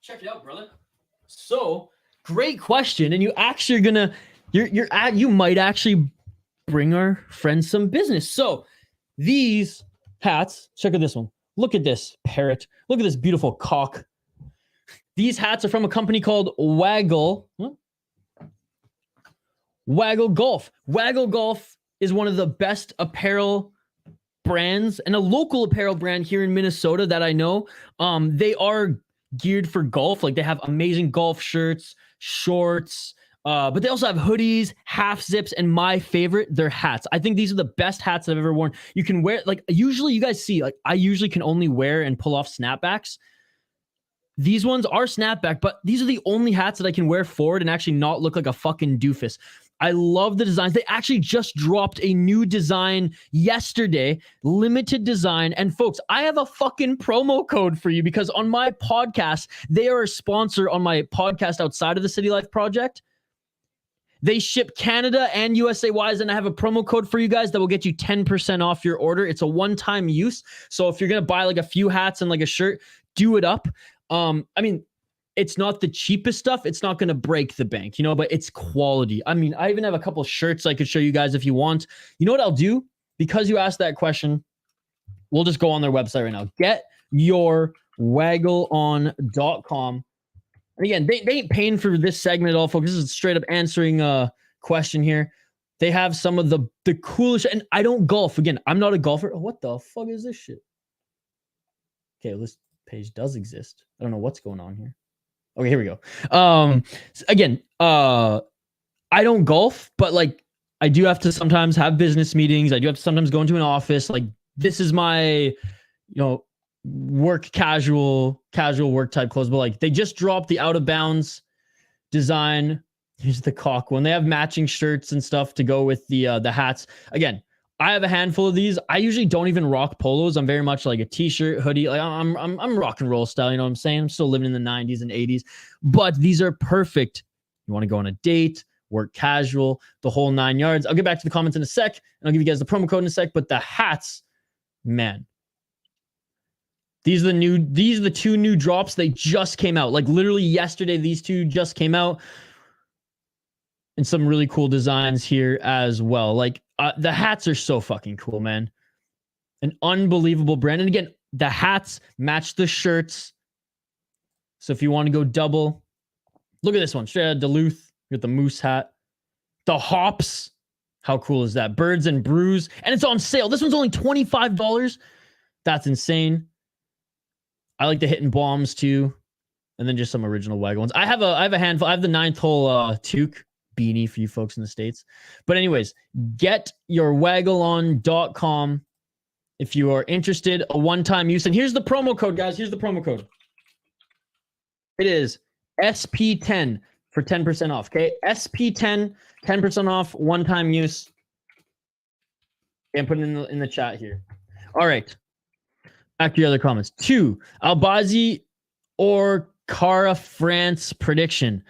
Check it out, brother. So great question, and you actually are gonna. You might actually bring our friends some business. So these hats. Check out this one. Look at this parrot. Look at this beautiful cock. These hats are from a company called Waggle. Waggle Golf. Waggle Golf is one of the best apparel brands and a local apparel brand here in Minnesota that I know. They are geared for golf. Like they have amazing golf shirts, shorts, but they also have hoodies, half zips, and my favorite, their hats. I think these are the best hats I've ever worn. You can wear, like usually you guys see, like I usually can only wear and pull off snapbacks. These ones are snapback, but these are the only hats that I can wear forward and actually not look like a fucking doofus. I love the designs. They actually just dropped a new design yesterday, limited design. And folks, I have a fucking promo code for you because on my podcast, they are a sponsor on my podcast outside of the City Life Project. They ship Canada and USA wise, and I have a promo code for you guys that will get you 10% off your order. It's a one-time use. So if you're going to buy like a few hats and like a shirt, do it up. I mean, it's not the cheapest stuff. It's not going to break the bank, but it's quality. I mean, I even have a couple shirts I could show you guys if you want. You know what I'll do? Because you asked that question, we'll just go on their website right now. GetYourWaggleOn.com. And again, they ain't paying for this segment at all, folks. This is straight up answering a question here. They have some of the coolest, and I don't golf. Again, I'm not a golfer. Oh, what the fuck is this shit? Okay, this page does exist. I don't know what's going on here. Okay, here we go. Again, I don't golf, but like I do have to sometimes have business meetings. I do have to sometimes go into an office. Like this is my, work casual work type clothes. But like they just dropped the out of bounds design. Here's the cock one. They have matching shirts and stuff to go with the hats. Again, I have a handful of these. I usually don't even rock polos. I'm very much like a t-shirt, hoodie. Like I'm rock and roll style. You know what I'm saying? I'm still living in the 90s and 80s. But these are perfect. You want to go on a date, work casual, the whole 9 yards. I'll get back to the comments in a sec, and I'll give you guys the promo code in a sec. But the hats, man. These are the two new drops. They just came out. Like literally yesterday, these two just came out. And some really cool designs here as well. Like the hats are so fucking cool, man. An unbelievable brand. And again, the hats match the shirts. So if you want to go double, look at this one. Straight out of Duluth with the moose hat. The hops. How cool is that? Birds and Brews. And it's on sale. This one's only $25. That's insane. I like the Hitting Bombs too. And then just some original waggle ones. I have a handful. I have the 9th hole toque beanie for you folks in the States. But anyways, getyourwaggleon.com if you are interested. A one-time use. And here's the promo code, guys. Here's the promo code. It is SP10 for 10% off. Okay, SP10, 10% off, one-time use. Okay, I'm putting it in the chat here. All right. Back to your other comments. 2, Albazi or Cara France prediction.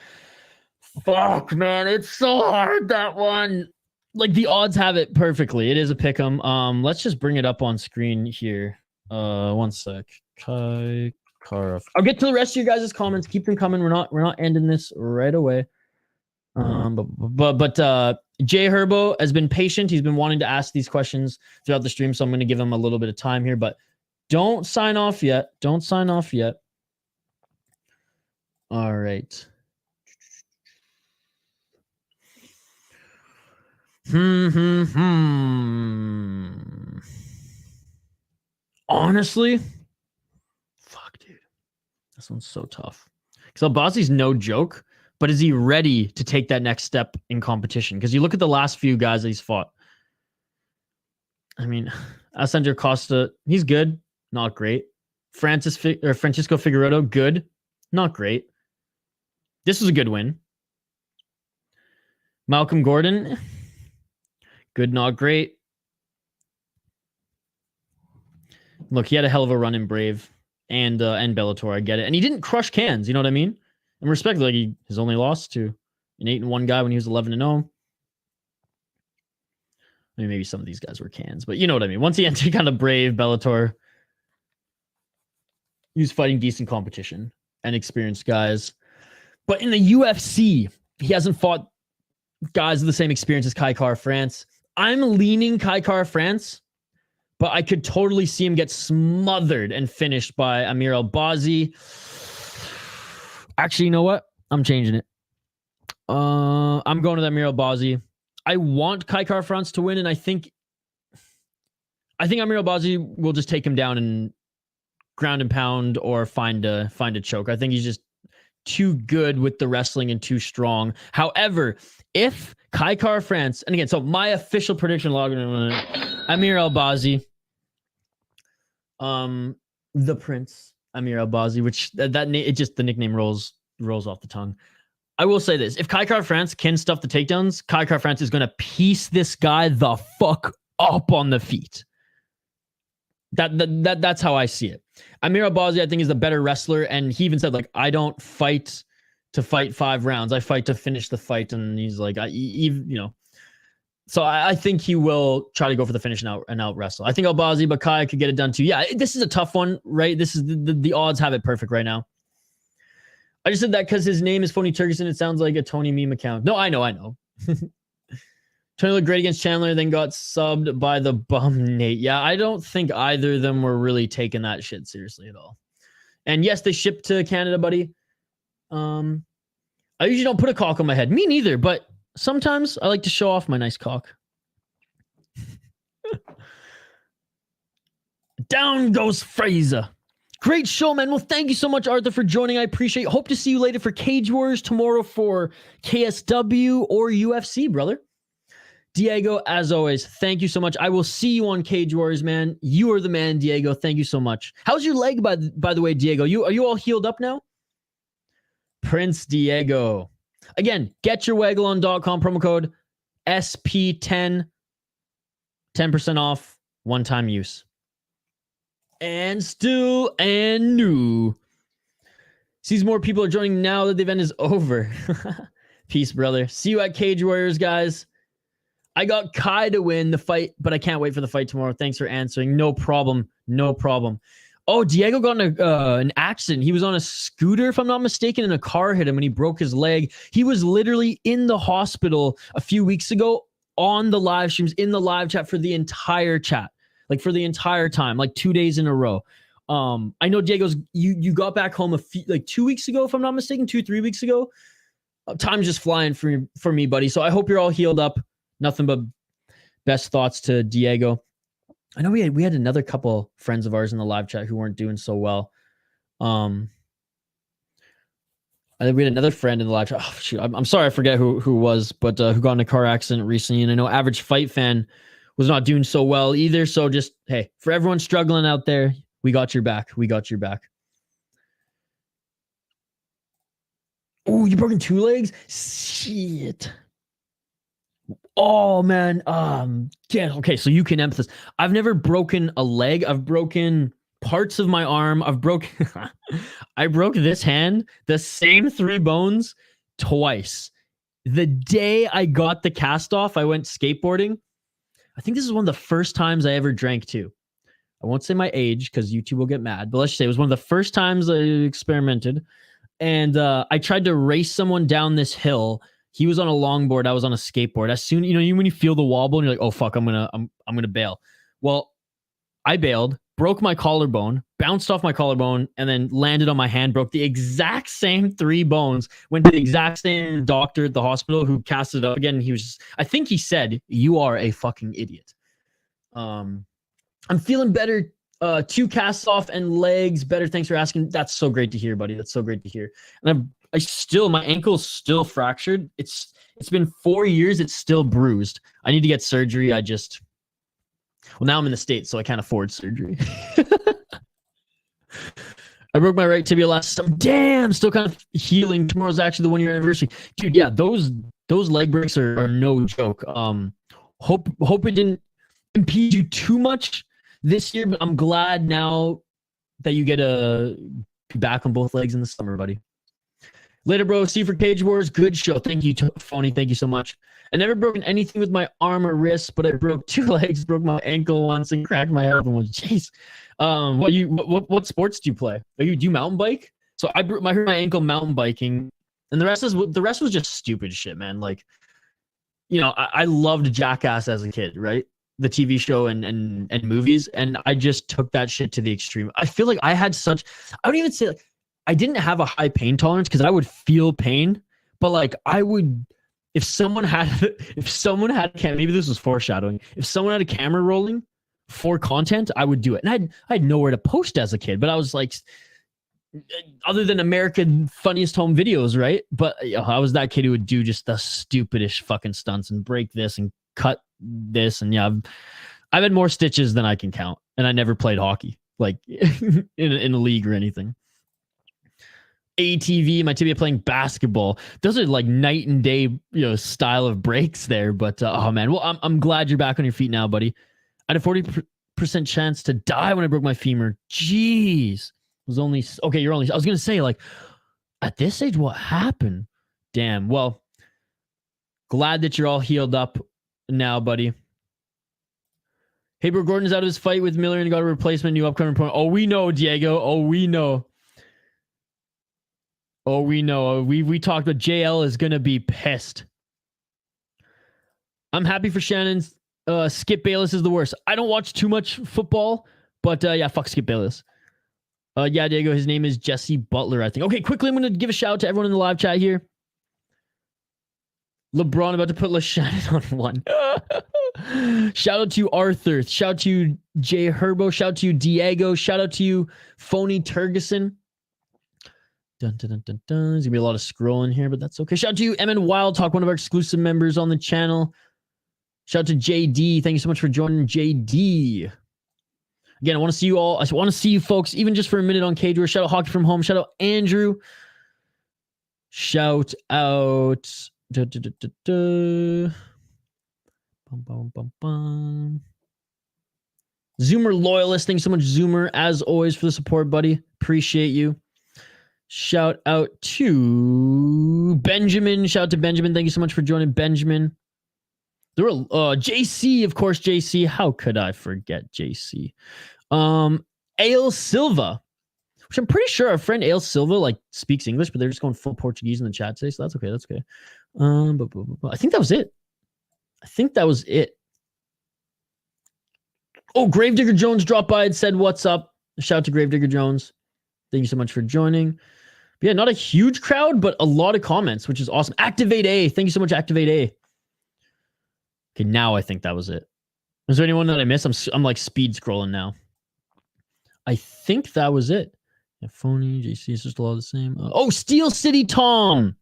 Fuck, man, it's so hard, that one. Like, the odds have it perfectly. It is a pick'em. Let's just bring it up on screen here. One sec. Kai Cara. I'll get to the rest of you guys' comments. Keep them coming. We're not ending this right away. But Jay Herbo has been patient. He's been wanting to ask these questions throughout the stream, so I'm going to give him a little bit of time here. But don't sign off yet. Don't sign off yet. All right. Honestly, fuck, dude. This one's so tough. Because Albazi's no joke, but is he ready to take that next step in competition? Because you look at the last few guys that he's fought. I mean, Alessandro Costa, he's good, not great. Francisco Figueiredo, good, not great. This was a good win. Malcolm Gordon, good, not great. Look, he had a hell of a run in Brave and Bellator. I get it, and he didn't crush cans. You know what I mean? And respect, like his only loss to an 8-1 guy when he was 11-0. I mean, maybe some of these guys were cans, but you know what I mean. Once he entered kind of Brave, Bellator, he was fighting decent competition and experienced guys. But in the UFC, he hasn't fought guys with the same experience as Kai Kara France. I'm leaning Kai Kara France, but I could totally see him get smothered and finished by Amir Albazi. Actually, you know what? I'm changing it. I'm going to Amir Albazi. I want Kai Kara France to win, and I think Amir Albazi will just take him down and ground and pound or find a choke. I think he's just too good with the wrestling and too strong. However, if Kai Kara France, and again, so my official prediction log, Amir Albazi, the Prince, Amir Albazi, which that name, it just, the nickname rolls off the tongue. I will say this. If Kai France can stuff the takedowns, Kai France is going to piece this guy the fuck up on the feet. That's how I see it. Amir Albazi, I think, is the better wrestler, and he even said, like, I don't fight to fight 5 rounds. I fight to finish the fight, and he's like, So I think he will try to go for the finish and out wrestle. I think Albazi, but Kai could get it done too. Yeah, this is a tough one, right? This is the odds have it perfect right now. I just said that because his name is Phony Turkison. It sounds like a Tony meme account. No, I know. Tony looked great against Chandler, then got subbed by the bum Nate. Yeah, I don't think either of them were really taking that shit seriously at all. And yes, they shipped to Canada, buddy. I usually don't put a cock on my head. Me neither, but sometimes I like to show off my nice cock. Down goes Fraser. Great show, man. Well, thank you so much, Arthur, for joining. I appreciate it. Hope to see you later for Cage Wars, tomorrow for KSW or UFC, brother. Diego, as always, thank you so much. I will see you on Cage Wars, man. You are the man, Diego. Thank you so much. How's your leg, by the way, Diego? Are you all healed up now? Prince Diego. Again, getyourwagalon.com, promo code SP10, 10% off, one-time use. And still and new. Sees more people are joining now that the event is over. Peace, brother. See you at Cage Warriors, guys. I got Kai to win the fight, but I can't wait for the fight tomorrow. Thanks for answering. No problem. Oh, Diego got in an accident. He was on a scooter, if I'm not mistaken, and a car hit him and he broke his leg. He was literally in the hospital a few weeks ago on the live streams, in the live chat for the entire chat. Like for the entire time, like 2 days in a row. I know Diego's, you got back home 2 weeks ago, if I'm not mistaken, 2-3 weeks ago. Time's just flying for me, buddy. So I hope you're all healed up. Nothing but best thoughts to Diego. I know we had another couple friends of ours in the live chat who weren't doing so well. I think we had another friend in the live chat. Oh, shoot, I'm sorry, I forget who was, but who got in a car accident recently. And I know Average Fight Fan was not doing so well either. So just, hey, for everyone struggling out there, we got your back. Oh, you broken 2 legs? Shit. Oh, man. Yeah, okay, so you can empathize. I've never broken a leg. I've broken parts of my arm. I broke this hand, the same 3 bones, twice. The day I got the cast off, I went skateboarding. I think this is one of the first times I ever drank too. I won't say my age because YouTube will get mad, but let's just say it was one of the first times I experimented. And I tried to race someone down this hill. He was on a longboard. I was on a skateboard. As soon, when you feel the wobble and you're like, oh fuck, I'm gonna bail. Well, I bailed, broke my collarbone, bounced off my collarbone, and then landed on my hand, broke the exact same 3 bones, went to the exact same doctor at the hospital who cast it up again. He was just, I think he said, you are a fucking idiot. I'm feeling better. 2 casts off and legs better. Thanks for asking. That's so great to hear, buddy. That's so great to hear. And my ankle's still fractured. It's been 4 years. It's still bruised. I need to get surgery. Now I'm in the States, so I can't afford surgery. I broke my right tibia last summer. Damn, still kind of healing. Tomorrow's actually the 1-year anniversary. Dude, yeah, those leg breaks are no joke. Hope it didn't impede you too much this year, but I'm glad now that you get to be back on both legs in the summer, buddy. Later, bro. See you for Cage Wars. Good show. Thank you, Phony. Thank you so much. I never broken anything with my arm or wrist, but I broke 2 legs, broke my ankle once, and cracked my head open once. Jeez. What sports do you play? Do you mountain bike? So I hurt my ankle mountain biking, and the rest was just stupid shit, man. Like, I loved Jackass as a kid, right? The TV show and movies, and I just took that shit to the extreme. I feel like I don't even say like I didn't have a high pain tolerance because I would feel pain, but like I would, if someone had maybe this was foreshadowing. If someone had a camera rolling for content, I would do it. And I had nowhere to post as a kid, but I was like, other than American Funniest Home Videos, right? But I was that kid who would do just the stupidest fucking stunts and break this and cut this. And yeah, I've had more stitches than I can count. And I never played hockey, like in a league or anything. ATV, my tibia playing basketball. Those are like night and day, style of breaks there. But oh man, well, I'm glad you're back on your feet now, buddy. I had a 40% chance to die when I broke my femur. Jeez, it was only okay. I was gonna say, like, at this age, what happened? Damn. Well, glad that you're all healed up now, buddy. Hey, bro, Gordon's out of his fight with Miller and got a replacement, new upcoming opponent. Oh, we know, Diego. Oh, we know. Oh, we know. We talked about JL is going to be pissed. I'm happy for Shannon. Skip Bayless is the worst. I don't watch too much football, but yeah, fuck Skip Bayless. Yeah, Diego, his name is Jesse Butler, I think. Okay, quickly, I'm going to give a shout out to everyone in the live chat here. LeBron about to put LeShannon on one. Shout out to Arthur. Shout out to Jay Herbo. Shout out to you, Diego. Shout out to you, Phony Turgeson. Dun, dun, dun, dun, dun. There's gonna be a lot of scrolling here, but that's okay. Shout out to you, MN Wild Talk, one of our exclusive members on the channel. Shout out to JD. Thank you so much for joining, JD. Again, I want to see you all. I want to see you folks, even just for a minute on Cage War. Shout out Hockey from Home. Shout out Andrew. Shout out. Bum, bum, bum, bum. Zoomer Loyalist. Thanks so much, Zoomer, as always, for the support, buddy. Appreciate you. Shout out to Benjamin. Shout out to Benjamin. Thank you so much for joining, Benjamin. There were JC, of course, JC. How could I forget JC? Ale Silva, which I'm pretty sure our friend Ale Silva like speaks English, but they're just going full Portuguese in the chat today, so that's okay. That's okay. I think that was it. Oh, Gravedigger Jones dropped by and said, "What's up?" Shout out to Gravedigger Jones. Thank you so much for joining. But yeah, not a huge crowd, but a lot of comments, which is awesome. Activate A. Thank you so much, Activate A. Okay, now I think that was it. Is there anyone that I missed? I'm like speed scrolling now. I think that was it. Yeah, Phony, JC is just a lot of the same. Oh, Steel City Tom.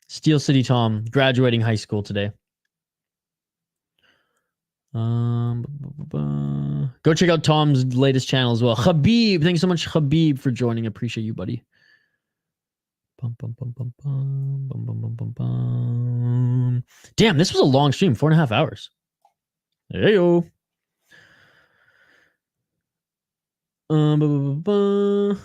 Steel City Tom, graduating high school today. Go check out Tom's latest channel as well. Habib, thank you so much, Habib, for joining. Appreciate you, buddy. Bum, bum, bum, bum, bum, bum, bum, bum, bum, bum. Damn, this was a long stream, 4.5 hours. Hey-yo. I'll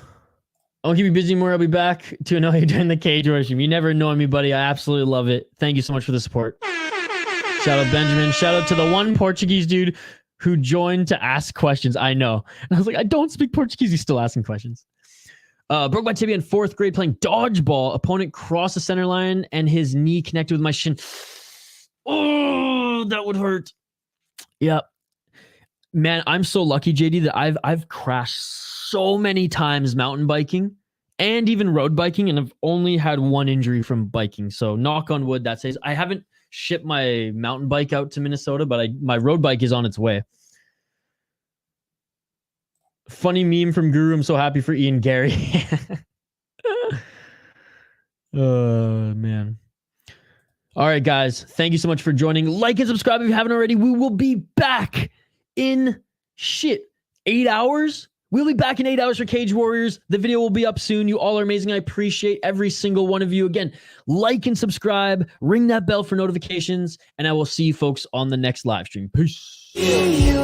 keep you busy more. I'll be back to annoy you during the Cage War stream. You never annoy me, buddy. I absolutely love it. Thank you so much for the support. Shout out Benjamin. Shout out to the one Portuguese dude who joined to ask questions. I know. And I was like, I don't speak Portuguese. He's still asking questions. Broke my tibia in 4th grade playing dodgeball. Opponent crossed the center line and his knee connected with my shin. Oh, that would hurt. Yep. Man, I'm so lucky, JD, that I've crashed so many times mountain biking and even road biking, and I've only had one injury from biking. So knock on wood, that says I haven't shipped my mountain bike out to Minnesota, but my road bike is on its way. Funny meme from Guru. I'm so happy for Ian Gary. Man. All right, guys. Thank you so much for joining. Like and subscribe if you haven't already. We will be back in 8 hours. We'll be back in 8 hours for Cage Warriors. The video will be up soon. You all are amazing. I appreciate every single one of you. Again, like and subscribe. Ring that bell for notifications. And I will see you folks on the next live stream. Peace. Yeah.